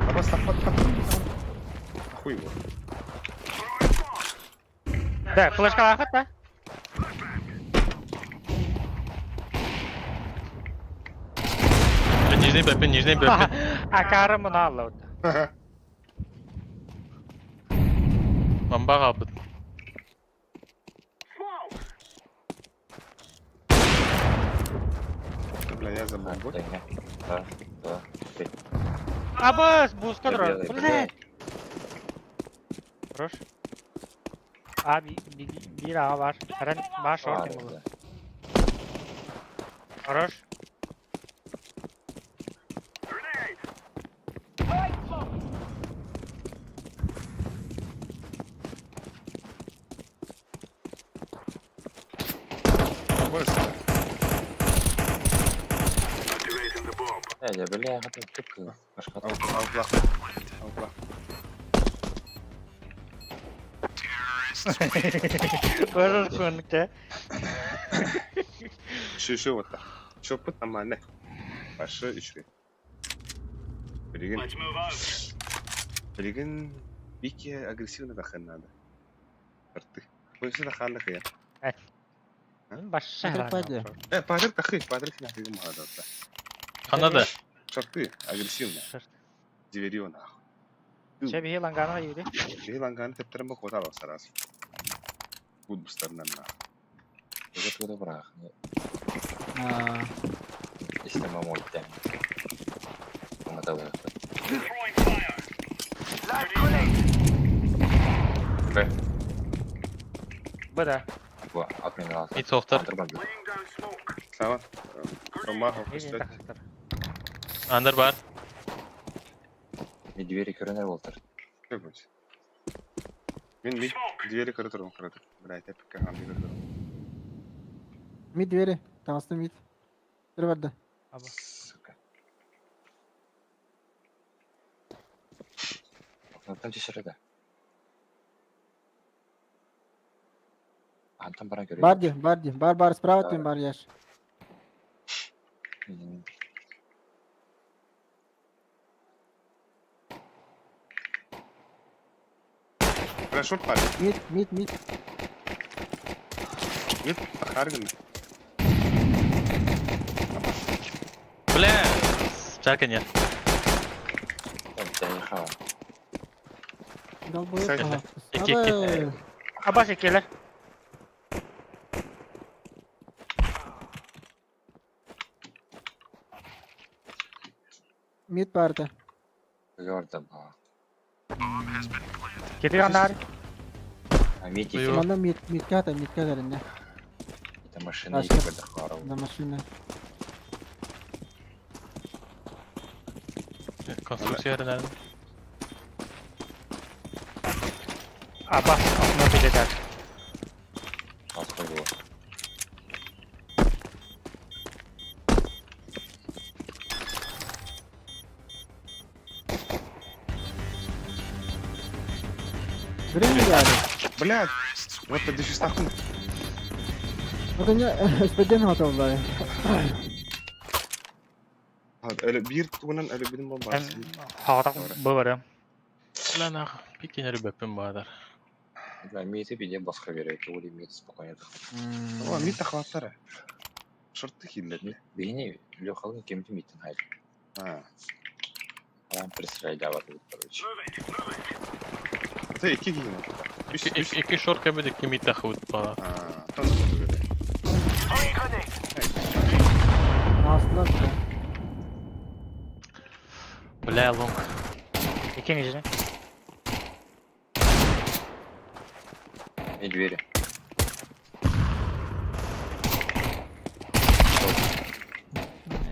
Ama saklat. Хуй его. Да, флешка лахат, да? Нижний бэппен. А карым bunu aldı orada. Бомба қалды. Бля, я забыл. Абас, буска dur. Bля. Хорош. Abi bir ağa var. Eren baş short oldu. Хорош. Ya bля, я хотел тупо. Алпла. Хорош конка. Şu вот так. Çöpü tamam ne? Başı üçlü. Бригин Вики агрессивно дахан надо. Арты. Бойся дахан я. Başka Пойди. Падр тахы, падр на фигу мада. Kanada. Çöpü агрессивно. Диверион ах. Şey bir langana yürü. Ланган тептерем бок отал сарас. Буд бустарнан на. Это туда брах. Aa, Если мы можем. Мы давай. Bu da. Bu atmayın lazım. Hiç sohtar. Tamam. Tamam. İyi taktır. Under var. Bir двери көрінер болтыр. Çok hoş. Мен двери кірі тұрмын қырады. Бір айта пікке қамды кірді. mid veri. Tavaslı mid. Bir vardı. Сука. Окнаттан жешіреді. Антон бара көреді. Бар, справа от бар яш. Шорт бар. Mid. Мид Харган. Бля! Чарка нет. Заехала. Долбоёб. Кстати, ага. iki. Абы, Abaş ikiler. Mid barda. Gördüm ha. Кети гандар. Амити, Ой, Мана mid ката ренде. это машина Ашка. и Харау. На машина. Konstruksiya nerede? Апа, окно кетет. Асхой. Время дали. Блядь. Вот ты еще стахнул. Вот они SPD аталды. Öyle bir tuğunan öyle benim Мен bombası. хагатак быбырым. Lan ah, bir kenarı böpüm bağlar. Да, Амити биде басқа берет, ол имеет спокойно. О, мит ахваттары. Шорты хиллет. Бейне, Лехалын кемді митін хайр. Алан пристрайды аватылып, короче. Ты iki giyin. İki şort kabede kimi takıvut bağlar. Aslan. Bля, long. Эки нижний. И двери.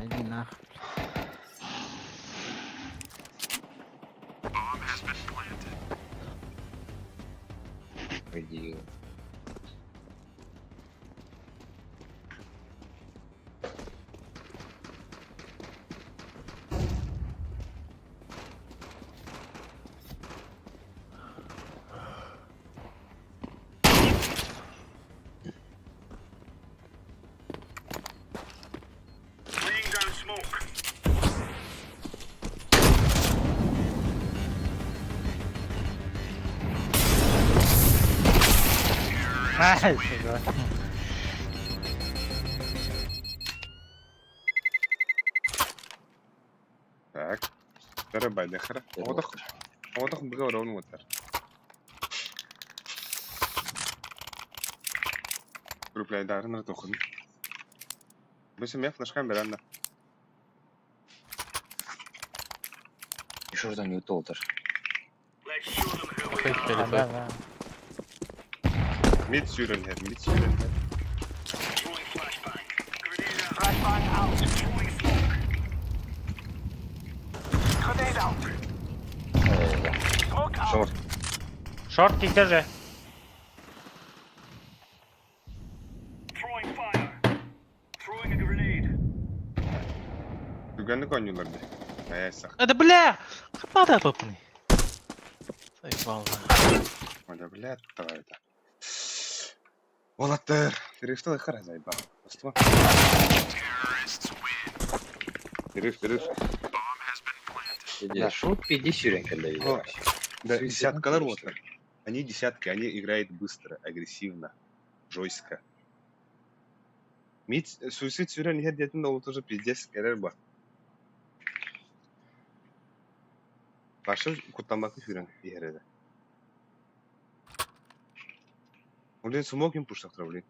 Иди нахуй. Иди. Laying down smoke. Найс. Так. Тарабай дехара. Одох бага ровно вот так. Grupleidarına dokun. Bizim yaklaşkan bir anda. Şuradan yut oldur. Let's show them who we Kayıt are. telefon. Mid sürün her, mid sürün her. Throwing flashbang. Grenade out. Flashbang out. Throwing smoke. Grenade out. Smoke out. Шорт. Шорт тикте же. Throwing fire. Throwing a grenade. Güvenlik oynuyorlar bir. Neyse. Hadi bля! Надо попни. Заебался. Hadi блядь, давай это. Волотер. Перешел и хара заебал. Просто. Переш. Да, шут 50 сюрен, когда играешь. Да, десяткалар вот. Они десятки, они играют быстро, агрессивно, жестко. Мид, суицид сюрен her детinde ол тоже пиздец керер бар. Başı kutlamaklı sürен iherede. Олен смогим пуштактыр блин.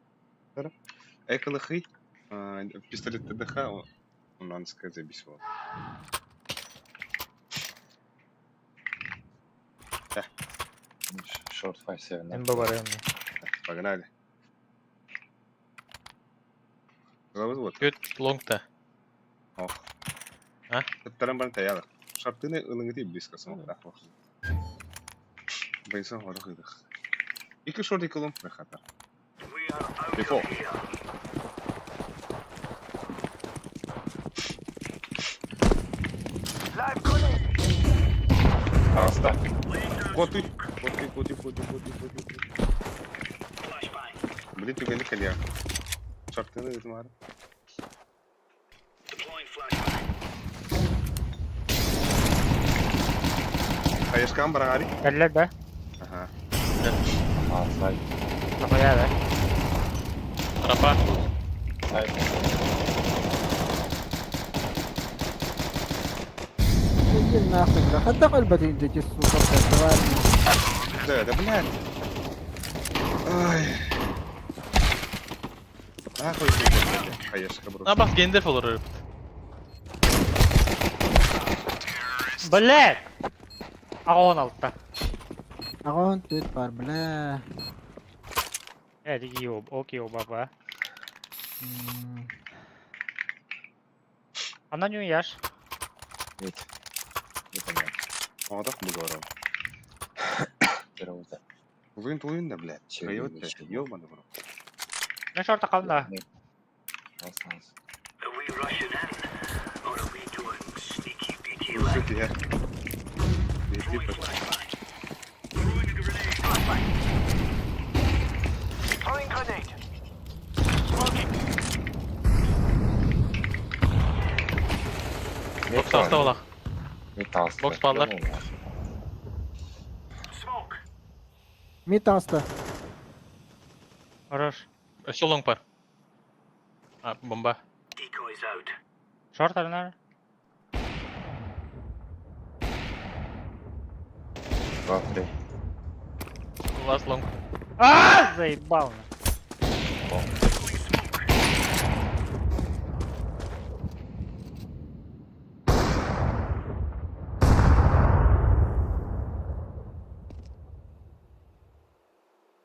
Тара. Экалы хый, пистолет ТДХ, он надо сказать забисывал. Шорт 5-7. Мен быбырым. Погнали. Вот. Göt long'ta. Ох. А? Тарам бан таяла. Шартыны ылыңы тип близко смогда. Байсан хора хыдых. Iki short iki long прохата. We are out Before. of here. Live grenade. Аста. Laying down Коты. smoke. Коты. Flashbang. Блин, ты гонишь коня. Шартыны это мара. Deploying flashbang. Хаяшкан барагари. Келле да. Ага. Сайт. Капая да. Рапа. Сайт. Иди нахуй, бля. Хотя قلبتي انت جسم Да, блядь. Ай. Нахуй ты, блядь. Хаяшка брос. Ha bak Gender olur herif. Блядь! Ағуын алтта. Ағон төт бар, білә. Әді окей баба. Ана не яш. Нет. Не понял. Мадах бугором. Первый-то. Туйын да, блядь. Чего, Кайотта, ничего. ёбаный в рот. Не шорта қалында. Алсаңыз. Are we rushing in? Or are we doing sneaky beaky Уже like? тебе. Throwing grenade. Smoking. Бокс аста олақ. Металл. Бокс балдар. Smoke. Мид асты. Хорош. Өсі лонг бар. Бомба. Decoys out. Шорт арнар. Два, три. Ласт лонг. Заебал.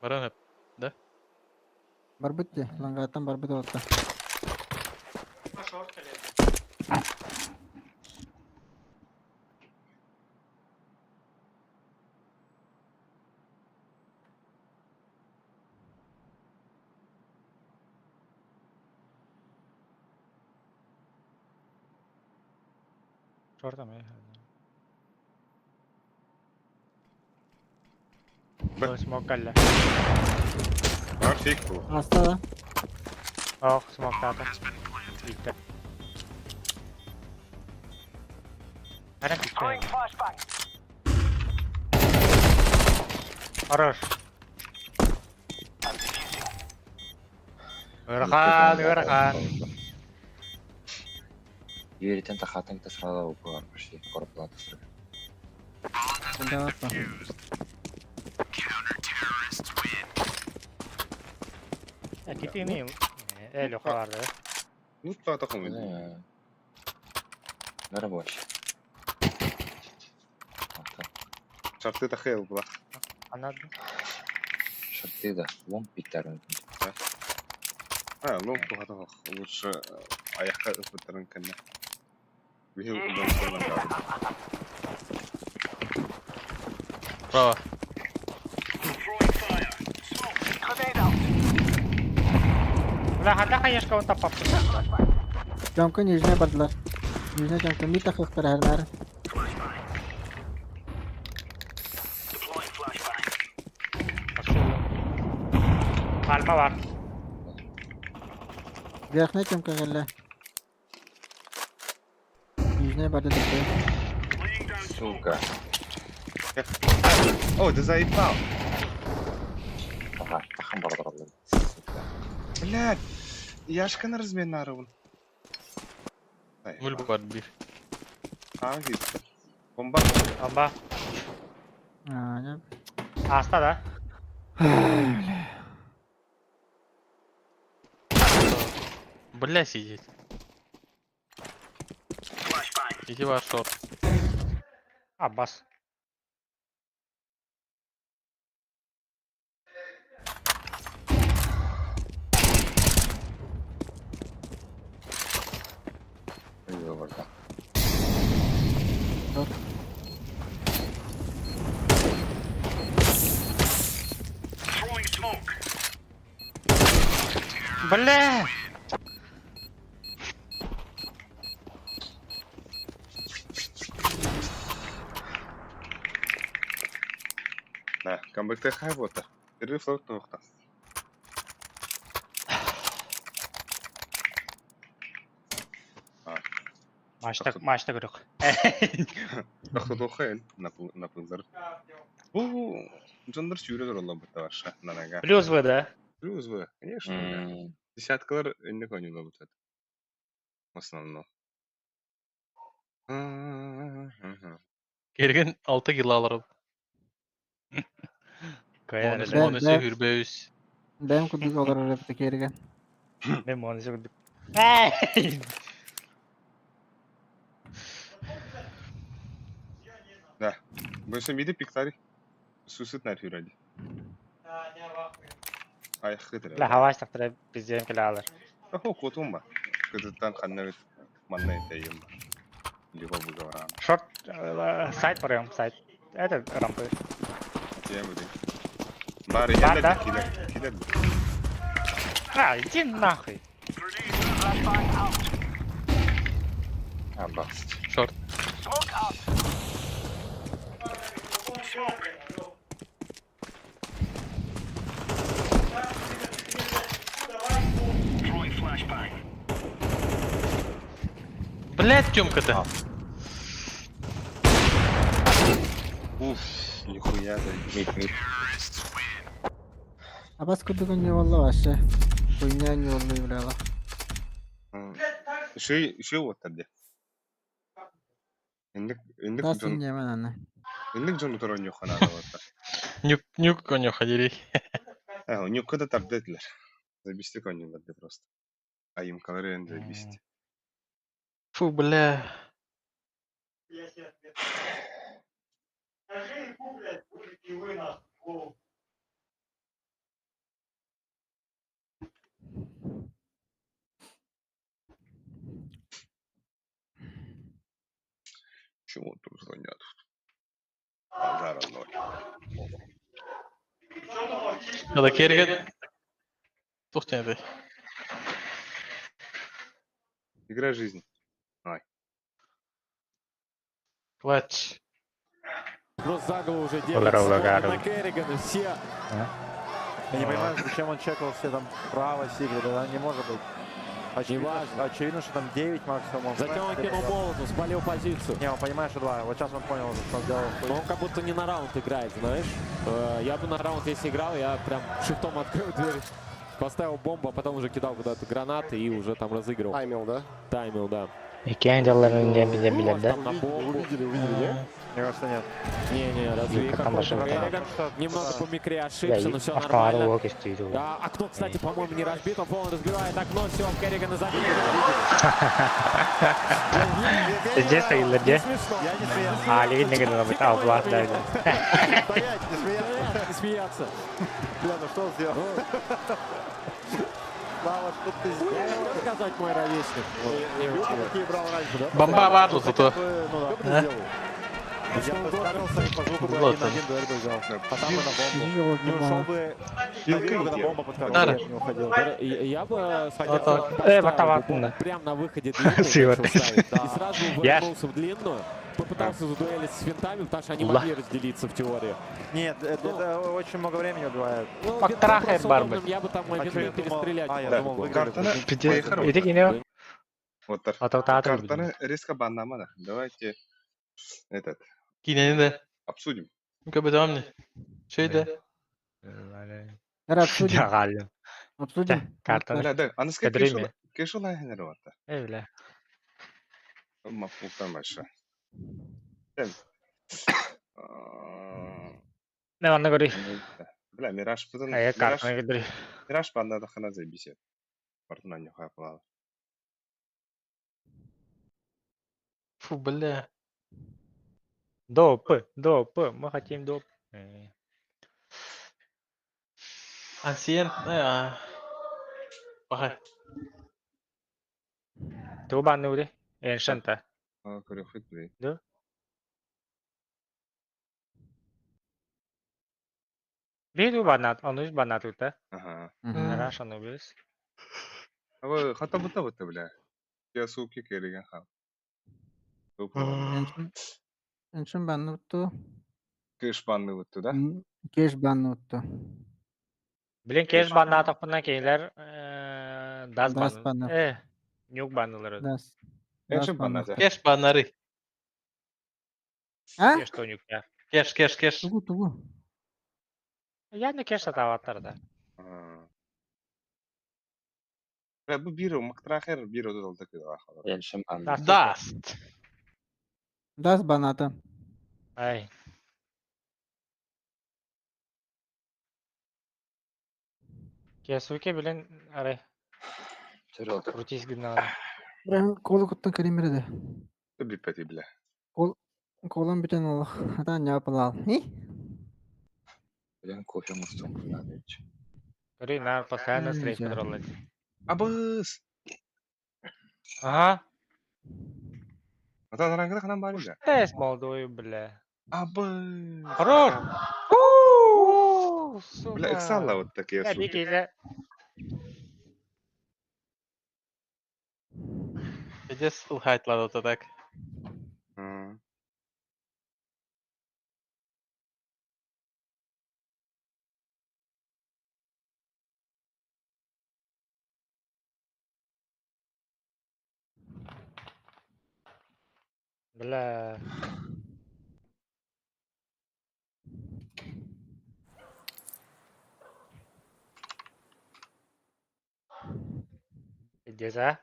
Баран әп. Да? Бар бітті. Лаңғаттан бар бітті отта. Шорта ме. Бұл смок кәлі. Бар фейк бұл. Аста да. Ох, смок таты. Битті. Әрін битті. Throwing flashbang. Хорош. Ырхан. Юритен тахатын кіті сұрада оқуғар пішті. Корпылан тасырға. Білді атта. Әкеті не? Әлі оқаларды. Лутта атақым еді. Нәрі бош. Шарты тахел бұлақ. Анады. Шырты да. Лонг питтерін. Лонг тұғатақ. Лучше аяққа ұпыттырын кәнне. Бейхел ұлдан қолынан ғады. Право. Throwing fire. Smoke. Grenade out. Бля, хада қайышқа он тапап. Жамка нижіне бардылар. Нижіне жамка. Мид тақықтыр әрнәрі. Deploying flashbang. Алма бар. Верхне жамка ғелі. Нижіне барды дұқты. Laying down smoke. Сука. О, ты заебал. Ага, тахам бардыралды. Сука. Блядь. Яшканы размен нарығын. Мүл бар бір. Hangi? Bomba. Бомба. Aa, Аста да. Бля, сидеть. Flashbang. Сиди бар шорт. Аббас. Үйі барды. Throwing smoke. Бля! Да, камбэктэй хайбуута. Тэрний флот нөхтас. Машта көрөк. Тохтохайн напылдар. Уу, жандар сүйрөдөр олла бата баша нанага. Плюс вы, да? Плюс вы, конечно. Десяткалар önüne oynuyorlar bu tadı. В основном. Керген 6 кило алырым. Монысы Ben- монысы ben- хүрбөйүз. Бәм күдік олар репті керген. Мен моны сөйледім. Больше миди пиктари. Сусыт на фюради. Ай, хытыр. لا هواش تختار بيزيم كلا على Ахо котумба. Кытыттан ханна манна интайым бар. Либо бугаваран. шорт сайт парем сайт это рампы Тем иди. Бар Бар, еле да? кидет. иди нахуй Баст. Шорт. Smoke out. Throwing flashbang. Блять, Тёмка-то. Уф, нихуя да. Мид. А бас кубик не волла вообще. Хуйня не волла являла. Еще вот тогда. Индик Да, синья она. жон утро нюхана вот. Нюк конюха дери. Нюк да табдетлер. Забисти конюх да просто. А им калории забисти. Фу, бля. Чего тут звонят? Базара ноль. Когда керегет. Тухтен это. Игра жизни. Клатч. Просто за голову уже Ура, ура, делают ура. на Керригана все. Я не понимаю, зачем он чекал все там право, сигры, да, не может быть. Очевидно, что там 9 максимум. Затем он кинул молоту, спалил позицию. Не, он понимает, что 2. Вот сейчас он понял, что он сделал. Но он как будто не на раунд играет, знаешь. Я бы на раунд, если играл, я прям шифтом открыл дверь, поставил бомбу, а потом уже кидал куда-то гранаты и уже там разыгрывал. Таймил, да? Таймил, да. икең жалларын не бизе билет да На бомбу. Увидели, не? Мне кажется, нет. Не, разве Юбка как там он машина Керриган Керриган, что немного по микре ошибся, но все автоматы нормально. локи стилю Да, окно, кстати, по-моему, не разбито. Он разбивает окно, все, Керригана забили. здесь стоит где Я не смеялся. видно когда там это аплат да Стоять, не смеяться. Не смеяться. Бля, ну что он сделал? Слава, что ты Я сделал? не могу сказать мой ровесник. Люка какие брал раньше, да? Бомба варду зато. Ну да. Что бы ты сделал? Я бы справился и по звуку бы Злато. 1-1 дуэль бы взял. А там бы на бомбу. Тяжело Не ушел было. бы, наверное, когда бомба под Дара. не уходил. Я бы Вот батаватна прям на выходе длинную Сила. начал ставить. И сразу Я- вернулся в длинную. Попытался задуэлить с винтами, потому что они Ла. могли разделиться в теории. Нет, это очень много времени убивает. Ну, Потрахает винтом Барбы. просто я бы там А винтом что я думал? перестрелять. А, я не думал, мог. выиграли. Картана. иди кине Вот так. атататы Картаны резко баннамана. Давайте этот Киненде. обсудим. Ну-ка, бедамни. Şeyde. Давай обсудим. Галю. Обсудим. Картаны. Да, а на сколько Кадрими. кешо на генератор? Бля. Мапуктан большой. Не ванна гори. Бля, Мираж потом. Я картаны гори. Мираж банда да хана забисет. Портна не хапала. Фу, бля. Доп, мы хотим доп. Ansien. Bakay. Ту банны уди. Эншента. А, корюхит, блин. Биду банат, он уж банат ута. Ага. Раш он убис. А вы хата бута бута, бля. Я суки кереген хам. Эншин баннуту. Кеш банны бута, да? Кеш баннуту. Билен кеш банат акпына кейлер дас Дас банны. банны. Нюк баннылары. Дас. Эншин банна. Кеш баннары. А? Кеш то нюк я. Кеш. Тугу. Я не кеш атаваттар да. Бля, bu biri maktrakher biri odalda kida xabar. Enşin ben. Dust. Дас баната. Ай. Кесуке билен аре. Çırıldı. Крутись гнала. Прям колу куттан калимереде. Bipeti bile. Колон бүтен ол. Атан не апалал. Ни? Блин, кофе мустом надо идти. Говори, на постоянно стрейф Нельзя. подроллать. Абыс. Ага. Ата нарангыда канан бар эле. Тест молодой, бля. Абыс. Хорош! Бля, иксалла вот такие Я штуки. бикизе. Just haytladı otadak. М. Бля. Иди за.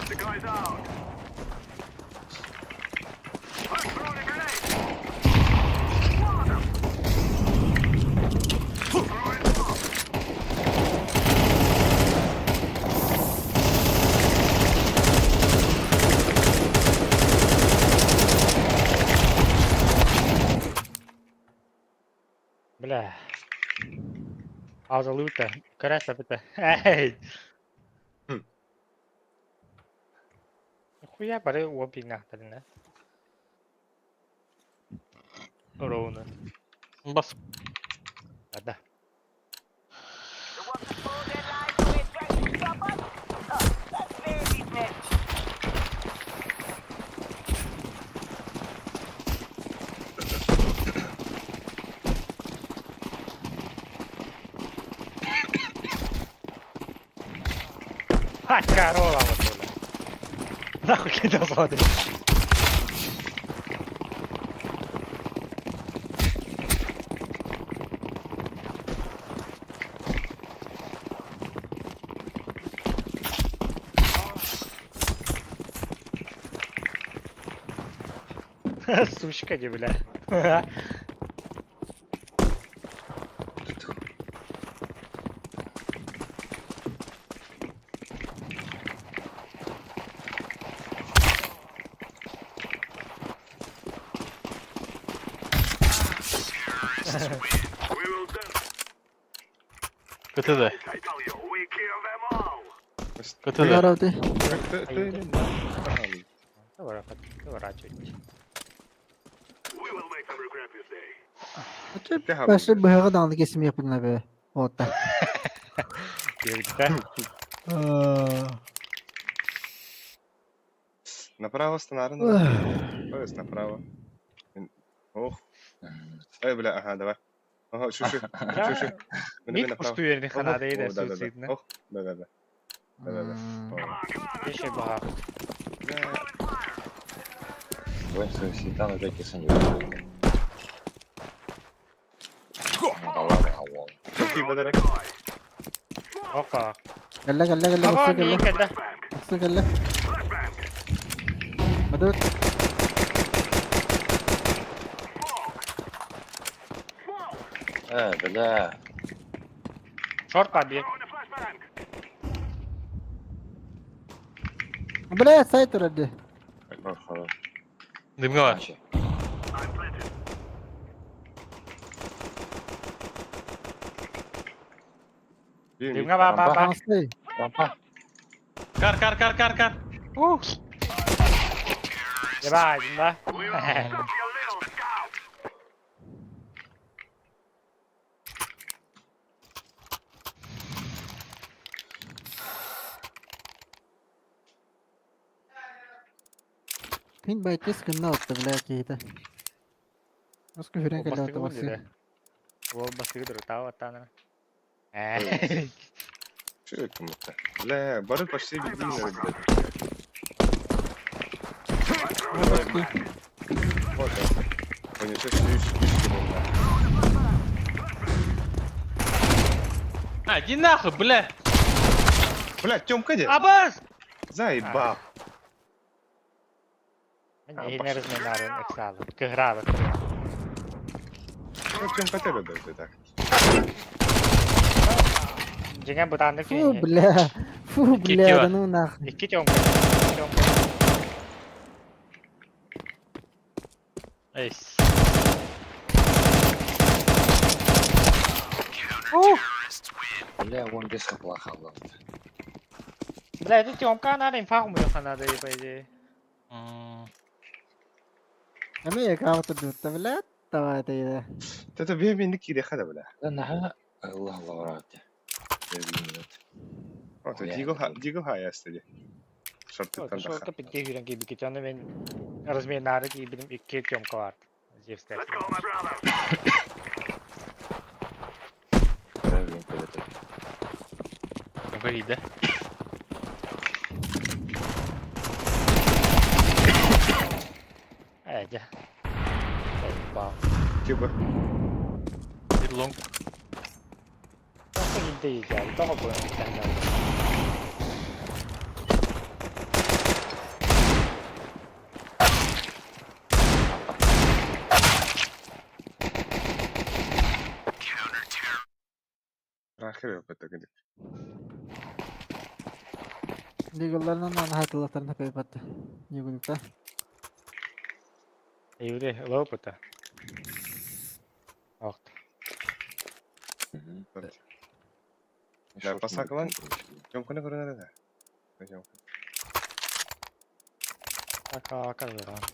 The guy's out. I'm throwing a grenade. Бля. Ауза лута. Караса это. Эй! Хуя пары уопинга тадына. Роуна. Bas. Ада. Ха, Карола вот это. Нахуй кидал воды. Сучка не, бля. Kötü de. I tell you, we kill them all. Kötü de. Гаравды. Выворачивать. We will make them regret this day. Бәші бұйығы даңды кесім епіліне бе. Отта. Направо станарно. Поезд направо. Ох. Ой, бля, ага, давай. Ага, чуть-чуть. Чуть-чуть. Мид пустуерный ханада О, еда да-да-да. суицидно. Ох, да-да-да. Да-да-да. Еще бага. Ой, слушай, там опять кисань выходит. Да ладно, алло. Çok bederek. Опа. Gelle gelle gelle. Ага, Baksa не gelle. когда. Baksa gelle. Hadi bak. Бля. Шорт побег. Бля, сайт öğrendi. Какой хороший. Dımga var. Значит, Дымга ба ба ба. Şanslı. рампа. Kar. Ебать, да? Pin baytı sıkıntı attı bля кейді. Nasıl hüren gelle attı bası. Ол басыгы дұртау аттаны. Что это кому-то? Бля, бары почти бензин блядь. Вот это. Понесешь 100 километров. А, иди нахуй, бля! Блядь, Тёмка где? Абас! Заебал. Hindi na rin may naroon eksalo. Kahraba. Ну, Тёмка тебе дает, так. Jangan bertanda Фу, kini. бля. Фу, бля, Китила. да ну нахуй. Iki tiong. Tiong. Ейс. Бля, вон без плохо, ладно. Бля, itu tiongka na rin fa kung mo надо и по идее. انا يا كاوت دوت بلا تواتي ده. Это бей не кири хада, бля. Nah, Allah ворота. Вот, дигл хай ястади. Шорты Oh, там so даха. ka pinti hirang gibi kita na men rasmi na rin ibig iki tiongka art. Jeff Stats. Let's go, my brother. Тёмка иди. Aja. Wow. Типа. Иди лонг. Ako hindi dyan. Ito ko po yung standard. Рахер yok это где. Diyorlarına lan hatırlatırına kaybattı. Yugulukta. Ayuri, hello po ta. Okay. Да, посакалан. Тёмка не говори надо. Пойдём. Aka lang.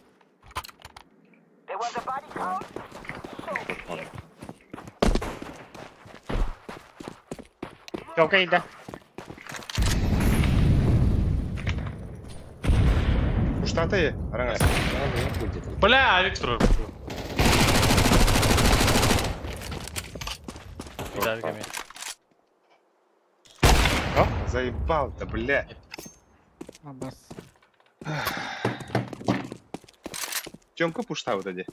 There was a body count. Okay da. Ушта ye. Араңас. Бля, Виктор. Да, ко Заебал-то, бля. Абас. Тёмка пушта вот эти.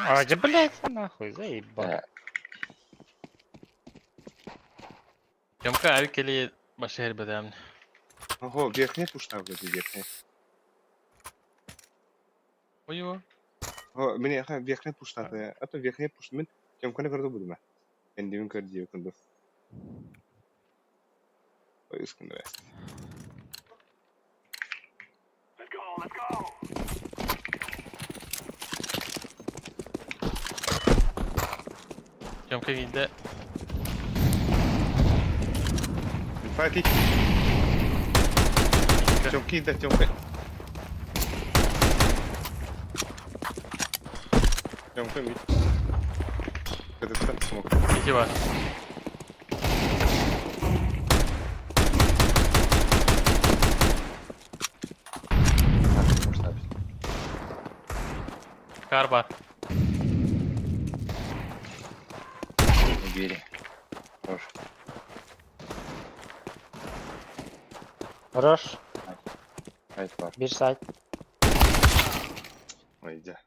А, да блядь, нахуй, заебал. Тёмка Авик или Башер бедам. Ого, верхняя пушта вот эти верхняя. Ой его. О, мне верхняя пушта. А то верхняя пушта. Мен Тёмка не говорю буду ма. Эндивин кардио кунду. Ой, искренне. Let's go, let's go. Тёмка иди. Фати. Тёмки, да, Тёмка. Тёмка мид. Это там смог. Иди вас. Карба. Бери. Хорош. Хорош. Айтпар. Bir side. Ой, да.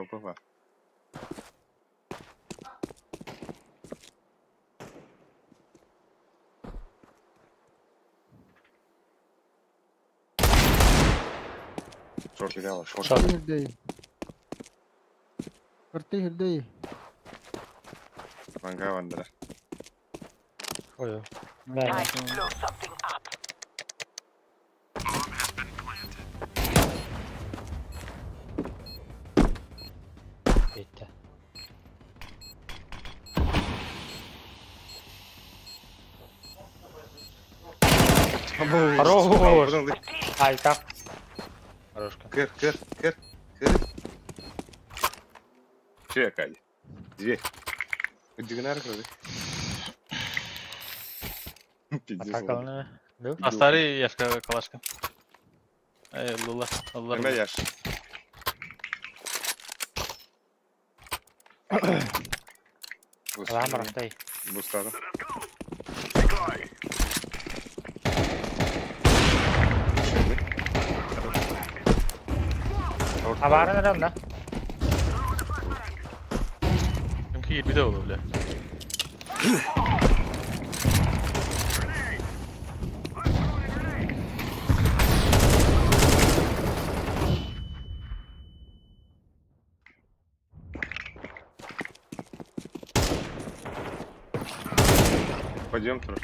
Папа. Шорт теряла, шорт. Hırday. Hırday. Манга вандра. Ой. Time to blow something up. Bitti. Хорош. Ай, так. Хорошка. Кыр. Че, Кадя? Дверь. Дигнар крови. Пиздец. Атакалны. А старый яшка калашка. Эй, Лула. Нема яш. Adam araftay. Boostladım. Haberin neden lan? Çünkü 20 de olur bile. Пойдем, Тур.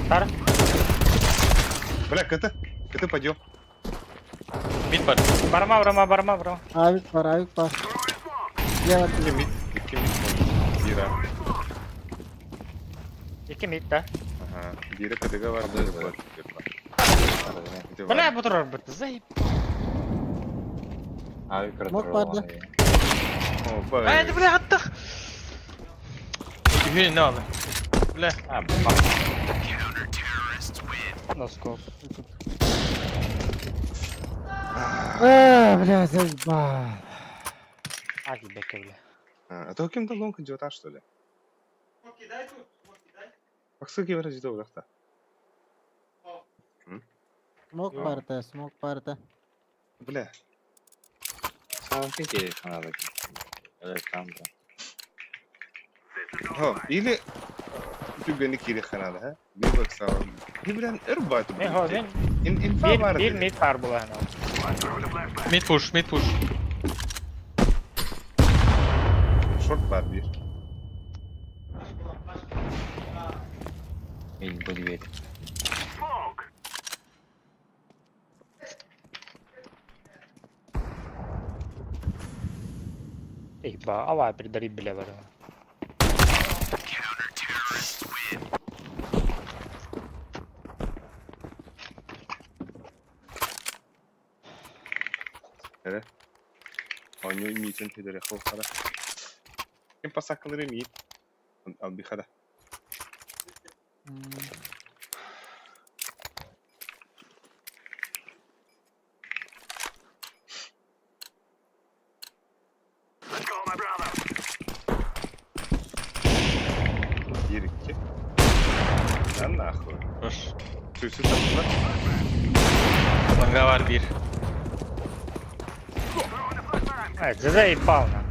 Тар. Бля, КТ пойдем. Mid var. Barma. Avik var. Gel. İki mid. Bira. İki mid de. Ага. Bira KT'ga var. Bля, bu durur bitti. Zayıf. Abi Smoke vardı. Опа. Haydi bile attık. Hüyün ne alır? Bile. Abi bak. Носкоп. Бля, заебал. Аги беке, бля. А то кем-то лонг идет, а что ли? Максыки выразить добрых то. Смок парта. Бля. Sağ peki kanadaki. Evet tamam da. О, или Тюгани Кири Ханада, ha? Bir bak sağ ol. Bir bilen Erbat. Ne ho, ben İnfa var. bir mid var bu yani. Mid push. Short var bir. İyi body ver. Ba, ава передари бля вара. Evet. Oynuyor mitin pedere khofara. Kim pasakları mit. Al bir khada. Bir iki. Lan nahur. Dur. Tüysüz tatlılar. Langa var bir. Evet, заебал на.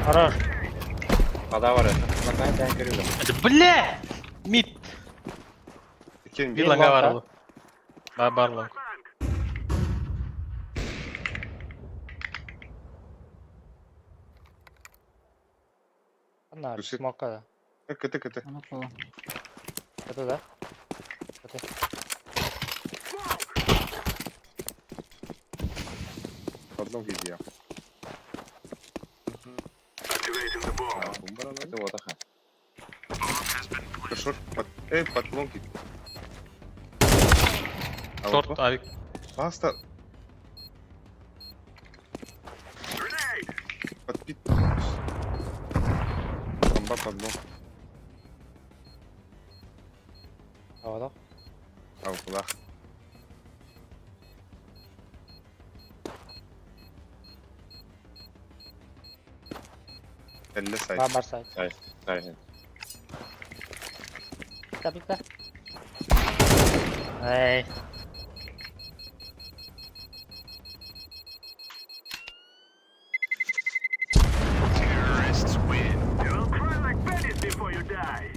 Хорош. Kada var ya. Bak ben görüyorum. Hadi bile. Mid. İkin Bir bir. langa var langa. bu. Bar long. Она Слушай. смока. Kıtı. Это да? Это. Одну видео. Это вот аха. Шорт под лонги. Short Avik. Баста. Подпит. Бомба под лонг. Havada. Al kulak. Elle say. Var side. Hayır. Bitti. Hey. Terrorists win. You'll cry like bandits before you die.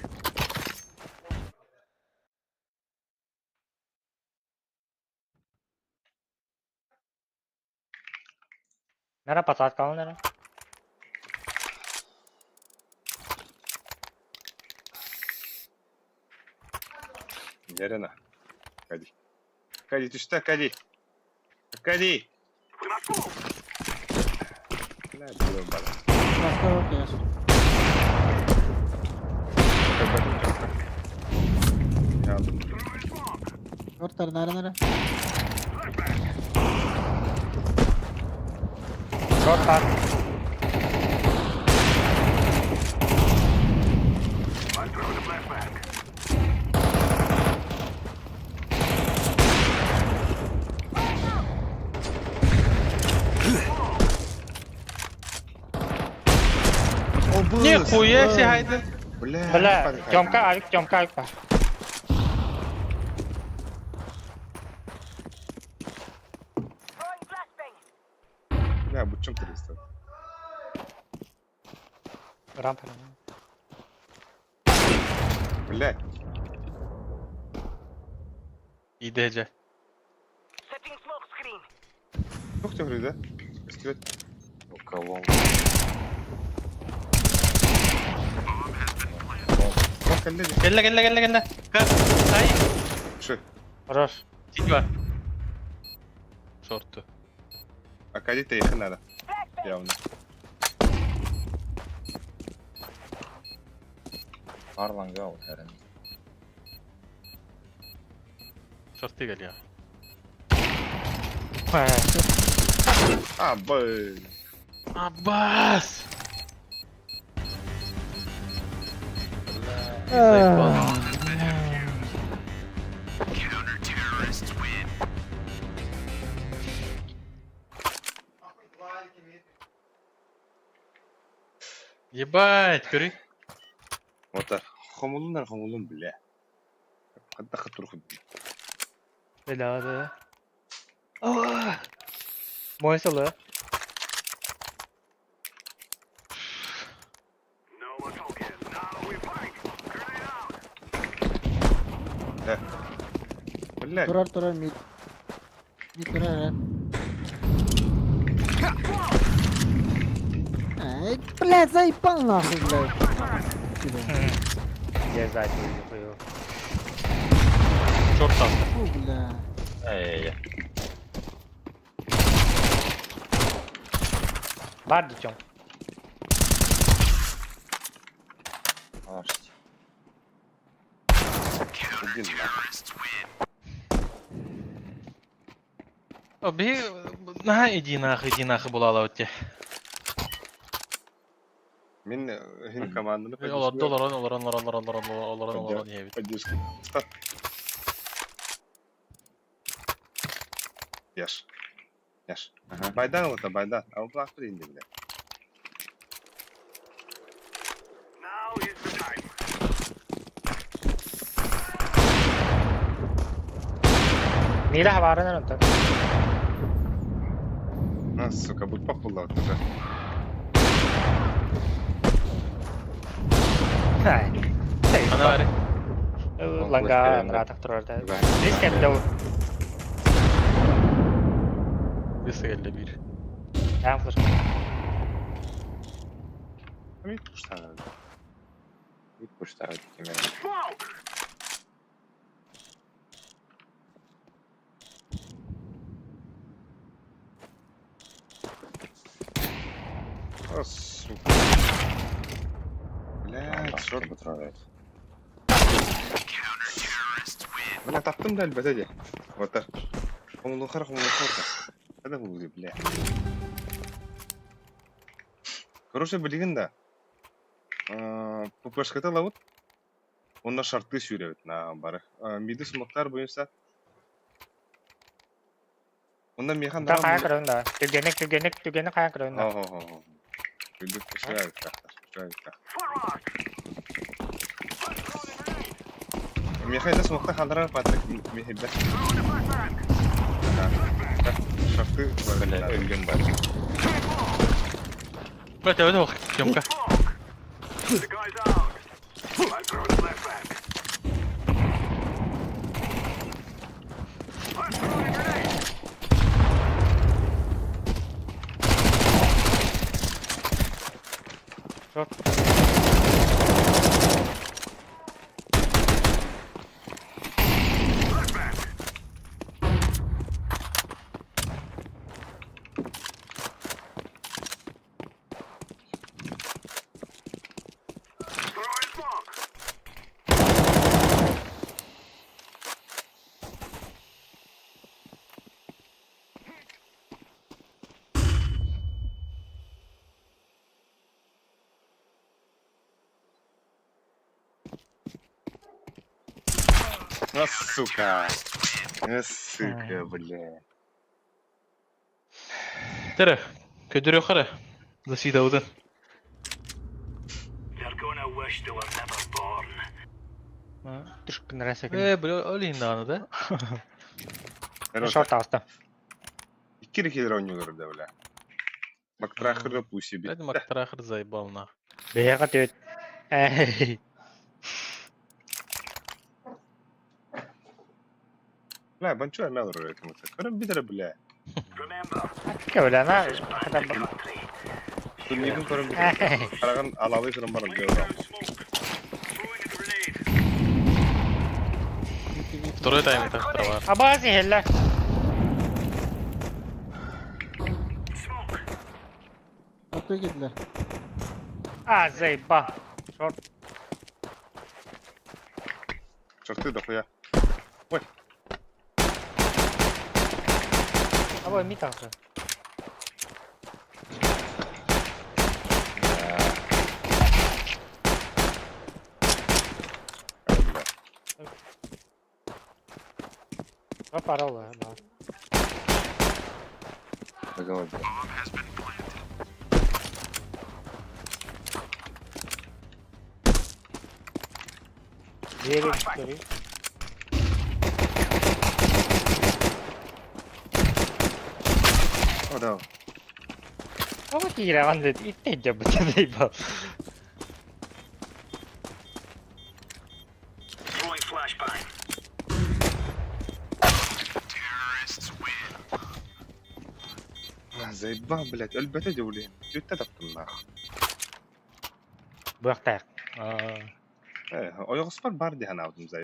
Nere patat kalın nere? Yarına. Hadi. Hadi düştü hadi. Hadi. Ne diyor bana? Başka yok ya. Yardım. Short nere? Short var. Нихуя себе, Хайден. Бля, Тёмка, Алик. Бля, bu чем 300? Рампа. Блядь. İdece. Setting smoke screen. Ух ты, говорит, да? Скрыть. У кого? Gel. Hay. Что? Хорош. City var. Short'tu. Акадита ехать надо. Явно. Arlanga o herhalde. Short'ta geliyor. А, бой. Abbas. Ебать, кори. Вот так. Хомулун, бля. Отдыха труху. Bela. Moisalı. No more talking. Now we fight. Grenade out. Блядь. Турар, мид. Мид турар. Ай, блядь, заебал нахуй, блядь. Я сзади его. Short tam. Фу, бля. Ey. Vardı Тём. Алашти. Один нахуй. Abi, иди нахуй булала өтте. Мен хин команданы Олар дебит. поддержку. Стоп. Яш. Байдан вот, байдан. А он плах принди, бля. Now is the time. Mira havarına nöntö. А, сука, будь похула вот уже. Hai. Ana var. Langa ratak turardı. Risk hep de Birisi geldi bir. ben flash. Мид пуштана. Bir kuşlar kime? Smoke. О, сука. Блядь, шот. Бля, таптым да әлбәттә де. Вот так. Хомулухар. Когда был, бля. Короче, білген да. ППшКТ лавыт. Онда шартты сүйребет на бары. Миді смоктар бойынса. Онда механ Da kaya kırığında. Tügenek kaya kırığında. Güldük şuraya gittik. Механ да смокта халдырар патрик мехебе. Шартты Böyle ölüm var. Öte bak. Tёмка. The guy's out. I'm throwing a flashbang. I'm throwing a grenade. Throwing smoke. сука. Сука, бля. Tere, kötü yok ara. Zasi da udun. wish they were never born. Түшкін рәсәкін. Бля, олин даны да. Шорт алысты. Икки рекелер ойнуyor da bile. Bak tracker'da pusi bit. Hadi maktarахыр заебал на. Беяға төт. Әй. لا بنشوف ما ادري رأيك متذكر بدر بلا. Кәулі ана. Тут не көрім бит. Қараған алабай кырым бар өлді. Второй тайм тахтар бар. Абази хеллә. Atıyor gidiler. Заеба. Шорт. Шорты дохуя. Ой. Абой мид алды. Паролы, да. Договорились. Двери, 4. О, да. А вот и раунд и ты джаб заеба. Throwing flashbang. Заебал, блядь. Өлбәтә де блин. Жүтте таптым нах. Бактар. Oyog'us бар ди хан алдым